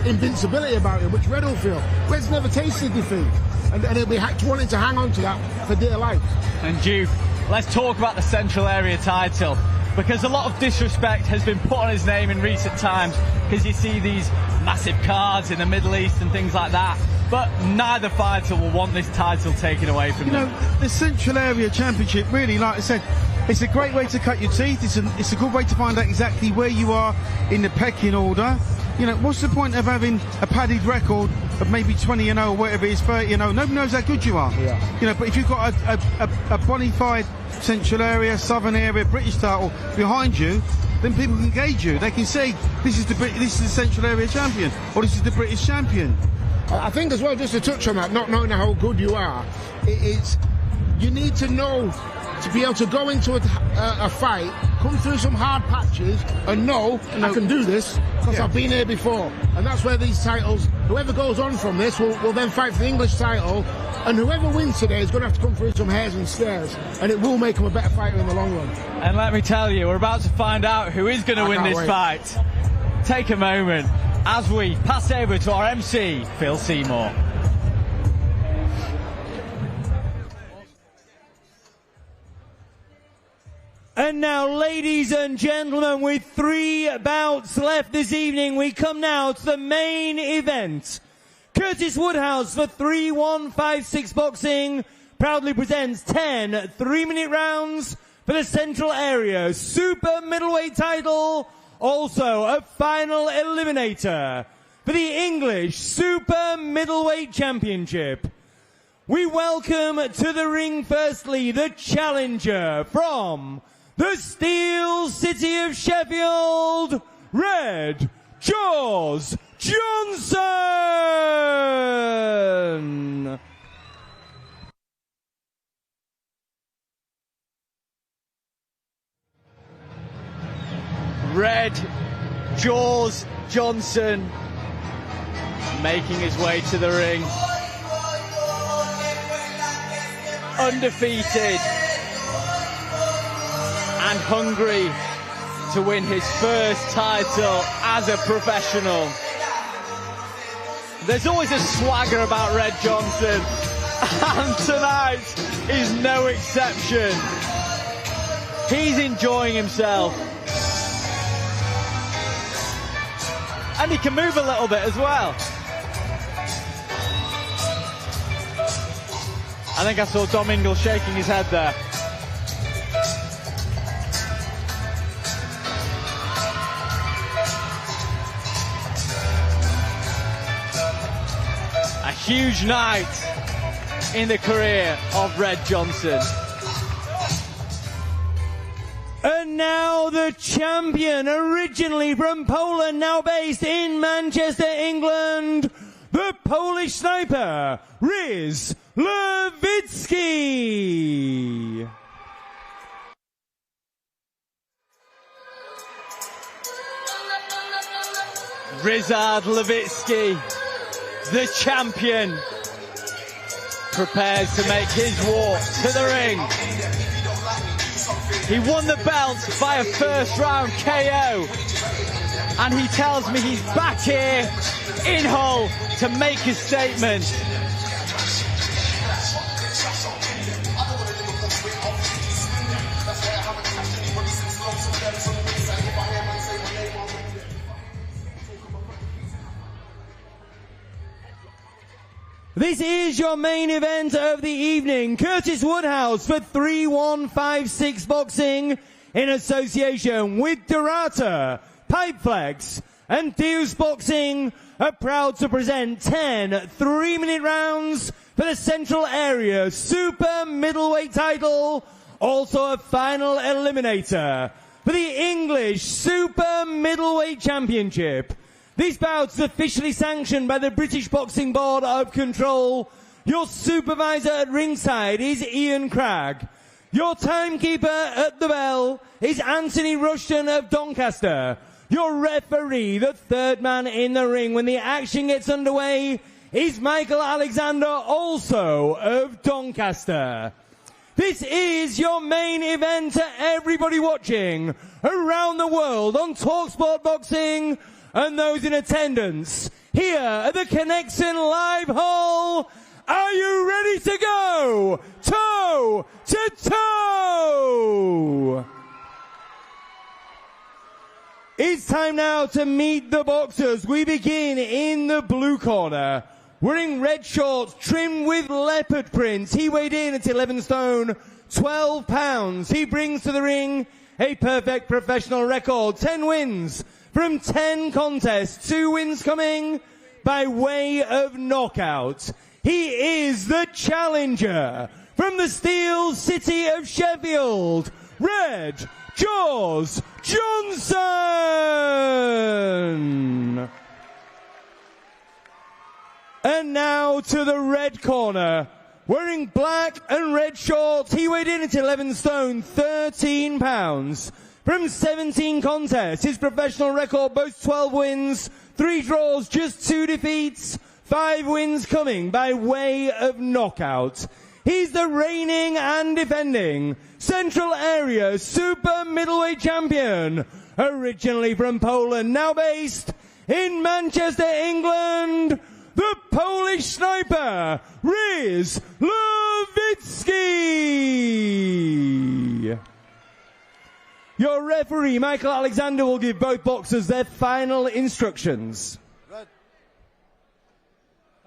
invincibility about you, which Red will feel. Red's never tasted defeat, and he'll be wanting to hang on to that for dear life. And Duke, let's talk about the Central Area title, because a lot of disrespect has been put on his name in recent times, because you see these massive cards in the Middle East and things like that. But neither fighter will want this title taken away from them. You know, the Central Area Championship, really, like I said, it's a great way to cut your teeth. It's a good way to find out exactly where you are in the pecking order. You know, what's the point of having a padded record of maybe 20-0 or whatever it is, 30-0? Nobody knows how good you are. Yeah. You know, but if you've got a bona fide Central Area, Southern Area, British title behind you, then people can gauge you. They can say, this is the Central Area champion, or this is the British champion. I think as well, just to touch on that, not knowing how good you are, you need to know to be able to go into a fight, come through some hard patches, and know I can do this because I've been here before. And that's where these titles, whoever goes on from this will then fight for the English title, and whoever wins today is going to have to come through some hairs and stairs, and it will make them a better fighter in the long run. And let me tell you, we're about to find out who is going to win this fight. Take a moment as we pass over to our MC, Phil Seymour. And now, ladies and gentlemen, with 3 bouts left this evening, we come now to the main event. Curtis Woodhouse for 3156 Boxing proudly presents 10 3-minute rounds for the Central Area Super Middleweight title. Also a final eliminator for the English Super Middleweight Championship. We welcome to the ring firstly the challenger from the Steel City of Sheffield, Red Jaws Johnson. Red Jaws Johnson making his way to the ring. Undefeated and hungry to win his first title as a professional. There's always a swagger about Red Johnson, and tonight is no exception. He's enjoying himself. And he can move a little bit as well. I think I saw Dom Ingle shaking his head there. A huge night in the career of Red Johnson. And now the champion, originally from Poland, now based in Manchester, England, the Polish sniper, Rizard Lewicki. Rizard Lewicki, the champion, prepares to make his walk to the ring. He won the belt by a first round KO, and he tells me he's back here in Hull to make his statement. This is your main event of the evening. Curtis Woodhouse for 3156 Boxing in association with Dorata, Pipeflex and Theus Boxing are proud to present 10 3-minute rounds for the Central Area Super Middleweight title. Also a final eliminator for the English Super Middleweight Championship. This bout is officially sanctioned by the British Boxing Board of Control. Your supervisor at ringside is Ian Cragg. Your timekeeper at the bell is Anthony Rushton of Doncaster. Your referee, the third man in the ring when the action gets underway, is Michael Alexander, also of Doncaster. This is your main event to everybody watching around the world on talkSPORT Boxing and those in attendance here at the Connection Live Hall. Are you ready to go toe to toe? It's time now to meet the boxers. We begin in the blue corner. Wearing red shorts trimmed with leopard print. He weighed in at 11 stone, 12 pounds. He brings to the ring a perfect professional record. 10 wins from 10 contests. 2 wins coming by way of knockout. He is the challenger from the Steel City of Sheffield, Red Jaws Johnson. And now to the red corner, wearing black and red shorts. He weighed in at 11 stone, 13 pounds. From 17 contests, his professional record boasts 12 wins, 3 draws, just 2 defeats, 5 wins coming by way of knockout. He's the reigning and defending Central Area Super Middleweight Champion, originally from Poland, now based in Manchester, England, the Polish sniper, Rizard Lewicki. Your referee, Michael Alexander, will give both boxers their final instructions.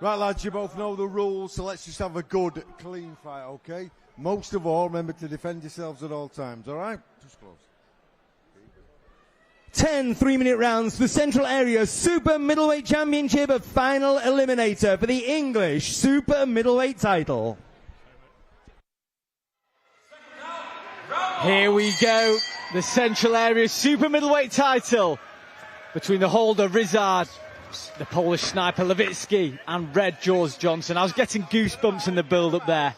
Right, lads, you both know the rules, so let's just have a good, clean fight, okay? Most of all, remember to defend yourselves at all times, all right? Just close. 10 3-minute rounds for the Central Area Super Middleweight Championship, a final eliminator for the English Super Middleweight title. Here we go, the Central Area Super Middleweight title between the holder Rizard, the Polish sniper Lewicki, and Red Jaws Johnson. I was getting goosebumps in the build-up there.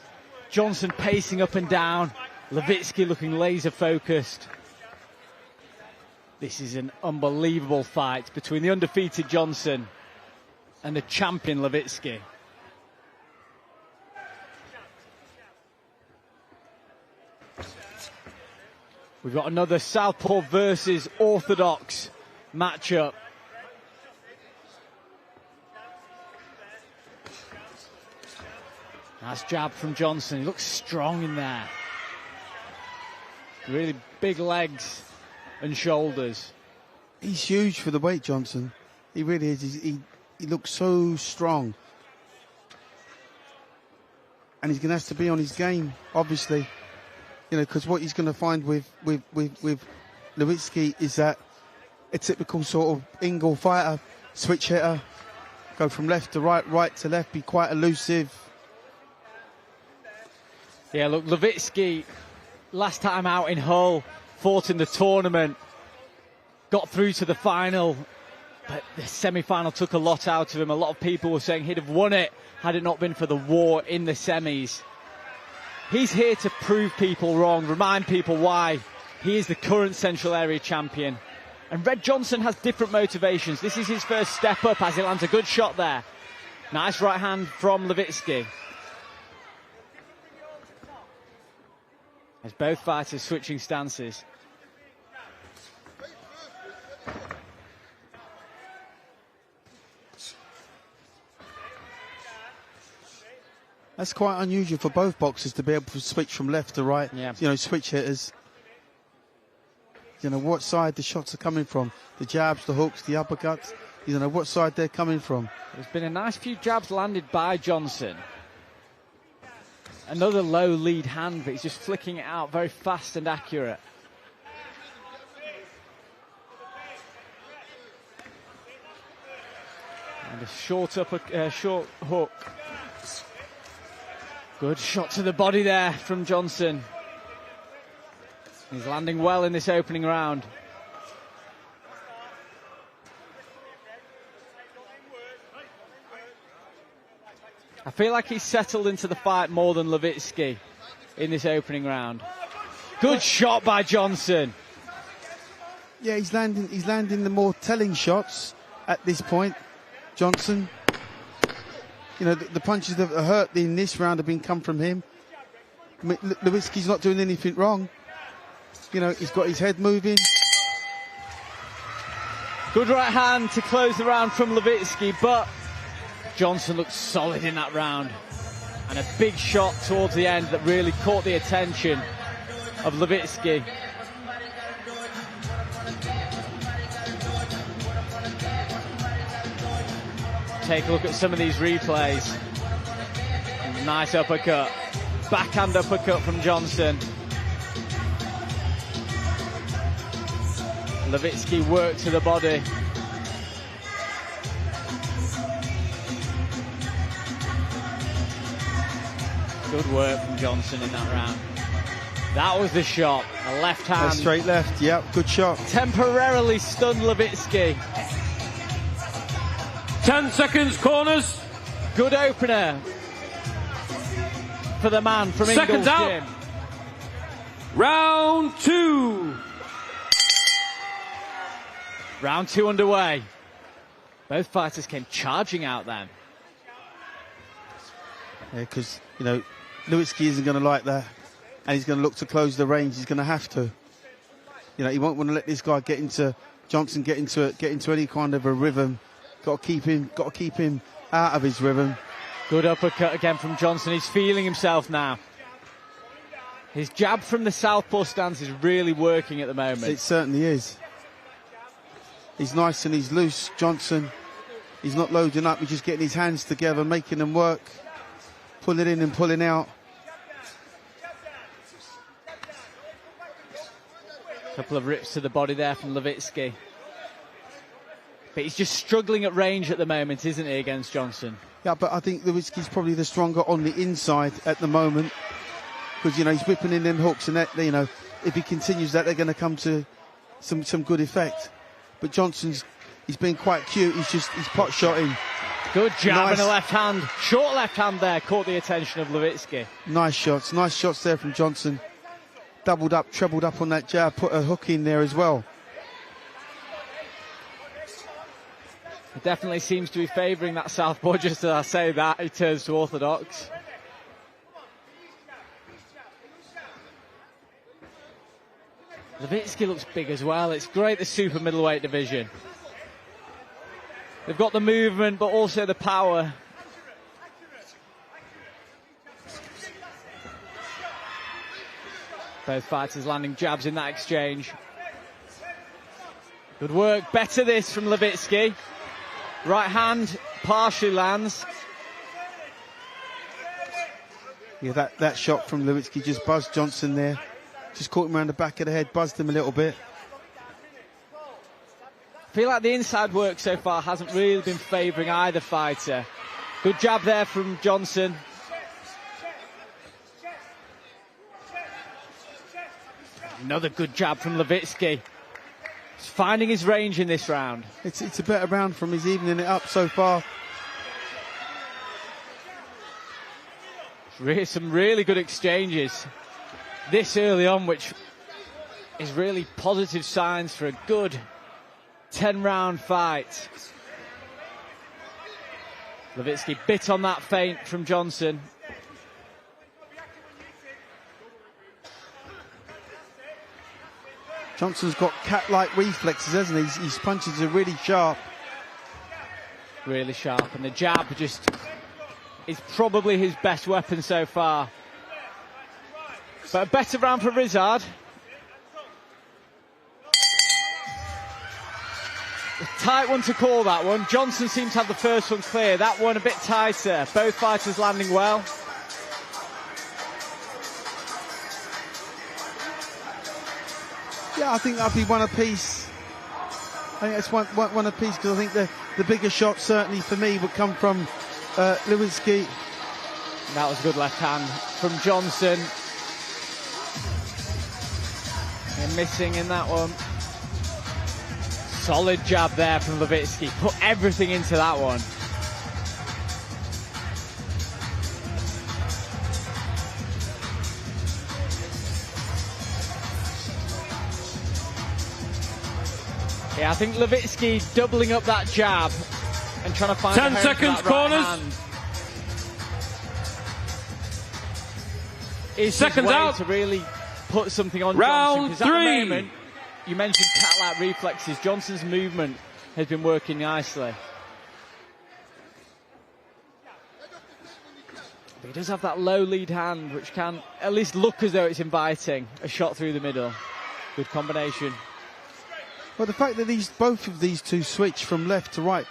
Johnson pacing up and down, Lewicki looking laser focused. This is an unbelievable fight between the undefeated Johnson and the champion Lewicki. We've got another Southpaw versus Orthodox matchup. Nice jab from Johnson. He looks strong in there. Really big legs and shoulders. He's huge for the weight, Johnson. He really is. He looks so strong. And he's going to have to be on his game, obviously. You know, because what he's going to find with Lewicki is that a typical sort of Ingle fighter, switch hitter, go from left to right, right to left, be quite elusive. Yeah, look, Lewicki, last time out in Hull, fought in the tournament, got through to the final, but the semi-final took a lot out of him. A lot of people were saying he'd have won it had it not been for the war in the semis. He's here to prove people wrong, remind people why he is the current Central Area champion. And Red Johnson has different motivations. This is his first step up as he lands a good shot there. Nice right hand from Lewicki. As both fighters switching stances. That's quite unusual for both boxers to be able to switch from left to right. Yeah. You know, switch hitters. You know, what side the shots are coming from. The jabs, the hooks, the uppercuts. You know, what side they're coming from. There's been a nice few jabs landed by Johnson. Another low lead hand, but he's just flicking it out very fast and accurate. And a short hook. Good shot to the body there from Johnson. He's landing well in this opening round. I feel like he's settled into the fight more than Lewicki in this opening round. Good shot by Johnson. Yeah, he's landing the more telling shots at this point. Johnson. You know, the punches that have hurt in this round have been come from him. Lewicki's not doing anything wrong. You know, he's got his head moving. Good right hand to close the round from Lewicki, but Johnson looked solid in that round. And a big shot towards the end that really caught the attention of Lewicki. Take a look at some of these replays. Nice uppercut. Backhand uppercut from Johnson. Lewicki worked to the body. Good work from Johnson in that round. That was the shot. A left hand. A straight left, yep, good shot. Temporarily stunned Lewicki. 10 seconds, corners. Good opener for the man from Seconds Ingles out. Gym. Round 2. Round 2 underway. Both fighters came charging out then. Yeah, because, you know, Lewicki isn't going to like that. And he's going to look to close the range. He's going to have to. You know, he won't want to let this guy get into Johnson, get into any kind of a rhythm. Got to keep him out of his rhythm. Good uppercut again from Johnson. He's feeling himself now. His jab from the southpaw stance is really working at the moment. It certainly is. He's nice and he's loose, Johnson. He's not loading up, he's just getting his hands together, making them work. Pulling in and pulling out. Couple of rips to the body there from Lewicki. But he's just struggling at range at the moment, isn't he, against Johnson? Yeah, but I think Lewicki's probably the stronger on the inside at the moment. Because, you know, he's whipping in them hooks and that, you know, if he continues that, they're going to come to some good effect. But Johnson's, he's been quite cute. He's pot shotting. Good jab and a left hand. Short left hand there caught the attention of Lewicki. Nice shots there from Johnson. Doubled up, trebled up on that jab, put a hook in there as well. He definitely seems to be favouring that southpaw. Just as I say that, he turns to orthodox. Lewicki looks big as well. It's great, the super middleweight division. They've got the movement, but also the power. Both fighters landing jabs in that exchange. Good work. Better this from Lewicki. Right hand partially lands. Yeah, that shot from Lewicki just buzzed Johnson there. Just caught him around the back of the head, buzzed him a little bit. I feel like the inside work so far hasn't really been favouring either fighter. Good jab there from Johnson. Another good jab from Lewicki. He's finding his range in this round. It's a better round from his evening it up so far. Really, some really good exchanges this early on, which is really positive signs for a good 10-round fight. Lewicki bit on that feint from Johnson. Johnson's got cat-like reflexes, hasn't he? His punches are really sharp. Really sharp, and the jab just is probably his best weapon so far. But a better round for Rizard. A tight one to call, that one. Johnson seemed to have the first one clear. That one a bit tighter. Both fighters landing well. Yeah, I think that'll be one apiece. I think that's one apiece, because I think the bigger shot certainly for me would come from Lewicki. That was a good left hand from Johnson. And missing in that one. Solid jab there from Lewicki. Put everything into that one. Yeah, I think Lewicki doubling up that jab and trying to find 10 seconds, corners. Is seconds way out to really put something on round Johnson, 'cause 3. At the moment, you mentioned cat-like reflexes. Johnson's movement has been working nicely. But he does have that low lead hand, which can at least look as though it's inviting a shot through the middle. Good combination. Well, the fact that both of these two switch from left to right,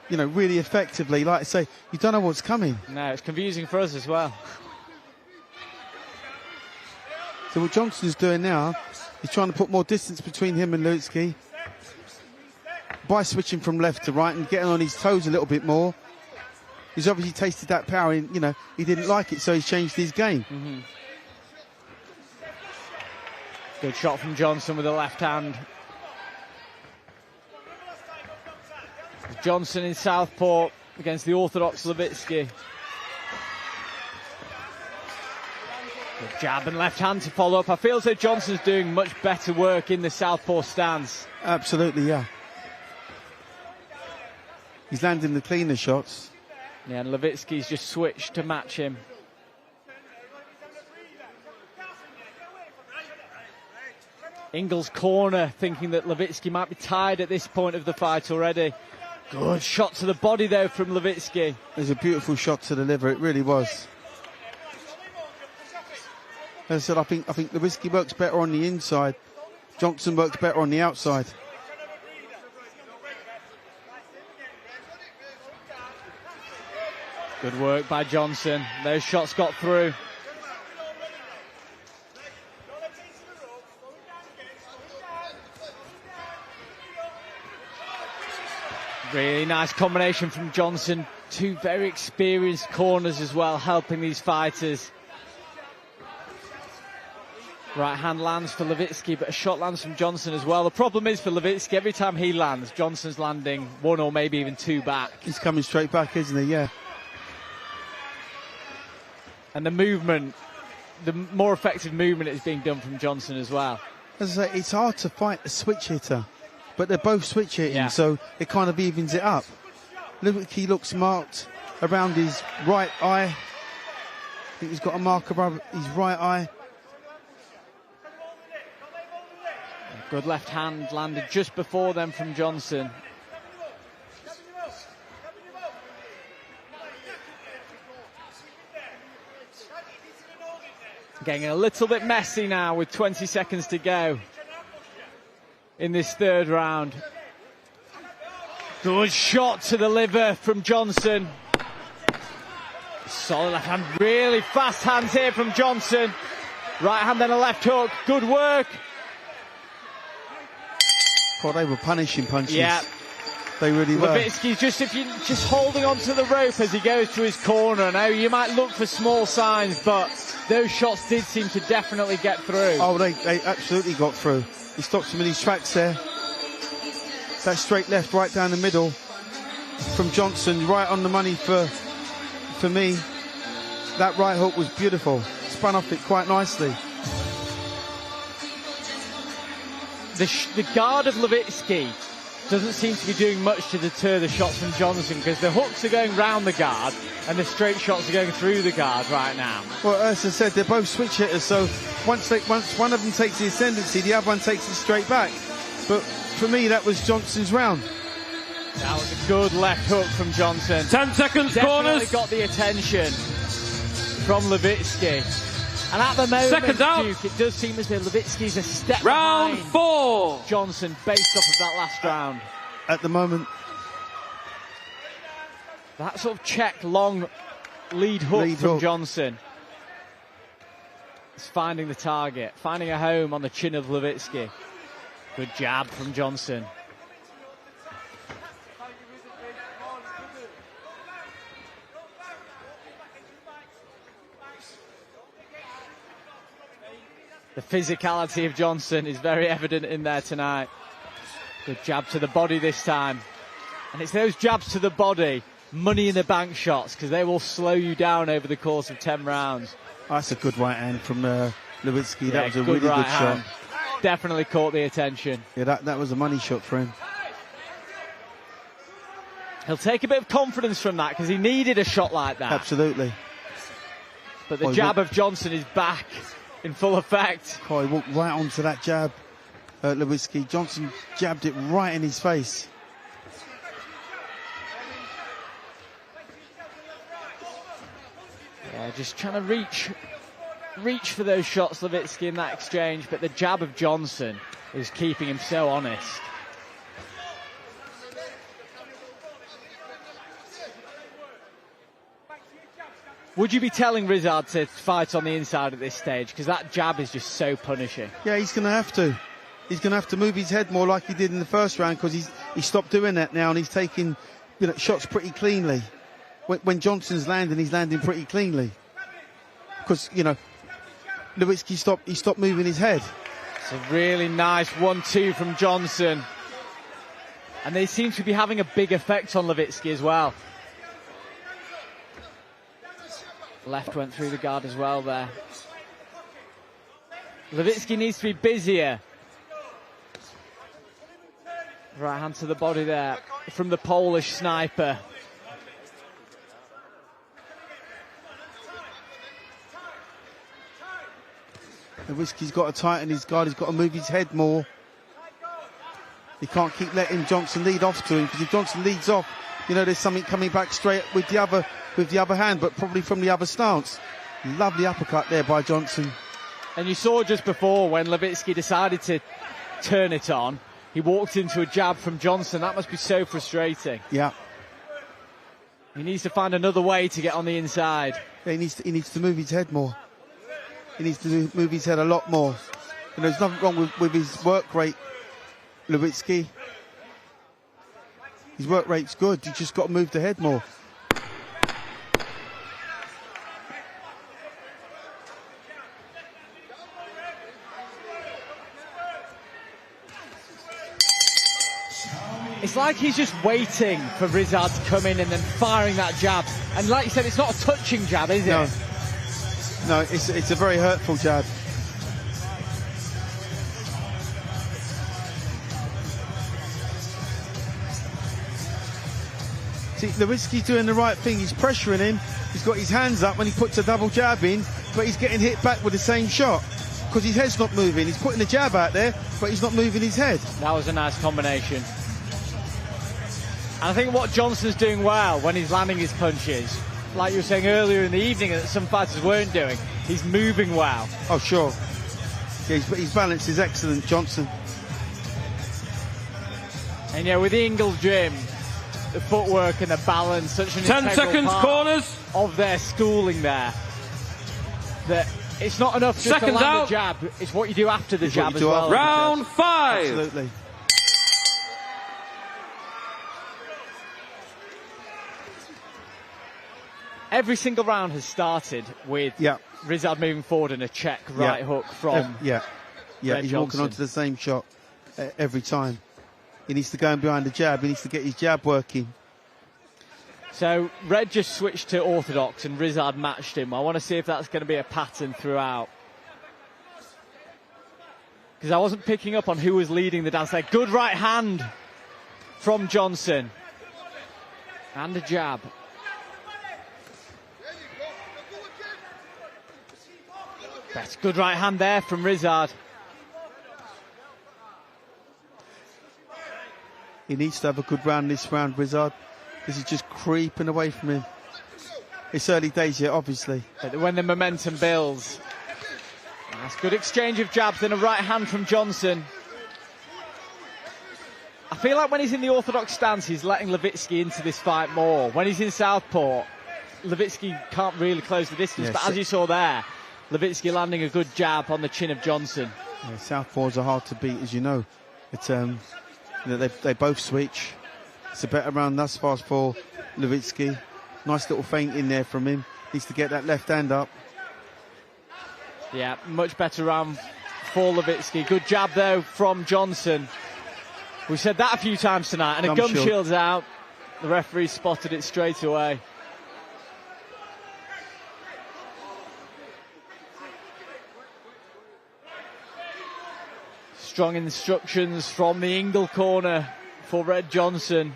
you know, really effectively, like I say, you don't know what's coming. No, it's confusing for us as well. So what Johnson's doing now, he's trying to put more distance between him and Lewicki by switching from left to right and getting on his toes a little bit more. He's obviously tasted that power and, you know, he didn't like it, so he's changed his game. Mm-hmm. Good shot from Johnson with the left hand. Johnson in southpaw against the orthodox Lewicki. Good jab and left hand to follow up. I feel as though Johnson's doing much better work in the southpaw stance. Absolutely, yeah. He's landing the cleaner shots. Yeah, and Lewicki's just switched to match him. Ingles corner, thinking that Lewicki might be tired at this point of the fight already. Good shot to the body though from Lewicki. It was a beautiful shot to the liver, it really was. As I said, I think Lewicki works better on the inside. Johnson works better on the outside. Good work by Johnson. Those shots got through. Really nice combination from Johnson. Two very experienced corners as well, helping these fighters. Right hand lands for Lewicki, but a shot lands from Johnson as well. The problem is for Lewicki, every time he lands, Johnson's landing one or maybe even two back. He's coming straight back, isn't he? Yeah. And the movement, the more effective movement is being done from Johnson as well. As I say, it's hard to fight a switch hitter, but they're both switch hitting, so it kind of evens it up. Lewicki looks marked around his right eye. I think he's got a mark around his right eye. Good left hand landed just before them from Johnson. Getting a little bit messy now with 20 seconds to go in this third round. Good shot to the liver from Johnson. Solid left hand, really fast hands here from Johnson. Right hand then a left hook, good work. Well, they were punishing punches. Yeah. They really were. Lewicki's just holding on to the rope as he goes to his corner. Now you might look for small signs, but those shots did seem to definitely get through. Oh, they absolutely got through. He stopped him in his tracks there. That straight left right down the middle from Johnson, right on the money for me. That right hook was beautiful. Spun off it quite nicely. The guard of Lewicki doesn't seem to be doing much to deter the shots from Johnson, because the hooks are going round the guard and the straight shots are going through the guard right now. Well, as I said, they're both switch hitters, so once one of them takes the ascendancy, the other one takes it straight back. But for me, that was Johnson's round. That was a good left hook from Johnson. 10 seconds, Definitely corners. Got the attention from Lewicki. And at the moment, Seconds out. Duke, it does seem as though Lewicki's a step round behind 4. Johnson based off of that last round. At the moment, that sort of check long lead hook from Johnson is finding the target, finding a home on the chin of Lewicki. Good jab from Johnson. The physicality of Johnson is very evident in there tonight. Good jab to the body this time. And it's those jabs to the body, money in the bank shots, because they will slow you down over the course of 10 rounds. Oh, that's a good right hand from Lewicki. Yeah, that was a really right good hand. shot. Definitely caught the attention. Yeah, that was a money shot for him. He'll take a bit of confidence from that because he needed a shot like that. Absolutely. But the jab of Johnson is back in full effect. Oh, he walked right onto that jab, Lewicki. Johnson jabbed it right in his face. Yeah, just trying to reach for those shots, Lewicki, in that exchange, but the jab of Johnson is keeping him so honest. Would you be telling Rizard to fight on the inside at this stage? Because that jab is just so punishing. Yeah, he's going to have to. He's going to have to move his head more like he did in the first round, because he stopped doing that now and he's taking shots pretty cleanly. When Johnson's landing, he's landing pretty cleanly. Because, Lewicki stopped moving his head. It's a really nice 1-2 from Johnson. And they seem to be having a big effect on Lewicki as well. Left went through the guard as well there. Lewicki needs to be busier. Right hand to the body there from the Polish sniper. Lewicki's got to tighten his guard. He's got to move his head more. He can't keep letting Johnson lead off to him, because if Johnson leads off, there's something coming back straight with the other hand, but probably from the other stance. Lovely uppercut there by Johnson. And you saw just before when Lewicki decided to turn it on, he walked into a jab from Johnson. That must be so frustrating. Yeah. He needs to find another way to get on the inside. Yeah, he needs to move his head more. He needs to move his head a lot more. There's nothing wrong with his work rate, Lewicki. His work rate's good. He's just got to move the head more. It's like he's just waiting for Rizard to come in and then firing that jab. And like you said, it's not a touching jab, is it? No, it's a very hurtful jab. See, Lewicki's doing the right thing. He's pressuring him. He's got his hands up when he puts a double jab in, but he's getting hit back with the same shot because his head's not moving. He's putting the jab out there, but he's not moving his head. That was a nice combination. And I think what Johnson's doing well when he's landing his punches, like you were saying earlier in the evening that some fighters weren't doing, he's moving well. Oh, sure. Yeah, his balance is excellent, Johnson. And with the Ingles gym, the footwork and the balance, such an 10 seconds, part corners of their schooling there, that it's not enough just to land the jab, it's what you do after the jab as well. Round 5. Absolutely. Every single round has started with Rizard moving forward and a check right hook from he's Johnson. walking onto the same shot every time. He needs to go in behind the jab. He needs to get his jab working. So Red just switched to orthodox and Rizard matched him. I want to see if that's going to be a pattern throughout, because I wasn't picking up on who was leading the dance there. Good right hand from Johnson and a jab. That's good right hand there from Rizard. He needs to have a good round this round, Rizard. This is just creeping away from him. It's early days yet, obviously. But when the momentum builds. That's good exchange of jabs and a right hand from Johnson. I feel like when he's in the orthodox stance, he's letting Lewicki into this fight more. When he's in southpaw, Lewicki can't really close the distance. But as you saw there, Lewicki landing a good jab on the chin of Johnson. Yeah, southpaws are hard to beat, as you know. It's they both switch. It's a better round thus far for Lewicki. Nice little feint in there from him. Needs to get that left hand up. Yeah, much better round for Lewicki. Good jab, though, from Johnson. We've said that a few times tonight. And a gum shield's out. The referee spotted it straight away. Strong instructions from the Ingle corner for Red Johnson.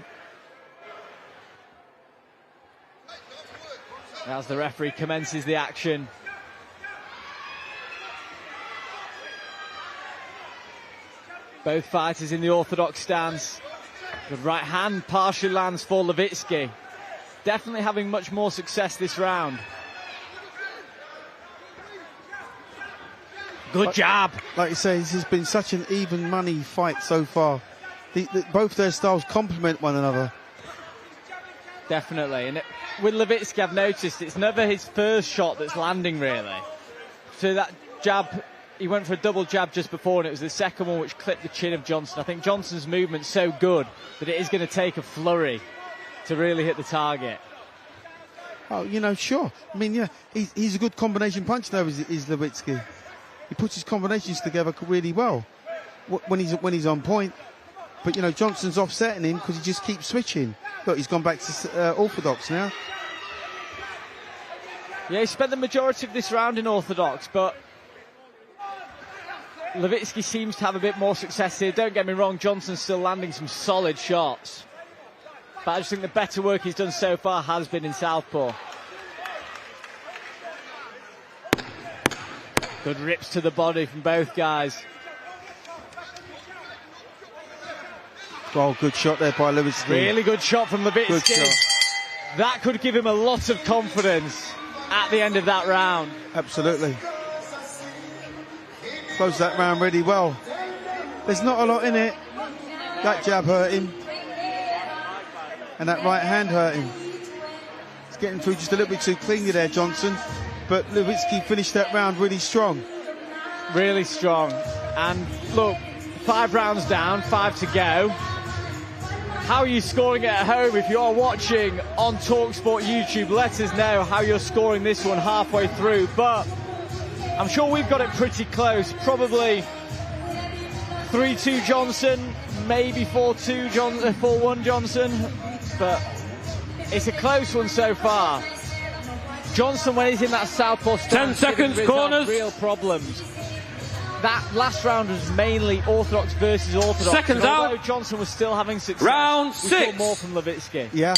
As the referee commences the action. Both fighters in the orthodox stance. Good right hand partially lands for Lewicki. Definitely having much more success this round. Good jab. Like you say, this has been such an even money fight so far. Both their styles complement one another. Definitely. And with Lewicki, I've noticed it's never his first shot that's landing, really. So that jab, he went for a double jab just before, and it was the second one which clipped the chin of Johnson. I think Johnson's movement's so good that it is going to take a flurry to really hit the target. Oh, you know, sure. I mean, yeah, he's a good combination puncher, though, is Lewicki. He puts his combinations together really well when he's on point. But, you know, Johnson's offsetting him because he just keeps switching. Look, he's gone back to orthodox now. Yeah, he spent the majority of this round in orthodox, but Lewicki seems to have a bit more success here. Don't get me wrong, Johnson's still landing some solid shots. But I just think the better work he's done so far has been in southpaw. Good rips to the body from both guys. Oh, good shot there by Lewicki. Really good shot from Lewicki. Good shot. That could give him a lot of confidence at the end of that round. Absolutely. Closed that round really well. There's not a lot in it. That jab hurt him. And that right hand hurt him. He's getting through just a little bit too cleanly there, Johnson. But Lewicki finished that round really strong. Really strong. And look, 5 rounds down, 5 to go. How are you scoring it at home? If you're watching on talkSPORT YouTube, let us know how you're scoring this one halfway through. But I'm sure we've got it pretty close. Probably 3-2 Johnson, maybe 4-1 Johnson. But it's a close one so far. Johnson, when he's in that southpaw stance, 10 seconds, corners. Real problems. That last round was mainly orthodox versus orthodox. Seconds although out. Johnson was still having success. Round 6. We saw more from Lewicki. Yeah.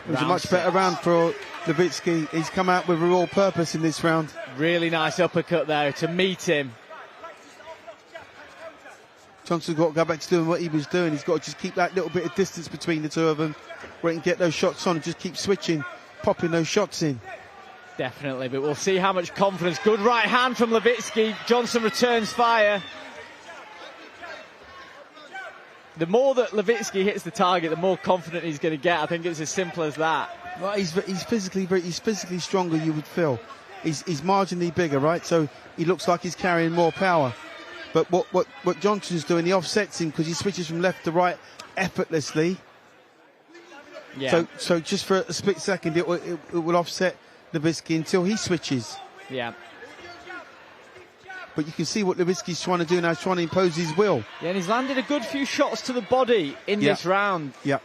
It was a much better round for Lewicki. He's come out with a real purpose in this round. Really nice uppercut there to meet him. Johnson's got to go back to doing what he was doing. He's got to just keep that little bit of distance between the two of them where he can get those shots on and just keep switching, popping those shots in. Definitely, but we'll see how much confidence. Good right hand from Lewicki. Johnson returns fire. The more that Lewicki hits the target, the more confident he's going to get. I think it's as simple as that. Well, he's physically stronger, you would feel. He's marginally bigger, right? So he looks like he's carrying more power. But what Johnson's doing, he offsets him because he switches from left to right effortlessly. Yeah. So just for a split second, it will offset Lewicki until he switches. Yeah. But you can see what Lewicki's trying to do now. He's trying to impose his will. Yeah, and he's landed a good few shots to the body in this round. Yeah.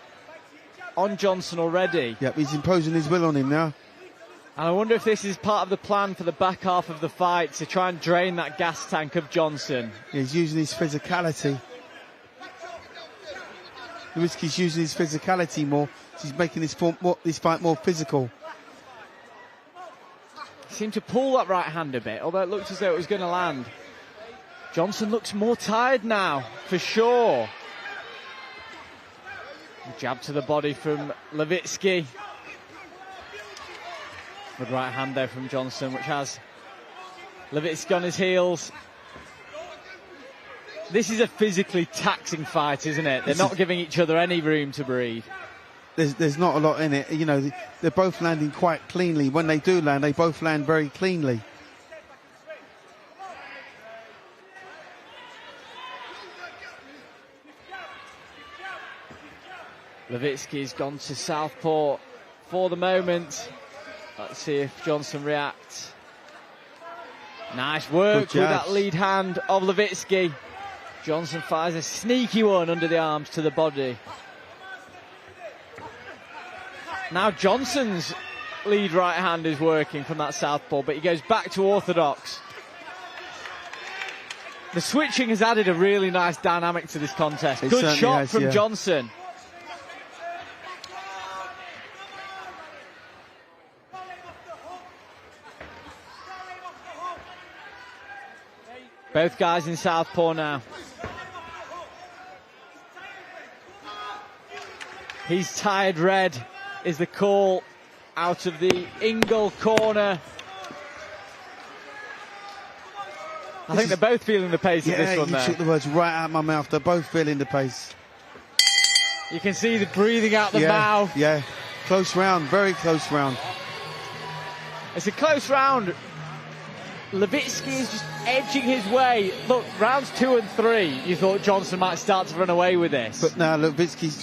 On Johnson already. Yeah, he's imposing his will on him now. And I wonder if this is part of the plan for the back half of the fight, to try and drain that gas tank of Johnson. Yeah, he's using his physicality. Lewicki's using his physicality more. So he's making this fight more physical. Seemed to pull that right hand a bit, although it looked as though it was going to land. Johnson looks more tired now, for sure. Jab to the body from Lewicki. Good right hand there from Johnson, which has Lewicki on his heels. This is a physically taxing fight, isn't it? They're not giving each other any room to breathe. There's not a lot in it. You know, they're both landing quite cleanly. When they do land, they both land very cleanly. Lewicki's gone to southpaw for the moment. Let's see if Johnson reacts. Nice work with jabs. that lead hand of Lewicki. Johnson fires a sneaky one under the arms to the body. Now Johnson's lead right hand is working from that southpaw, but he goes back to orthodox. The switching has added a really nice dynamic to this contest. It Good shot has, from yeah. Johnson. Both guys in southpaw now. He's tied red is the call out of the Ingle corner. I think they're both feeling the pace of this one you there. took the words right out of my mouth. They're both feeling the pace. You can see the breathing out the mouth. Yeah, close round, very close round. It's a close round. Lewicki is just edging his way. Look, rounds 2 and 3, you thought Johnson might start to run away with this. But now Lewicki's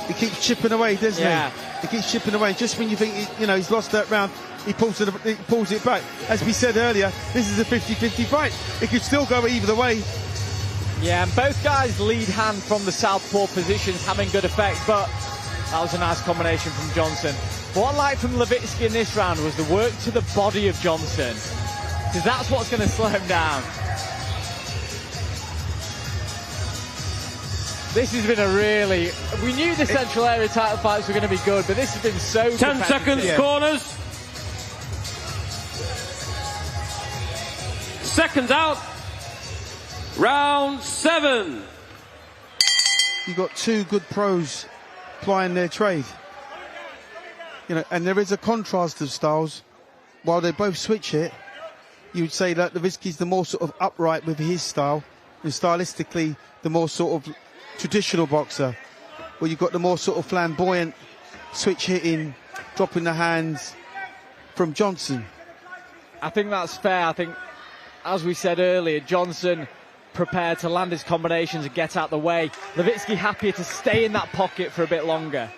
he keeps chipping away, doesn't he? He keeps chipping away. Just when you think he's lost that round, he pulls it back. As we said earlier, this is a 50-50 fight. It could still go either way. Yeah, and both guys lead hand from the southpaw positions, having good effect, but that was a nice combination from Johnson. What I liked from Lewicki in this round was the work to the body of Johnson, because that's what's going to slow him down. This has been a really... We knew the Central Area title fights were going to be good, but this has been so 10 seconds, corners. Seconds out. Round 7. You've got two good pros plying their trade. And there is a contrast of styles. While they both switch it, you would say that Lewicki's the more sort of upright with his style, and stylistically the more sort of traditional boxer. Where you've got the more sort of flamboyant switch hitting, dropping the hands from Johnson. I think that's fair. I think, as we said earlier, Johnson prepared to land his combinations and get out the way. Lewicki happier to stay in that pocket for a bit longer.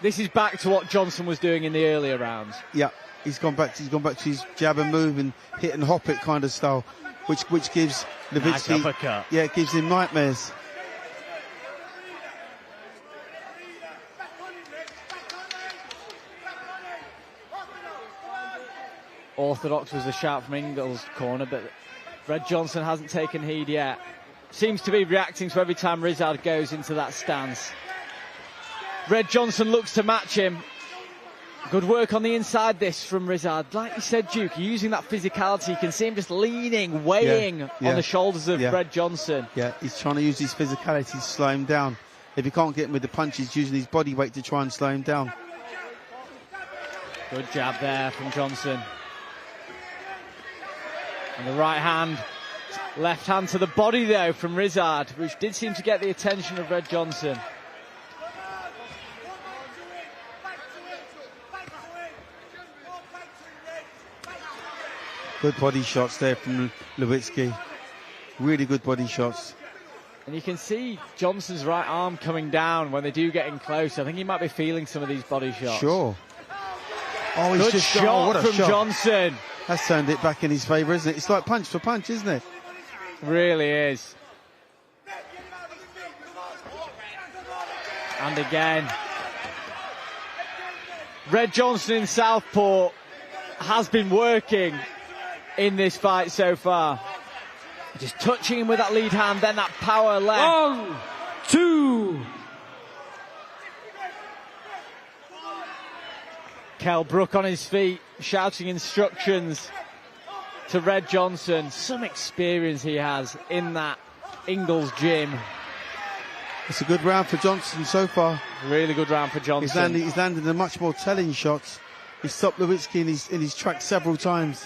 This is back to what Johnson was doing in the earlier rounds. Yeah, he's gone back to his jab and move and hit and hop it kind of style, which gives Lewicki, nice uppercut. Yeah, it gives him nightmares. Orthodox was the shout from Ingle's corner, but Red Johnson hasn't taken heed yet. Seems to be reacting to every time Rizard goes into that stance. Red Johnson looks to match him. Good work on the inside this from Rizard. Like you said, Duke, using that physicality. You can see him just leaning, weighing on the shoulders of Red Johnson. Yeah, he's trying to use his physicality to slow him down. If he can't get him with the punches, using his body weight to try and slow him down. Good jab there from Johnson. And the right hand, left hand to the body though from Rizard, which did seem to get the attention of Red Johnson. Good body shots there from Lewicki. Really good body shots. And you can see Johnson's right arm coming down when they do get in close. I think he might be feeling some of these body shots. Sure. Oh, he's good just shot what a from shot. Johnson. That's turned it back in his favour, isn't it? It's like punch for punch, isn't it? Really is. And again. Red Johnson in southpaw has been working in this fight so far. Just touching him with that lead hand, then that power left. 1, 2. Kell Brook on his feet, shouting instructions to Red Johnson. Some experience he has in that Ingles gym. It's a good round for Johnson so far. Really good round for Johnson. He's landed a much more telling shots. He stopped Lewicki in his track several times.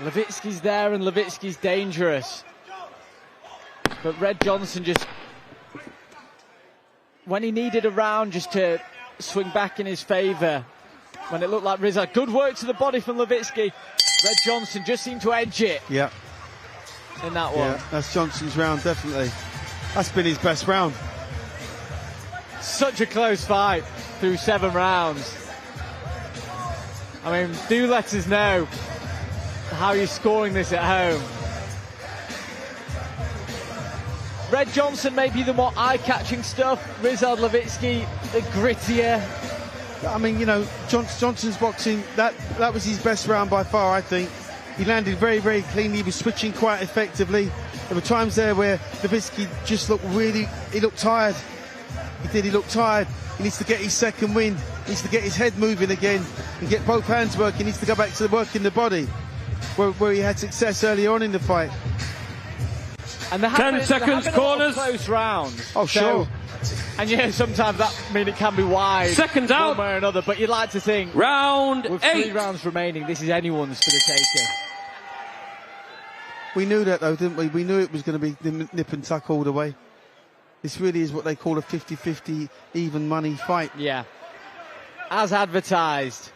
Lewicki's there and Lewicki's dangerous. But Red Johnson just, when he needed a round just to swing back in his favour, when it looked like Rizard. Good work to the body from Lewicki. Red Johnson just seemed to edge it. Yeah. In that one. Yeah, that's Johnson's round, definitely. That's been his best round. Such a close fight through 7 rounds. I mean, do let us know how you're scoring this at home. Red Johnson may be the more eye-catching stuff. Rizard, Lewicki, the grittier. I mean, you know, Johnson's boxing, that was his best round by far, I think. He landed very, very cleanly. He was switching quite effectively. There were times there where Lewicki just looked he looked tired. He looked tired. He needs to get his second win. He needs to get his head moving again and get both hands working. He needs to go back to the work in the body where he had success early on in the fight. And 10 seconds, corners. Close rounds. Oh, sure. And yeah, sometimes that means it can be wide. Seconds out. One way or another, but you'd like to think. Round with 8. 3 rounds remaining, this is anyone's for the taking. We knew that though, didn't we? We knew it was going to be nip and tuck all the way. This really is what they call a 50-50 even money fight. Yeah. As advertised.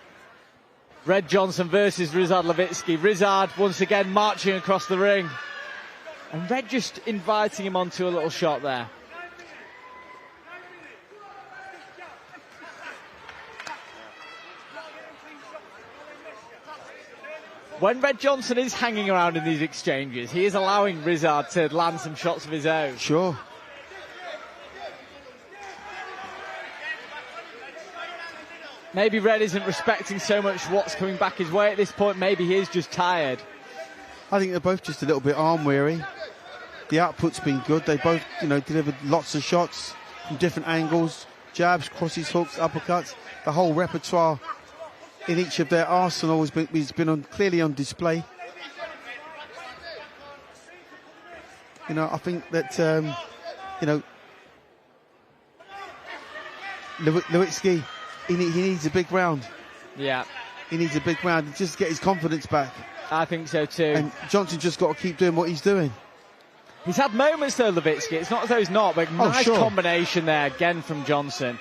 Red Johnson versus Rizard Lewicki. Rizard once again marching across the ring. And Red just inviting him onto a little shot there. When Red Johnson is hanging around in these exchanges, he is allowing Rizard to land some shots of his own. Sure. Maybe Red isn't respecting so much what's coming back his way at this point. Maybe he is just tired. I think they're both just a little bit arm weary. The output's been good. They both, you know, delivered lots of shots from different angles. Jabs, crosses, hooks, uppercuts. The whole repertoire in each of their arsenal has been clearly on display. You know, I think that, you know, Lewicki, he needs a big round. Yeah. He needs a big round to just get his confidence back. I think so too. And Johnson just got to keep doing what he's doing. He's had moments though, Lewicki. It's not as though he's not, but nice sure. combination there again from Johnson.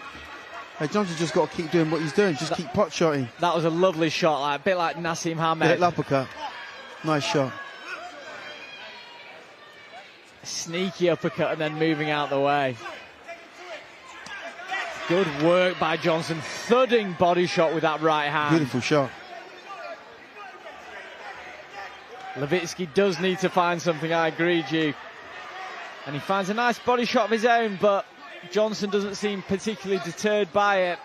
Hey, Johnson just got to keep doing what he's doing. Just keep pot shotting. That was a lovely shot, like a bit like Nassim Hamed. Little uppercut. Nice shot. Sneaky uppercut and then moving out the way. Good work by Johnson. Thudding body shot with that right hand. Beautiful shot. Lewicki does need to find something, I agree, Duke. And he finds a nice body shot of his own, but Johnson doesn't seem particularly deterred by it.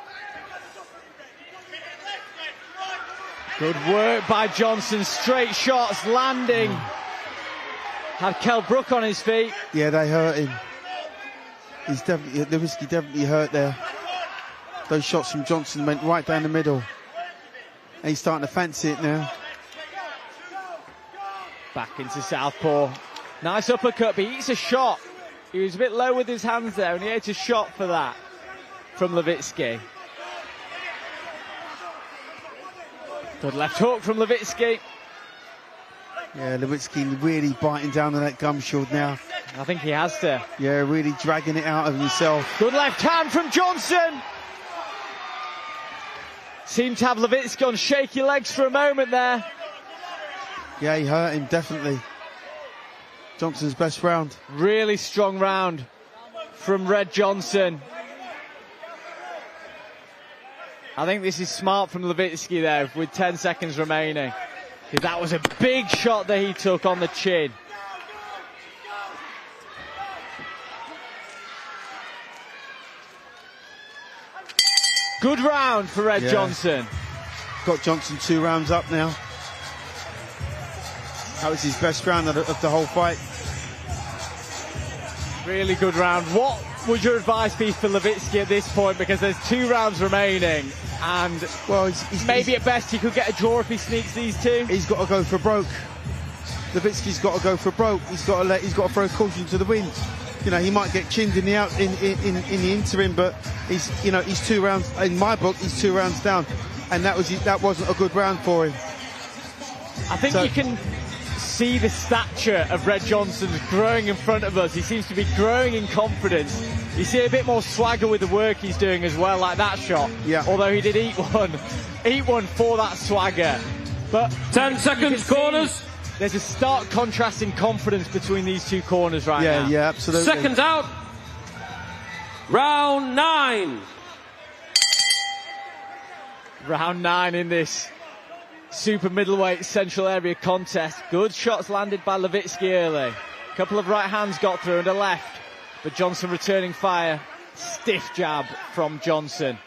Good work by Johnson. Straight shots landing. Had Kell Brook on his feet. Yeah, they hurt him. Lewicki definitely hurt there. Those shots from Johnson went right down the middle. And he's starting to fancy it now. Back into southpaw. Nice uppercut, but he eats a shot. He was a bit low with his hands there, and he ate a shot for that from Lewicki. Good left hook from Lewicki. Yeah, Lewicki really biting down on that gum shield now. I think he has to. Yeah, really dragging it out of himself. Good left hand from Johnson. Seemed to have Lewicki on shaky legs for a moment there. Yeah, he hurt him, definitely. Johnson's best round. Really strong round from Red Johnson. I think this is smart from Lewicki there with 10 seconds remaining. That was a big shot that he took on the chin. Good round for Red Johnson. Got Johnson 2 rounds up now. That was his best round of the whole fight. Really good round. What would your advice be for Lewicki at this point? Because there's 2 rounds remaining, and well, maybe at best he could get a draw if he sneaks these 2. He's got to go for broke. Lewicki's got to go for broke. He's got to throw caution to the wind. You know, he might get chinned in the interim, but he's 2 rounds in my book. He's 2 rounds down, and that wasn't a good round for him. I think you can see the stature of Red Johnson growing in front of us. He seems to be growing in confidence. You see a bit more swagger with the work he's doing as well, like that shot. Yeah. Although he did eat one for that swagger. But 10 seconds, corners. There's a stark contrast in confidence between these 2 corners right now. Yeah, absolutely. Seconds out. Round 9. Round 9 in this super middleweight central area contest. Good shots landed by Lewicki early. A couple of right hands got through and a left, but Johnson returning fire. Stiff jab from Johnson.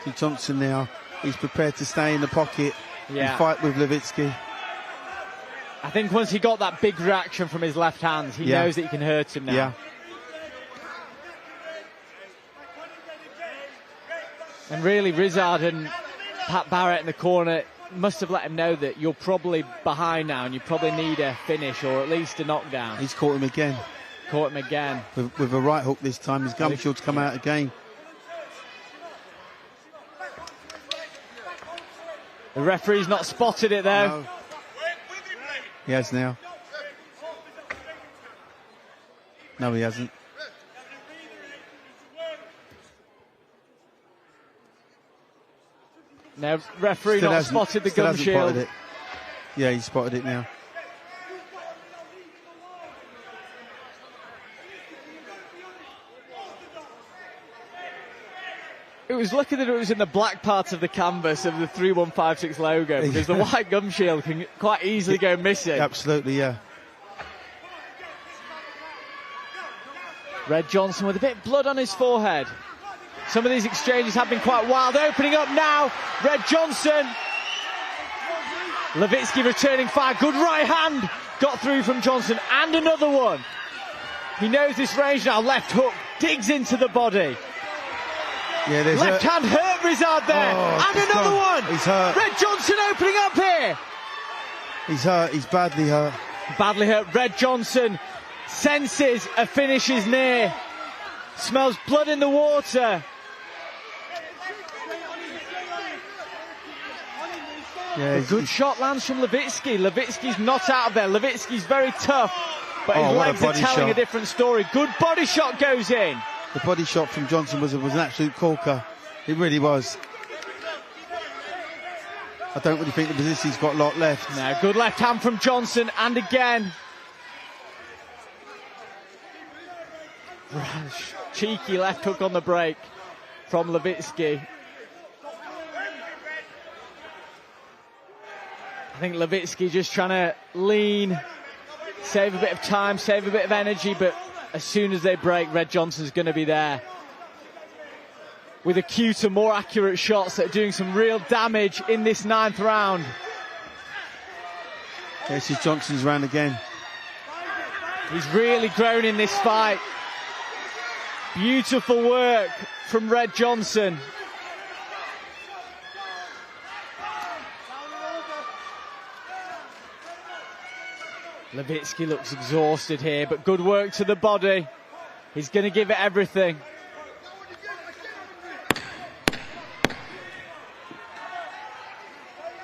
See Johnson now, he's prepared to stay in the pocket and fight with Lewicki. I think once he got that big reaction from his left hand, he knows that he can hurt him now. Yeah. And really, Rizard and Pat Barrett in the corner must have let him know that you're probably behind now and you probably need a finish or at least a knockdown. He's caught him again. Caught him again. With a right hook this time. His gum shield's come out again. The referee's not spotted it though. No. He has now. No, he hasn't. No, referee not spotted the gum shield. It. Yeah, he spotted it now. It was lucky that it was in the black part of the canvas of the 3156 logo, because the white gum shield can quite easily go missing. Absolutely, yeah. Red Johnson with a bit of blood on his forehead. Some of these exchanges have been quite wild. Opening up now, Red Johnson. Lewicki returning fire. Good right hand got through from Johnson, and another one. He knows this range now. Left hook digs into the body. Yeah, there's left hand hurt Rizard there, and another one. He's hurt. Red Johnson opening up here. He's hurt. He's badly hurt. Badly hurt. Red Johnson senses a finish is near. Smells blood in the water. Yeah, a good shot lands from Lewicki. Lewicki's not out of there. Lewicki's very tough, but his legs are telling a different story. Good body shot goes in. The body shot from Johnson was an absolute corker. It really was. I don't really think the Lewicki's got a lot left. No, good left hand from Johnson, and again. Cheeky left hook on the break from Lewicki. I think Lewicki just trying to lean, save a bit of time, save a bit of energy, but as soon as they break, Red Johnson's going to be there with acuter, more accurate shots that are doing some real damage in this 9th round. This is Johnson's round again. He's really grown in this fight. Beautiful work from Red Johnson. Lewicki looks exhausted here, but good work to the body. He's going to give it everything.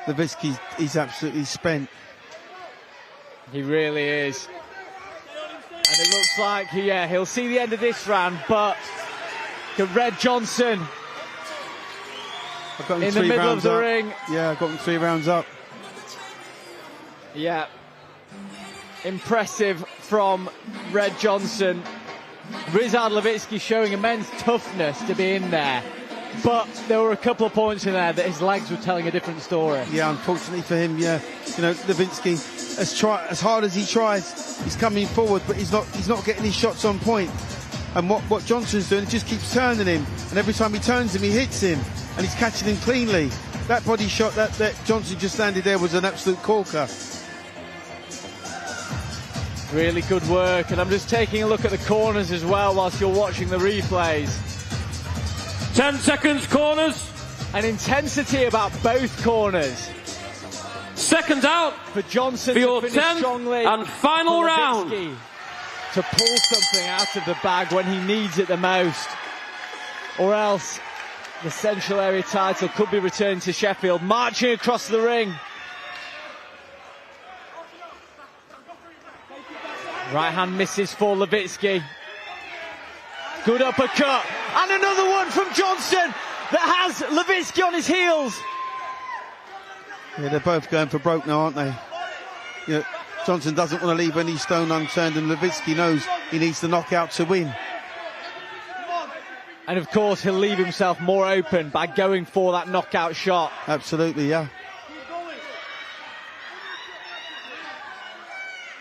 Lewicki, he's absolutely spent. He really is. And it looks like, he'll see the end of this round, but the Red Johnson I've got him in the middle of the ring. Yeah, I've got him 3 rounds up. Yeah. Impressive from Red Johnson. Rizard Lewicki showing immense toughness to be in there. But there were a couple of points in there that his legs were telling a different story. Yeah, unfortunately for him, yeah. You know, Lewicki, as hard as he tries, he's coming forward, but he's not getting his shots on point. And what Johnson's doing, it just keeps turning him. And every time he turns him, he hits him. And he's catching him cleanly. That body shot that Johnson just landed there was an absolute corker. Really good work, and I'm just taking a look at the corners as well whilst you're watching the replays. 10 seconds, corners. An intensity about both corners. Seconds out for Johnson for your to finish 10th strongly and final round. To pull something out of the bag when he needs it the most. Or else the Central Area title could be returned to Sheffield. Marching across the ring. Right hand misses for Lewicki. Good uppercut. And another one from Johnson that has Lewicki on his heels. Yeah, they're both going for broke now, aren't they? you know, Johnson doesn't want to leave any stone unturned, and Lewicki knows he needs the knockout to win. And of course, he'll leave himself more open by going for that knockout shot. Absolutely, yeah.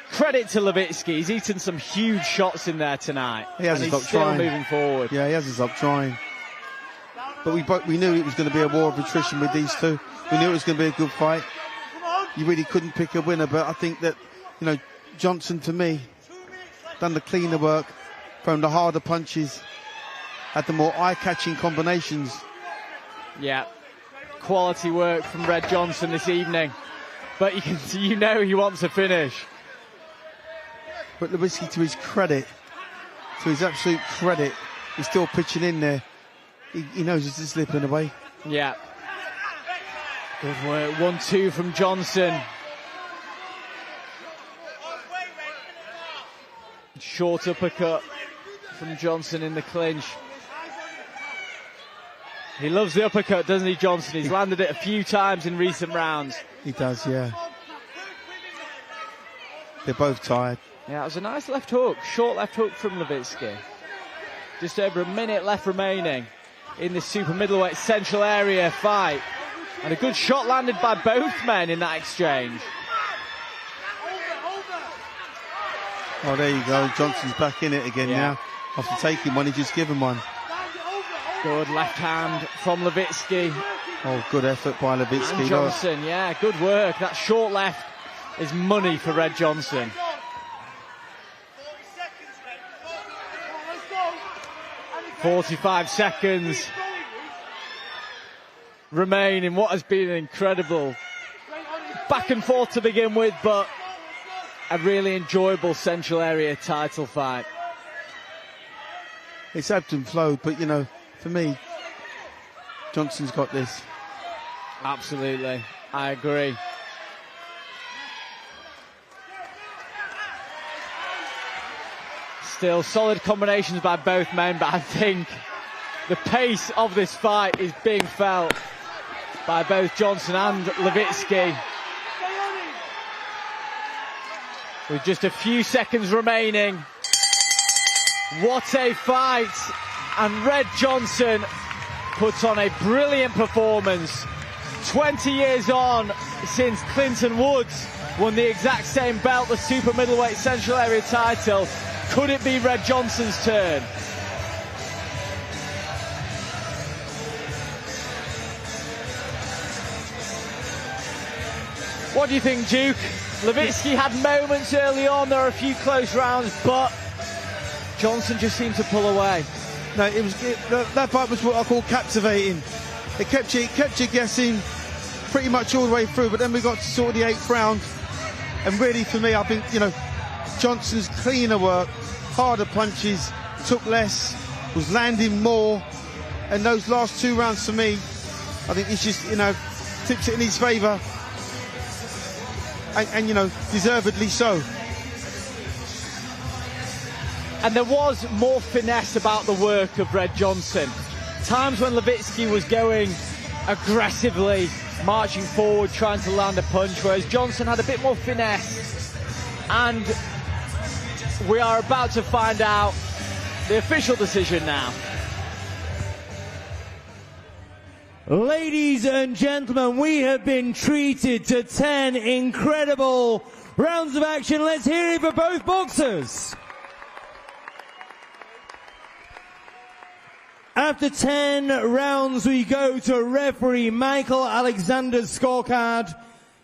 Credit to Lewicki, he's eaten some huge shots in there tonight. He hasn't stopped trying. Moving forward. Yeah, he hasn't stopped trying. But we knew it was going to be a war of attrition with these two. We knew it was going to be a good fight. You really couldn't pick a winner, but I think that, you know, Johnson, for me, done the cleaner work, thrown the harder punches, had the more eye-catching combinations. Yeah, quality work from Red Johnson this evening. But you know he wants a finish. But Lewicki, to his credit, to his absolute credit, he's still pitching in there. He knows he's just slipping away. Yeah. Good work. 1-2 from Johnson. Short uppercut from Johnson in the clinch. He loves the uppercut, doesn't he, Johnson? He's landed it a few times in recent rounds. He does, yeah. They're both tired. Yeah, it was a nice left hook, short left hook from Lewicki. Just over a minute left remaining in this super middleweight central area fight. And a good shot landed by both men in that exchange. Oh, there you go. Johnson's back in it again now. After taking one, he just given one. Good left hand from Lewicki. Oh, good effort by Lewicki. And Johnson, yeah, good work. That short left is money for Red Johnson. 45 seconds remain in what has been an incredible back and forth to begin with, but a really enjoyable central area title fight. It's ebbed and flowed, but, you know, for me, Johnson's got this. Absolutely, I agree. Still solid combinations by both men, but I think the pace of this fight is being felt by both Johnson and Lewicki. With just a few seconds remaining. What a fight! And Red Johnson puts on a brilliant performance. 20 years on since Clinton Woods won the exact same belt, the super middleweight central area title. Could it be Red Johnson's turn? What do you think, Duke? Lewicki had moments early on, there were a few close rounds, but Johnson just seemed to pull away. No, that fight was what I call captivating. It kept you guessing pretty much all the way through, but then we got to sort of the 8th round, and really for me, I think, you know, Johnson's cleaner work, harder punches, took less, was landing more, and those last 2 rounds for me, I think it's just, you know, tips it in his favour, and you know, deservedly so. And there was more finesse about the work of Red Johnson. Times when Lewicki was going aggressively, marching forward, trying to land a punch, whereas Johnson had a bit more finesse. And we are about to find out the official decision now. Ladies and gentlemen, we have been treated to 10 incredible rounds of action. Let's hear it for both boxers. After 10 rounds, we go to referee Michael Alexander's scorecard.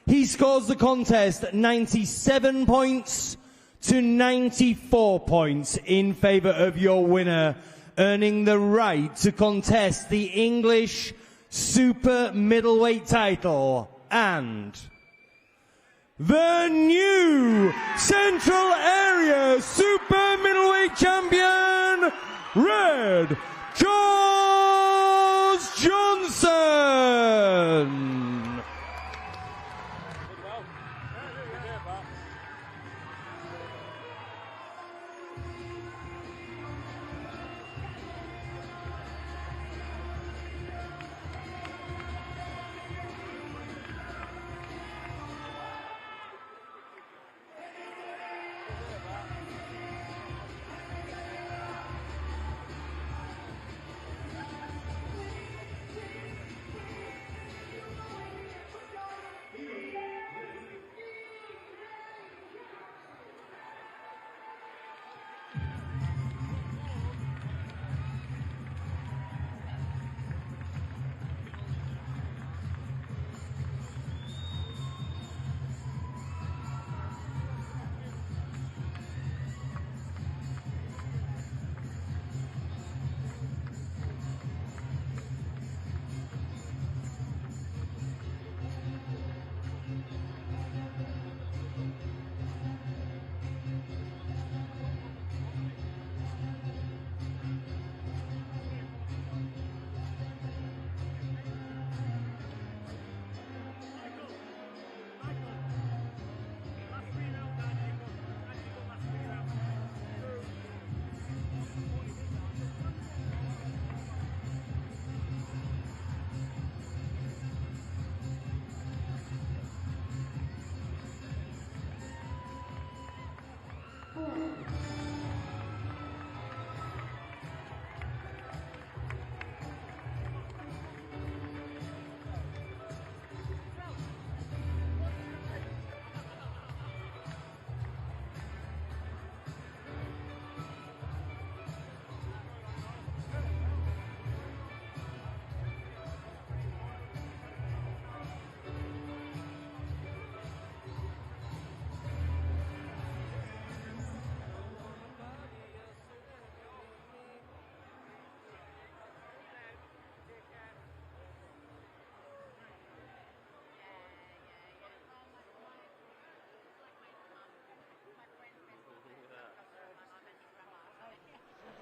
He scores the contest 97 points to 94 points in favour of your winner, earning the right to contest the English super middleweight title and the new Central Area Super Middleweight Champion, Red Johnson.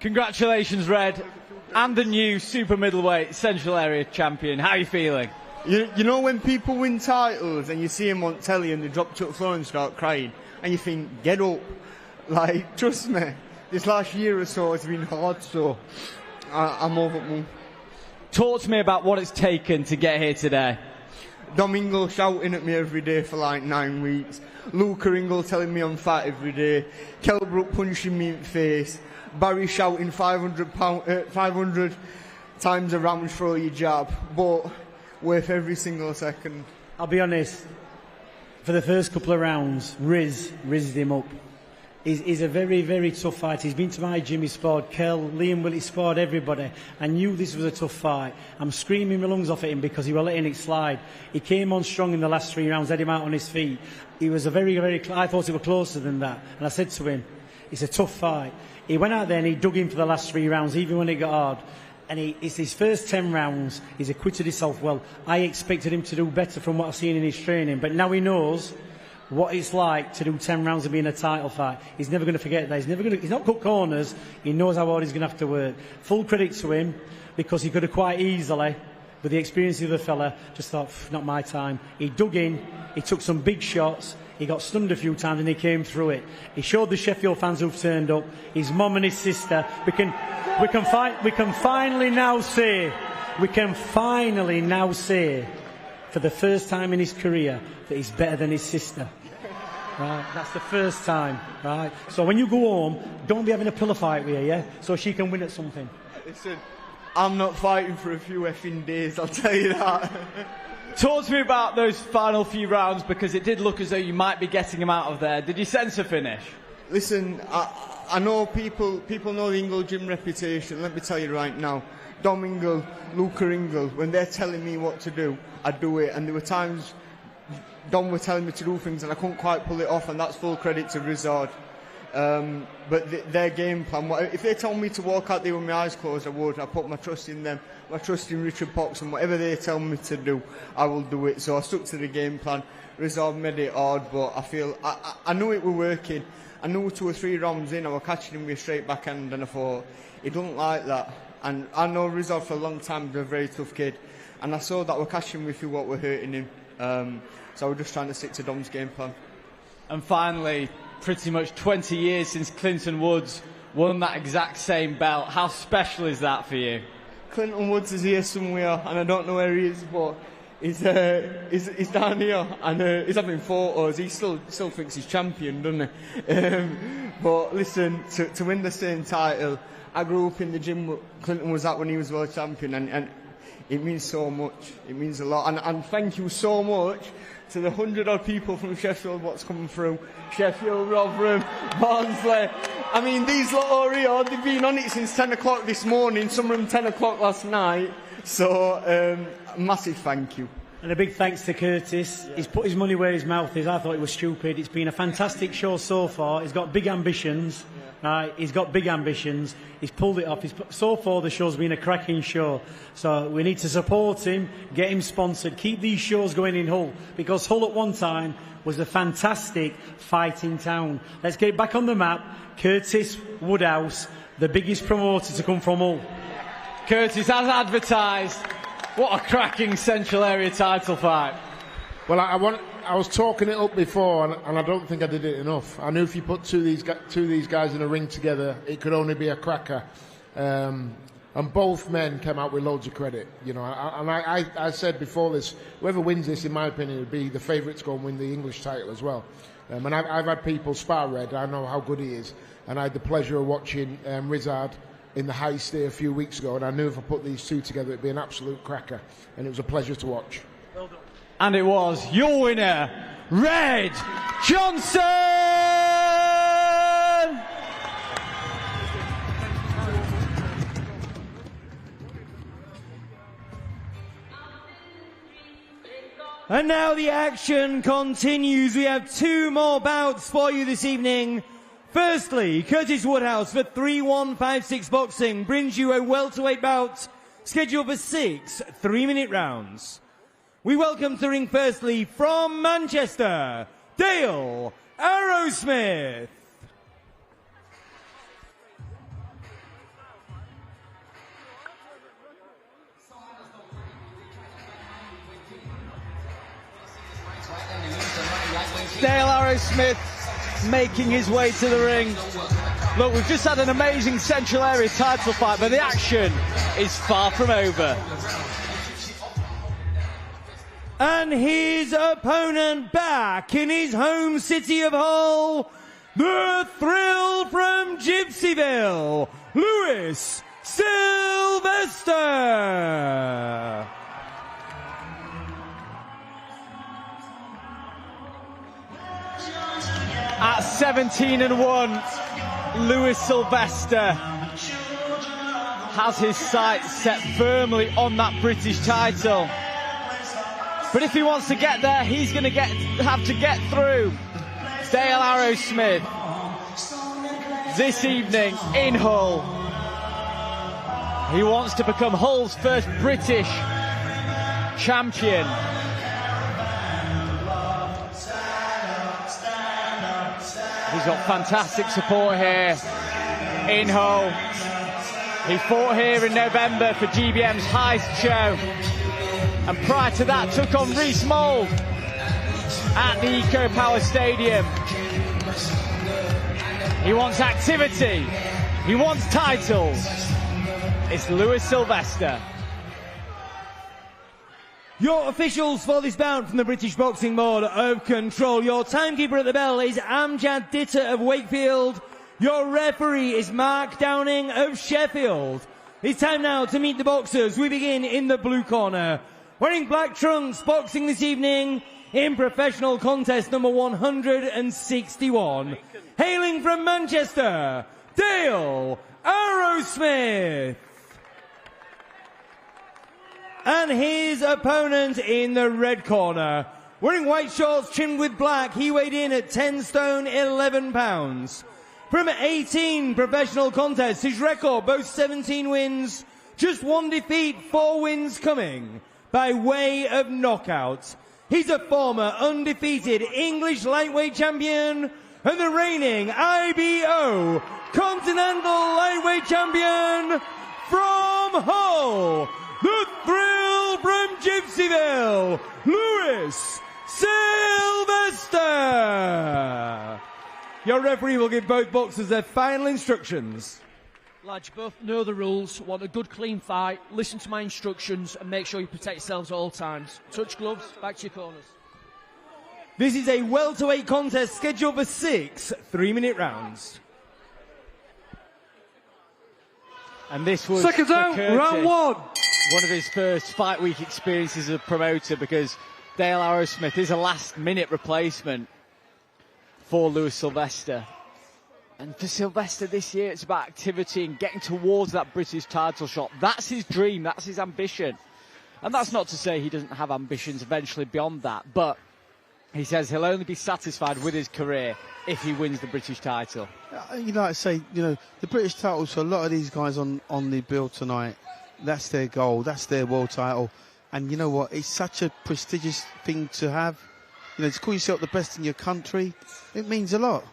Congratulations, Red, and the new super middleweight Central Area champion. How are you feeling? You know when people win titles and you see them on telly and they drop to the floor and start crying, and you think, get up. Like, trust me, this last year or so has been hard, so I'm over the moon. Talk to me about what it's taken to get here today. Domingo shouting at me every day for like 9 weeks. Luca Ingle telling me I'm fat every day. Kelbrook punching me in the face. Barry shouting 500 times a round throw your jab. But worth every single second. I'll be honest, for the first couple of rounds, Rizzed him up. He's a very, very tough fight. He's been to my gym, he sparred Kel, Liam Willie sparred everybody. I knew this was a tough fight. I'm screaming my lungs off at him because he was letting it slide. He came on strong in the last 3 rounds, had him out on his feet. He was a very, very, I thought it was closer than that. And I said to him, it's a tough fight. He went out there and he dug in for the last 3 rounds, even when it got hard. And it's his first 10 rounds, he's acquitted himself well. I expected him to do better from what I've seen in his training, but now he knows what it's like to do 10 rounds and be in a title fight. He's never going to forget that. He's not cut corners. He knows how hard he's going to have to work. Full credit to him, because he could have quite easily, with the experience of the fella, just thought, not my time. He dug in, he took some big shots, he got stunned a few times and he came through it. He showed the Sheffield fans who've turned up, his mum and his sister. We can finally now say, for the first time in his career, that he's better than his sister. Right, that's the first time, right? So when you go home, don't be having a pillow fight with her, yeah? So she can win at something. Listen, I'm not fighting for a few effing days, I'll tell you that. Talk to me about those final few rounds, because it did look as though you might be getting him out of there. Did you sense a finish? Listen, I know people know the Ingle gym reputation. Let me tell you right now, Dom Ingle, Luca Ingle, when they're telling me what to do, I do it. And there were times Dom were telling me to do things and I couldn't quite pull it off, and that's full credit to Rizard. But their game plan, if they told me to walk out there with my eyes closed, I would. I put my trust in them, my trust in Richard Potts, and whatever they tell me to do, I will do it. So I stuck to the game plan. Rizard made it hard, but I knew it were working. I knew 2 or 3 rounds in, I was catching him with a straight backhand, and I thought, he don't like that. And I know Rizard for a long time, he's a very tough kid. And I saw that we're catching him with what we're hurting him. So we're just trying to stick to Dom's game plan. And finally, pretty much 20 years since Clinton Woods won that exact same belt. How special is that for you? Clinton Woods is here somewhere, and I don't know where he is, but he's down here, and he's having photos. He still thinks he's champion, doesn't he? But listen, to win the same title, I grew up in the gym Clinton was at when he was world champion, and it means so much. It means a lot, and thank you so much to the 100-odd people from Sheffield what's coming through. Sheffield, Rotherham, Barnsley. I mean, these lot are here, they've been on it since 10 o'clock this morning, some of them 10 o'clock last night. So, massive thank you. And a big thanks to Curtis. He's put his money where his mouth is. I thought it was stupid. It's been a fantastic show so far. He's got big ambitions. He's got big ambitions. He's pulled it off. So far, the show's been a cracking show. So we need to support him, get him sponsored, keep these shows going in Hull, because Hull at one time was a fantastic fighting town. Let's get it back on the map. Curtis Woodhouse, the biggest promoter to come from Hull. Curtis, as advertised, what a cracking Central Area title fight. Well, I was talking it up before, and I don't think I did it enough. I knew if you put two of these guys in a ring together, it could only be a cracker. And both men came out with loads of credit, you know. And I said before this, whoever wins this, in my opinion, would be the favourite to go and win the English title as well. And I've had people spar Red. I know how good he is, and I had the pleasure of watching Rizard in the high stay a few weeks ago, and I knew if I put these two together, it'd be an absolute cracker, and it was a pleasure to watch. Well done. And it was your winner, Red Johnson! And now the action continues. We have 2 more bouts for you this evening. Firstly, Curtis Woodhouse for 3156 Boxing brings you a welterweight bout scheduled for 6 3-minute rounds. We welcome to the ring firstly from Manchester, Dale Arrowsmith. Dale Arrowsmith making his way to the ring. Look, we've just had an amazing Central Area title fight, but the action is far from over. And his opponent back in his home city of Hull, the thrill from Gypsyville, Lewis Sylvester. At 17-1, Lewis Sylvester has his sights set firmly on that British title. But if he wants to get there, he's going to have to get through Dale Arrowsmith this evening in Hull. He wants to become Hull's first British champion. He's got fantastic support here in Hull. He fought here in November for GBM's Heist show. And prior to that, took on Rhys Mould at the Eco Power Stadium. He wants activity. He wants titles. It's Lewis Sylvester. Your officials for this bout from the British Boxing Board of Control. Your timekeeper at the bell is Amjad Ditter of Wakefield. Your referee is Mark Downing of Sheffield. It's time now to meet the boxers. We begin in the blue corner. Wearing black trunks, boxing this evening in professional contest number 161. Hailing from Manchester, Dale Arrowsmith. And his opponent in the red corner, wearing white shorts trimmed with black, he weighed in at 10 stone 11 pounds. From 18 professional contests, his record boasts 17 wins, just 1 defeat, 4 wins coming by way of knockout. He's a former undefeated English lightweight champion and the reigning IBO Continental Lightweight Champion from Hull. The thrill from Gypsyville, Lewis Sylvester. Your referee will give both boxers their final instructions. Lads, you both know the rules, want a good clean fight, listen to my instructions and make sure you protect yourselves at all times. Touch gloves, back to your corners. This is a welterweight contest scheduled for 6 3-minute rounds. And this was Seconds out, round 1. One of his first fight week experiences as a promoter, because Dale Arrowsmith is a last-minute replacement for Lewis Sylvester. And for Sylvester this year, it's about activity and getting towards that British title shot. That's his dream, that's his ambition. And that's not to say he doesn't have ambitions eventually beyond that, but he says he'll only be satisfied with his career if he wins the British title. You know, like I say, you know, the British titles for a lot of these guys on the bill tonight, that's their goal, that's their world title. And you know what, it's such a prestigious thing to have. You know, to call yourself the best in your country, it means a lot.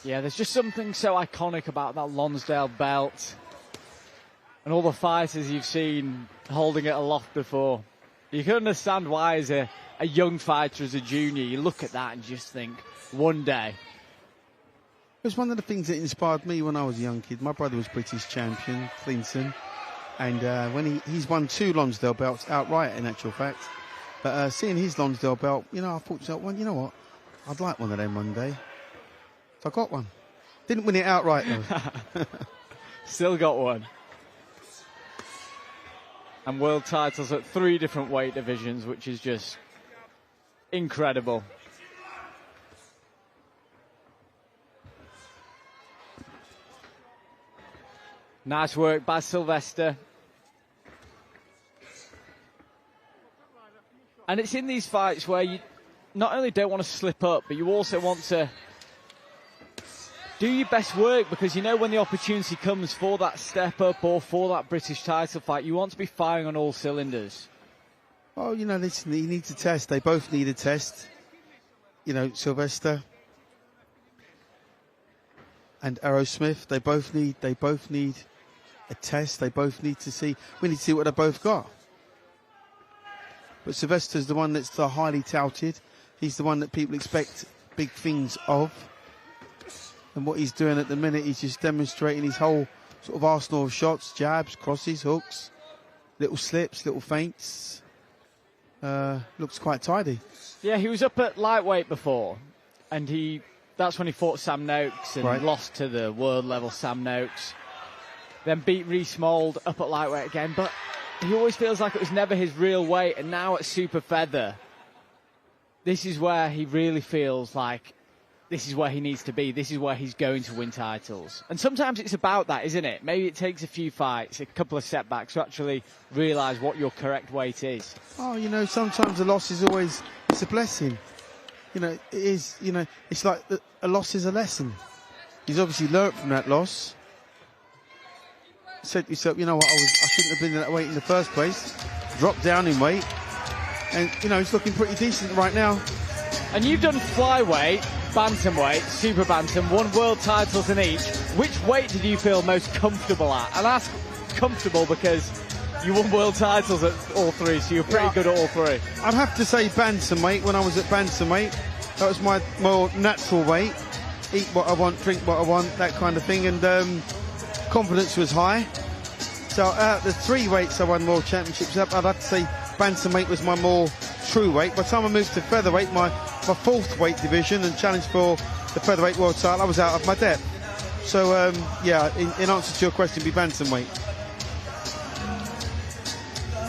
Yeah, there's just something so iconic about that Lonsdale belt. And all the fighters you've seen holding it aloft before. You can understand why, as a young fighter, as a junior, you look at that and just think, one day. It was one of the things that inspired me when I was a young kid. My brother was British champion, Clinton, and when he's won 2 Lonsdale belts outright, in actual fact. But seeing his Lonsdale belt, you know, I thought to myself, well, you know what, I'd like one of them one day. So I got one. Didn't win it outright though. Still got one. And world titles at 3 different weight divisions, which is just incredible. Nice work by Sylvester. And it's in these fights where you not only don't want to slip up, but you also want to do your best work, because you know when the opportunity comes for that step up or for that British title fight, you want to be firing on all cylinders. Oh, you know, listen, you need to test. They both need a test. You know, Sylvester and Arrowsmith, they both need a test. They both need to see. We need to see what they both got. But Sylvester's the one that's the highly touted. He's the one that people expect big things of. And what he's doing at the minute, he's just demonstrating his whole sort of arsenal of shots, jabs, crosses, hooks, little slips, little feints. Looks quite tidy. Yeah, he was up at lightweight before, and that's when he fought Sam Noakes and lost to the world level Sam Noakes. Then beat Reece Mould up at lightweight again, but he always feels like it was never his real weight, and now at super feather, this is where he really feels like this is where he needs to be. This is where he's going to win titles. And sometimes it's about that, isn't it? Maybe it takes a few fights, a couple of setbacks to actually realise what your correct weight is. Oh, you know, sometimes a loss is always, it's a blessing. You know, it is, you know, it's like a loss is a lesson. He's obviously learnt from that loss. Said to yourself, you know what, I shouldn't have been that weight in the first place. Dropped down in weight. And, you know, he's looking pretty decent right now. And you've done flyweight, bantamweight, super bantam, won world titles in each. Which weight did you feel most comfortable at? And I ask comfortable because you won world titles at all three, so you're pretty good at all three. I'd have to say bantamweight. When I was at bantamweight, that was my more natural weight. Eat what I want, drink what I want, that kind of thing. And confidence was high. So out of the three weights I won world championships up, I'd have to say bantamweight was my more true weight. By the time I moved to featherweight, my fourth weight division, and challenged for the featherweight world title, I was out of my depth. So yeah, in answer to your question, be bantamweight.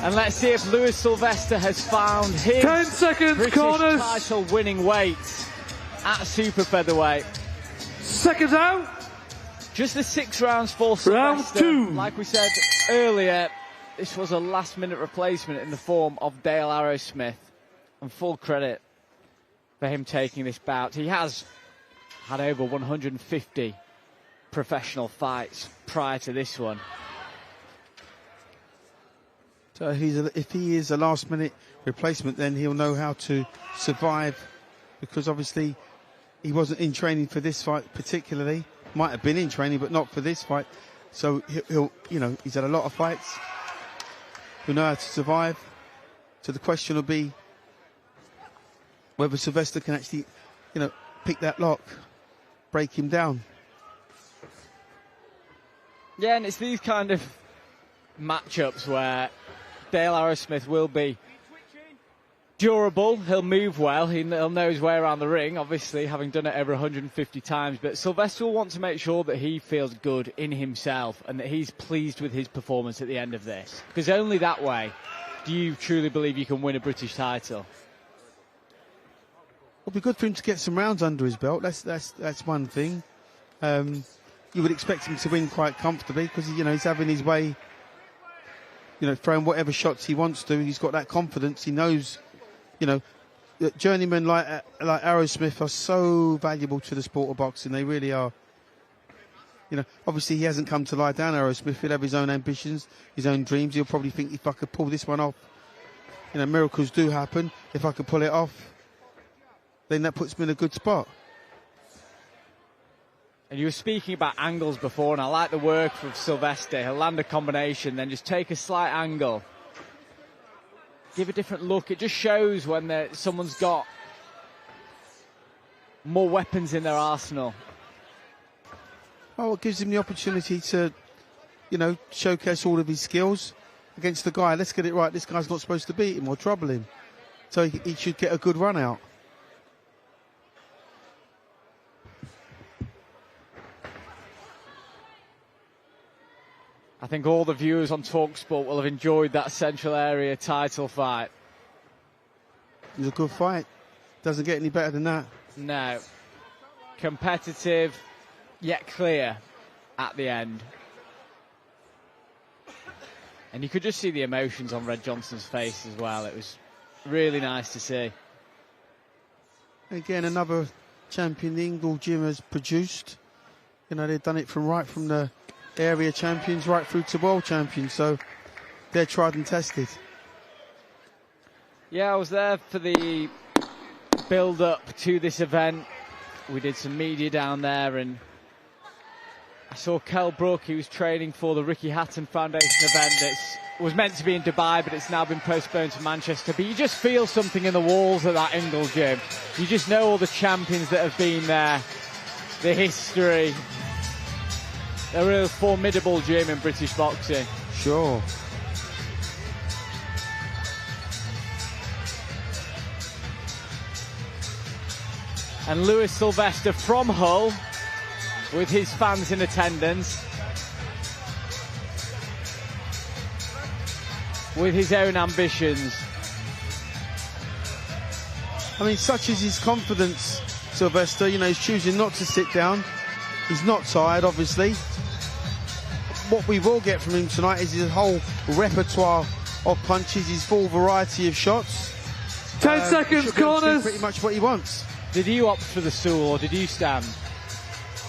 And let's see if Lewis Sylvester has found his 10 seconds, British corners. title winning weight at super featherweight. Seconds out. Just the 6 rounds for Sylvester. Round 2. Like we said earlier, this was a last-minute replacement in the form of Dale Arrowsmith. And full credit for him taking this bout. He has had over 150 professional fights prior to this one. So if he is a last-minute replacement, then he'll know how to survive, because obviously he wasn't in training for this fight particularly. Might have been in training, but not for this fight. So he'll, you know, he's had a lot of fights. He'll know how to survive. So the question will be whether Sylvester can actually, you know, pick that lock, break him down. Yeah, and it's these kind of matchups where Dale Arrowsmith will be durable, he'll move well, he'll know his way around the ring, obviously, having done it over 150 times, but Sylvester will want to make sure that he feels good in himself and that he's pleased with his performance at the end of this. Because only that way do you truly believe you can win a British title. It'll be good for him to get some rounds under his belt, that's one thing. You would expect him to win quite comfortably because, you know, he's having his way, you know, throwing whatever shots he wants to. He's got that confidence, he knows. You know, journeymen like Arrowsmith are so valuable to the sport of boxing. They really are. You know, obviously he hasn't come to lie down, Arrowsmith. He'll have his own ambitions, his own dreams. He'll probably think, if I could pull this one off, you know, miracles do happen. If I could pull it off, then that puts me in a good spot. And you were speaking about angles before, and I like the work of Sylvester. He'll land a combination, then just take a slight angle. Give a different look. It just shows when someone's got more weapons in their arsenal. Oh, it gives him the opportunity to, you know, showcase all of his skills against the guy. Let's get it right. This guy's not supposed to beat him or trouble him. So he should get a good run out. I think all the viewers on talkSPORT will have enjoyed that Central Area title fight. It was a good fight. Doesn't get any better than that. No. Competitive, yet clear at the end. And you could just see the emotions on Red Johnson's face as well. It was really nice to see. Again, another champion the Ingle Gym has produced. You know, they've done it right from the area champions right through to world champions, so they're tried and tested. Yeah, I was there for the build-up to this event. We did some media down there, and I saw Kell Brook, he was training for the Ricky Hatton Foundation event that's was meant to be in Dubai, but it's now been postponed to Manchester. But you just feel something in the walls of that Ingle gym. You just know all the champions that have been there, the history. A real formidable gym in British boxing. Sure. And Lewis Sylvester from Hull, with his fans in attendance, with his own ambitions. I mean, such is his confidence, Sylvester. You know, he's choosing not to sit down. He's not tired, obviously. What we will get from him tonight is his whole repertoire of punches, his full variety of shots. 10 seconds, corners. Pretty much what he wants. Did you opt for the stool or did you stand?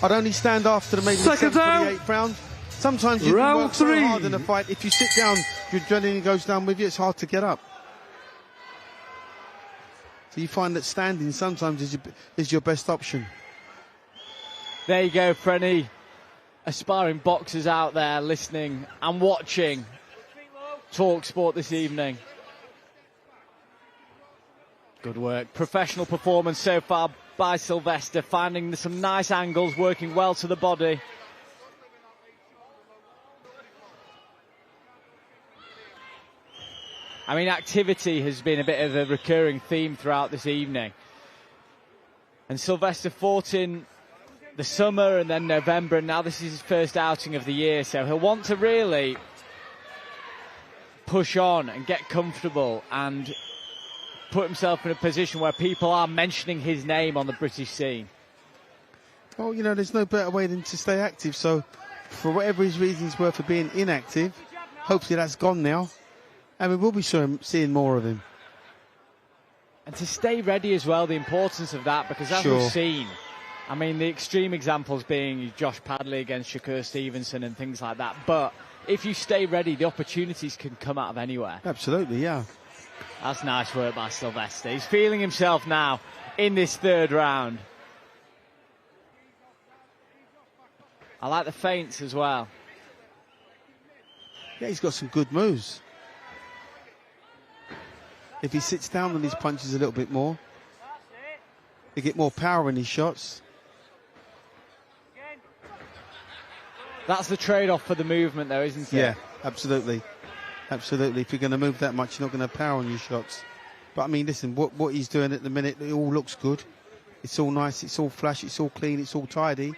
I'd only stand after the maybe the 7th or the 8th round. Sometimes you can work so hard in a fight. If you sit down, your adrenaline goes down with you. It's hard to get up. So you find that standing sometimes is your best option. There you go for any aspiring boxers out there listening and watching talkSPORT this evening. Good work. Professional performance so far by Sylvester, finding some nice angles, working well to the body. I mean, activity has been a bit of a recurring theme throughout this evening. And Sylvester fought in the summer and then November, and now this is his first outing of the year, so he'll want to really push on and get comfortable and put himself in a position where people are mentioning his name on the British scene. Well, you know, there's no better way than to stay active, so for whatever his reasons were for being inactive, hopefully that's gone now, and we will be seeing more of him. And to stay ready as well, the importance of that, because as we've seen, I mean, the extreme examples being Josh Padley against Shakur Stevenson and things like that, but if you stay ready, the opportunities can come out of anywhere. Absolutely, yeah. That's nice work by Sylvester. He's feeling himself now in this third round. I like the feints as well. Yeah, he's got some good moves. If he sits down on his punches a little bit more, he get more power in his shots. That's the trade-off for the movement, though, isn't it? Yeah, absolutely. Absolutely. If you're going to move that much, you're not going to have power on your shots. But, I mean, listen, what he's doing at the minute, it all looks good. It's all nice, it's all flash, it's all clean, it's all tidy.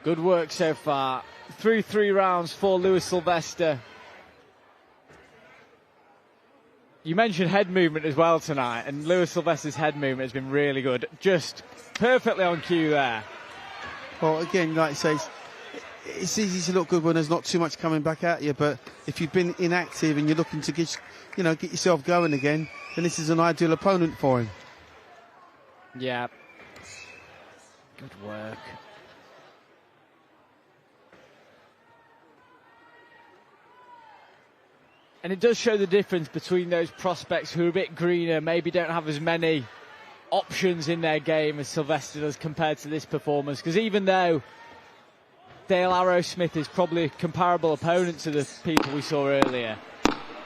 Good work so far. Through 3 rounds for Lewis Sylvester. You mentioned head movement as well tonight, and Lewis Sylvester's head movement has been really good. Just perfectly on cue there. Well, again, like I say, it's easy to look good when there's not too much coming back at you, but if you've been inactive and you're looking to get yourself going again, then this is an ideal opponent for him. Yeah. Good work. And it does show the difference between those prospects who are a bit greener, maybe don't have as many options in their game as Sylvester does compared to this performance. Because even though Dale Arrowsmith is probably a comparable opponent to the people we saw earlier,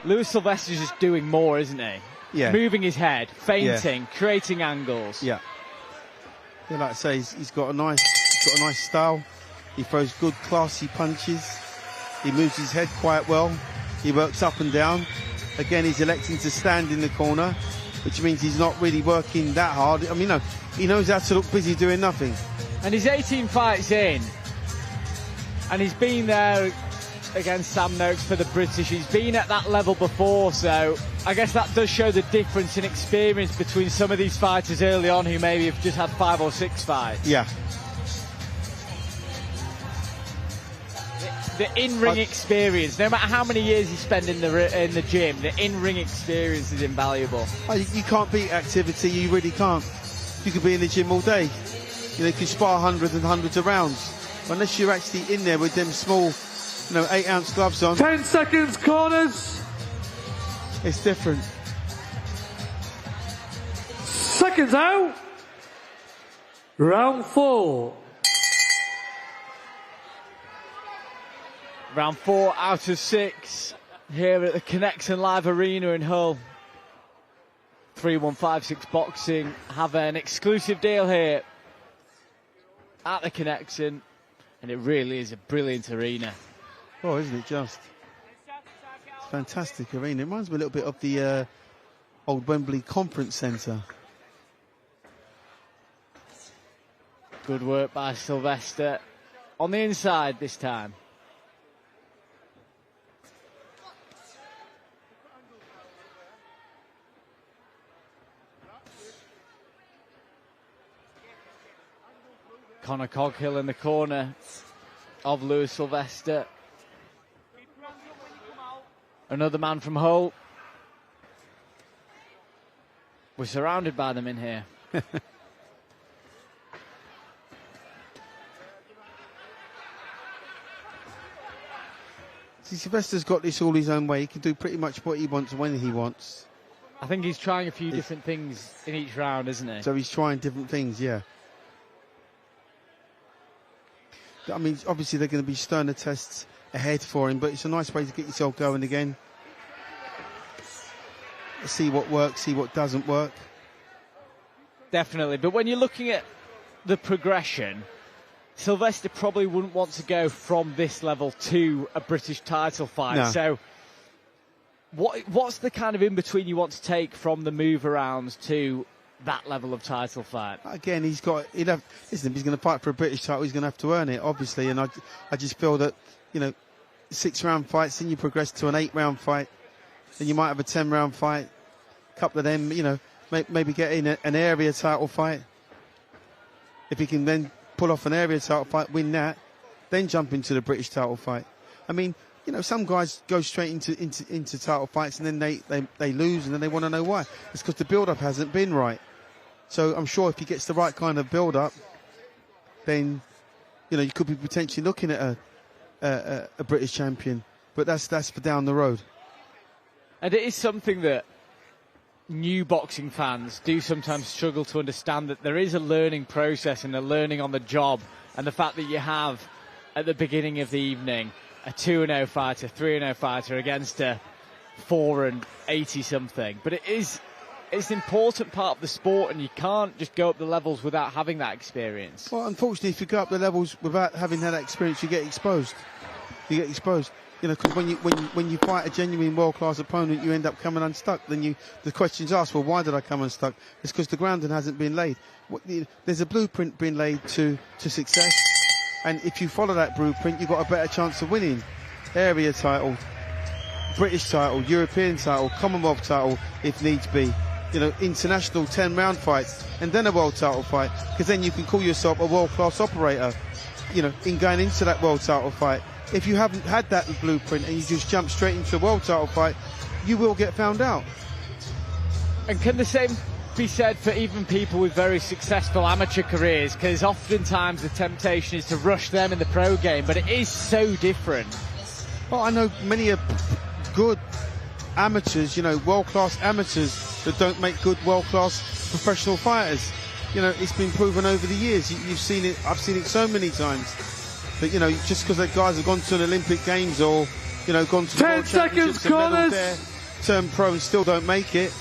Lewis Sylvester's just doing more, isn't he? Yeah. Moving his head, feinting, creating angles. Yeah. Yeah, like I say, he's got a nice style. He throws good, classy punches. He moves his head quite well. He works up and down. Again, he's electing to stand in the corner, which means he's not really working that hard. I mean, no, he knows how to look busy doing nothing. And he's 18 fights in, and he's been there against Sam Noakes for the British. He's been at that level before, so I guess that does show the difference in experience between some of these fighters early on who maybe have just had 5 or 6 fights. Yeah. The in-ring experience, no matter how many years you spend in the gym, the in-ring experience is invaluable. Oh, you can't beat activity, you really can't. You could be in the gym all day. You know, you can spar hundreds and hundreds of rounds. Unless you're actually in there with them small, 8-ounce gloves on. 10 seconds, corners. It's different. Seconds out. Round 4. Round 4 out of 6 here at the Connection Live Arena in Hull. 3156 Boxing have an exclusive deal here at the Connection, and it really is a brilliant arena. Oh, isn't it just? It's a fantastic arena. It reminds me a little bit of the old Wembley Conference Centre. Good work by Sylvester on the inside this time. Conor Coghill in the corner of Lewis Sylvester. Another man from Hull. We're surrounded by them in here. See, Sylvester's got this all his own way. He can do pretty much what he wants when he wants. I think he's trying a few different things in each round, isn't he? So he's trying different things, yeah. I mean, obviously they're going to be sterner tests ahead for him, but it's a nice way to get yourself going again. See what works, see what doesn't work. Definitely, but when you're looking at the progression, Sylvester probably wouldn't want to go from this level to a British title fight. No. So what's the kind of in-between you want to take from the move-arounds to that level of title fight? Again, he's going to fight for a British title, he's going to have to earn it, obviously, and I just feel that, 6-round fights, then you progress to an 8-round fight, then you might have a 10-round fight, a couple of them, maybe get in an area title fight. If he can then pull off an area title fight, win that, then jump into the British title fight. I mean, some guys go straight into title fights and then they lose and then they want to know why. It's because the build-up hasn't been right. So I'm sure if he gets the right kind of build-up, then, you could be potentially looking at a British champion. But that's for down the road. And it is something that new boxing fans do sometimes struggle to understand, that there is a learning process and a learning on the job, and the fact that you have at the beginning of the evening a 2-0 fighter, 3-0 fighter against a 4-80 something. But it's an important part of the sport, and you can't just go up the levels without having that experience. Well, unfortunately, if you go up the levels without having had that experience, you get exposed. Because when you fight a genuine world-class opponent, you end up coming unstuck. Then the question's asked, well, why did I come unstuck? It's because the grounding hasn't been laid. There's a blueprint being laid to success, and if you follow that blueprint, you've got a better chance of winning. Area title, British title, European title, Commonwealth title, if needs be. International 10-round fights, and then a world title fight, because then you can call yourself a world-class operator, in going into that world title fight. If you haven't had that blueprint and you just jump straight into a world title fight, you will get found out. And can the same be said for even people with very successful amateur careers? Because oftentimes the temptation is to rush them in the pro game, but it is so different. Well, I know many good amateurs, world-class amateurs that don't make good world-class professional fighters. It's been proven over the years. You've seen it. I've seen it so many times. But, just because the guys have gone to an Olympic Games or, gone to the World Championships and medaled there, turn pro and still don't make it,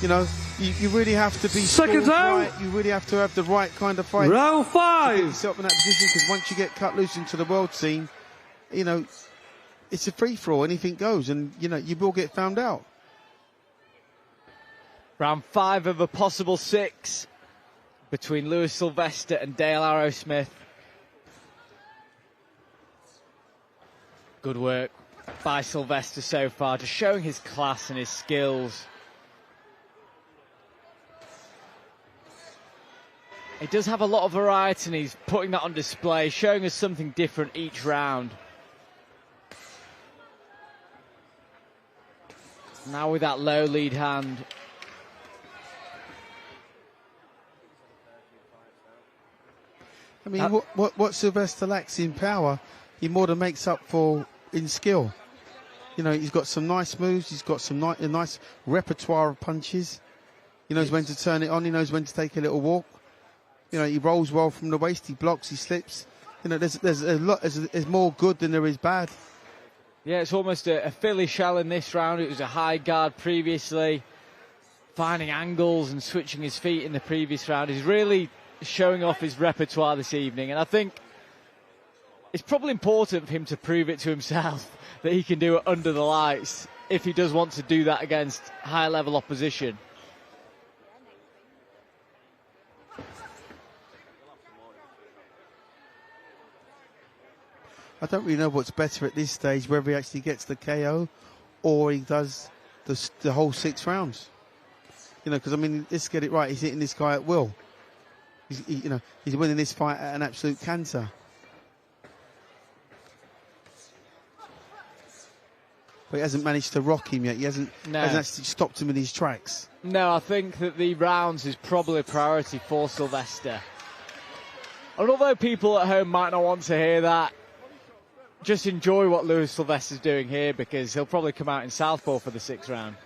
you really have to be Seconds out. right. You really have to have the right kind of fight. Round 5. To get yourself in that position, because once you get cut loose into the world scene, it's a free-for-all. Anything goes, and, you will get found out. Round 5 of a possible 6 between Lewis Sylvester and Dale Arrowsmith. Good work by Sylvester so far, just showing his class and his skills. He does have a lot of variety, and he's putting that on display, showing us something different each round. Now with that low lead hand. I mean, what Sylvester lacks in power, he more than makes up for in skill. He's got some nice moves. He's got some a nice repertoire of punches. He knows when to turn it on. He knows when to take a little walk. He rolls well from the waist. He blocks. He slips. There's a lot. There's more good than there is bad. Yeah, it's almost a Philly shell in this round. It was a high guard previously, finding angles and switching his feet in the previous round. He's really showing off his repertoire this evening, and I think it's probably important for him to prove it to himself that he can do it under the lights if he does want to do that against high-level opposition. I don't really know what's better at this stage, whether he actually gets the KO or he does the whole 6 rounds. You know, because, I mean, let's get it right. He's hitting this guy at will. He's winning this fight at an absolute canter. But he hasn't managed to rock him yet. He hasn't actually stopped him in his tracks. No, I think that the rounds is probably a priority for Sylvester. And although people at home might not want to hear that, just enjoy what Louis Sylvester's doing here, because he'll probably come out in southpaw for the 6th round.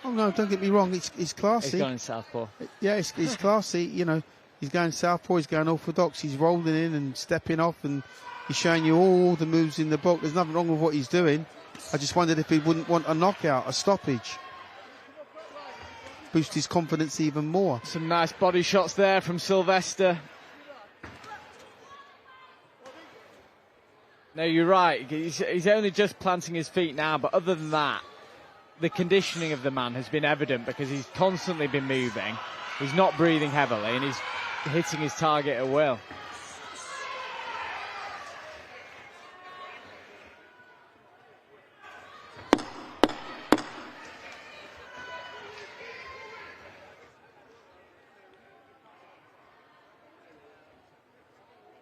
Oh, no, don't get me wrong. It's classy. He's going in southpaw. Yeah, it's classy. You know, he's going southpaw, he's going orthodox, he's rolling in and stepping off, and he's showing you all the moves in the book. There's nothing wrong with what he's doing. I just wondered if he wouldn't want a knockout, a stoppage. Boost his confidence even more. Some nice body shots there from Sylvester. No, you're right. He's only just planting his feet now, but other than that, the conditioning of the man has been evident because he's constantly been moving. He's not breathing heavily, and he's hitting his target at will.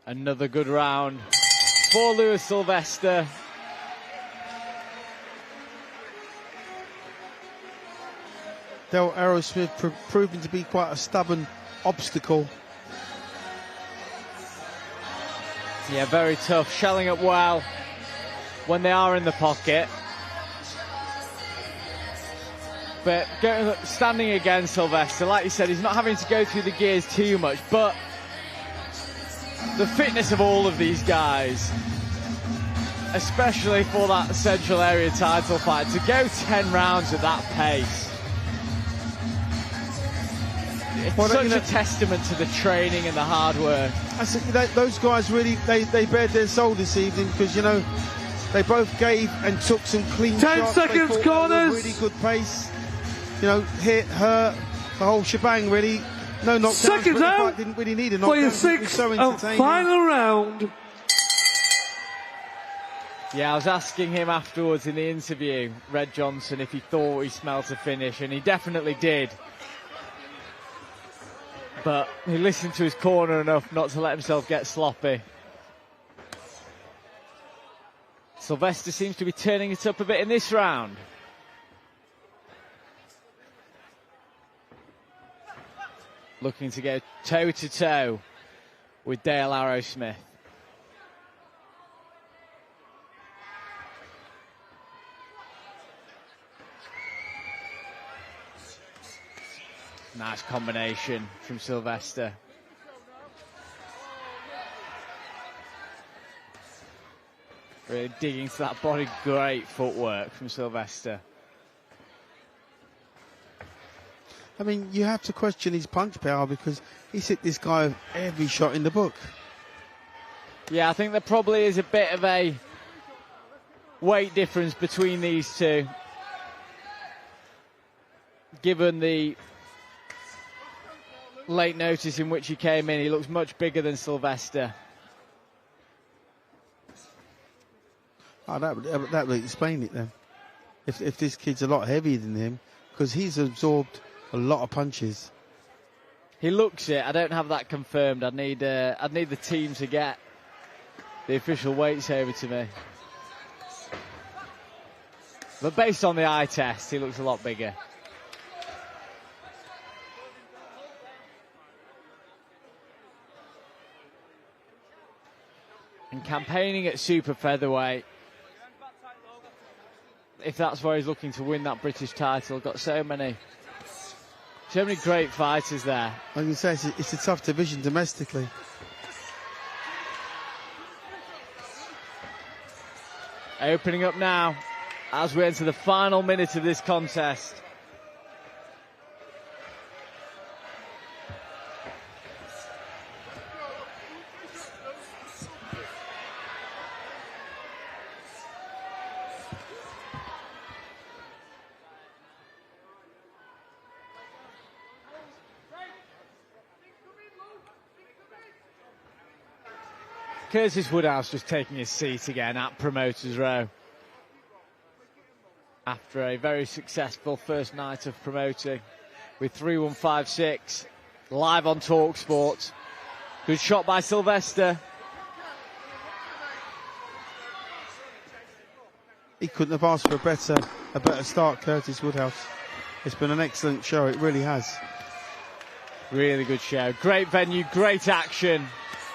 Another good round for Louis Sylvester. Arrowsmith proving to be quite a stubborn obstacle. Yeah, very tough. Shelling up well when they are in the pocket. But standing against Sylvester, like you said, he's not having to go through the gears too much, but the fitness of all of these guys, especially for that Central Area title fight, to go 10 rounds at that pace. It's such a testament to the training and the hard work. Those guys really, they bared their soul this evening because, you know, they both gave and took some clean 10 shots. seconds, corners. Really good pace. You know, hit, hurt, the whole shebang really. No knockdowns. Seconds out. Didn't really need a knockdown. For your 6th and final round. Yeah, I was asking him afterwards in the interview, Red Johnson, if he thought he smelt a finish, and he definitely did. But he listened to his corner enough not to let himself get sloppy. Sylvester seems to be turning it up a bit in this round. Looking to go toe-to-toe with Dale Arrowsmith. Nice combination from Sylvester. Really digging to that body. Great footwork from Sylvester. I mean, you have to question his punch power because he's hit this guy with every shot in the book. Yeah, I think there probably is a bit of a weight difference between these two, given the late notice in which he came in. He looks much bigger than Sylvester. Oh, that would explain it then. If this kid's a lot heavier than him, because he's absorbed a lot of punches. He looks it. I don't have that confirmed. I'd need the team to get the official weights over to me. But based on the eye test, he looks a lot bigger. And campaigning at super featherweight, if that's where he's looking to win that British title, got so many great fighters there. I can say it's a tough division domestically. Opening up now as we enter the final minute of this contest. Curtis Woodhouse just taking his seat again at Promoters Row after a very successful first night of promoting with 3156 live on talkSPORT. Good shot by Sylvester. He couldn't have asked for a better start, Curtis Woodhouse. It's been an excellent show, it really has. Really good show. Great venue, great action.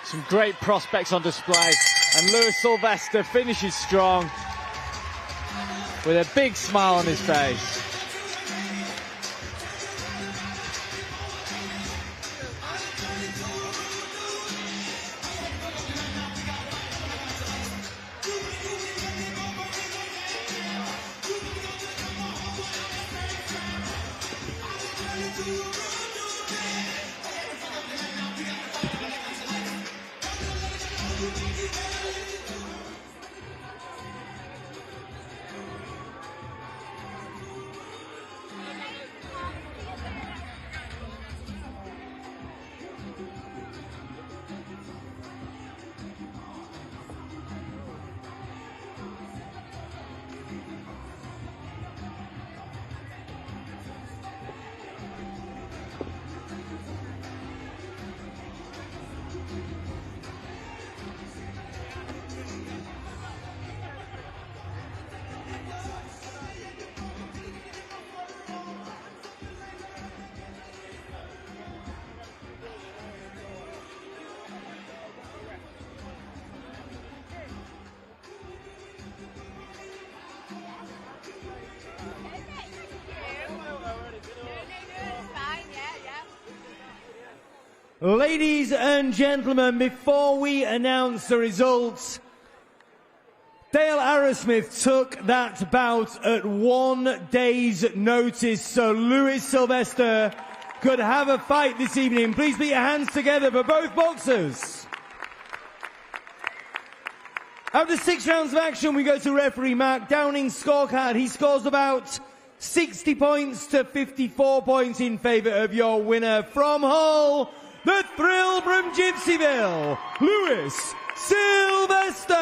Some great prospects on display. And Lewis Sylvester finishes strong with a big smile on his face. Ladies and gentlemen, before we announce the results, Dale Arrowsmith took that bout at 1 day's notice, so Lewis Sylvester could have a fight this evening. Please put your hands together for both boxers. After 6 rounds of action, we go to referee Mark Downing's scorecard. He scores about 60 points to 54 points in favour of your winner from Hull, the thrill from Gypsyville, Lewis Sylvester.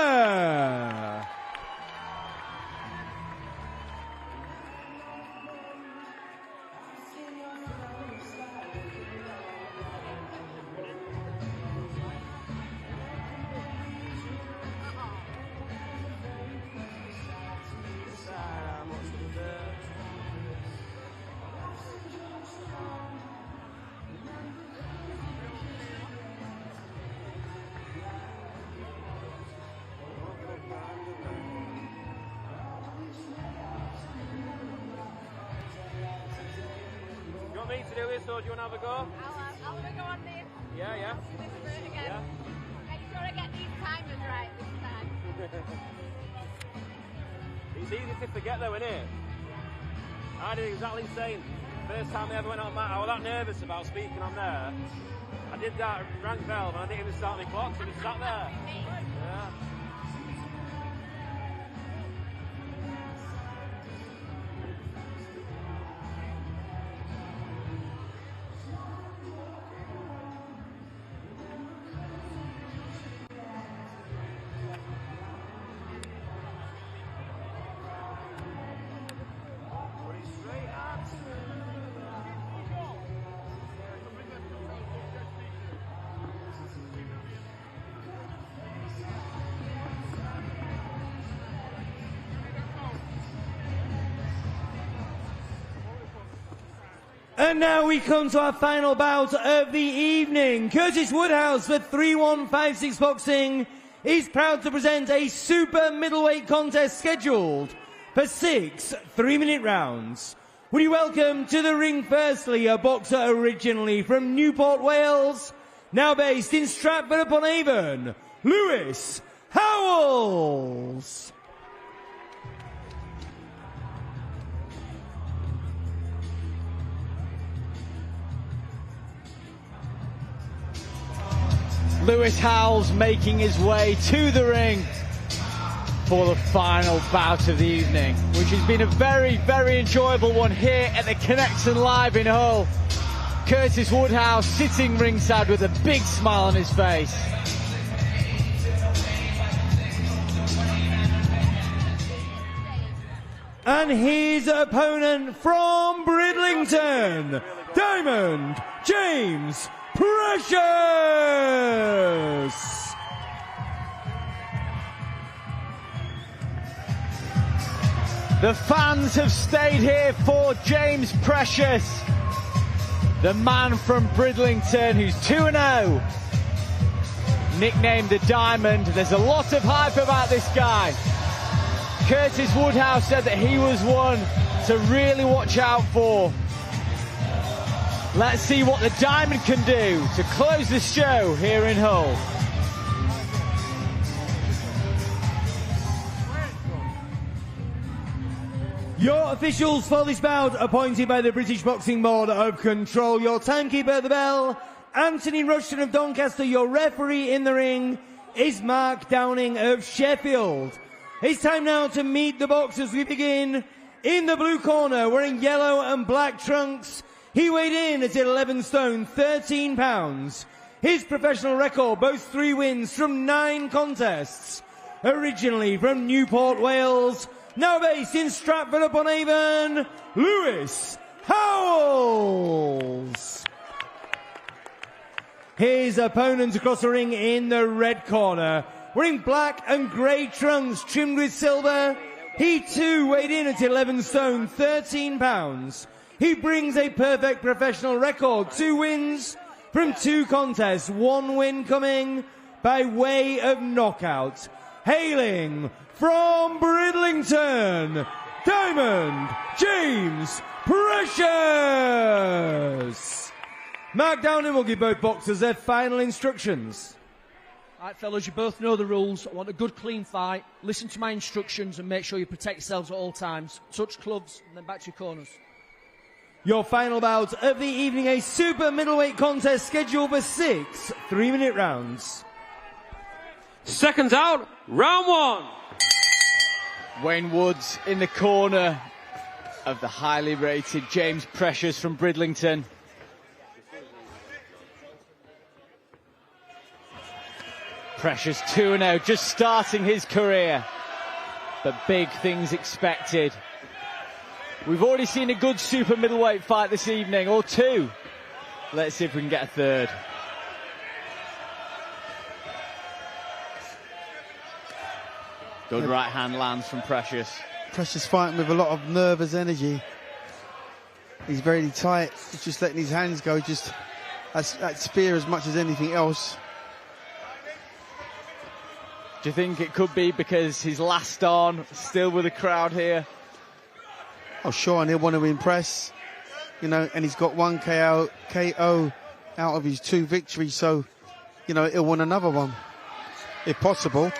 Me to do this, or do you want to have a go? I'll have a go on this. Yeah, yeah. This bird again. Yeah. Make sure I get these timers right this time. It's easy to forget though, isn't it? I did exactly the same. First time I ever went on mat, I was that nervous about speaking on there. I did that, rang valve, and I didn't even start my clock, so I just sat there. Yeah. And now we come to our final bout of the evening. Curtis Woodhouse for 3156 Boxing is proud to present a super middleweight contest scheduled for 6 3-minute rounds. Would you welcome to the ring firstly a boxer originally from Newport, Wales, now based in Stratford-upon-Avon, Lewis Howells. Lewis Howells making his way to the ring for the final bout of the evening, which has been a very, very enjoyable one here at the Connection Live in Hull. Curtis Woodhouse sitting ringside with a big smile on his face. And his opponent from Bridlington, Diamond James Precious. The fans have stayed here for James Precious, the man from Bridlington who's 2-0. Nicknamed the Diamond. There's a lot of hype about this guy. Curtis Woodhouse said that he was one to really watch out for. Let's see what the Diamond can do to close the show here in Hull. Your officials for this bout, appointed by the British Boxing Board of Control. Your timekeeper at the bell, Anthony Rushton of Doncaster. Your referee in the ring is Mark Downing of Sheffield. It's time now to meet the boxers. We begin in the blue corner, wearing yellow and black trunks. He weighed in at 11 stone, 13 pounds. His professional record boasts 3 wins from 9 contests. Originally from Newport, Wales, now based in Stratford-upon-Avon, Lewis Howells. His opponent across the ring in the red corner, wearing black and grey trunks trimmed with silver. He too weighed in at 11 stone, 13 pounds. He brings a perfect professional record, 2 wins from 2 contests, 1 win coming by way of knockout. Hailing from Bridlington, Diamond James Precious. Mark Downing will give both boxers their final instructions. All right, fellas, you both know the rules. I want a good, clean fight. Listen to my instructions and make sure you protect yourselves at all times. Touch gloves and then back to your corners. Your final bout of the evening, a super middleweight contest scheduled for 6 3-minute rounds. Seconds out, round 1. Wayne Woods in the corner of the highly rated James Precious from Bridlington. Precious 2-0, just starting his career, but big things expected. We've already seen a good super middleweight fight this evening, or 2. Let's see if we can get a 3rd. Good right hand lands from Precious. Precious fighting with a lot of nervous energy. He's very tight. He's just letting his hands go, just at spear as much as anything else. Do you think it could be because he's last on, still with the crowd here? Oh, sure, and he'll want to impress, you know, and he's got 1 KO out of his 2 victories, so, you know, he'll want another one, if possible.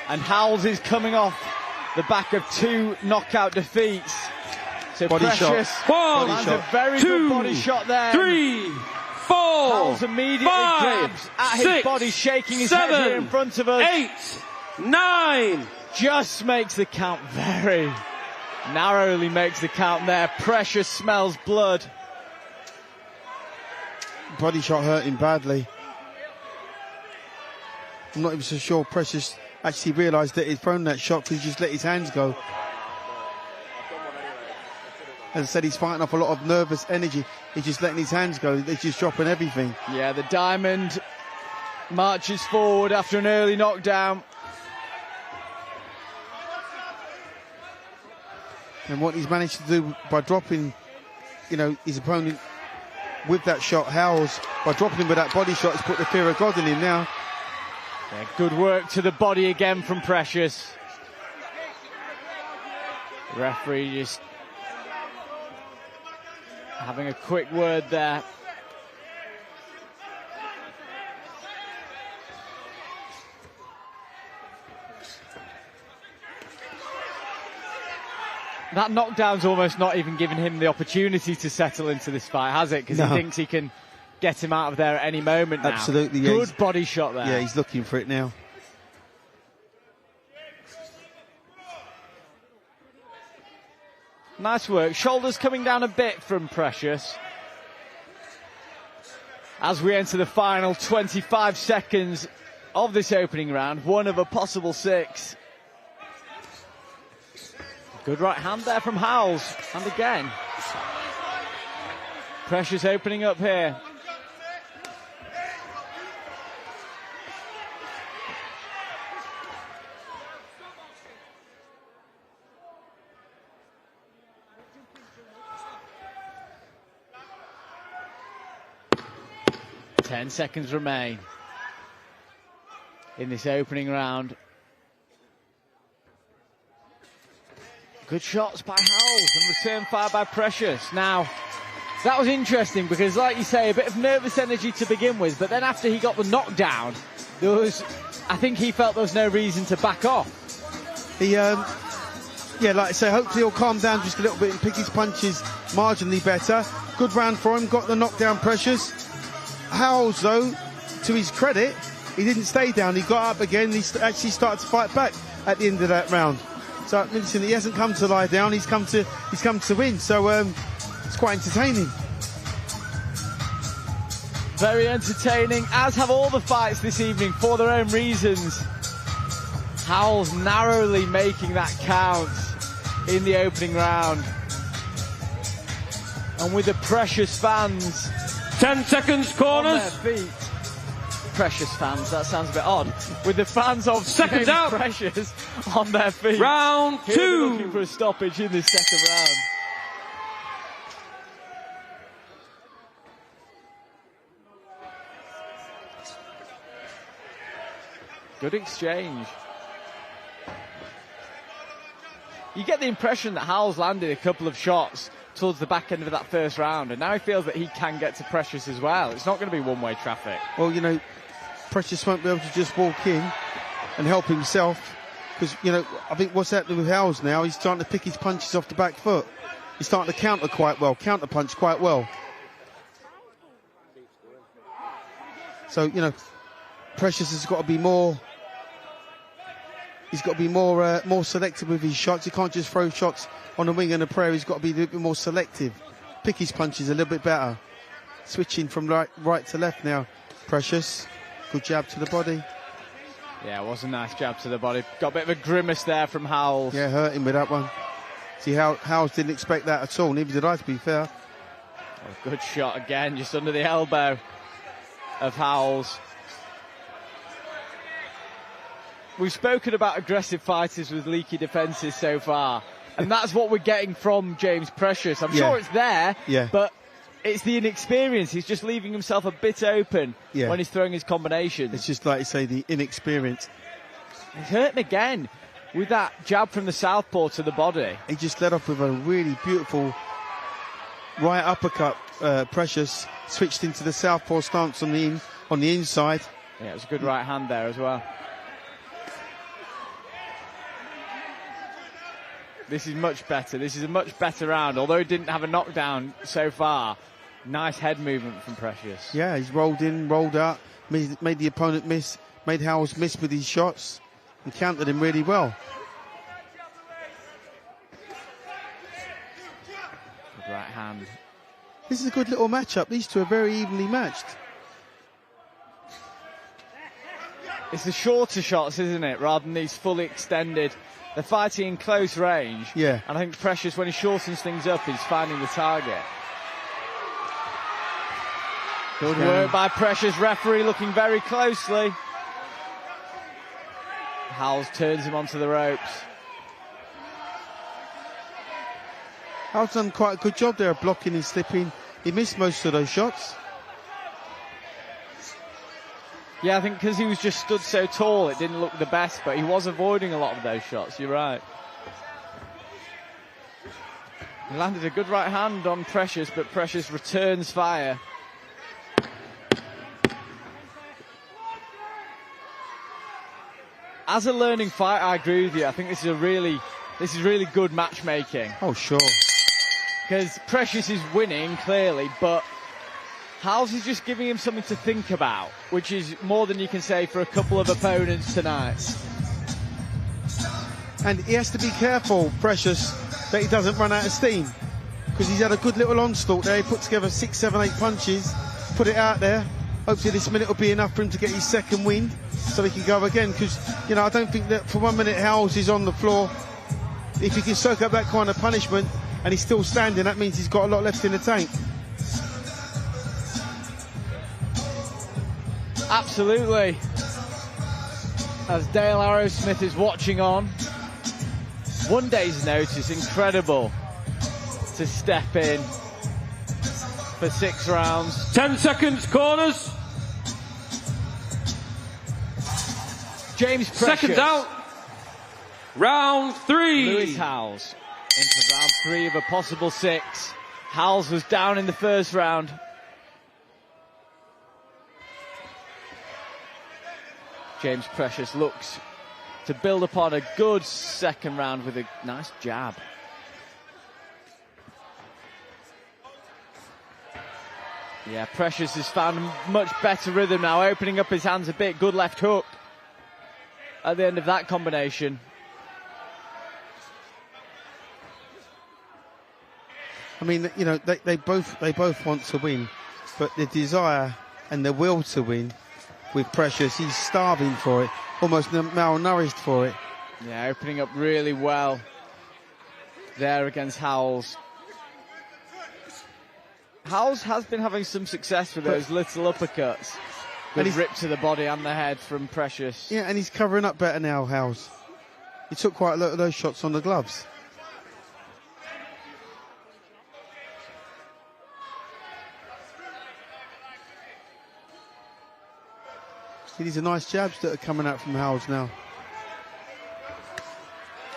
And Howells is coming off the back of 2 knockout defeats. So body Precious lands a very good body shot there. 3, 4, Howells immediately 5, grabs at 6, his body, shaking his 7, head here in front of us. 8, 9. Just makes the count very narrowly, makes the count there. Precious smells blood. Body shot hurt him badly. I'm not even so sure Precious actually realised that he'd thrown that shot because he just let his hands go. As I said, he's fighting off a lot of nervous energy. He's just letting his hands go. He's just dropping everything. Yeah, the Diamond marches forward after an early knockdown. And what he's managed to do by dropping, you know, his opponent with that shot, Howells, by dropping him with that body shot, has put the fear of God in him now. Yeah, good work to the body again from Precious. The referee just having a quick word there. That knockdown's almost not even giving him the opportunity to settle into this fight, has it? Because he thinks he can get him out of there at any moment now. Absolutely, yeah. Good body shot there. Yeah, he's looking for it now. Nice work. Shoulders coming down a bit from Precious. As we enter the final 25 seconds of this opening round, one of a possible 6. Good right hand there from Howells. And again. Precious opening up here. Ten seconds remain in this opening round. Good shots by Howells and return fire by Precious. Now, that was interesting because, like you say, a bit of nervous energy to begin with, but then after he got the knockdown, I think he felt there was no reason to back off. Yeah, like I say, hopefully he'll calm down just a little bit and pick his punches marginally better. Good round for him, got the knockdown. Precious. Howells, though, to his credit, he didn't stay down. He got up again. He actually started to fight back at the end of that round. So, listen, he hasn't come to lie down. He's come to win. So, it's quite entertaining. Very entertaining, as have all the fights this evening for their own reasons. Howells narrowly making that count in the opening round. And with the Precious fans 10 seconds, corners. On their feet. Precious fans, that sounds a bit odd. With the fans of Seconds out. Precious on their feet. Round 2. Looking for a stoppage in this second round. Good exchange. You get the impression that Howells landed a couple of shots towards the back end of that first round, and now he feels that he can get to Precious as well. It's not going to be one-way traffic. Well, you know, Precious won't be able to just walk in and help himself, because, you know, I think what's happening with Howells now, he's starting to pick his punches off the back foot. He's starting to counter punch quite well. So, you know, Precious has got to be more. He's got to be more selective with his shots. He can't just throw shots on the wing and a prayer. He's got to be a little bit more selective. Pick his punches a little bit better. Switching from right to left now. Precious. Good jab to the body. Yeah, it was a nice jab to the body. Got a bit of a grimace there from Howells. Yeah, hurt him with that one. See, Howells didn't expect that at all. Neither did I, to be fair. Oh, good shot again, just under the elbow of Howells. We've spoken about aggressive fighters with leaky defences so far, and that's what we're getting from James Precious. I'm sure it's there, but it's the inexperience. He's just leaving himself a bit open when he's throwing his combinations. It's just like you say, the inexperience. He's hurting again with that jab from the southpaw to the body. He just led off with a really beautiful right uppercut. Precious switched into the southpaw stance on the inside. Yeah, it was a good right hand there as well. This is much better. This is a much better round, although he didn't have a knockdown so far. Nice head movement from Precious. Yeah, he's rolled in, rolled out, made the opponent miss, made Howells miss with his shots, and countered him really well. Good right hand. This is a good little matchup. These two are very evenly matched. It's the shorter shots, isn't it, rather than these fully extended. They're fighting in close range. Yeah. And I think Precious, when he shortens things up, is finding the target. Good work by Precious. Referee looking very closely. Howells turns him onto the ropes. Howells done quite a good job there of blocking and slipping. He missed most of those shots. Yeah, I think because he was just stood so tall, it didn't look the best, but he was avoiding a lot of those shots. You're right. He landed a good right hand on Precious, but Precious returns fire. As a learning fight, I agree with you. I think this is really good matchmaking. Oh, sure. Because Precious is winning, clearly, but Howells is just giving him something to think about, which is more than you can say for a couple of opponents tonight. And he has to be careful, Precious, that he doesn't run out of steam, because he's had a good little onslaught there. He put together 6, 7, 8 punches, put it out there. Hopefully this minute will be enough for him to get his second wind, so he can go again, because, you know, I don't think that for 1 minute Howells is on the floor. If he can soak up that kind of punishment and he's still standing, that means he's got a lot left in the tank. Absolutely. As Dale Arrowsmith is watching on, 1 day's notice, incredible to step in for 6 rounds. 10 seconds, corners. James Precious. Seconds out. Round 3. Lewis Howells into round 3 of a possible 6. Howells was down in the first round. James Precious looks to build upon a good second round with a nice jab. Yeah, Precious has found a much better rhythm now, opening up his hands a bit. Good left hook at the end of that combination. I mean, you know, they both want to win, but the desire and the will to win with Precious, he's starving for it, almost malnourished for it. Yeah, opening up really well there against Howells. Howells has been having some success with those little uppercuts. Good rip to the body and the head from Precious. Yeah, and he's covering up better now, Howells. He took quite a lot of those shots on the gloves. See, these are nice jabs that are coming out from Howells now.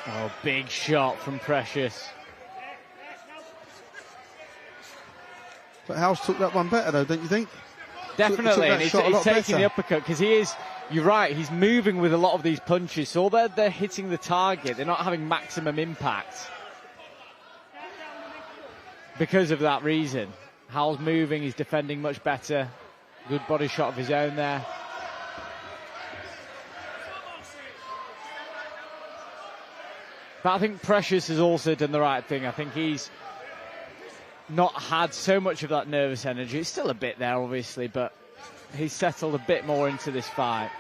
Oh, big shot from Precious. But Howells took that one better, though, don't you think? Definitely, and he's taking the uppercut, because he is, you're right, he's moving with a lot of these punches, so although they're hitting the target, they're not having maximum impact. Because of that reason. Howells moving, he's defending much better. Good body shot of his own there. But I think Precious has also done the right thing. I think he's not had so much of that nervous energy. It's still a bit there, obviously, but he's settled a bit more into this fight.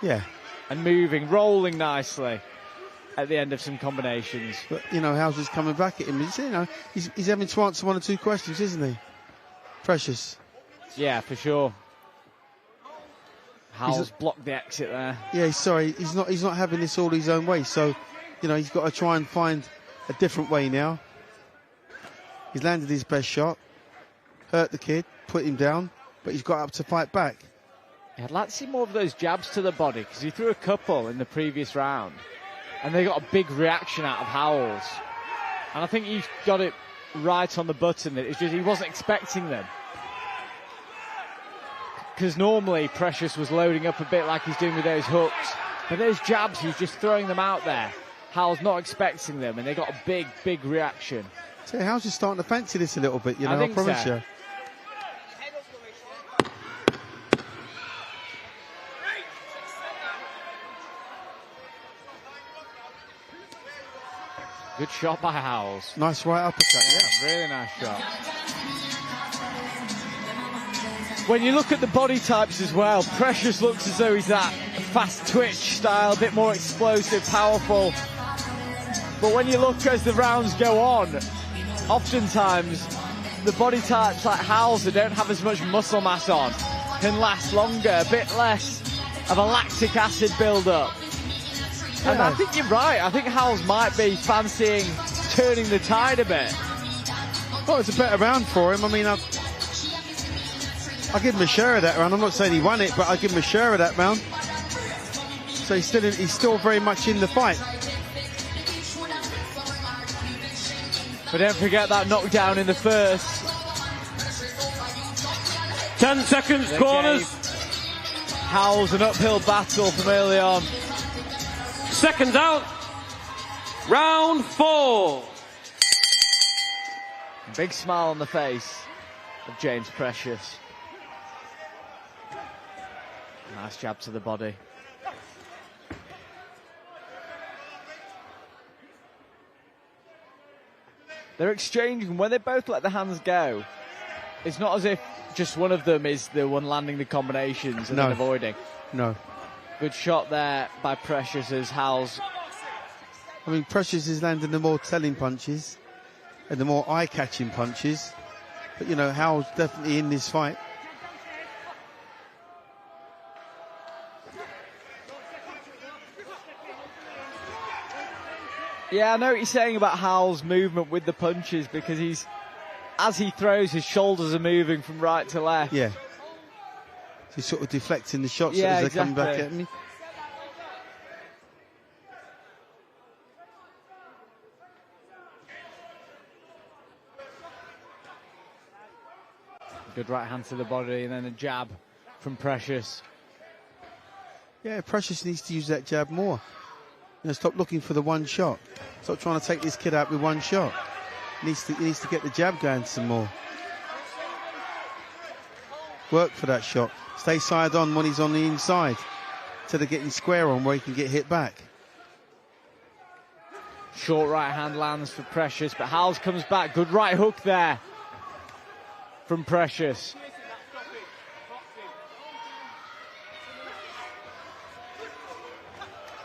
Yeah. And moving, rolling nicely at the end of some combinations. But, you know, Howells is coming back at him. He's having to answer 1 or 2 questions, isn't he? Precious. Yeah, for sure. Howells blocked the exit there. Yeah, sorry, he's not having this all his own way, so, you know, he's got to try and find a different way now. He's landed his best shot, hurt the kid, put him down, but he's got up to fight back. Yeah, I'd like to see more of those jabs to the body, because he threw a couple in the previous round, and they got a big reaction out of Howells. And I think he's got it right on the button. It's just he wasn't expecting them. Because normally Precious was loading up a bit like he's doing with those hooks. But those jabs, he's just throwing them out there. Howells not expecting them, and they got a big, big reaction. So Howells is starting to fancy this a little bit, you know, I promise you. Good shot by Howells. Nice right uppercut, yeah. Really nice shot. When you look at the body types as well, Precious looks as though he's that fast twitch style, a bit more explosive, powerful. But when you look as the rounds go on, oftentimes the body types like Howells that don't have as much muscle mass on can last longer, a bit less of a lactic acid build-up. And I think you're right. I think Howells might be fancying turning the tide a bit. Well, it's a better round for him. I mean, I'll give him a share of that round. I'm not saying he won it, but I'll give him a share of that round. So he's still very much in the fight. But don't forget that knockdown in the first. 10 seconds, corners. Howells an uphill battle from early on. Seconds out. Round 4. Big smile on the face of James Precious. Nice jab to the body. They're exchanging. When they both let the hands go, it's not as if just one of them is the one landing the combinations and then avoiding. No. Good shot there by Precious as Howell's. I mean, Precious is landing the more telling punches and the more eye-catching punches. But, you know, Howell's definitely in this fight. Yeah, I know what you're saying about Howell's movement with the punches, because as he throws, his shoulders are moving from right to left. Yeah. He's sort of deflecting the shots as they come back at me. Good right hand to the body and then a jab from Precious. Yeah, Precious needs to use that jab more. You know, stop looking for the one shot. Stop trying to take this kid out with one shot. He needs to get the jab going some more. Work for that shot. Stay side on when he's on the inside, instead of getting square on where he can get hit back. Short right hand lands for Precious, but Howells comes back. Good right hook there from Precious.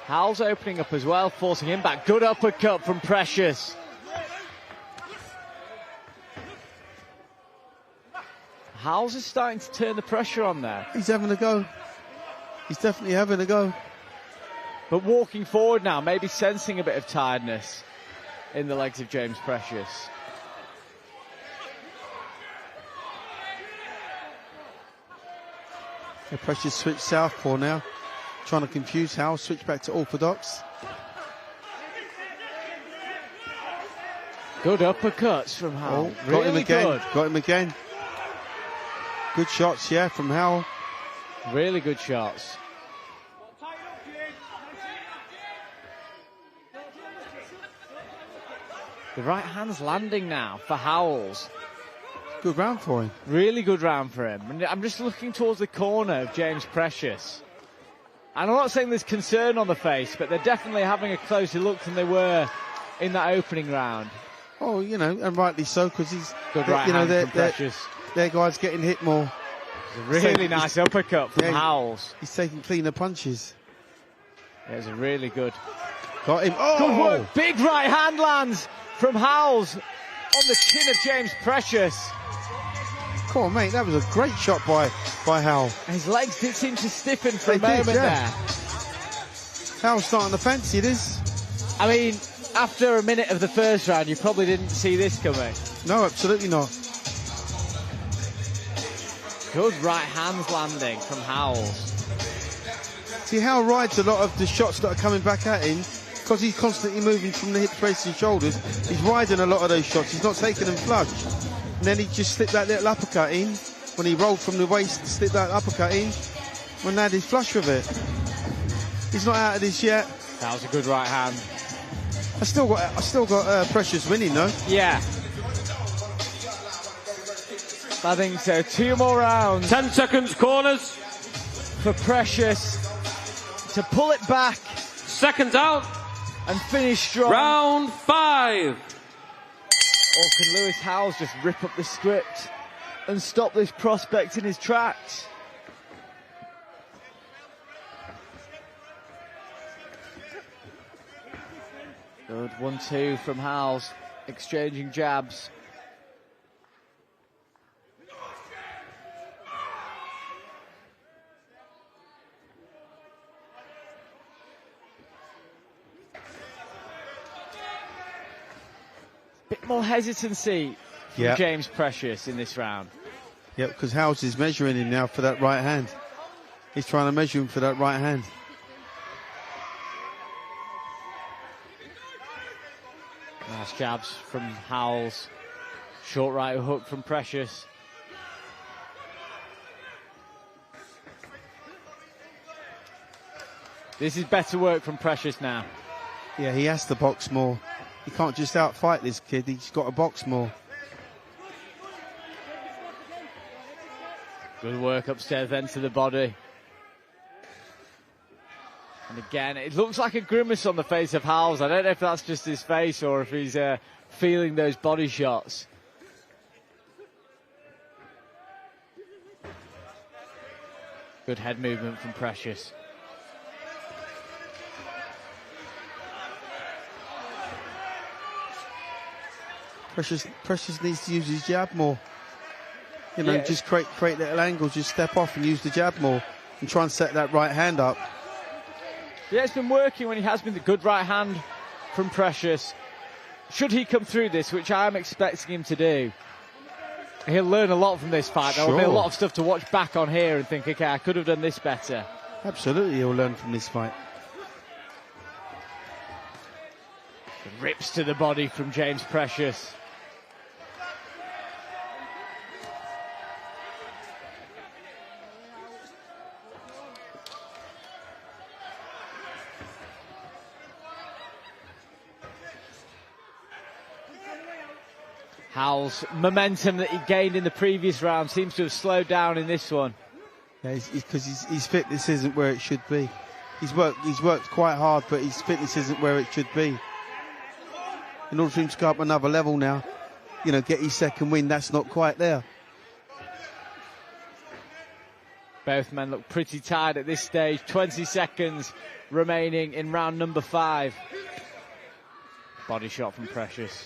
Howell's opening up as well, forcing him back. Good uppercut from Precious. Howells is starting to turn the pressure on there. He's having a go. He's definitely having a go. But walking forward now, maybe sensing a bit of tiredness in the legs of James Precious. Yeah, Precious switch southpaw now. Trying to confuse Howell, switch back to orthodox. Good uppercuts from Howell. Oh, got him again. Good. Got him again. Good shots, yeah, from Howell. Really good shots. The right hand's landing now for Howells. Good round for him. Really good round for him. And I'm just looking towards the corner of James Precious. And I'm not saying there's concern on the face, but they're definitely having a closer look than they were in that opening round. Oh, you know, and rightly so, because he's... Good right hand from Precious. Their guy's getting hit more. It's a really nice uppercut from Howells. He's taking cleaner punches. It was a really good... Got him. Oh! Good work. Big right hand lands from Howells on the chin of James Precious. Come on, mate, that was a great shot by Howell. His legs did seem to stiffen for a moment there. Howell's starting to fancy this. I mean, after a minute of the first round, you probably didn't see this coming. No, absolutely not. Good right hands landing from Howells. See, Howell rides a lot of the shots that are coming back at him because he's constantly moving from the hips, face and shoulders. He's riding a lot of those shots. He's not taking them flush. And then he just slipped that little uppercut in. When he rolled from the waist, slipped that uppercut in. Well, now he's flush with it. He's not out of this yet. That was a good right hand. I still got Precious winning though. Yeah. I think so. 2 more rounds. 10 seconds, corners. For Precious to pull it back. Seconds out. And finish strong. Round 5. Or can Lewis Howells just rip up the script and stop this prospect in his tracks? Good 1-2 from Howells, exchanging jabs. Bit more hesitancy from James Precious in this round. Yeah, because Howells is measuring him now for that right hand. He's trying to measure him for that right hand. Nice jabs from Howells. Short right hook from Precious. This is better work from Precious now. Yeah, he has to box more. He can't just outfight this kid. He's got to box more. Good work upstairs then to the body. And again, it looks like a grimace on the face of Howells. I don't know if that's just his face or if he's feeling those body shots. Good head movement from Precious. Precious needs to use his jab more. You know, just create little angles, just step off and use the jab more and try and set that right hand up. Yeah, it's been working when he has been. The good right hand from Precious. Should he come through this, which I'm expecting him to do, he'll learn a lot from this fight. There'll be a lot of stuff to watch back on here and think, okay, I could have done this better. Absolutely, he'll learn from this fight. Rips to the body from James Precious. Howell's momentum that he gained in the previous round seems to have slowed down in this one. Yeah, because his fitness isn't where it should be. He's worked quite hard, but his fitness isn't where it should be. In order for him to go up another level now, you know, get his second win, that's not quite there. Both men look pretty tired at this stage. 20 seconds remaining in round number 5. Body shot from Precious.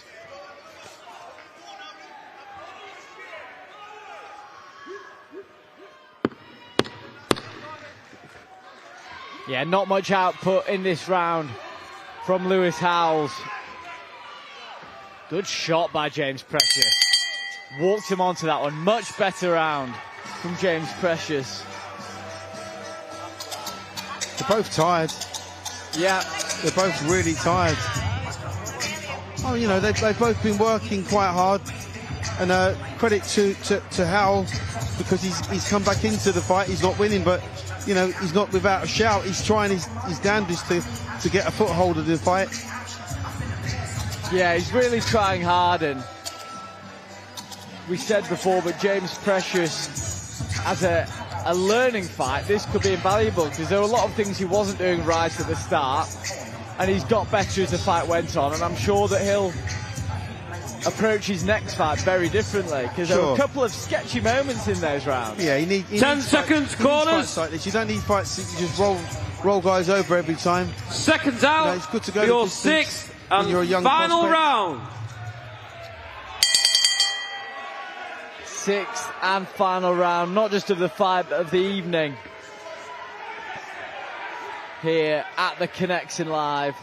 Yeah, not much output in this round from Lewis Howells. Good shot by James Precious. Walked him onto that one. Much better round from James Precious. They're both tired. Yeah. They're both really tired. Oh, you know, they've both been working quite hard. And credit to Howell, because he's come back into the fight. He's not winning, but, you know, he's not without a shout. He's trying his damnedest to get a foothold of the fight. Yeah, he's really trying hard, and we said before, but James Precious, as a learning fight, this could be invaluable, because there were a lot of things he wasn't doing right at the start, and he's got better as the fight went on, and I'm sure that he'll approach his next fight very differently, because there were a couple of sketchy moments in those rounds. Yeah, he 10 seconds, corners. Like this. You don't need fights that you just roll guys over every time. Seconds out. You know, it's good to go your to distance. 6th and you're a young final prospect. round. 6th and final round, not just of the fight, but of the evening. Here at the Connection live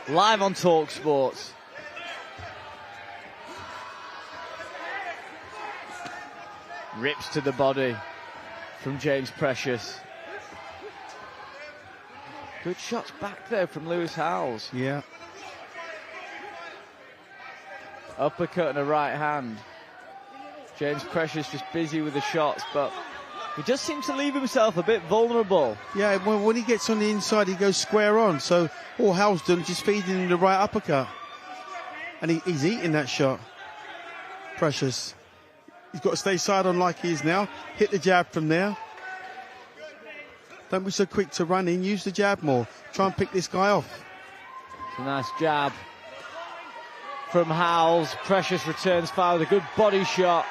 on talkSPORT. Rips to the body from James Precious. Good shots back there from Lewis Howells. Yeah. Uppercut and a right hand. James Precious just busy with the shots, but he just seems to leave himself a bit vulnerable. Yeah, when he gets on the inside, he goes square on. So all Howell's done is just feeding him the right uppercut. And he's eating that shot. Precious. He's got to stay side on like he is now. Hit the jab from there. Don't be so quick to run in. Use the jab more. Try and pick this guy off. It's a nice jab from Howells. Precious returns fire with a good body shot.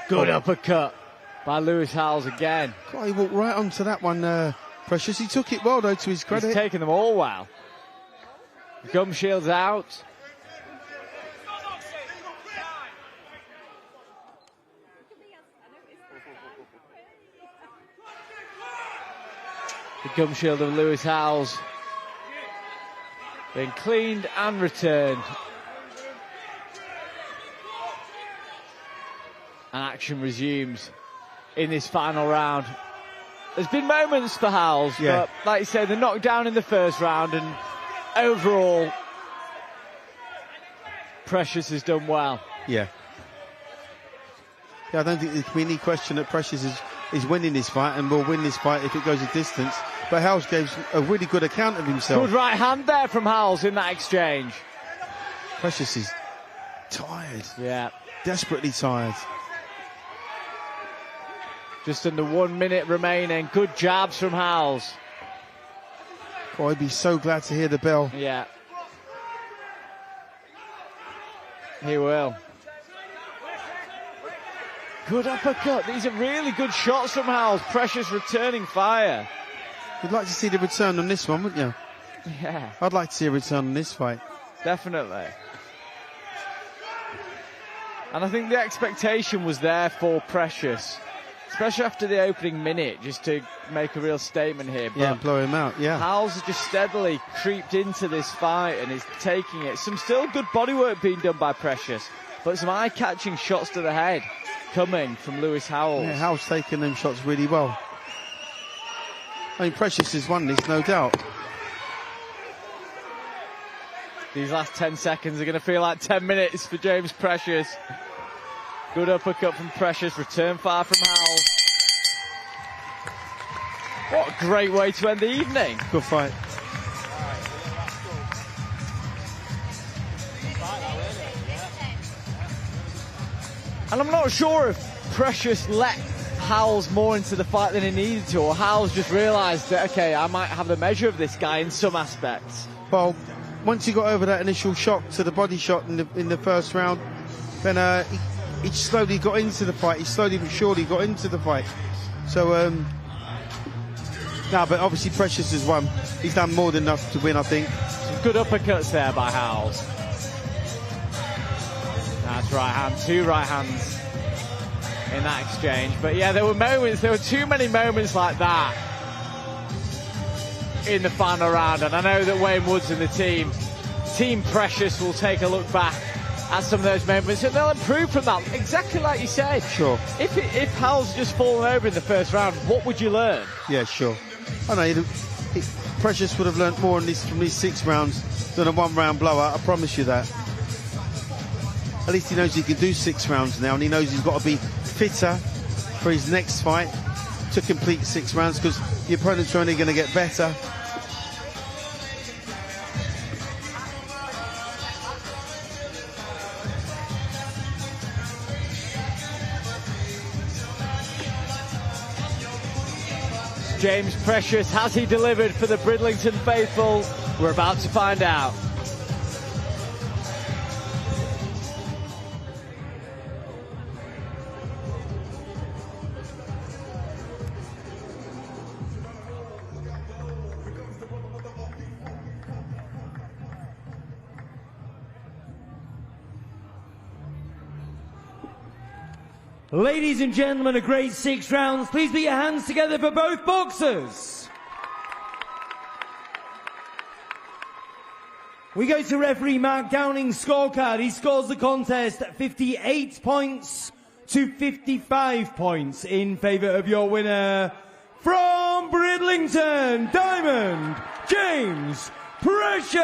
Good uppercut by Lewis Howells again. God, he walked right onto that one, Precious. He took it well, though, to his credit. He's taken them all well. Gum shield's out. The gum shield of Lewis Howells being cleaned and returned. And action resumes in this final round. There's been moments for Howells, but like you say, they're knocked down in the first round, and overall, Precious has done well. Yeah. I don't think there can be any question that Precious is winning this fight and will win this fight if it goes a distance. But Howells gave a really good account of himself. Good right hand there from Howells in that exchange. Precious is tired. Yeah. Desperately tired. Just under 1 minute remaining. Good jabs from Howells. Oh, I'd be so glad to hear the bell. Yeah. He will. Good uppercut. These are really good shots from Howells. Precious returning fire. You'd like to see the return on this one, wouldn't you? Yeah. I'd like to see a return on this fight. Definitely. And I think the expectation was there for Precious, especially after the opening minute, just to make a real statement here. But yeah, blow him out, yeah. Howells has just steadily creeped into this fight and is taking it. Some still good bodywork being done by Precious, but some eye-catching shots to the head coming from Lewis Howells. Yeah, Howells taking them shots really well. I mean, Precious has won this, no doubt. These last 10 seconds are going to feel like 10 minutes for James Precious. Good uppercut from Precious, return fire from Howells. What a great way to end the evening. Good fight. And I'm not sure if Precious let Howells more into the fight than he needed to, or Howells just realised that, okay, I might have the measure of this guy in some aspects. Well, once he got over that initial shock to the body shot in the first round, then he slowly got into the fight. He slowly but surely got into the fight. So, but obviously Precious has won. He's done more than enough to win, I think. Some good uppercuts there by Howells. That's right hand, 2 right hands in that exchange. But yeah, there were too many moments like that in the final round, and I know that Wayne Woods and the Team Precious will take a look back at some of those moments and they'll improve from that, exactly like you said. Sure. If Howells had just fallen over in the first round, what would you learn? Yeah, sure. I know Precious would have learnt more from these 6 rounds than a 1-round blowout, I promise you that. At least he knows he can do 6 rounds now, and he knows he's got to be fitter for his next fight to complete 6 rounds, because the opponent's only going to get better. James Precious, has he delivered for the Bridlington faithful? We're about to find out. Ladies and gentlemen, a great 6 rounds. Please put your hands together for both boxers. We go to referee Mark Downing's scorecard. He scores the contest 58 points to 55 points in favour of your winner from Bridlington, Diamond, James Precious.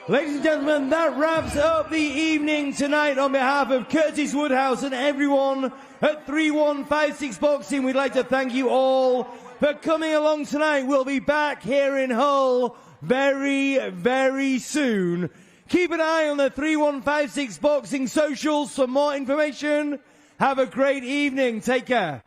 Ladies and gentlemen, that wraps up the evening tonight. On behalf of Curtis Woodhouse and everyone at 3156 Boxing, we'd like to thank you all for coming along tonight. We'll be back here in Hull very, very soon. Keep an eye on the 3156 Boxing socials for more information. Have a great evening. Take care.